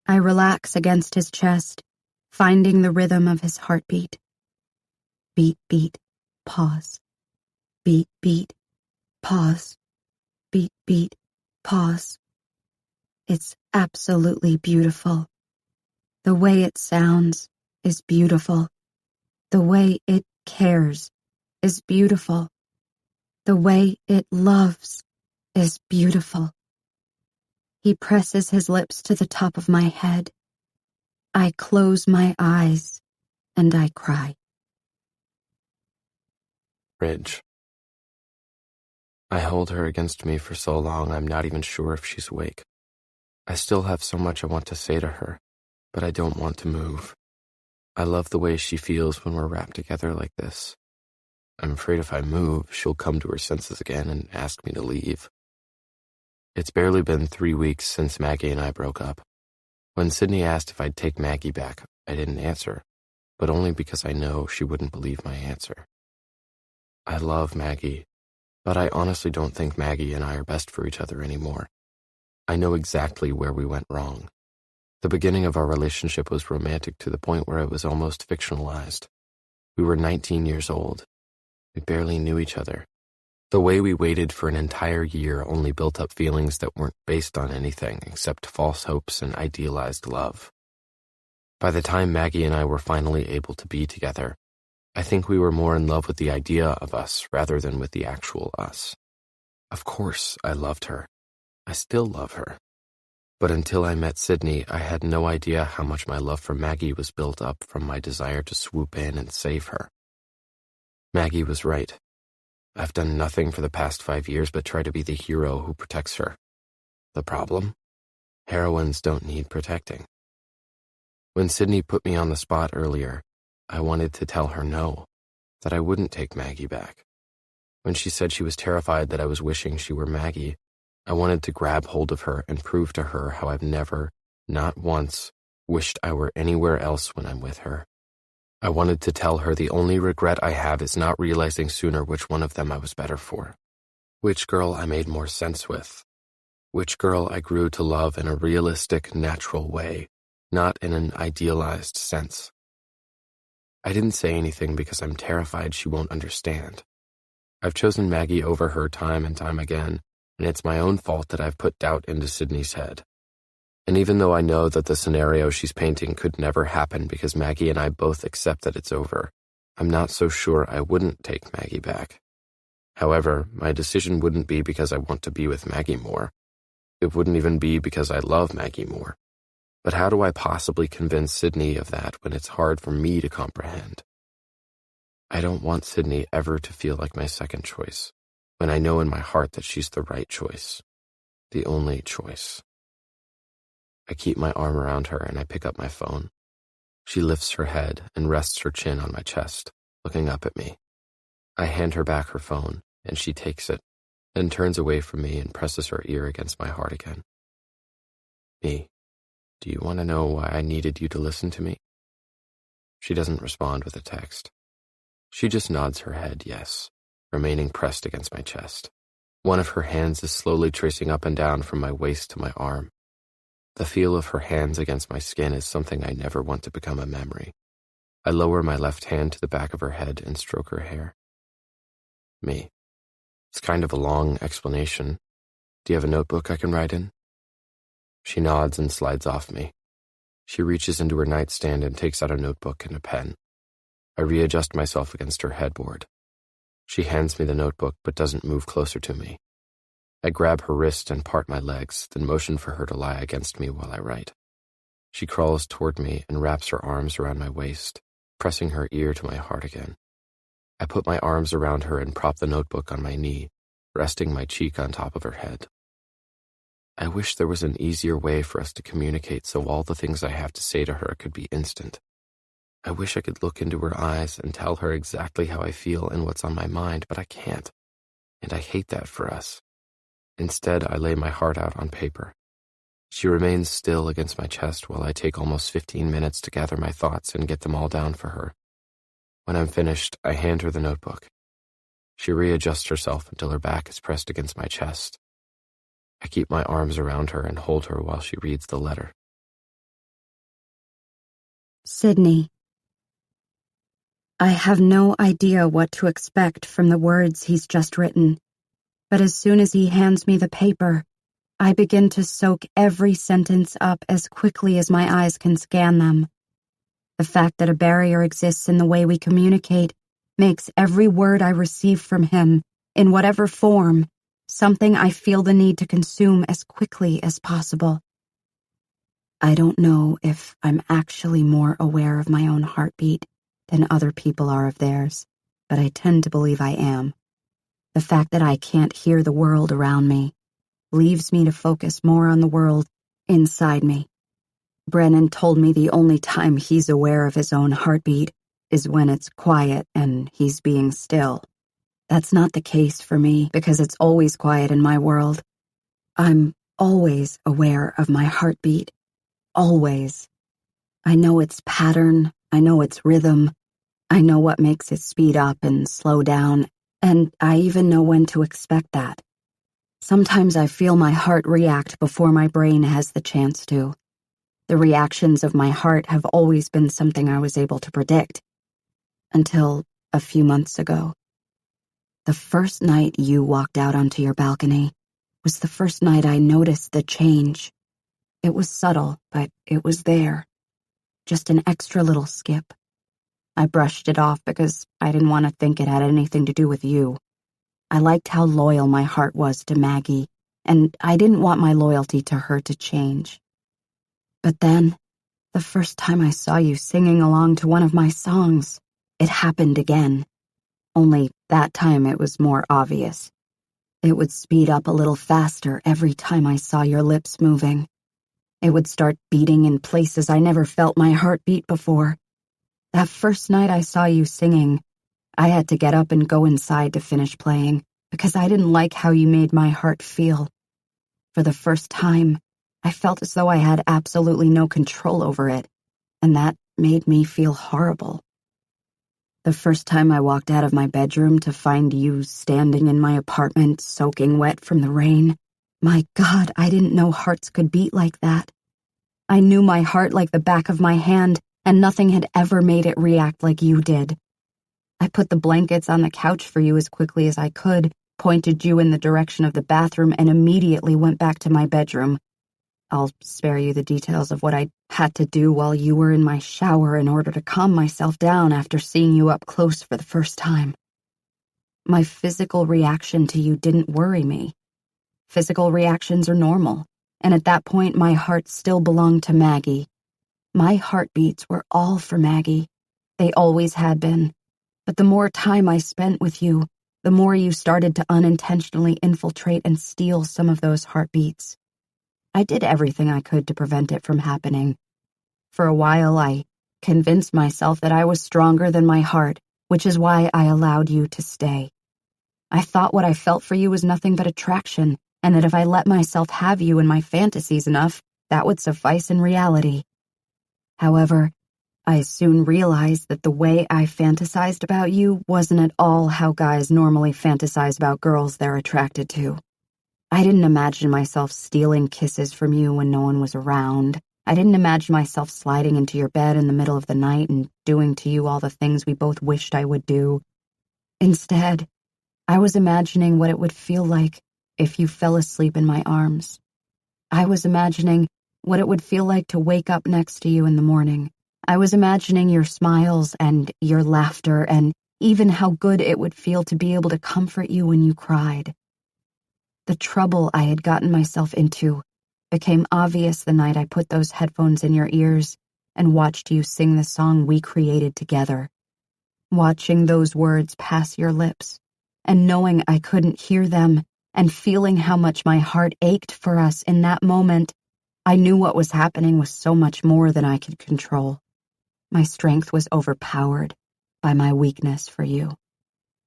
I relax against his chest, finding the rhythm of his heartbeat. Beat, beat, pause. Beat, beat, pause. Beat, beat, pause. It's absolutely beautiful. The way it sounds is beautiful. The way it cares is beautiful. The way it loves is beautiful. He presses his lips to the top of my head. I close my eyes and I cry. Ridge. I hold her against me for so long I'm not even sure if she's awake. I still have so much I want to say to her, but I don't want to move. I love the way she feels when we're wrapped together like this. I'm afraid if I move, she'll come to her senses again and ask me to leave. It's barely been 3 weeks since Maggie and I broke up. When Sydney asked if I'd take Maggie back, I didn't answer, but only because I know she wouldn't believe my answer. I love Maggie, but I honestly don't think Maggie and I are best for each other anymore. I know exactly where we went wrong. The beginning of our relationship was romantic to the point where it was almost fictionalized. We were 19 years old. We barely knew each other. The way we waited for an entire year only built up feelings that weren't based on anything except false hopes and idealized love. By the time Maggie and I were finally able to be together, I think we were more in love with the idea of us rather than with the actual us. Of course, I loved her. I still love her. But until I met Sydney, I had no idea how much my love for Maggie was built up from my desire to swoop in and save her. Maggie was right. I've done nothing for the past 5 years but try to be the hero who protects her. The problem? Heroines don't need protecting. When Sydney put me on the spot earlier, I wanted to tell her no, that I wouldn't take Maggie back. When she said she was terrified that I was wishing she were Maggie, I wanted to grab hold of her and prove to her how I've never, not once, wished I were anywhere else when I'm with her. I wanted to tell her the only regret I have is not realizing sooner which one of them I was better for. Which girl I made more sense with. Which girl I grew to love in a realistic, natural way, not in an idealized sense. I didn't say anything because I'm terrified she won't understand. I've chosen Maggie over her time and time again, and it's my own fault that I've put doubt into Sydney's head. And even though I know that the scenario she's painting could never happen because Maggie and I both accept that it's over, I'm not so sure I wouldn't take Maggie back. However, my decision wouldn't be because I want to be with Maggie more. It wouldn't even be because I love Maggie more. But how do I possibly convince Sydney of that when it's hard for me to comprehend? I don't want Sydney ever to feel like my second choice, when I know in my heart that she's the right choice, the only choice. I keep my arm around her and I pick up my phone. She lifts her head and rests her chin on my chest, looking up at me. I hand her back her phone, and she takes it, then turns away from me and presses her ear against my heart again. Me, do you want to know why I needed you to listen to me? She doesn't respond with a text. She just nods her head yes, remaining pressed against my chest. One of her hands is slowly tracing up and down from my waist to my arm. The feel of her hands against my skin is something I never want to become a memory. I lower my left hand to the back of her head and stroke her hair. Me. It's kind of a long explanation. Do you have a notebook I can write in? She nods and slides off me. She reaches into her nightstand and takes out a notebook and a pen. I readjust myself against her headboard. She hands me the notebook but doesn't move closer to me. I grab her wrist and part my legs, then motion for her to lie against me while I write. She crawls toward me and wraps her arms around my waist, pressing her ear to my heart again. I put my arms around her and prop the notebook on my knee, resting my cheek on top of her head. I wish there was an easier way for us to communicate so all the things I have to say to her could be instant. I wish I could look into her eyes and tell her exactly how I feel and what's on my mind, but I can't. And I hate that for us. Instead, I lay my heart out on paper. She remains still against my chest while I take almost 15 minutes to gather my thoughts and get them all down for her. When I'm finished, I hand her the notebook. She readjusts herself until her back is pressed against my chest. I keep my arms around her and hold her while she reads the letter. Sydney, I have no idea what to expect from the words he's just written, but as soon as he hands me the paper, I begin to soak every sentence up as quickly as my eyes can scan them. The fact that a barrier exists in the way we communicate makes every word I receive from him, in whatever form, something I feel the need to consume as quickly as possible. I don't know if I'm actually more aware of my own heartbeat than other people are of theirs, but I tend to believe I am. The fact that I can't hear the world around me leaves me to focus more on the world inside me. Brennan told me the only time he's aware of his own heartbeat is when it's quiet and he's being still. That's not the case for me because it's always quiet in my world. I'm always aware of my heartbeat. Always. I know its pattern, I know its rhythm, I know what makes it speed up and slow down, and I even know when to expect that. Sometimes I feel my heart react before my brain has the chance to. The reactions of my heart have always been something I was able to predict. Until a few months ago. The first night you walked out onto your balcony was the first night I noticed the change. It was subtle, but it was there. Just an extra little skip. I brushed it off because I didn't want to think it had anything to do with you. I liked how loyal my heart was to Maggie, and I didn't want my loyalty to her to change. But then, the first time I saw you singing along to one of my songs, it happened again. Only that time it was more obvious. It would speed up a little faster every time I saw your lips moving. It would start beating in places I never felt my heart beat before. That first night I saw you singing, I had to get up and go inside to finish playing because I didn't like how you made my heart feel. For the first time, I felt as though I had absolutely no control over it, and that made me feel horrible. The first time I walked out of my bedroom to find you standing in my apartment, soaking wet from the rain, my God, I didn't know hearts could beat like that. I knew my heart like the back of my hand, and nothing had ever made it react like you did. I put the blankets on the couch for you as quickly as I could, pointed you in the direction of the bathroom, and immediately went back to my bedroom. I'll spare you the details of what I had to do while you were in my shower in order to calm myself down after seeing you up close for the first time. My physical reaction to you didn't worry me. Physical reactions are normal, and at that point my heart still belonged to Maggie. My heartbeats were all for Maggie. They always had been. But the more time I spent with you, the more you started to unintentionally infiltrate and steal some of those heartbeats. I did everything I could to prevent it from happening. For a while, I convinced myself that I was stronger than my heart, which is why I allowed you to stay. I thought what I felt for you was nothing but attraction, and that if I let myself have you in my fantasies enough, that would suffice in reality. However, I soon realized that the way I fantasized about you wasn't at all how guys normally fantasize about girls they're attracted to. I didn't imagine myself stealing kisses from you when no one was around. I didn't imagine myself sliding into your bed in the middle of the night and doing to you all the things we both wished I would do. Instead, I was imagining what it would feel like if you fell asleep in my arms. I was imagining what it would feel like to wake up next to you in the morning. I was imagining your smiles and your laughter and even how good it would feel to be able to comfort you when you cried. The trouble I had gotten myself into became obvious the night I put those headphones in your ears and watched you sing the song we created together. Watching those words pass your lips and knowing I couldn't hear them and feeling how much my heart ached for us in that moment, I knew what was happening was so much more than I could control. My strength was overpowered by my weakness for you.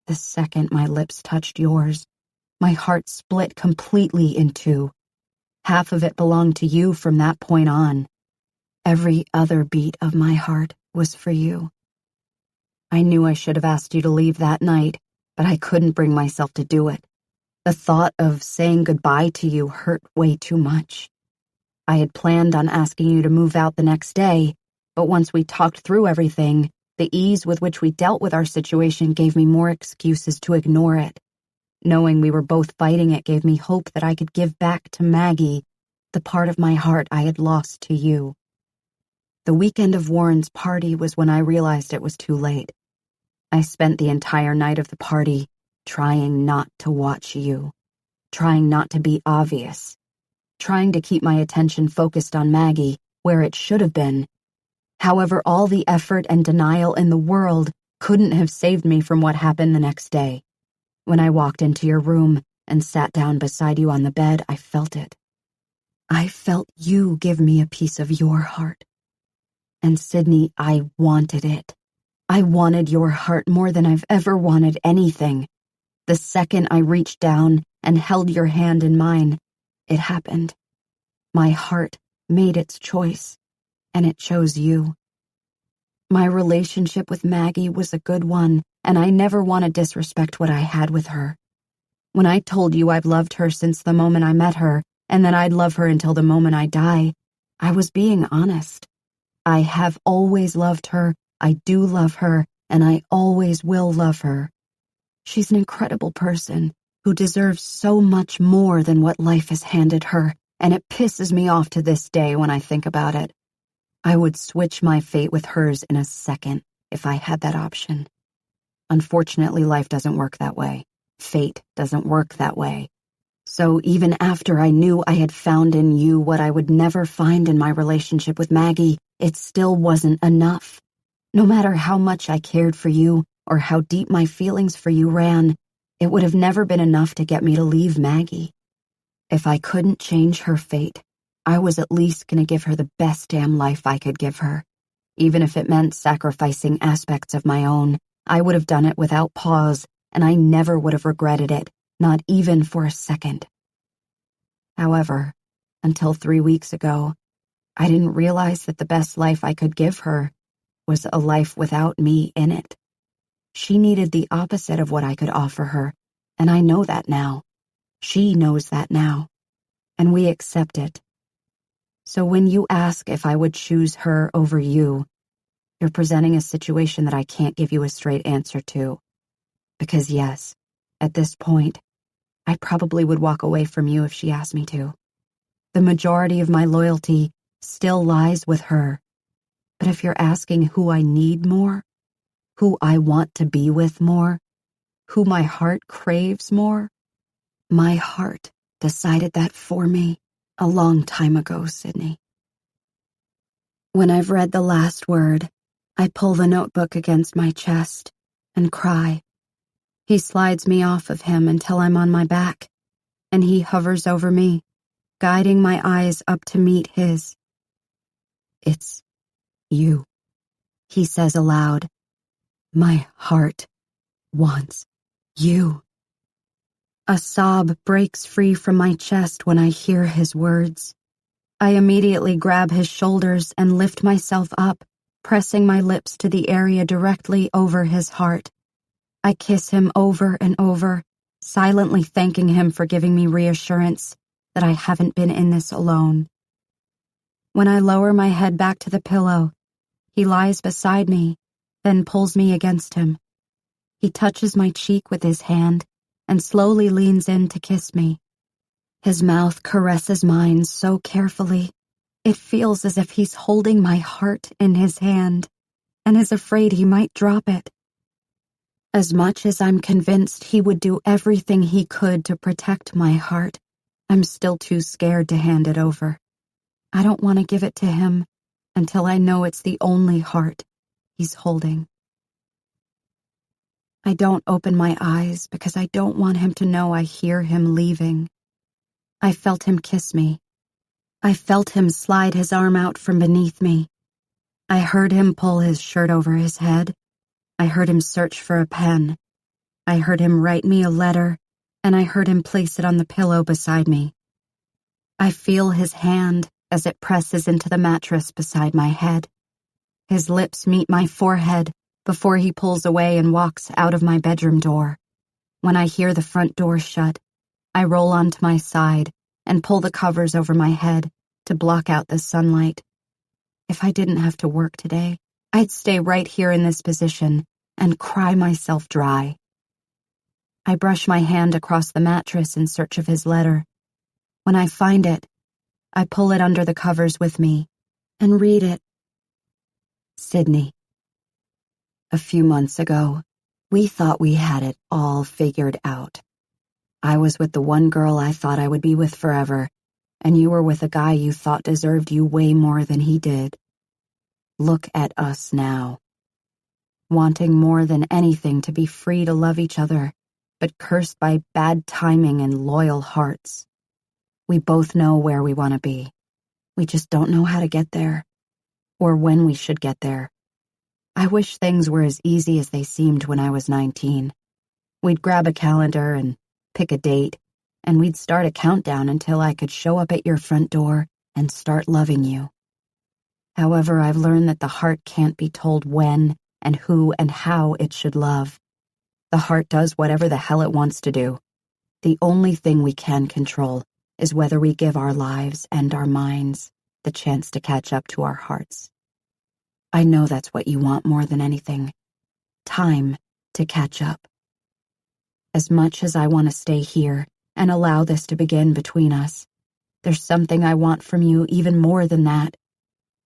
The second my lips touched yours, my heart split completely in two. Half of it belonged to you from that point on. Every other beat of my heart was for you. I knew I should have asked you to leave that night, but I couldn't bring myself to do it. The thought of saying goodbye to you hurt way too much. I had planned on asking you to move out the next day, but once we talked through everything, the ease with which we dealt with our situation gave me more excuses to ignore it. Knowing we were both fighting it gave me hope that I could give back to Maggie the part of my heart I had lost to you. The weekend of Warren's party was when I realized it was too late. I spent the entire night of the party trying not to watch you, trying not to be obvious, trying to keep my attention focused on Maggie where it should have been. However, all the effort and denial in the world couldn't have saved me from what happened the next day. When I walked into your room and sat down beside you on the bed, I felt it. I felt you give me a piece of your heart. And Sydney, I wanted it. I wanted your heart more than I've ever wanted anything. The second I reached down and held your hand in mine, it happened. My heart made its choice, and it chose you. My relationship with Maggie was a good one, and I never want to disrespect what I had with her. When I told you I've loved her since the moment I met her, and that I'd love her until the moment I die, I was being honest. I have always loved her, I do love her, and I always will love her. She's an incredible person who deserves so much more than what life has handed her, and it pisses me off to this day when I think about it. I would switch my fate with hers in a second if I had that option. Unfortunately, life doesn't work that way. Fate doesn't work that way. So even after I knew I had found in you what I would never find in my relationship with Maggie, it still wasn't enough. No matter how much I cared for you or how deep my feelings for you ran, it would have never been enough to get me to leave Maggie. If I couldn't change her fate, I was at least going to give her the best damn life I could give her. Even if it meant sacrificing aspects of my own, I would have done it without pause, and I never would have regretted it, not even for a second. However, until 3 weeks ago, I didn't realize that the best life I could give her was a life without me in it. She needed the opposite of what I could offer her, and I know that now. She knows that now, and we accept it. So when you ask if I would choose her over you, you're presenting a situation that I can't give you a straight answer to. Because yes, at this point, I probably would walk away from you if she asked me to. The majority of my loyalty still lies with her. But if you're asking who I need more, who I want to be with more, who my heart craves more, my heart decided that for me a long time ago, Sydney. When I've read the last word, I pull the notebook against my chest and cry. He slides me off of him until I'm on my back, and he hovers over me, guiding my eyes up to meet his. It's you, he says aloud. My heart wants you. A sob breaks free from my chest when I hear his words. I immediately grab his shoulders and lift myself up, pressing my lips to the area directly over his heart. I kiss him over and over, silently thanking him for giving me reassurance that I haven't been in this alone. When I lower my head back to the pillow, he lies beside me, then pulls me against him. He touches my cheek with his hand and slowly leans in to kiss me. His mouth caresses mine so carefully, it feels as if he's holding my heart in his hand and is afraid he might drop it. As much as I'm convinced he would do everything he could to protect my heart, I'm still too scared to hand it over. I don't want to give it to him until I know it's the only heart he's holding. I don't open my eyes because I don't want him to know I hear him leaving. I felt him kiss me. I felt him slide his arm out from beneath me. I heard him pull his shirt over his head. I heard him search for a pen. I heard him write me a letter, and I heard him place it on the pillow beside me. I feel his hand as it presses into the mattress beside my head. His lips meet my forehead before he pulls away and walks out of my bedroom door. When I hear the front door shut, I roll onto my side and pull the covers over my head to block out the sunlight. If I didn't have to work today, I'd stay right here in this position and cry myself dry. I brush my hand across the mattress in search of his letter. When I find it, I pull it under the covers with me and read it. Sydney. A few months ago, we thought we had it all figured out. I was with the one girl I thought I would be with forever, and you were with a guy you thought deserved you way more than he did. Look at us now. Wanting more than anything to be free to love each other, but cursed by bad timing and loyal hearts. We both know where we want to be. We just don't know how to get there, or when we should get there. I wish things were as easy as they seemed when I was 19. We'd grab a calendar and pick a date, and we'd start a countdown until I could show up at your front door and start loving you. However, I've learned that the heart can't be told when and who and how it should love. The heart does whatever the hell it wants to do. The only thing we can control is whether we give our lives and our minds the chance to catch up to our hearts. I know that's what you want more than anything. Time to catch up. As much as I want to stay here and allow this to begin between us, there's something I want from you even more than that.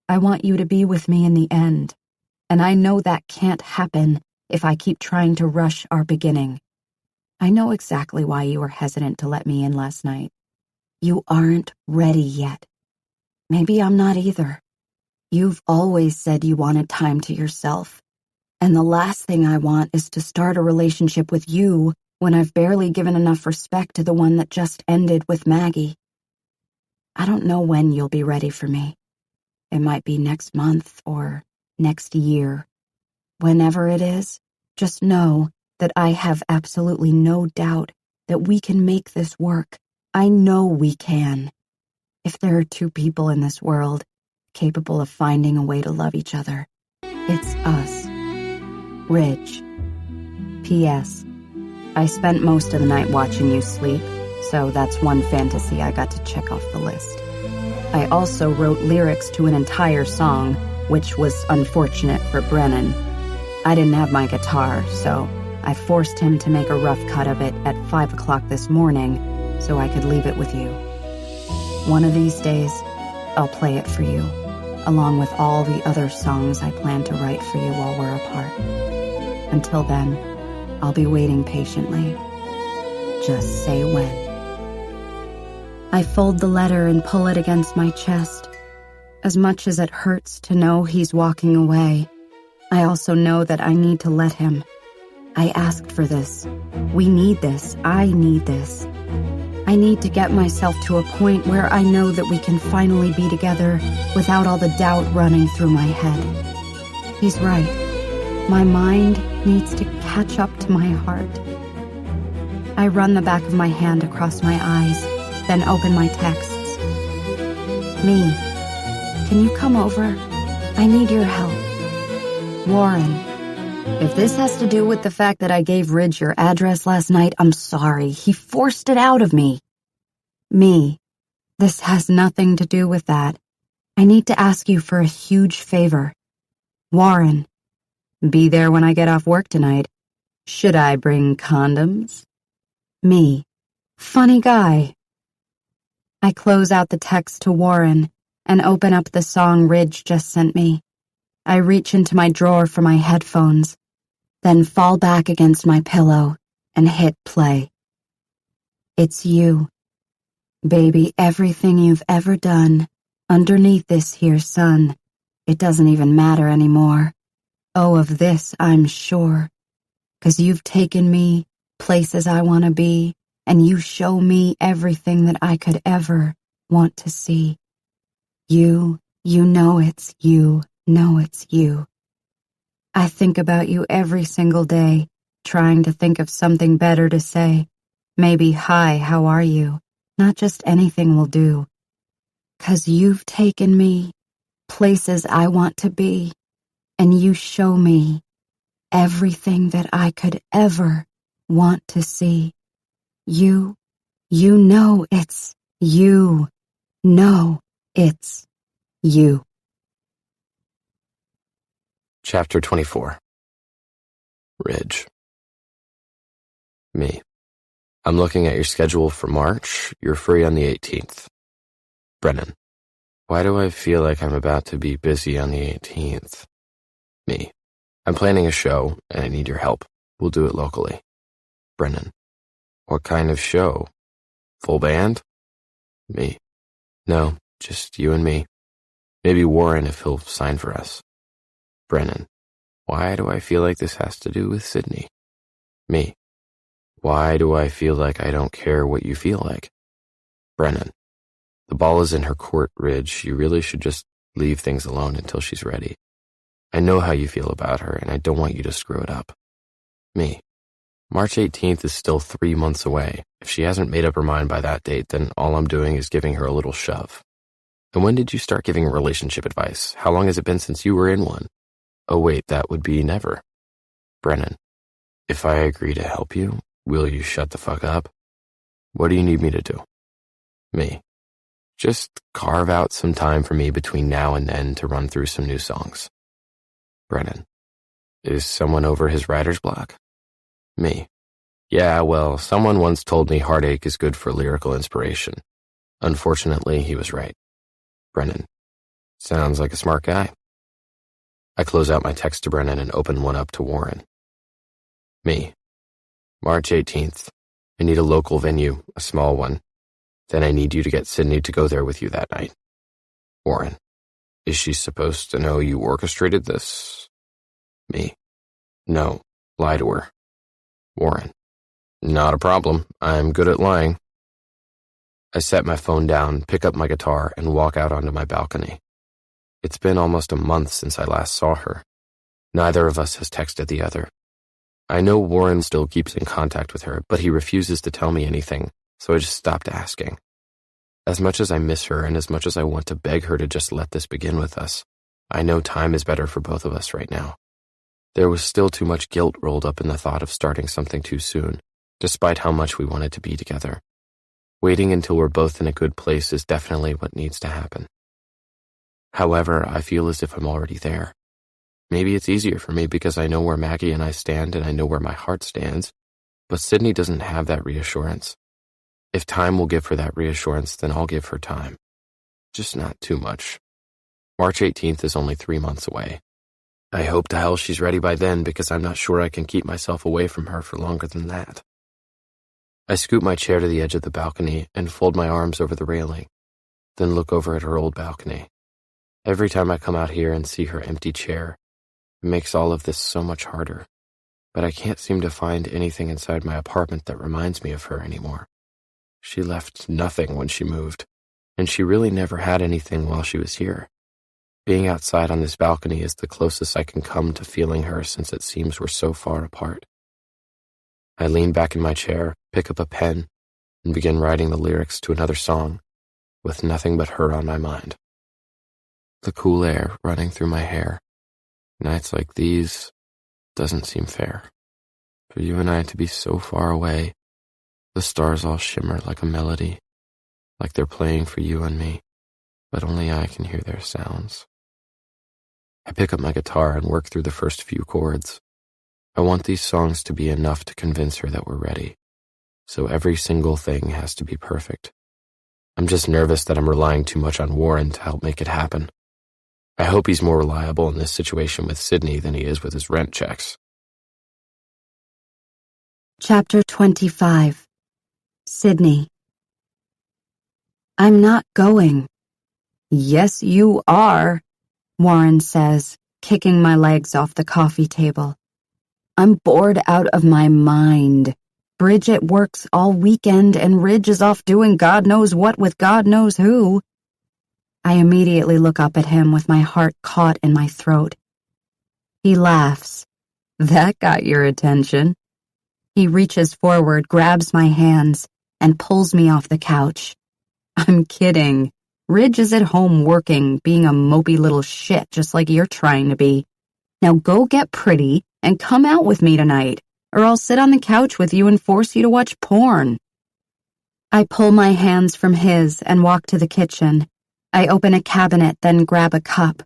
I want you to be with me in the end, and I know that can't happen if I keep trying to rush our beginning. I know exactly why you were hesitant to let me in last night. You aren't ready yet. Maybe I'm not either. You've always said you wanted time to yourself, and the last thing I want is to start a relationship with you when I've barely given enough respect to the one that just ended with Maggie. I don't know when you'll be ready for me. It might be next month or next year. Whenever it is, just know that I have absolutely no doubt that we can make this work. I know we can. If there are two people in this world capable of finding a way to love each other, it's us. Ridge. P.S. I spent most of the night watching you sleep, so that's one fantasy I got to check off the list. I also wrote lyrics to an entire song, which was unfortunate for Brennan. I didn't have my guitar, so I forced him to make a rough cut of it at 5 o'clock this morning so I could leave it with you. One of these days, I'll play it for you, along with all the other songs I plan to write for you while we're apart. Until then, I'll be waiting patiently. Just say when. I fold the letter and pull it against my chest. As much as it hurts to know he's walking away, I also know that I need to let him. I asked for this. We need this. I need this. I need to get myself to a point where I know that we can finally be together without all the doubt running through my head. He's right. My mind needs to catch up to my heart. I run the back of my hand across my eyes, then open my texts. Me, can you come over? I need your help. Warren, if this has to do with the fact that I gave Ridge your address last night, I'm sorry. He forced it out of me. Me, this has nothing to do with that. I need to ask you for a huge favor. Warren, be there when I get off work tonight. Should I bring condoms? Me, funny guy. I close out the text to Warren and open up the song Ridge just sent me. I reach into my drawer for my headphones, then fall back against my pillow and hit play. It's you. Baby, everything you've ever done, underneath this here sun, it doesn't even matter anymore. Oh, of this I'm sure, 'cause you've taken me places I want to be, and you show me everything that I could ever want to see. You know it's you. No, it's you. I think about you every single day, trying to think of something better to say. Maybe, hi, how are you? Not just anything will do. 'Cause you've taken me places I want to be, and you show me everything that I could ever want to see. You know it's you. Know it's you. Chapter 24. Ridge. Me. I'm looking at your schedule for March. You're free on the 18th. Brennan. Why do I feel like I'm about to be busy on the 18th? Me. I'm planning a show, and I need your help. We'll do it locally. Brennan. What kind of show? Full band? Me. No, just you and me. Maybe Warren if he'll sign for us. Brennan. Why do I feel like this has to do with Sydney? Me. Why do I feel like I don't care what you feel like? Brennan. The ball is in her court, Ridge. You really should just leave things alone until she's ready. I know how you feel about her, and I don't want you to screw it up. Me. March 18th is still 3 months away. If she hasn't made up her mind by that date, then all I'm doing is giving her a little shove. And when did you start giving relationship advice? How long has it been since you were in one? Oh wait, that would be never. Brennan. If I agree to help you, will you shut the fuck up? What do you need me to do? Me. Just carve out some time for me between now and then to run through some new songs. Brennan. Is someone over his writer's block? Me. Yeah, well, someone once told me heartache is good for lyrical inspiration. Unfortunately, he was right. Brennan. Sounds like a smart guy. I close out my text to Brennan and open one up to Warren. Me. March 18th. I need a local venue, a small one. Then I need you to get Sydney to go there with you that night. Warren. Is she supposed to know you orchestrated this? Me. No. Lie to her. Warren. Not a problem. I'm good at lying. I set my phone down, pick up my guitar, and walk out onto my balcony. It's been almost a month since I last saw her. Neither of us has texted the other. I know Warren still keeps in contact with her, but he refuses to tell me anything, so I just stopped asking. As much as I miss her and as much as I want to beg her to just let this begin with us, I know time is better for both of us right now. There was still too much guilt rolled up in the thought of starting something too soon, despite how much we wanted to be together. Waiting until we're both in a good place is definitely what needs to happen. However, I feel as if I'm already there. Maybe it's easier for me because I know where Maggie and I stand and I know where my heart stands, but Sydney doesn't have that reassurance. If time will give her that reassurance, then I'll give her time. Just not too much. March 18th is only 3 months away. I hope to hell she's ready by then because I'm not sure I can keep myself away from her for longer than that. I scoot my chair to the edge of the balcony and fold my arms over the railing, then look over at her old balcony. Every time I come out here and see her empty chair, it makes all of this so much harder. But I can't seem to find anything inside my apartment that reminds me of her anymore. She left nothing when she moved, and she really never had anything while she was here. Being outside on this balcony is the closest I can come to feeling her since it seems we're so far apart. I lean back in my chair, pick up a pen, and begin writing the lyrics to another song, with nothing but her on my mind. The cool air running through my hair. Nights like these doesn't seem fair. For you and I to be so far away, the stars all shimmer like a melody, like they're playing for you and me, but only I can hear their sounds. I pick up my guitar and work through the first few chords. I want these songs to be enough to convince her that we're ready, so every single thing has to be perfect. I'm just nervous that I'm relying too much on Warren to help make it happen. I hope he's more reliable in this situation with Sydney than he is with his rent checks. Chapter 25. Sydney. I'm not going. Yes, you are, Warren says, kicking my legs off the coffee table. I'm bored out of my mind. Bridget works all weekend and Ridge is off doing God knows what with God knows who. I immediately look up at him with my heart caught in my throat. He laughs. That got your attention. He reaches forward, grabs my hands, and pulls me off the couch. I'm kidding. Ridge is at home working, being a mopey little shit just like you're trying to be. Now go get pretty and come out with me tonight, or I'll sit on the couch with you and force you to watch porn." I pull my hands from his and walk to the kitchen. I open a cabinet, then grab a cup.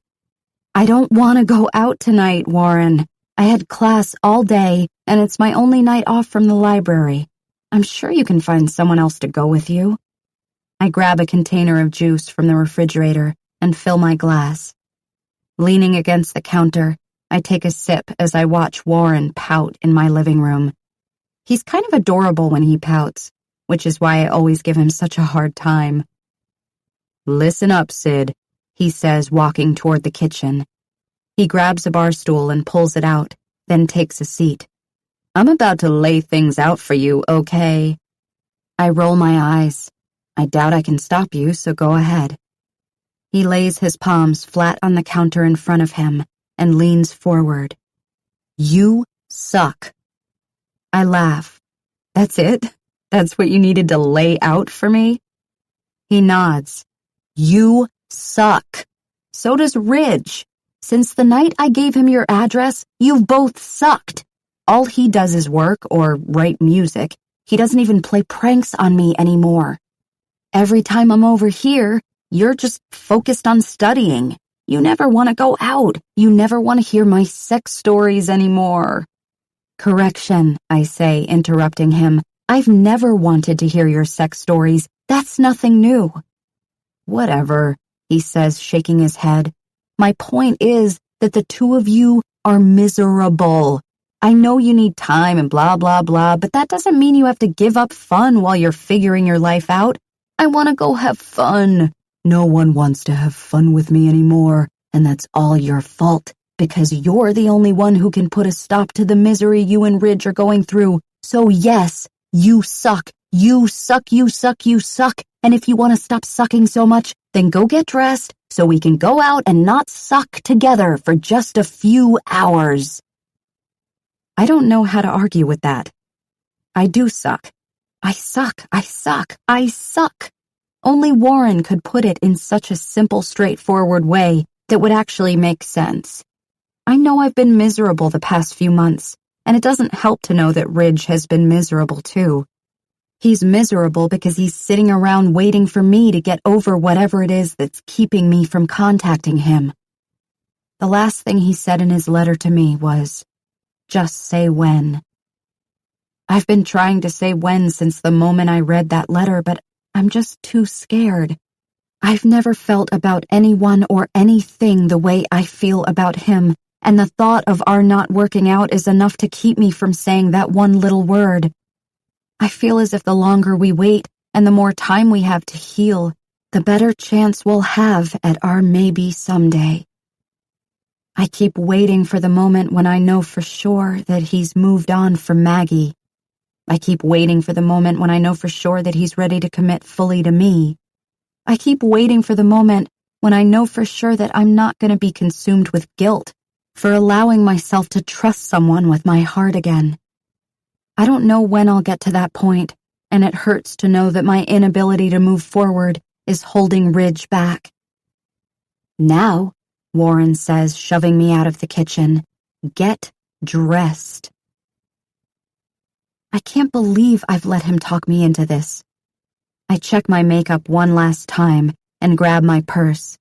"I don't want to go out tonight, Warren. I had class all day, and it's my only night off from the library. I'm sure you can find someone else to go with you." I grab a container of juice from the refrigerator and fill my glass. Leaning against the counter, I take a sip as I watch Warren pout in my living room. He's kind of adorable when he pouts, which is why I always give him such a hard time. "Listen up, Sid," he says, walking toward the kitchen. He grabs a bar stool and pulls it out, then takes a seat. "I'm about to lay things out for you, okay?" I roll my eyes. "I doubt I can stop you, so go ahead." He lays his palms flat on the counter in front of him and leans forward. "You suck." I laugh. "That's it? That's what you needed to lay out for me?" He nods. "You suck. So does Ridge. Since the night I gave him your address, you've both sucked. All he does is work or write music. He doesn't even play pranks on me anymore. Every time I'm over here, you're just focused on studying. You never want to go out. You never want to hear my sex stories anymore." "Correction," I say, interrupting him. "I've never wanted to hear your sex stories. That's nothing new." "Whatever," he says, shaking his head. "My point is that the two of you are miserable. I know you need time and blah, blah, blah, but that doesn't mean you have to give up fun while you're figuring your life out. I want to go have fun. No one wants to have fun with me anymore, and that's all your fault, because you're the only one who can put a stop to the misery you and Ridge are going through. So yes, you suck. You suck, you suck, you suck. And if you want to stop sucking so much, then go get dressed so we can go out and not suck together for just a few hours." I don't know how to argue with that. I do suck. I suck, I suck, I suck. Only Warren could put it in such a simple, straightforward way that would actually make sense. I know I've been miserable the past few months, and it doesn't help to know that Ridge has been miserable too. He's miserable because he's sitting around waiting for me to get over whatever it is that's keeping me from contacting him. The last thing he said in his letter to me was, "Just say when." I've been trying to say when since the moment I read that letter, but I'm just too scared. I've never felt about anyone or anything the way I feel about him, and the thought of our not working out is enough to keep me from saying that one little word. I feel as if the longer we wait and the more time we have to heal, the better chance we'll have at our maybe someday. I keep waiting for the moment when I know for sure that he's moved on from Maggie. I keep waiting for the moment when I know for sure that he's ready to commit fully to me. I keep waiting for the moment when I know for sure that I'm not going to be consumed with guilt for allowing myself to trust someone with my heart again. I don't know when I'll get to that point, and it hurts to know that my inability to move forward is holding Ridge back. "Now," Warren says, shoving me out of the kitchen, "get dressed." I can't believe I've let him talk me into this. I check my makeup one last time and grab my purse.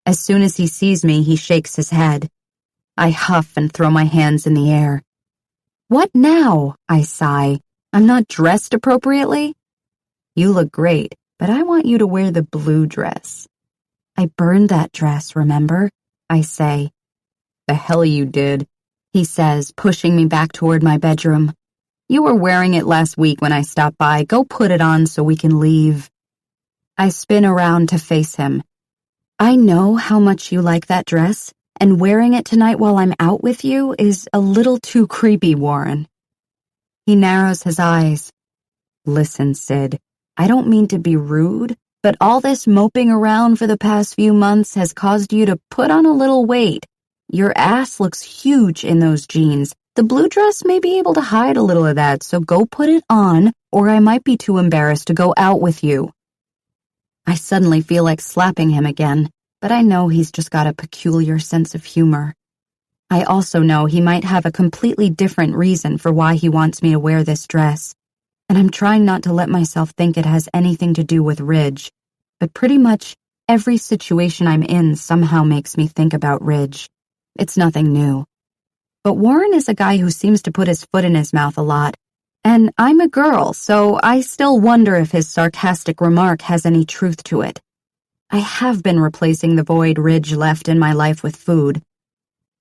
As soon as he sees me, he shakes his head. I huff and throw my hands in the air. "What now?" I sigh. "I'm not dressed appropriately?" "You look great, but I want you to wear the blue dress." "I burned that dress, remember?" I say. "The hell you did," he says, pushing me back toward my bedroom. "You were wearing it last week when I stopped by. Go put it on so we can leave." I spin around to face him. "I know how much you like that dress, and wearing it tonight while I'm out with you is a little too creepy, Warren." He narrows his eyes. "Listen, Sid, I don't mean to be rude, but all this moping around for the past few months has caused you to put on a little weight. Your ass looks huge in those jeans. The blue dress may be able to hide a little of that, so go put it on, or I might be too embarrassed to go out with you." I suddenly feel like slapping him again, but I know he's just got a peculiar sense of humor. I also know he might have a completely different reason for why he wants me to wear this dress, and I'm trying not to let myself think it has anything to do with Ridge, but pretty much every situation I'm in somehow makes me think about Ridge. It's nothing new. But Warren is a guy who seems to put his foot in his mouth a lot, and I'm a girl, so I still wonder if his sarcastic remark has any truth to it. I have been replacing the void Ridge left in my life with food.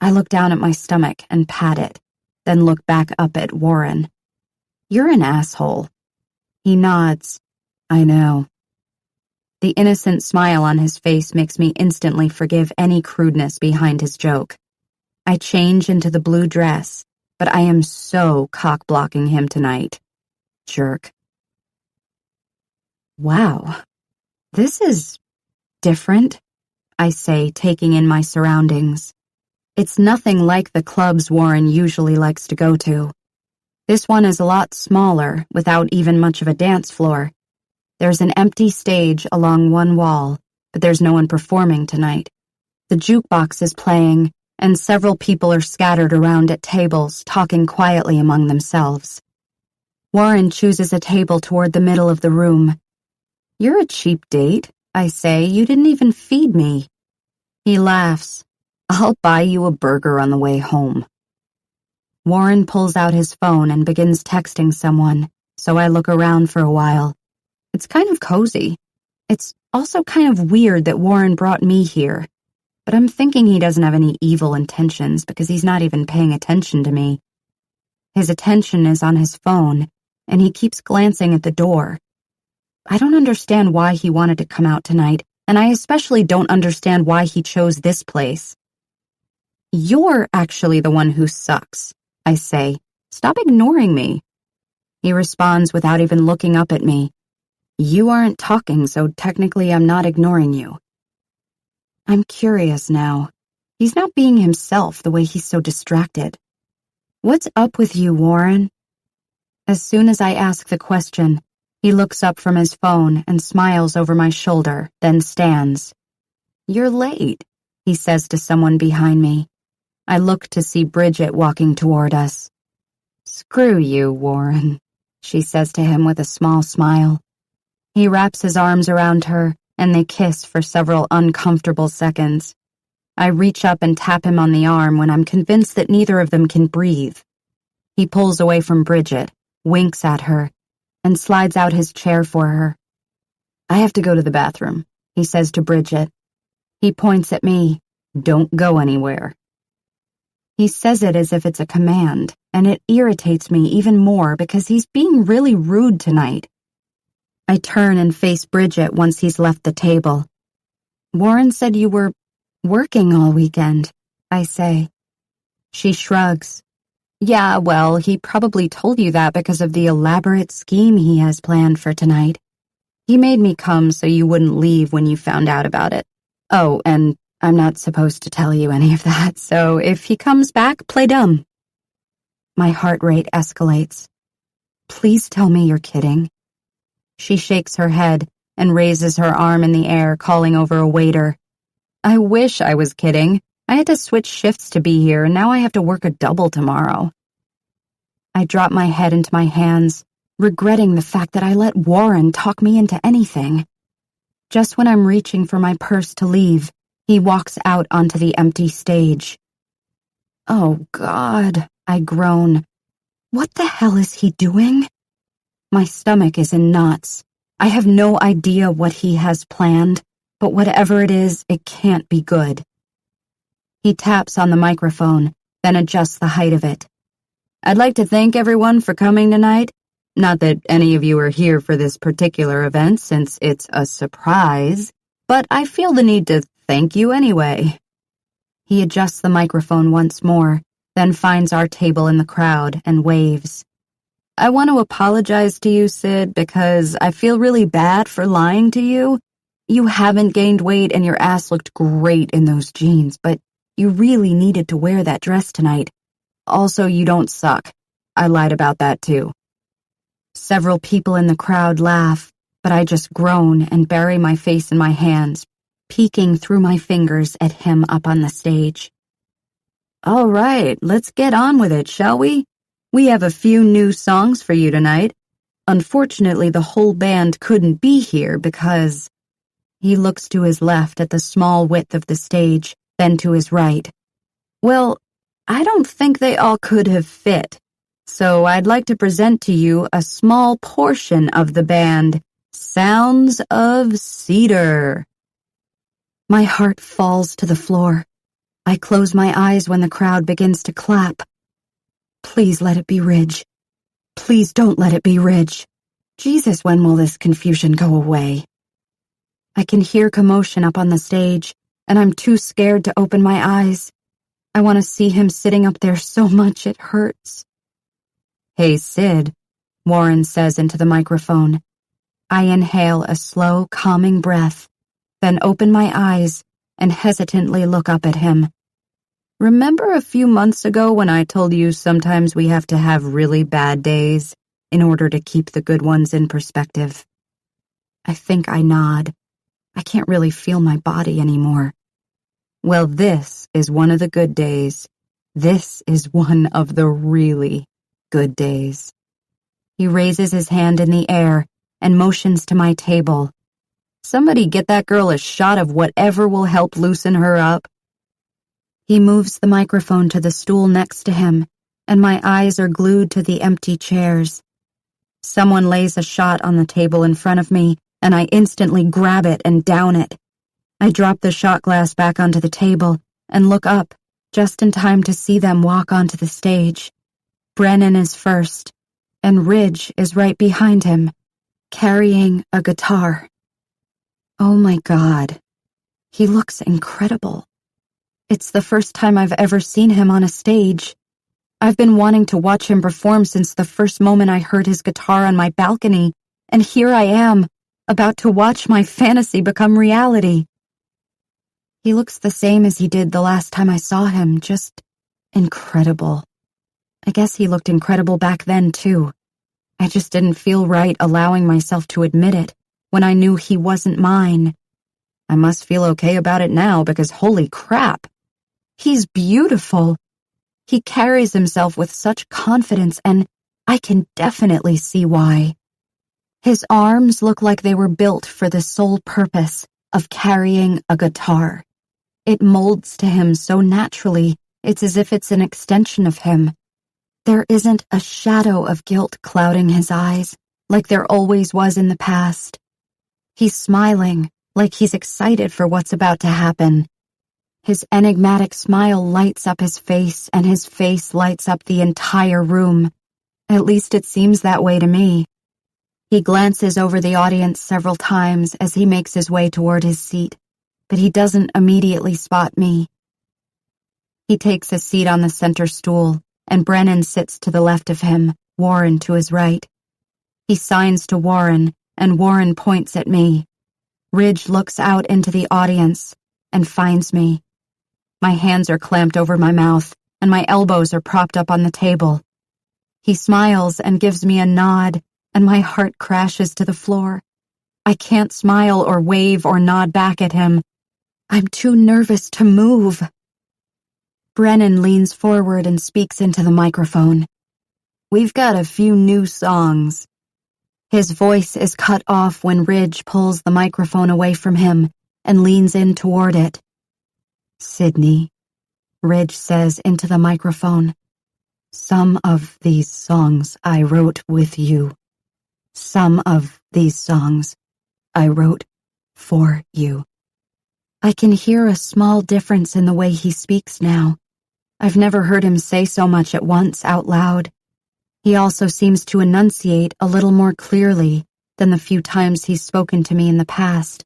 I look down at my stomach and pat it, then look back up at Warren. "You're an asshole." He nods. "I know." The innocent smile on his face makes me instantly forgive any crudeness behind his joke. I change into the blue dress, but I am so cock-blocking him tonight. Jerk. "Wow, this is different," I say, taking in my surroundings. It's nothing like the clubs Warren usually likes to go to. This one is a lot smaller, without even much of a dance floor. There's an empty stage along one wall, but there's no one performing tonight. The jukebox is playing, and several people are scattered around at tables, talking quietly among themselves. Warren chooses a table toward the middle of the room. "You're a cheap date," I say. "You didn't even feed me." He laughs. "I'll buy you a burger on the way home." Warren pulls out his phone and begins texting someone, so I look around for a while. It's kind of cozy. It's also kind of weird that Warren brought me here, but I'm thinking he doesn't have any evil intentions because he's not even paying attention to me. His attention is on his phone, and he keeps glancing at the door. I don't understand why he wanted to come out tonight, and I especially don't understand why he chose this place. "You're actually the one who sucks," I say. "Stop ignoring me." He responds without even looking up at me. "You aren't talking, so technically I'm not ignoring you." I'm curious now. He's not being himself the way he's so distracted. "What's up with you, Warren?" As soon as I ask the question, he looks up from his phone and smiles over my shoulder, then stands. "You're late," he says to someone behind me. I look to see Bridget walking toward us. "Screw you, Warren," she says to him with a small smile. He wraps his arms around her, and they kiss for several uncomfortable seconds. I reach up and tap him on the arm when I'm convinced that neither of them can breathe. He pulls away from Bridget, winks at her, and slides out his chair for her. "I have to go to the bathroom," he says to Bridget. He points at me. "Don't go anywhere." He says it as if it's a command, and it irritates me even more because he's being really rude tonight. I turn and face Bridget once he's left the table. "Warren said you were working all weekend," I say. She shrugs. "Yeah, well, he probably told you that because of the elaborate scheme he has planned for tonight. He made me come so you wouldn't leave when you found out about it. Oh, and I'm not supposed to tell you any of that, so if he comes back, play dumb." My heart rate escalates. "Please tell me you're kidding." She shakes her head and raises her arm in the air, calling over a waiter. "I wish I was kidding. I had to switch shifts to be here, and now I have to work a double tomorrow." I drop my head into my hands, regretting the fact that I let Warren talk me into anything. Just when I'm reaching for my purse to leave, he walks out onto the empty stage. "Oh, God," I groan. What the hell is he doing? My stomach is in knots. I have no idea what he has planned, but whatever it is, it can't be good. He taps on the microphone, then adjusts the height of it. "I'd like to thank everyone for coming tonight. Not that any of you are here for this particular event since it's a surprise, but I feel the need to thank you anyway." He adjusts the microphone once more, then finds our table in the crowd and waves. "I want to apologize to you, Sid, because I feel really bad for lying to you. You haven't gained weight and your ass looked great in those jeans, but you really needed to wear that dress tonight. Also, you don't suck. I lied about that too." Several people in the crowd laugh, but I just groan and bury my face in my hands, peeking through my fingers at him up on the stage. "All right, let's get on with it, shall we? We have a few new songs for you tonight. Unfortunately, the whole band couldn't be here because..." He looks to his left at the small width of the stage, then to his right. "Well, I don't think they all could have fit, so I'd like to present to you a small portion of the band, Sounds of Cedar." My heart falls to the floor. I close my eyes when the crowd begins to clap. Please let it be Ridge. Please don't let it be Ridge. Jesus, when will this confusion go away? I can hear commotion up on the stage, and I'm too scared to open my eyes. I want to see him sitting up there so much it hurts. "Hey, Sid," Warren says into the microphone. I inhale a slow, calming breath, then open my eyes and hesitantly look up at him. "Remember a few months ago when I told you sometimes we have to have really bad days in order to keep the good ones in perspective?" I think I nod. I can't really feel my body anymore. "Well, this is one of the good days. This is one of the really good days." He raises his hand in the air and motions to my table. "Somebody get that girl a shot of whatever will help loosen her up." He moves the microphone to the stool next to him, and my eyes are glued to the empty chairs. Someone lays a shot on the table in front of me, and I instantly grab it and down it. I drop the shot glass back onto the table and look up, just in time to see them walk onto the stage. Brennan is first, and Ridge is right behind him, carrying a guitar. Oh my God, he looks incredible. It's the first time I've ever seen him on a stage. I've been wanting to watch him perform since the first moment I heard his guitar on my balcony, and here I am, about to watch my fantasy become reality. He looks the same as he did the last time I saw him, just incredible. I guess he looked incredible back then, too. I just didn't feel right allowing myself to admit it when I knew he wasn't mine. I must feel okay about it now because holy crap, he's beautiful. He carries himself with such confidence, and I can definitely see why. His arms look like they were built for the sole purpose of carrying a guitar. It molds to him so naturally, it's as if it's an extension of him. There isn't a shadow of guilt clouding his eyes, like there always was in the past. He's smiling, like he's excited for what's about to happen. His enigmatic smile lights up his face, and his face lights up the entire room. At least it seems that way to me. He glances over the audience several times as he makes his way toward his seat, but he doesn't immediately spot me. He takes a seat on the center stool, and Brennan sits to the left of him, Warren to his right. He signs to Warren, and Warren points at me. Ridge looks out into the audience and finds me. My hands are clamped over my mouth, and my elbows are propped up on the table. He smiles and gives me a nod, and my heart crashes to the floor. I can't smile or wave or nod back at him. I'm too nervous to move. Brennan leans forward and speaks into the microphone. "We've got a few new songs." His voice is cut off when Ridge pulls the microphone away from him and leans in toward it. "Sydney," Ridge says into the microphone, "some of these songs I wrote with you. Some of these songs I wrote for you." I can hear a small difference in the way he speaks now. I've never heard him say so much at once out loud. He also seems to enunciate a little more clearly than the few times he's spoken to me in the past,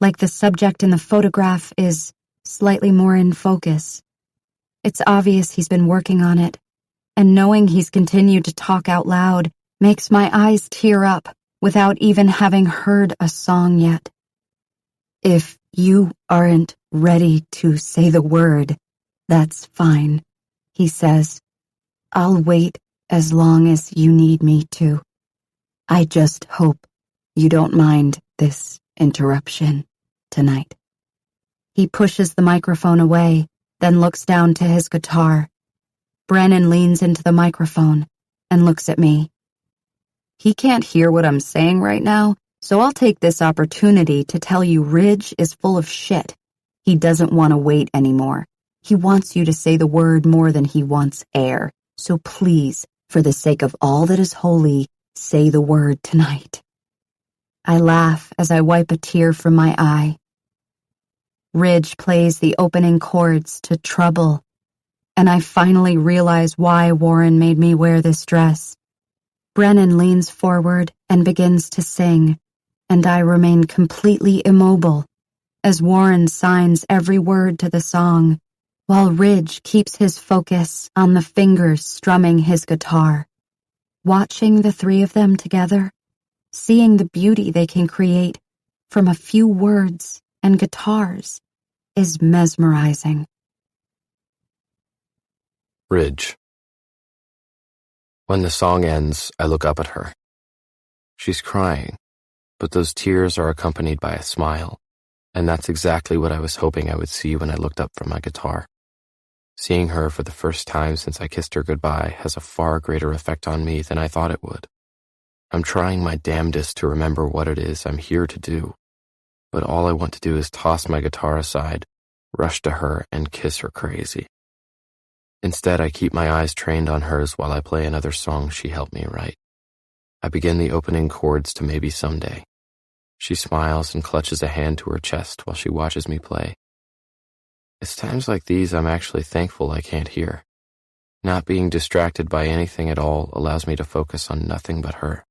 like the subject in the photograph is slightly more in focus. It's obvious he's been working on it, and knowing he's continued to talk out loud makes my eyes tear up without even having heard a song yet. "If you aren't ready to say the word, that's fine," he says. "I'll wait as long as you need me to. I just hope you don't mind this interruption tonight." He pushes the microphone away, then looks down to his guitar. Brennan leans into the microphone and looks at me. He can't hear what I'm saying right now, so I'll take this opportunity to tell you Ridge is full of shit. He doesn't want to wait anymore. He wants you to say the word more than he wants air. So please, for the sake of all that is holy, say the word tonight. I laugh as I wipe a tear from my eye. Ridge plays the opening chords to Trouble, and I finally realize why Warren made me wear this dress. Brennan leans forward and begins to sing, and I remain completely immobile as Warren signs every word to the song, while Ridge keeps his focus on the fingers strumming his guitar. Watching the three of them together, seeing the beauty they can create from a few words and guitars, is mesmerizing. Ridge. When the song ends, I look up at her. She's crying, but those tears are accompanied by a smile, and that's exactly what I was hoping I would see when I looked up from my guitar. Seeing her for the first time since I kissed her goodbye has a far greater effect on me than I thought it would. I'm trying my damnedest to remember what it is I'm here to do, but all I want to do is toss my guitar aside, rush to her, and kiss her crazy. Instead, I keep my eyes trained on hers while I play another song she helped me write. I begin the opening chords to Maybe Someday. She smiles and clutches a hand to her chest while she watches me play. It's times like these I'm actually thankful I can't hear. Not being distracted by anything at all allows me to focus on nothing but her.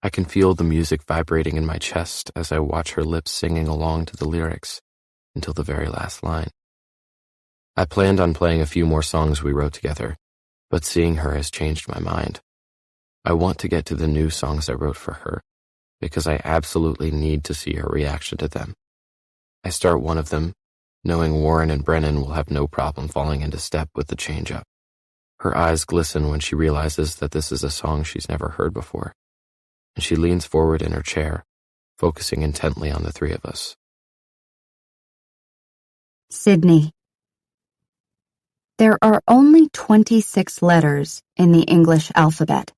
I can feel the music vibrating in my chest as I watch her lips singing along to the lyrics until the very last line. I planned on playing a few more songs we wrote together, but seeing her has changed my mind. I want to get to the new songs I wrote for her, because I absolutely need to see her reaction to them. I start one of them, knowing Warren and Brennan will have no problem falling into step with the change-up. Her eyes glisten when she realizes that this is a song she's never heard before, and she leans forward in her chair, focusing intently on the three of us. Sydney. There are only 26 letters in the English alphabet.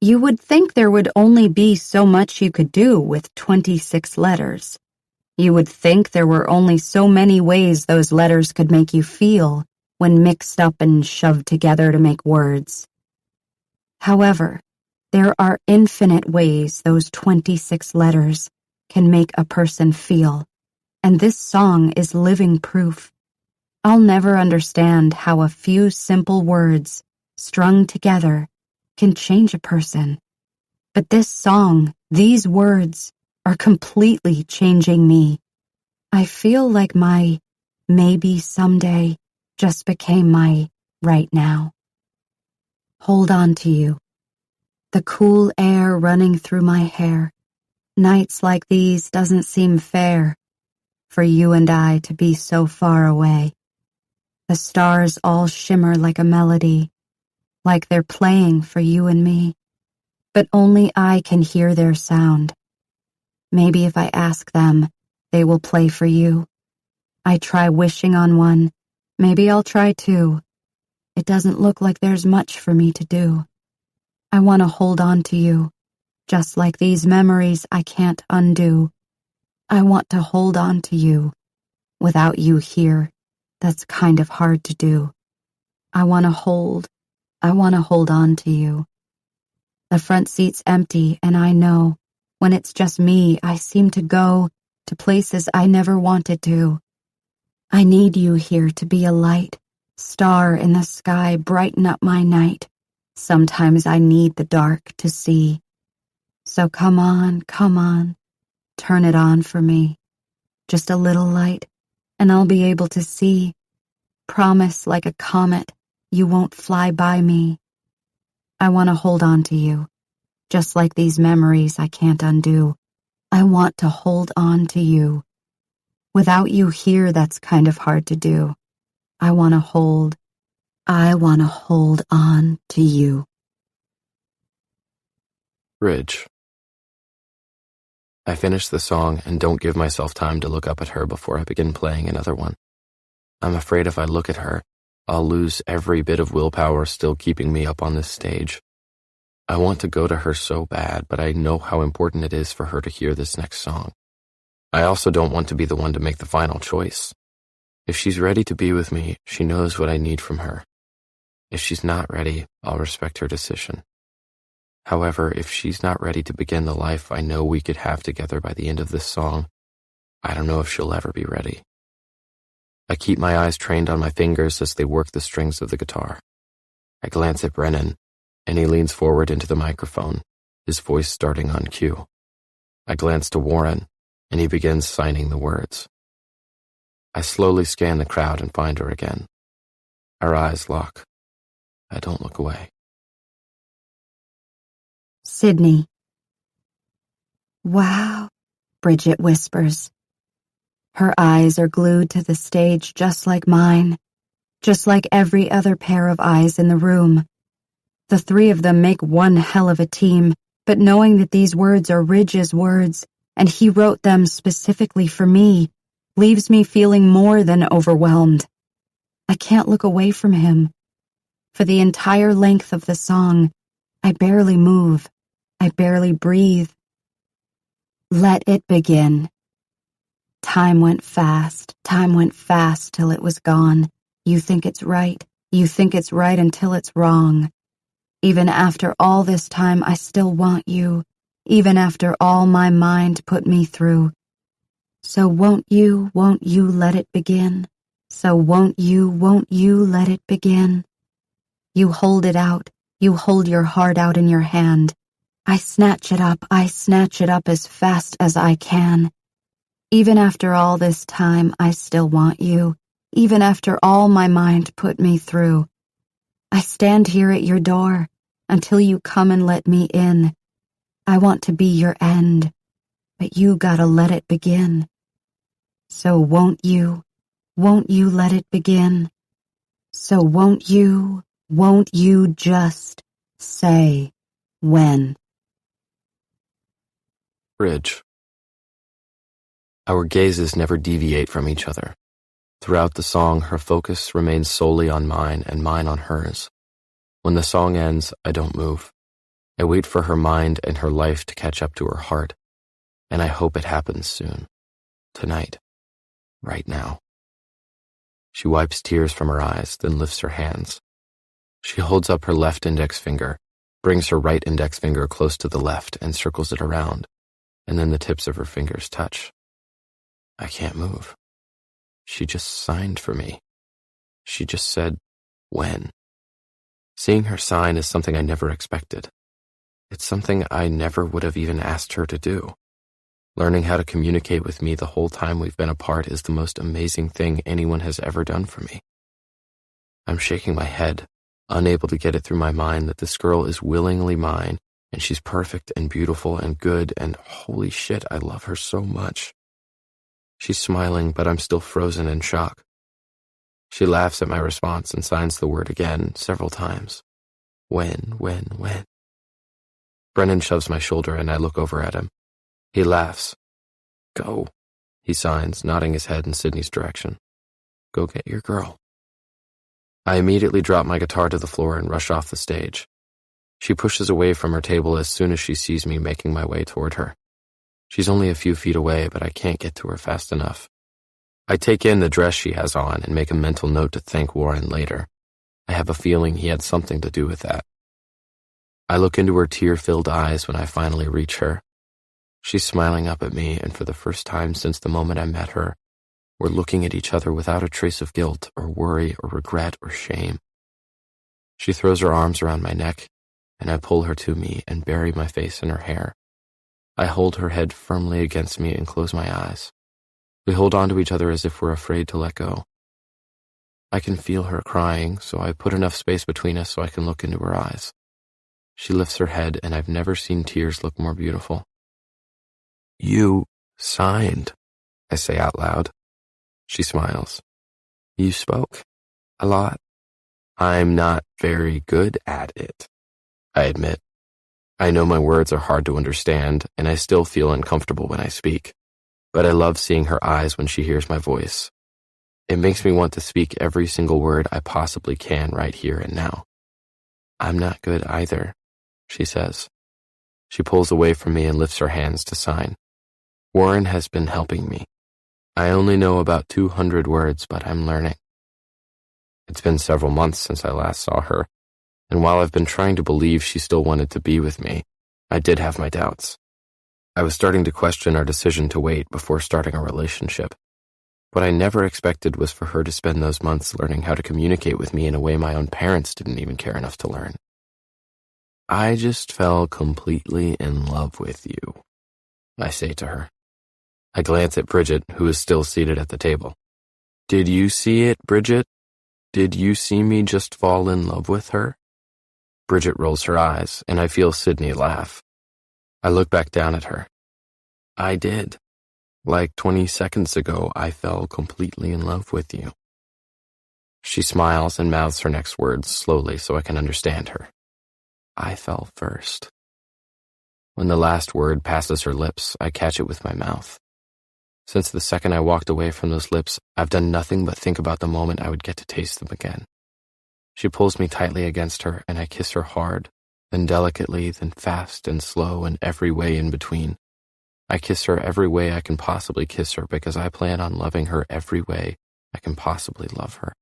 You would think there would only be so much you could do with 26 letters. You would think there were only so many ways those letters could make you feel when mixed up and shoved together to make words. However, there are infinite ways those 26 letters can make a person feel, and this song is living proof. I'll never understand how a few simple words strung together can change a person. But this song, these words, are completely changing me. I feel like my maybe someday just became my right now. Hold on to you. The cool air running through my hair. Nights like these doesn't seem fair for you and I to be so far away. The stars all shimmer like a melody, like they're playing for you and me. But only I can hear their sound. Maybe if I ask them, they will play for you. I try wishing on one. Maybe I'll try two. It doesn't look like there's much for me to do. I want to hold on to you, just like these memories I can't undo. I want to hold on to you. Without you here, that's kind of hard to do. I want to hold on to you. The front seat's empty, and I know, when it's just me, I seem to go to places I never wanted to. I need you here to be a light, star in the sky, brighten up my night. Sometimes I need the dark to see. So come on, turn it on for me. Just a little light, and I'll be able to see. Promise like a comet, you won't fly by me. I want to hold on to you, just like these memories I can't undo. I want to hold on to you. Without you here, that's kind of hard to do. I want to hold on to you. Ridge. I finish the song and don't give myself time to look up at her before I begin playing another one. I'm afraid if I look at her, I'll lose every bit of willpower still keeping me up on this stage. I want to go to her so bad, but I know how important it is for her to hear this next song. I also don't want to be the one to make the final choice. If she's ready to be with me, she knows what I need from her. If she's not ready, I'll respect her decision. However, if she's not ready to begin the life I know we could have together by the end of this song, I don't know if she'll ever be ready. I keep my eyes trained on my fingers as they work the strings of the guitar. I glance at Brennan, and he leans forward into the microphone, his voice starting on cue. I glance to Warren, and he begins signing the words. I slowly scan the crowd and find her again. Our eyes lock. I don't look away. Sydney. Wow, Bridget whispers. Her eyes are glued to the stage just like mine, just like every other pair of eyes in the room. The three of them make one hell of a team, but knowing that these words are Ridge's words, and he wrote them specifically for me, leaves me feeling more than overwhelmed. I can't look away from him. For the entire length of the song, I barely move. I barely breathe. Let it begin. Time went fast till it was gone. You think it's right until it's wrong. Even after all this time, I still want you, even after all my mind put me through. So won't you let it begin? So won't you let it begin? You hold it out, you hold your heart out in your hand. I snatch it up as fast as I can. Even after all this time, I still want you, even after all my mind put me through. I stand here at your door until you come and let me in. I want to be your end, but you gotta let it begin. So won't you let it begin? So won't you just say when? Bridge. Our gazes never deviate from each other. Throughout the song, her focus remains solely on mine and mine on hers. When the song ends, I don't move. I wait for her mind and her life to catch up to her heart, and I hope it happens soon. Tonight. Right now. She wipes tears from her eyes, then lifts her hands. She holds up her left index finger, brings her right index finger close to the left and circles it around, and then the tips of her fingers touch. I can't move. She just signed for me. She just said, when. Seeing her sign is something I never expected. It's something I never would have even asked her to do. Learning how to communicate with me the whole time we've been apart is the most amazing thing anyone has ever done for me. I'm shaking my head, unable to get it through my mind that this girl is willingly mine, and she's perfect and beautiful and good, and holy shit, I love her so much. She's smiling, but I'm still frozen in shock. She laughs at my response and signs the word again, several times. When. Brennan shoves my shoulder and I look over at him. He laughs. Go, he signs, nodding his head in Sydney's direction. Go get your girl. I immediately drop my guitar to the floor and rush off the stage. She pushes away from her table as soon as she sees me making my way toward her. She's only a few feet away, but I can't get to her fast enough. I take in the dress she has on and make a mental note to thank Warren later. I have a feeling he had something to do with that. I look into her tear-filled eyes when I finally reach her. She's smiling up at me, and for the first time since the moment I met her, we're looking at each other without a trace of guilt or worry or regret or shame. She throws her arms around my neck, and I pull her to me and bury my face in her hair. I hold her head firmly against me and close my eyes. We hold on to each other as if we're afraid to let go. I can feel her crying, so I put enough space between us so I can look into her eyes. She lifts her head, and I've never seen tears look more beautiful. You signed, I say out loud. She smiles. You spoke. A lot. I'm not very good at it, I admit. I know my words are hard to understand, and I still feel uncomfortable when I speak, but I love seeing her eyes when she hears my voice. It makes me want to speak every single word I possibly can right here and now. I'm not good either, she says. She pulls away from me and lifts her hands to sign. Warren has been helping me. I only know about 200 words, but I'm learning. It's been several months since I last saw her, and while I've been trying to believe she still wanted to be with me, I did have my doubts. I was starting to question our decision to wait before starting a relationship. What I never expected was for her to spend those months learning how to communicate with me in a way my own parents didn't even care enough to learn. I just fell completely in love with you, I say to her. I glance at Bridget, who is still seated at the table. Did you see it, Bridget? Did you see me just fall in love with her? Bridget rolls her eyes, and I feel Sydney laugh. I look back down at her. I did. Like 20 seconds ago, I fell completely in love with you. She smiles and mouths her next words slowly so I can understand her. I fell first. When the last word passes her lips, I catch it with my mouth. Since the second I walked away from those lips, I've done nothing but think about the moment I would get to taste them again. She pulls me tightly against her, and I kiss her hard, then delicately, then fast and slow, and every way in between. I kiss her every way I can possibly kiss her because I plan on loving her every way I can possibly love her.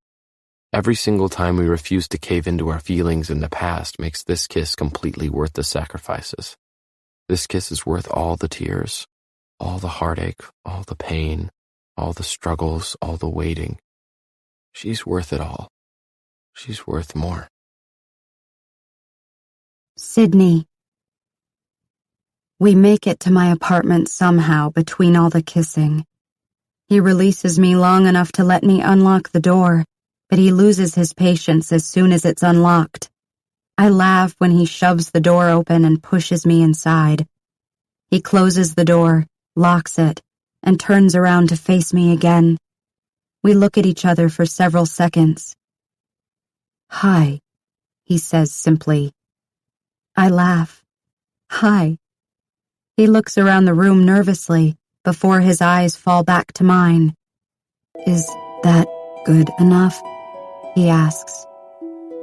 Every single time we refuse to cave into our feelings in the past makes this kiss completely worth the sacrifices. This kiss is worth all the tears, all the heartache, all the pain, all the struggles, all the waiting. She's worth it all. She's worth more. Sydney. We make it to my apartment somehow between all the kissing. He releases me long enough to let me unlock the door, but he loses his patience as soon as it's unlocked. I laugh when he shoves the door open and pushes me inside. He closes the door, locks it, and turns around to face me again. We look at each other for several seconds. Hi, he says simply. I laugh. Hi. He looks around the room nervously before his eyes fall back to mine. Is that good enough? He asks.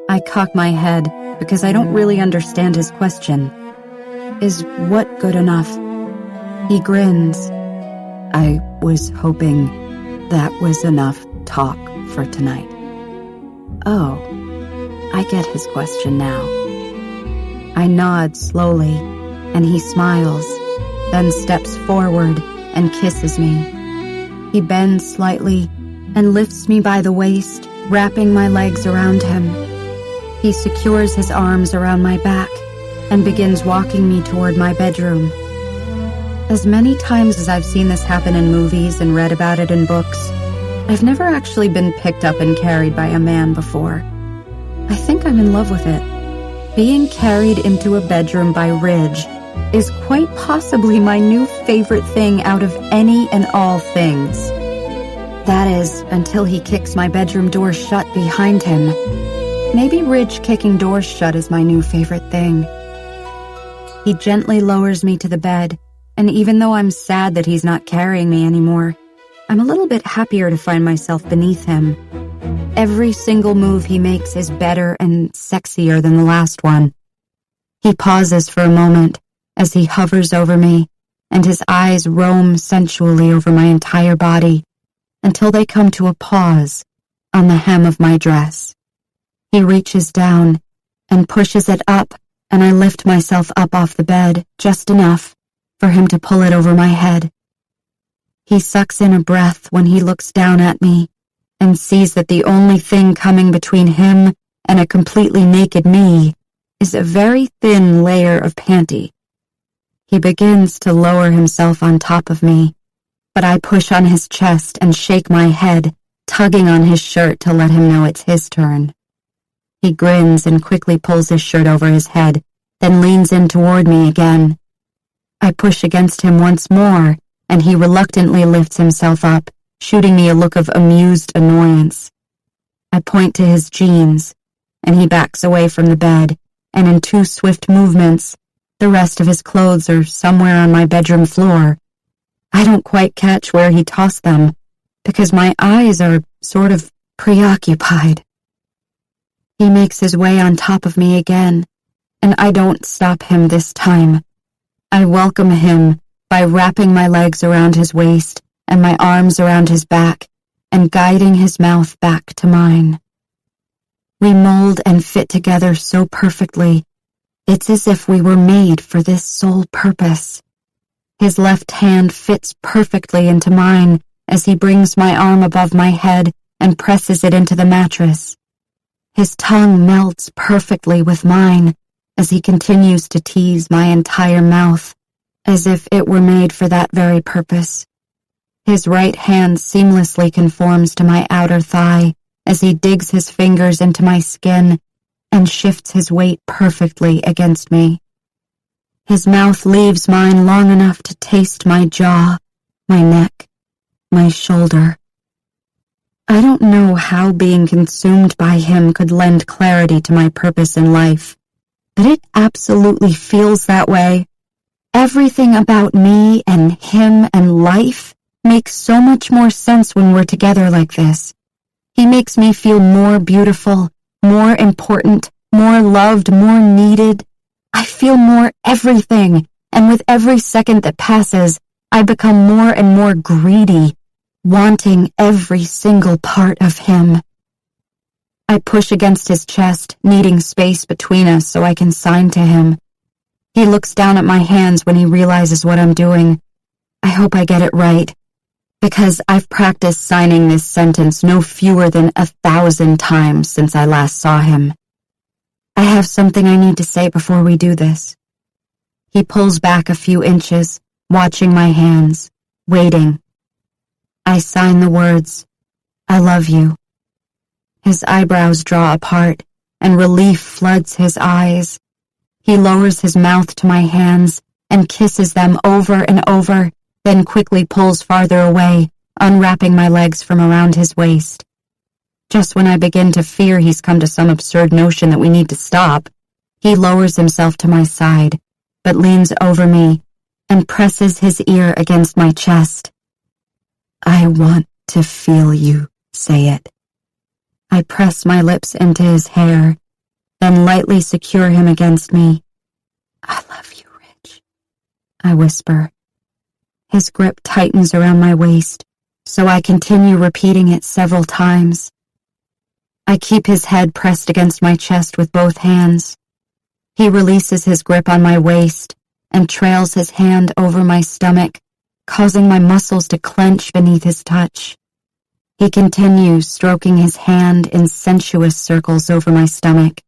I cock my head because I don't really understand his question. Is what good enough? He grins. I was hoping that was enough talk for tonight. Oh, I get his question now. I nod slowly, and he smiles, then steps forward and kisses me. He bends slightly and lifts me by the waist, wrapping my legs around him. He secures his arms around my back and begins walking me toward my bedroom. As many times as I've seen this happen in movies and read about it in books, I've never actually been picked up and carried by a man before. I think I'm in love with it. Being carried into a bedroom by Ridge is quite possibly my new favorite thing out of any and all things. That is, until he kicks my bedroom door shut behind him. Maybe Ridge kicking doors shut is my new favorite thing. He gently lowers me to the bed, and even though I'm sad that he's not carrying me anymore, I'm a little bit happier to find myself beneath him. Every single move he makes is better and sexier than the last one. He pauses for a moment as he hovers over me, and his eyes roam sensually over my entire body until they come to a pause on the hem of my dress. He reaches down and pushes it up, and I lift myself up off the bed just enough for him to pull it over my head. He sucks in a breath when he looks down at me and sees that the only thing coming between him and a completely naked me is a very thin layer of panty. He begins to lower himself on top of me, but I push on his chest and shake my head, tugging on his shirt to let him know it's his turn. He grins and quickly pulls his shirt over his head, then leans in toward me again. I push against him once more, and he reluctantly lifts himself up, shooting me a look of amused annoyance. I point to his jeans, and he backs away from the bed, and in two swift movements, The rest of his clothes are somewhere on my bedroom floor. I don't quite catch where he tossed them, because my eyes are sort of preoccupied. He makes his way on top of me again, and I don't stop him this time. I welcome him by wrapping my legs around his waist and my arms around his back and guiding his mouth back to mine. We mold and fit together so perfectly. It's as if we were made for this sole purpose. His left hand fits perfectly into mine as he brings my arm above my head and presses it into the mattress. His tongue melts perfectly with mine as he continues to tease my entire mouth, as if it were made for that very purpose. His right hand seamlessly conforms to my outer thigh as he digs his fingers into my skin and shifts his weight perfectly against me. His mouth leaves mine long enough to taste my jaw, my neck, my shoulder. I don't know how being consumed by him could lend clarity to my purpose in life, but it absolutely feels that way. Everything about me and him and life makes so much more sense when we're together like this. He makes me feel more beautiful, more important, more loved, more needed. I feel more everything, and with every second that passes, I become more and more greedy, wanting every single part of him. I push against his chest, needing space between us so I can sign to him. He looks down at my hands when he realizes what I'm doing. I hope I get it right, because I've practiced signing this sentence no fewer than 1,000 times since I last saw him. I have something I need to say before we do this. He pulls back a few inches, watching my hands, waiting. I sign the words, "I love you." His eyebrows draw apart, and relief floods his eyes. He lowers his mouth to my hands and kisses them over and over, then quickly pulls farther away, unwrapping my legs from around his waist. Just when I begin to fear he's come to some absurd notion that we need to stop, he lowers himself to my side, but leans over me and presses his ear against my chest. "I want to feel you say it." I press my lips into his hair, then lightly secure him against me. "I love you, Rich," I whisper. His grip tightens around my waist, so I continue repeating it several times. I keep his head pressed against my chest with both hands. He releases his grip on my waist and trails his hand over my stomach, causing my muscles to clench beneath his touch. He continues stroking his hand in sensuous circles over my stomach.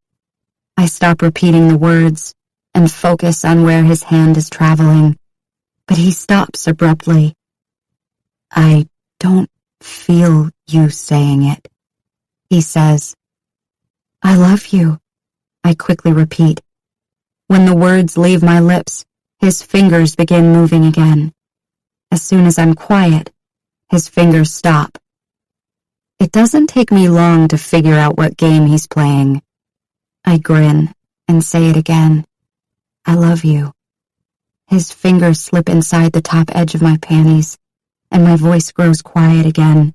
I stop repeating the words and focus on where his hand is traveling, but he stops abruptly. "I don't feel you saying it," he says. "I love you," I quickly repeat. When the words leave my lips, his fingers begin moving again. As soon as I'm quiet, his fingers stop. It doesn't take me long to figure out what game he's playing. I grin and say it again. "I love you." His fingers slip inside the top edge of my panties, and my voice grows quiet again.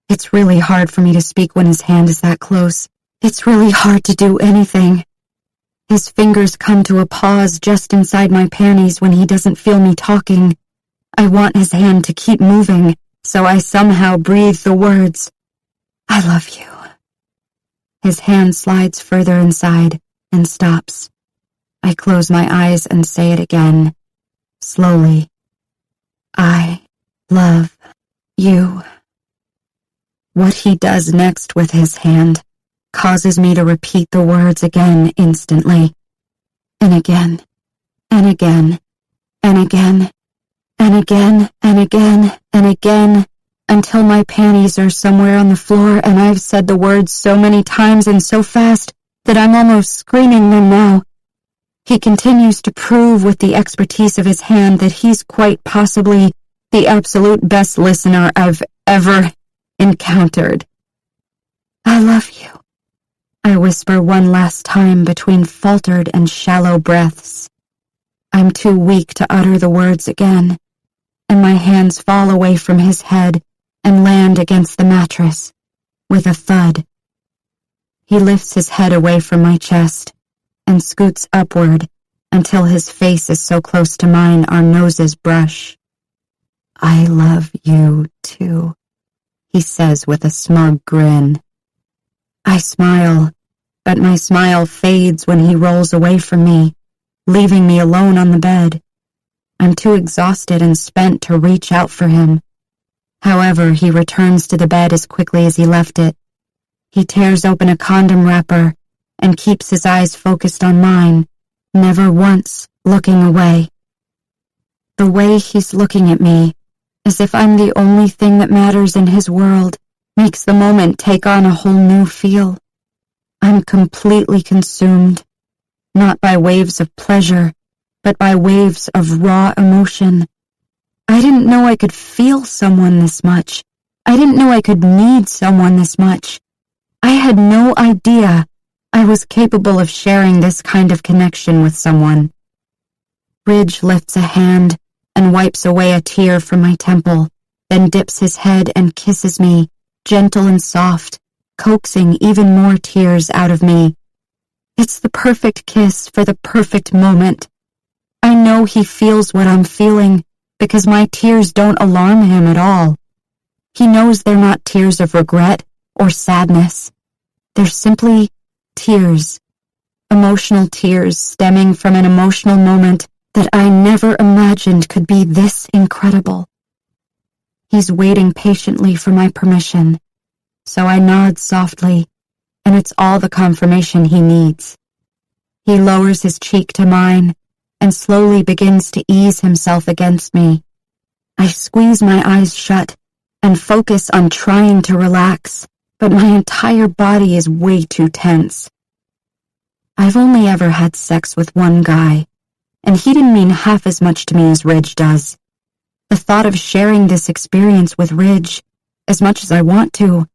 It's really hard for me to speak when his hand is that close. It's really hard to do anything. His fingers come to a pause just inside my panties when he doesn't feel me talking. I want his hand to keep moving, so I somehow breathe the words, "I love you." His hand slides further inside and stops. I close my eyes and say it again, slowly. "I love you." What he does next with his hand causes me to repeat the words again instantly, and again, and again, and again, and again, and again, and again, until my panties are somewhere on the floor and I've said the words so many times and so fast that I'm almost screaming them now. He continues to prove with the expertise of his hand that he's quite possibly the absolute best listener I've ever encountered. "I love you," I whisper one last time between faltered and shallow breaths. I'm too weak to utter the words again, and my hands fall away from his head and land against the mattress with a thud. He lifts his head away from my chest and scoots upward until his face is so close to mine our noses brush. "I love you too," he says with a smug grin. I smile, but my smile fades when he rolls away from me, leaving me alone on the bed. I'm too exhausted and spent to reach out for him. However, he returns to the bed as quickly as he left it. He tears open a condom wrapper and keeps his eyes focused on mine, never once looking away. The way he's looking at me, as if I'm the only thing that matters in his world, makes the moment take on a whole new feel. I'm completely consumed, not by waves of pleasure, but by waves of raw emotion. I didn't know I could feel someone this much. I didn't know I could need someone this much. I had no idea I was capable of sharing this kind of connection with someone. Ridge lifts a hand and wipes away a tear from my temple, then dips his head and kisses me, gentle and soft, coaxing even more tears out of me. It's the perfect kiss for the perfect moment. I know he feels what I'm feeling because my tears don't alarm him at all. He knows they're not tears of regret or sadness. They're simply tears, emotional tears stemming from an emotional moment that I never imagined could be this incredible. He's waiting patiently for my permission, so I nod softly, and it's all the confirmation he needs. He lowers his cheek to mine and slowly begins to ease himself against me. I squeeze my eyes shut and focus on trying to relax, but my entire body is way too tense. I've only ever had sex with one guy, and he didn't mean half as much to me as Ridge does. The thought of sharing this experience with Ridge, as much as I want to,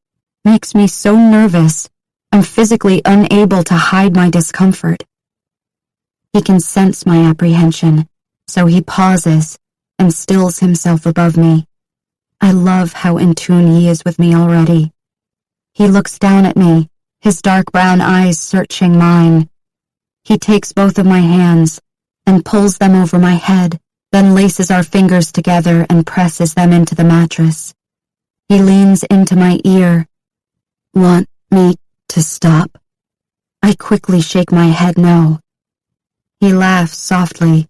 makes me so nervous I'm physically unable to hide my discomfort. He can sense my apprehension, so he pauses and stills himself above me. I love how in tune he is with me already. He looks down at me, his dark brown eyes searching mine. He takes both of my hands and pulls them over my head, then laces our fingers together and presses them into the mattress. He leans into my ear. "Want me to stop?" I quickly shake my head no. He laughs softly.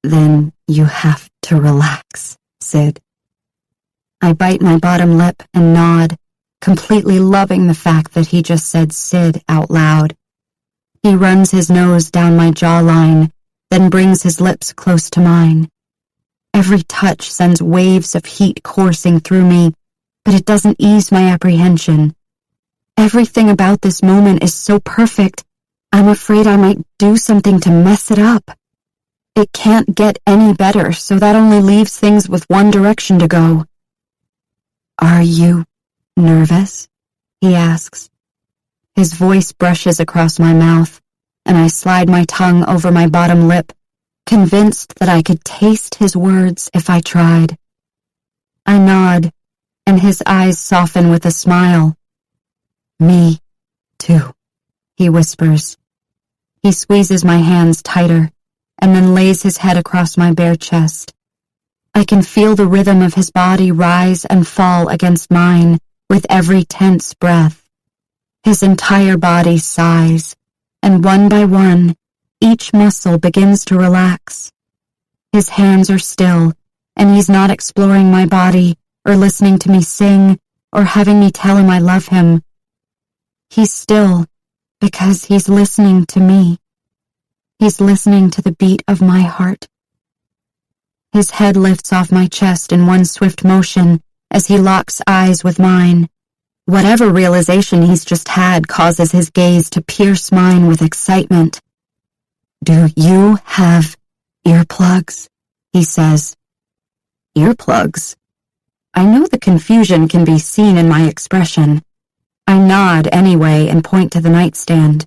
"Then you have to relax, Sid." I bite my bottom lip and nod, completely loving the fact that he just said Sid out loud. He runs his nose down my jawline, then brings his lips close to mine. Every touch sends waves of heat coursing through me, but it doesn't ease my apprehension. Everything about this moment is so perfect, I'm afraid I might do something to mess it up. It can't get any better, so that only leaves things with one direction to go. "Are you nervous?" he asks. His voice brushes across my mouth, and I slide my tongue over my bottom lip, convinced that I could taste his words if I tried. I nod, and his eyes soften with a smile. "Me, too," he whispers. He squeezes my hands tighter, and then lays his head across my bare chest. I can feel the rhythm of his body rise and fall against mine with every tense breath. His entire body sighs, and one by one, each muscle begins to relax. His hands are still, and he's not exploring my body or listening to me sing or having me tell him I love him. He's still because he's listening to me. He's listening to the beat of my heart. His head lifts off my chest in one swift motion as he locks eyes with mine. Whatever realization he's just had causes his gaze to pierce mine with excitement. "Do you have earplugs?" he says. Earplugs? I know the confusion can be seen in my expression. I nod anyway and point to the nightstand.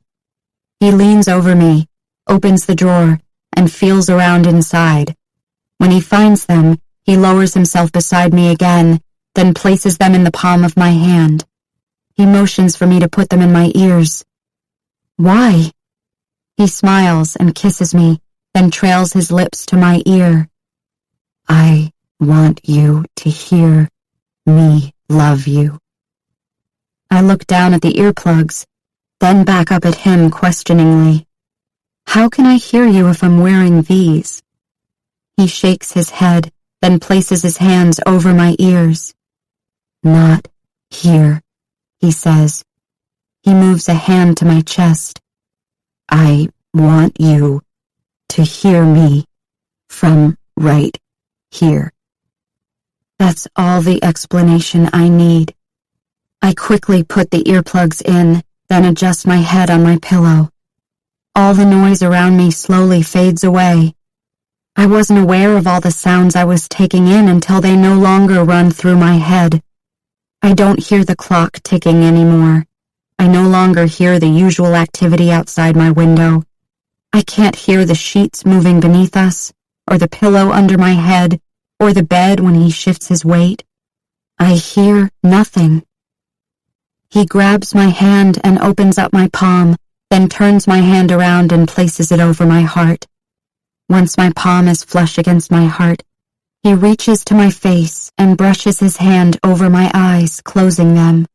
He leans over me, opens the drawer, and feels around inside. When he finds them, he lowers himself beside me again, then places them in the palm of my hand. He motions for me to put them in my ears. Why? He smiles and kisses me, then trails his lips to my ear. I want you to hear me love you. I look down at the earplugs, then back up at him questioningly. How can I hear you if I'm wearing these? He shakes his head, then places his hands over my ears. Not here, he says. He moves a hand to my chest. I want you to hear me from right here. That's all the explanation I need. I quickly put the earplugs in, then adjust my head on my pillow. All the noise around me slowly fades away. I wasn't aware of all the sounds I was taking in until they no longer run through my head. I don't hear the clock ticking anymore. I no longer hear the usual activity outside my window. I can't hear the sheets moving beneath us, or the pillow under my head, or the bed when he shifts his weight. I hear nothing. He grabs my hand and opens up my palm, then turns my hand around and places it over my heart. Once my palm is flush against my heart, he reaches to my face and brushes his hand over my eyes, closing them.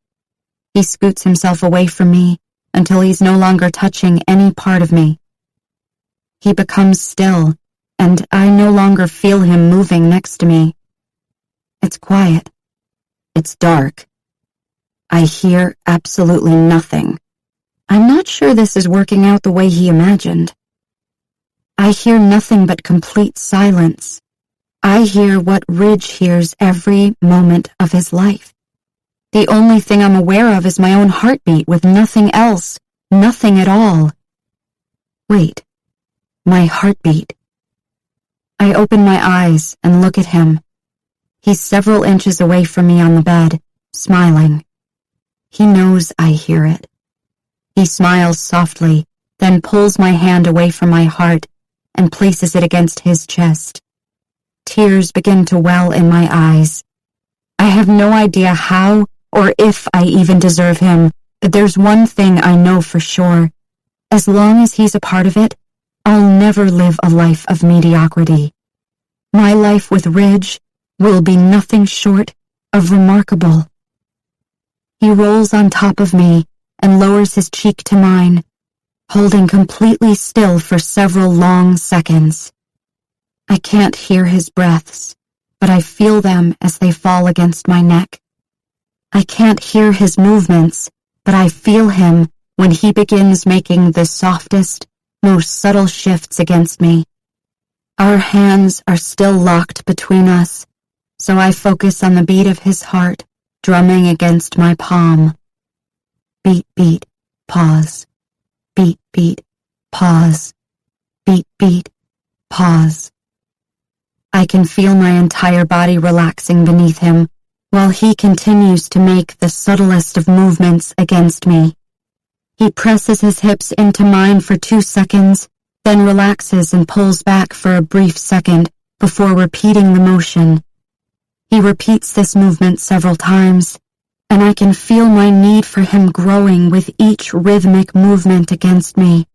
He scoots himself away from me until he's no longer touching any part of me. He becomes still, and I no longer feel him moving next to me. It's quiet. It's dark. I hear absolutely nothing. I'm not sure this is working out the way he imagined. I hear nothing but complete silence. I hear what Ridge hears every moment of his life. The only thing I'm aware of is my own heartbeat with nothing else, nothing at all. Wait, my heartbeat. I open my eyes and look at him. He's several inches away from me on the bed, smiling. He knows I hear it. He smiles softly, then pulls my hand away from my heart and places it against his chest. Tears begin to well in my eyes. I have no idea how or if I even deserve him, but there's one thing I know for sure. As long as he's a part of it, I'll never live a life of mediocrity. My life with Ridge will be nothing short of remarkable. He rolls on top of me and lowers his cheek to mine, holding completely still for several long seconds. I can't hear his breaths, but I feel them as they fall against my neck. I can't hear his movements, but I feel him when he begins making the softest, most subtle shifts against me. Our hands are still locked between us, so I focus on the beat of his heart drumming against my palm. Beat, beat, pause. Beat, beat, pause. Beat, beat, pause. I can feel my entire body relaxing beneath him while he continues to make the subtlest of movements against me. He presses his hips into mine for 2 seconds, then relaxes and pulls back for a brief second before repeating the motion. He repeats this movement several times, and I can feel my need for him growing with each rhythmic movement against me.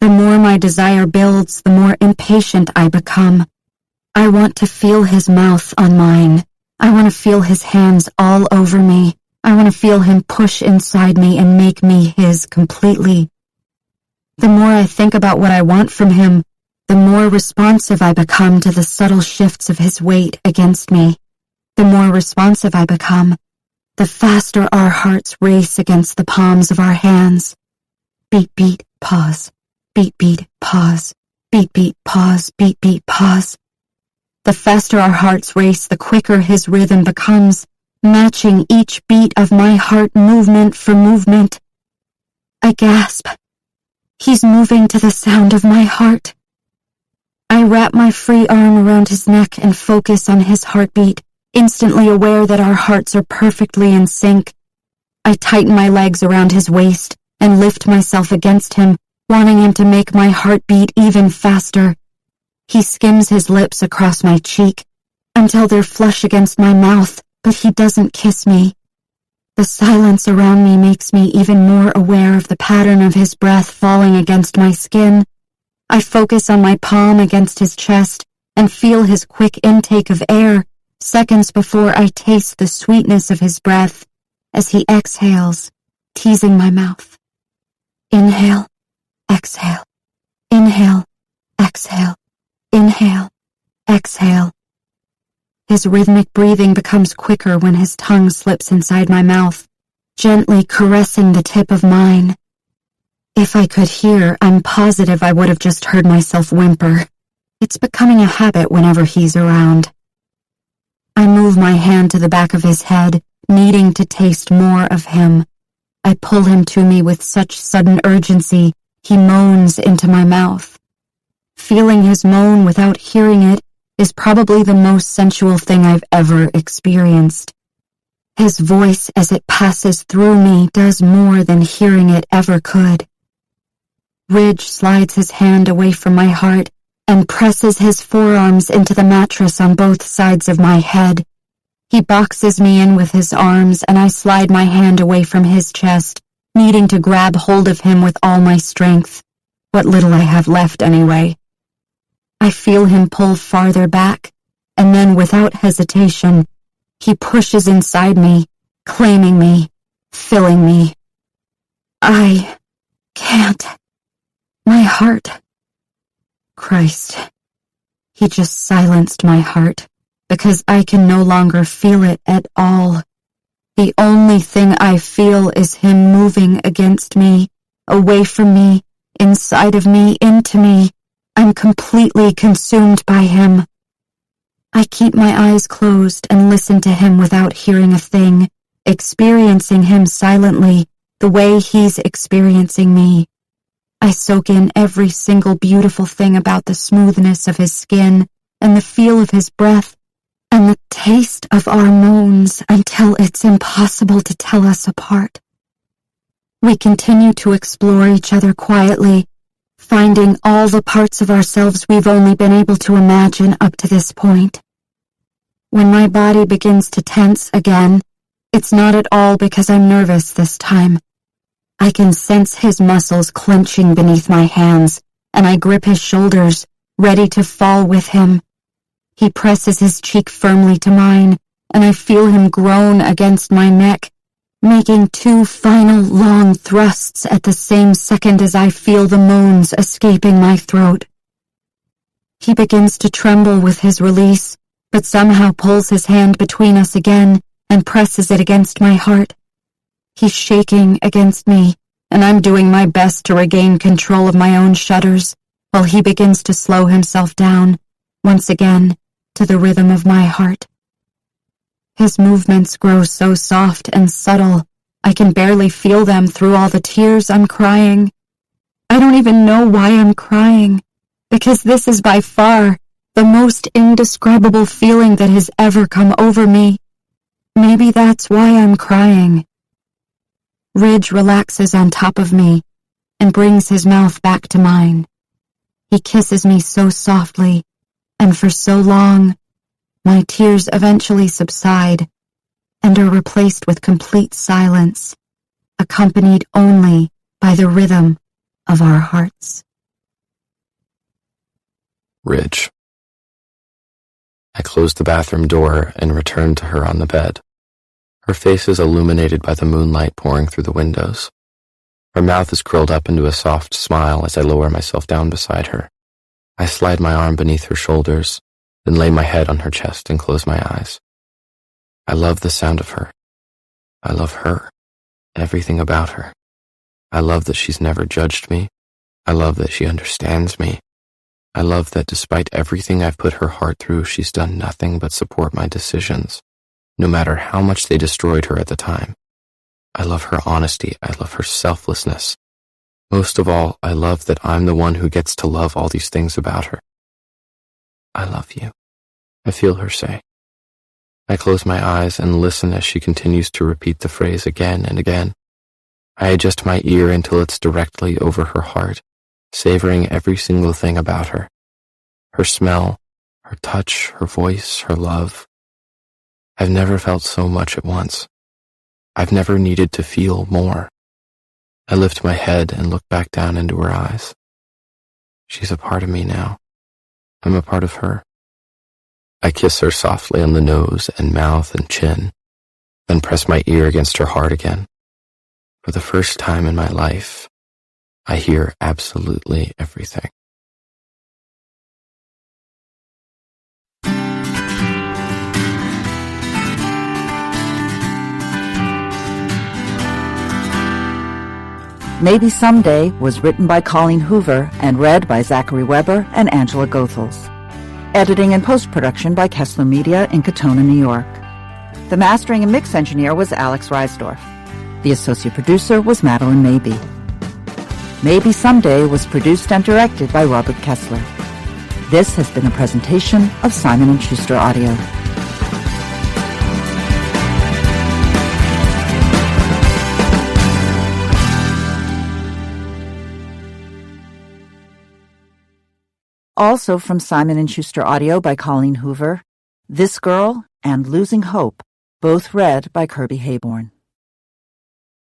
The more my desire builds, the more impatient I become. I want to feel his mouth on mine. I want to feel his hands all over me. I want to feel him push inside me and make me his completely. The more I think about what I want from him, the more responsive I become to the subtle shifts of his weight against me. The more responsive I become, the faster our hearts race against the palms of our hands. Beat, beat, pause. Beat, beat, pause. Beat, beat, pause. Beat, beat, pause. The faster our hearts race, the quicker his rhythm becomes, matching each beat of my heart movement for movement. I gasp. He's moving to the sound of my heart. I wrap my free arm around his neck and focus on his heartbeat, instantly aware that our hearts are perfectly in sync. I tighten my legs around his waist and lift myself against him, wanting him to make my heart beat even faster. He skims his lips across my cheek until they're flush against my mouth, but he doesn't kiss me. The silence around me makes me even more aware of the pattern of his breath falling against my skin. I focus on my palm against his chest and feel his quick intake of air seconds before I taste the sweetness of his breath as he exhales, teasing my mouth. Inhale, exhale, inhale, exhale, inhale, exhale. His rhythmic breathing becomes quicker when his tongue slips inside my mouth, gently caressing the tip of mine. If I could hear, I'm positive I would have just heard myself whimper. It's becoming a habit whenever he's around. I move my hand to the back of his head, needing to taste more of him. I pull him to me with such sudden urgency, he moans into my mouth. Feeling his moan without hearing it is probably the most sensual thing I've ever experienced. His voice as it passes through me does more than hearing it ever could. Ridge slides his hand away from my heart and presses his forearms into the mattress on both sides of my head. He boxes me in with his arms and I slide my hand away from his chest, needing to grab hold of him with all my strength. What little I have left anyway. I feel him pull farther back, and then without hesitation, he pushes inside me, claiming me, filling me. I can't. My heart. Christ. He just silenced my heart, because I can no longer feel it at all. The only thing I feel is him moving against me, away from me, inside of me, into me. I'm completely consumed by him. I keep my eyes closed and listen to him without hearing a thing, experiencing him silently, the way he's experiencing me. I soak in every single beautiful thing about the smoothness of his skin and the feel of his breath and the taste of our moans until it's impossible to tell us apart. We continue to explore each other quietly, finding all the parts of ourselves we've only been able to imagine up to this point. When my body begins to tense again, it's not at all because I'm nervous this time. I can sense his muscles clenching beneath my hands, and I grip his shoulders, ready to fall with him. He presses his cheek firmly to mine, and I feel him groan against my neck, making two final long thrusts at the same second as I feel the moans escaping my throat. He begins to tremble with his release, but somehow pulls his hand between us again and presses it against my heart. He's shaking against me, and I'm doing my best to regain control of my own shudders, while he begins to slow himself down, once again, to the rhythm of my heart. His movements grow so soft and subtle, I can barely feel them through all the tears I'm crying. I don't even know why I'm crying, because this is by far the most indescribable feeling that has ever come over me. Maybe that's why I'm crying. Ridge relaxes on top of me and brings his mouth back to mine. He kisses me so softly, and for so long, my tears eventually subside and are replaced with complete silence, accompanied only by the rhythm of our hearts. Ridge. I closed the bathroom door and returned to her on the bed. Her face is illuminated by the moonlight pouring through the windows. Her mouth is curled up into a soft smile as I lower myself down beside her. I slide my arm beneath her shoulders, then lay my head on her chest and close my eyes. I love the sound of her. I love her, everything about her. I love that she's never judged me. I love that she understands me. I love that despite everything I've put her heart through, she's done nothing but support my decisions, no matter how much they destroyed her at the time. I love her honesty. I love her selflessness. Most of all, I love that I'm the one who gets to love all these things about her. I love you, I feel her say. I close my eyes and listen as she continues to repeat the phrase again and again. I adjust my ear until it's directly over her heart, savoring every single thing about her. Her smell, her touch, her voice, her love. I've never felt so much at once. I've never needed to feel more. I lift my head and look back down into her eyes. She's a part of me now. I'm a part of her. I kiss her softly on the nose and mouth and chin, then press my ear against her heart again. For the first time in my life, I hear absolutely everything. Maybe Someday was written by Colleen Hoover and read by Zachary Weber and Angela Goethals. Editing and post-production by Kessler Media in Katona, New York. The mastering and mix engineer was Alex Reisdorf. The associate producer was Madeline Mabey. Maybe Someday was produced and directed by Robert Kessler. This has been a presentation of Simon & Schuster Audio. Also from Simon & Schuster Audio by Colleen Hoover, This Girl and Losing Hope, both read by Kirby Hayborn.